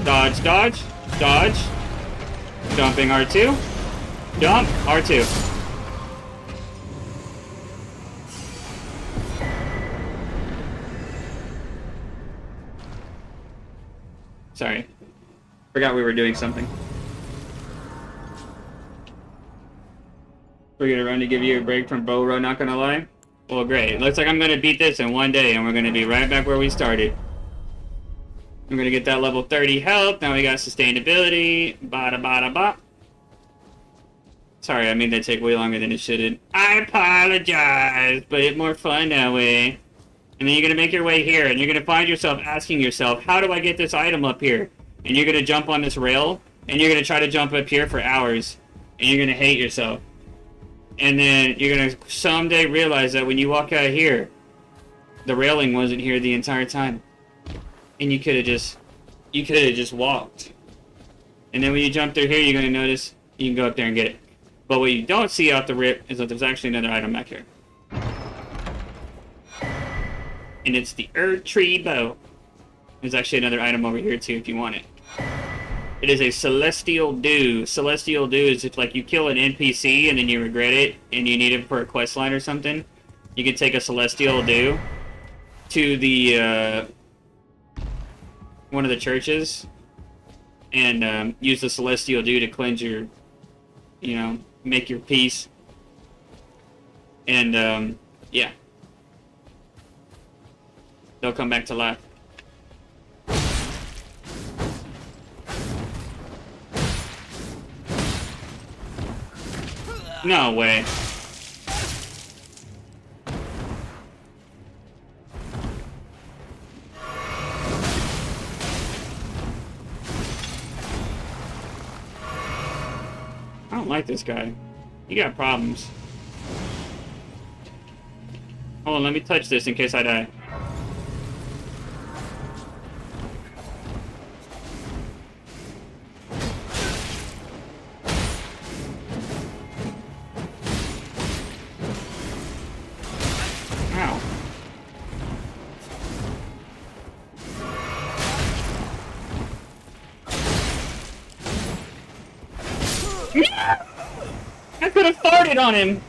Dodge, dodge, dodge. Jumping R2. Jump, R2. Sorry. Forgot we were doing something. We're gonna run to give you a break from bow run, not gonna lie. Well, great. Looks like I'm gonna beat this in one day, and we're gonna be right back where we started. I'm gonna get that level 30 health. Now we got sustainability. Bada bada ba. Sorry, I made that take way longer than it should. I apologize, but it's more fun that way. And then you're gonna make your way here, and you're gonna find yourself asking yourself, how do I get this item up here? And you're gonna jump on this rail, and you're gonna try to jump up here for hours, and you're gonna hate yourself. And then you're gonna someday realize that when you walk out here, the railing wasn't here the entire time, and you could have just walked. And then when you jump through here, you're gonna notice you can go up there and get it. But what you don't see off the rip is that there's actually another item back here, and it's the Erd Tree Bow. There's actually another item over here too if you want it. It is a Celestial Dew. Celestial Dew is if like you kill an NPC and then you regret it and you need it for a quest line or something, you can take a Celestial Dew to the one of the churches and use the Celestial Dew to cleanse your, you know, make your peace. And yeah, they'll come back to life. No way. I don't like this guy. You got problems. Hold on, let me touch this in case I die. I could have farted on him.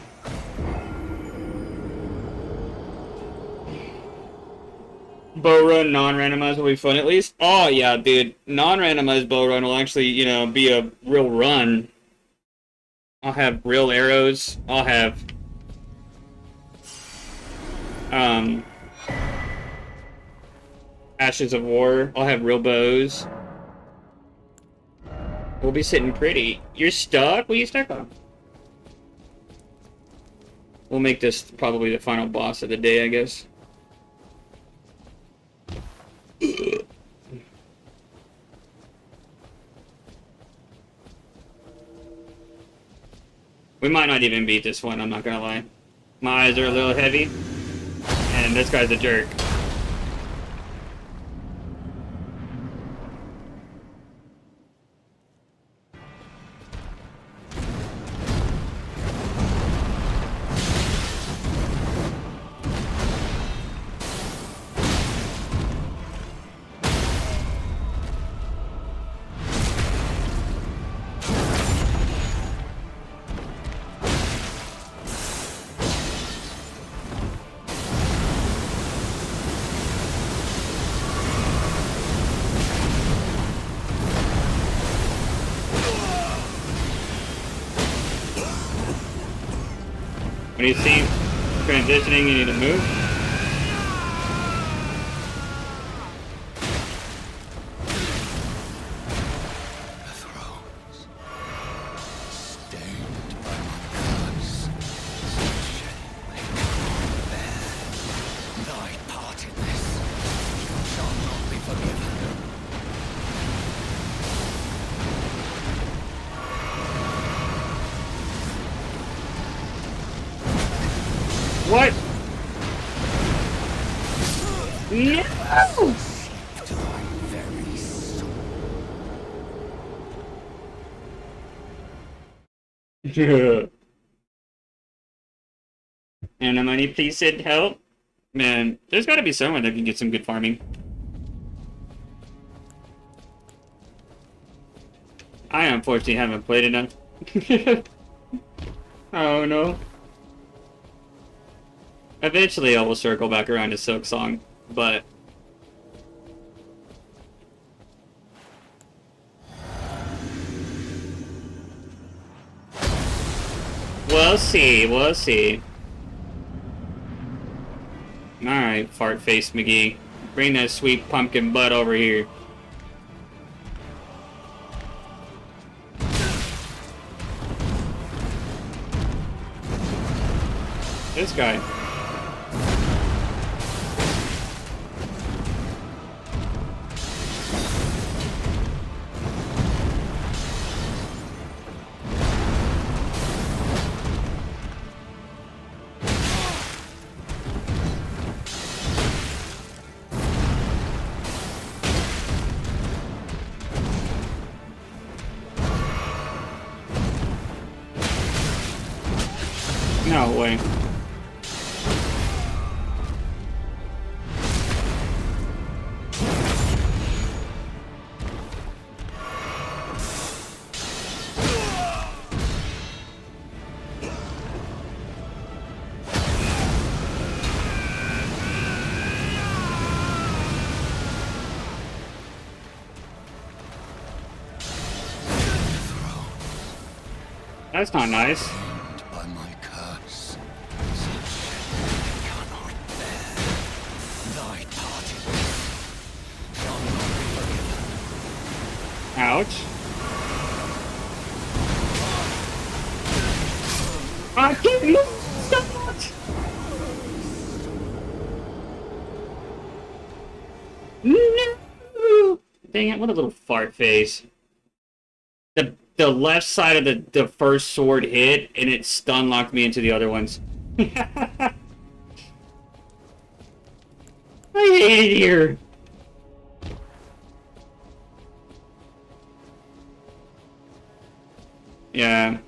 Bow run non-randomized will be fun at least. Oh yeah, dude. Non-randomized bow run will actually, you know, be a real run. I'll have real arrows. I'll have Ashes of War. I'll have real bows. We'll be sitting pretty. You're stuck? What are you stuck on? We'll make this probably the final boss of the day, I guess. We might not even beat this one, I'm not gonna lie. My eyes are a little heavy, and this guy's a jerk. When you see transitioning, you need to move. The thrones, stained by my curse, such shame they cannot bear. Thy part in this shall not be forgiven. What? No! To thy very soul. And the money, please send help. Man, there's gotta be someone that can get some good farming. I unfortunately haven't played enough. Oh no. Eventually I will circle back around to Silk Song, but... We'll see, we'll see. Alright, fart face McGee. Bring that sweet pumpkin butt over here. This guy. No way. That's not nice. By my curse, such shame they cannot bear. Thy part in this shall not be forgiven. Ouch. I can't move! Stop it! No! Dang it, what a little fart face. The left side of the first sword hit, and it stun locked me into the other ones. I hate it here. Yeah.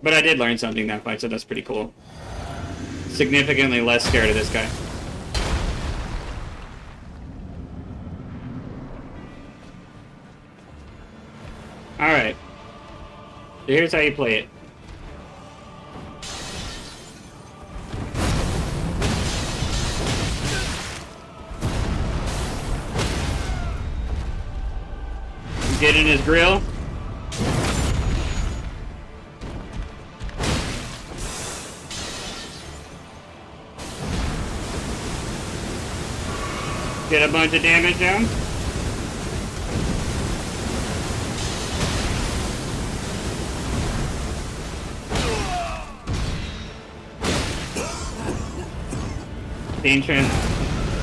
But I did learn something that fight, so that's pretty cool. Significantly less scared of this guy. Alright. So here's how you play it. Get in his grill. Get a bunch of damage down.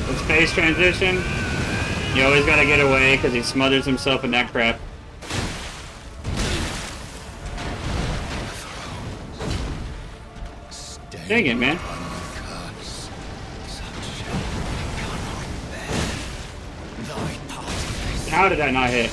The space transition. You always gotta get away because he smothers himself in that crap. Dang it, man. How did that not hit?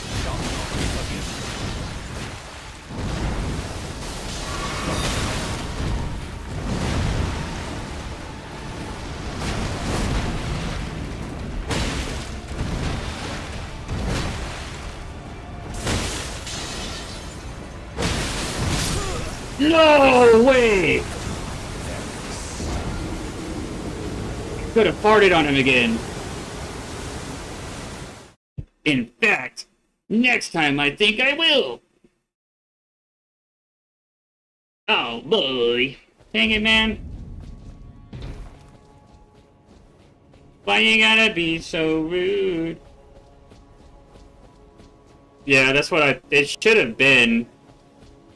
No way! Could have farted on him again. In fact, next time I think I will. Oh boy. Dang it, man. Why you gotta be so rude? Yeah, that's what it should have been.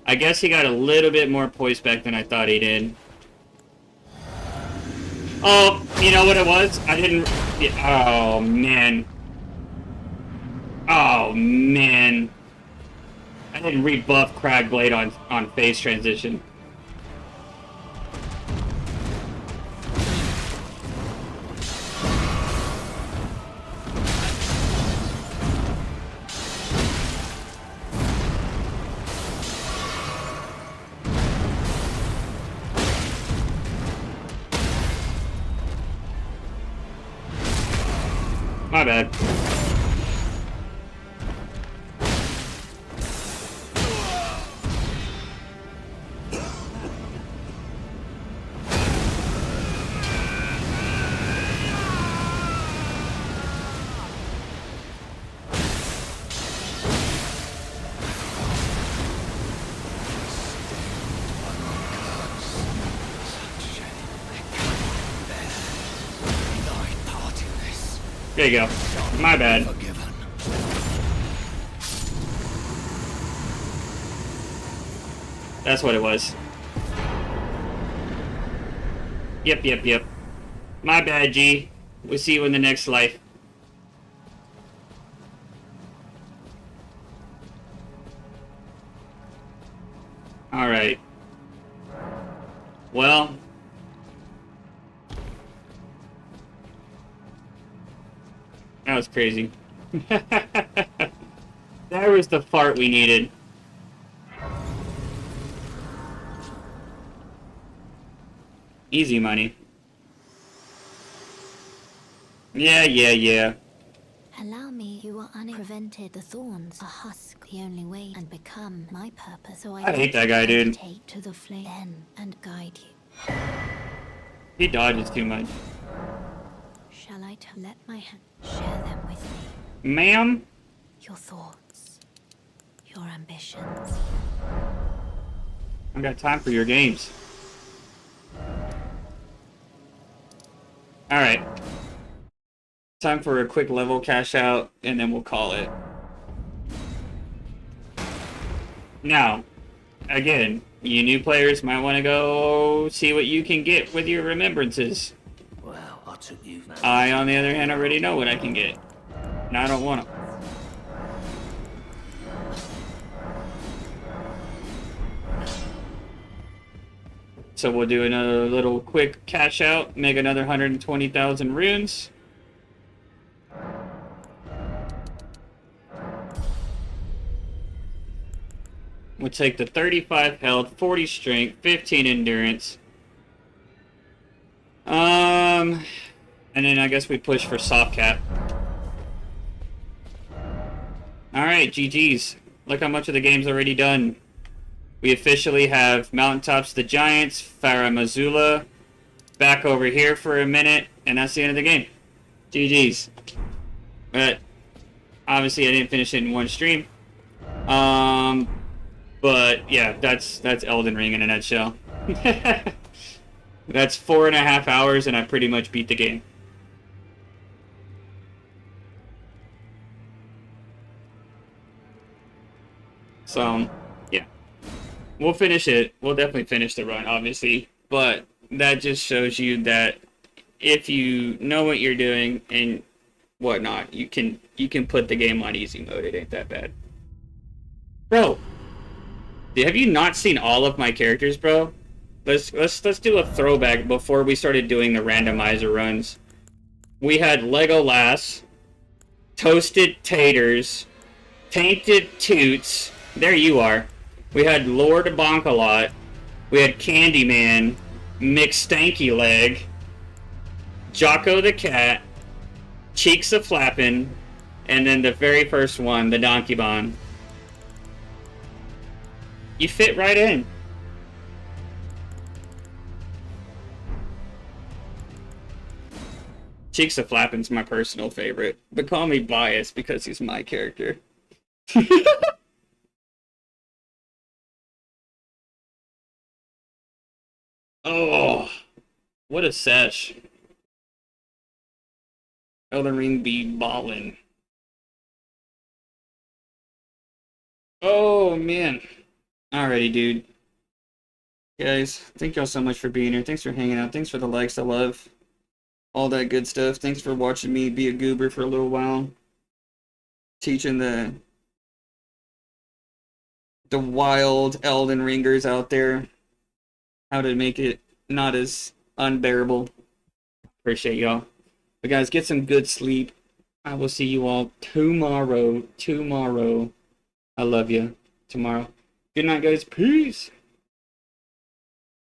I guess he got a little bit more poise back than I thought he did. Oh, you know what it was? I didn't... Oh, man. Oh, man. I didn't rebuff Cragblade on phase transition. My bad. There you go. My bad. That's what it was. Yep. My bad, G. We'll see you in the next life. Alright. Well... that was crazy. There was the fart we needed. Easy money. Yeah. Allow me, you are unprevented. The thorns, a husk, the only way, and become my purpose. So I hate that guy, dude. Take to the flame then and guide you. He dodges too much. Shall I let my hand share them with me? Ma'am? Your thoughts, your ambitions. I got time for your games. Alright. Time for a quick level cash out, and then we'll call it. Now, again, you new players might want to go see what you can get with your remembrances. Well, I took you. I, on the other hand, already know what I can get. And I don't want them. So we'll do another little quick cash out, make another 120,000 runes. We'll take the 35 health, 40 strength, 15 endurance. And then I guess we push for soft cap. Alright, GG's. Look how much of the game's already done. We officially have Mountaintops the Giants, Farah Missoula, back over here for a minute, and that's the end of the game. GG's. But, obviously I didn't finish it in one stream. But, yeah, that's Elden Ring in a nutshell. That's 4.5 hours, and I pretty much beat the game. So, yeah. We'll finish it. We'll definitely finish the run, obviously. But that just shows you that if you know what you're doing and whatnot, you can put the game on easy mode. It ain't that bad. Bro, have you not seen all of my characters, bro? Let's do a throwback before we started doing the randomizer runs. We had Legolas, Toasted Taters, Tainted Toots. There you are. We had Lord Bonkalot. We had Candyman, McStanky Leg, Jocko the Cat, Cheeks a Flappin', and then the very first one, the Donkey Bon. You fit right in. Cheeks a Flappin's my personal favorite, but call me biased because he's my character. Oh, what a sesh. Elden Ring be ballin'. Oh, man. Alrighty, dude. Guys, thank y'all so much for being here. Thanks for hanging out. Thanks for the likes, the love. All that good stuff. Thanks for watching me be a goober for a little while. Teaching the wild Elden Ringers out there how to make it not as unbearable. Appreciate y'all. But guys, get some good sleep. I will see you all tomorrow. I love you. Tomorrow. Good night, guys. Peace.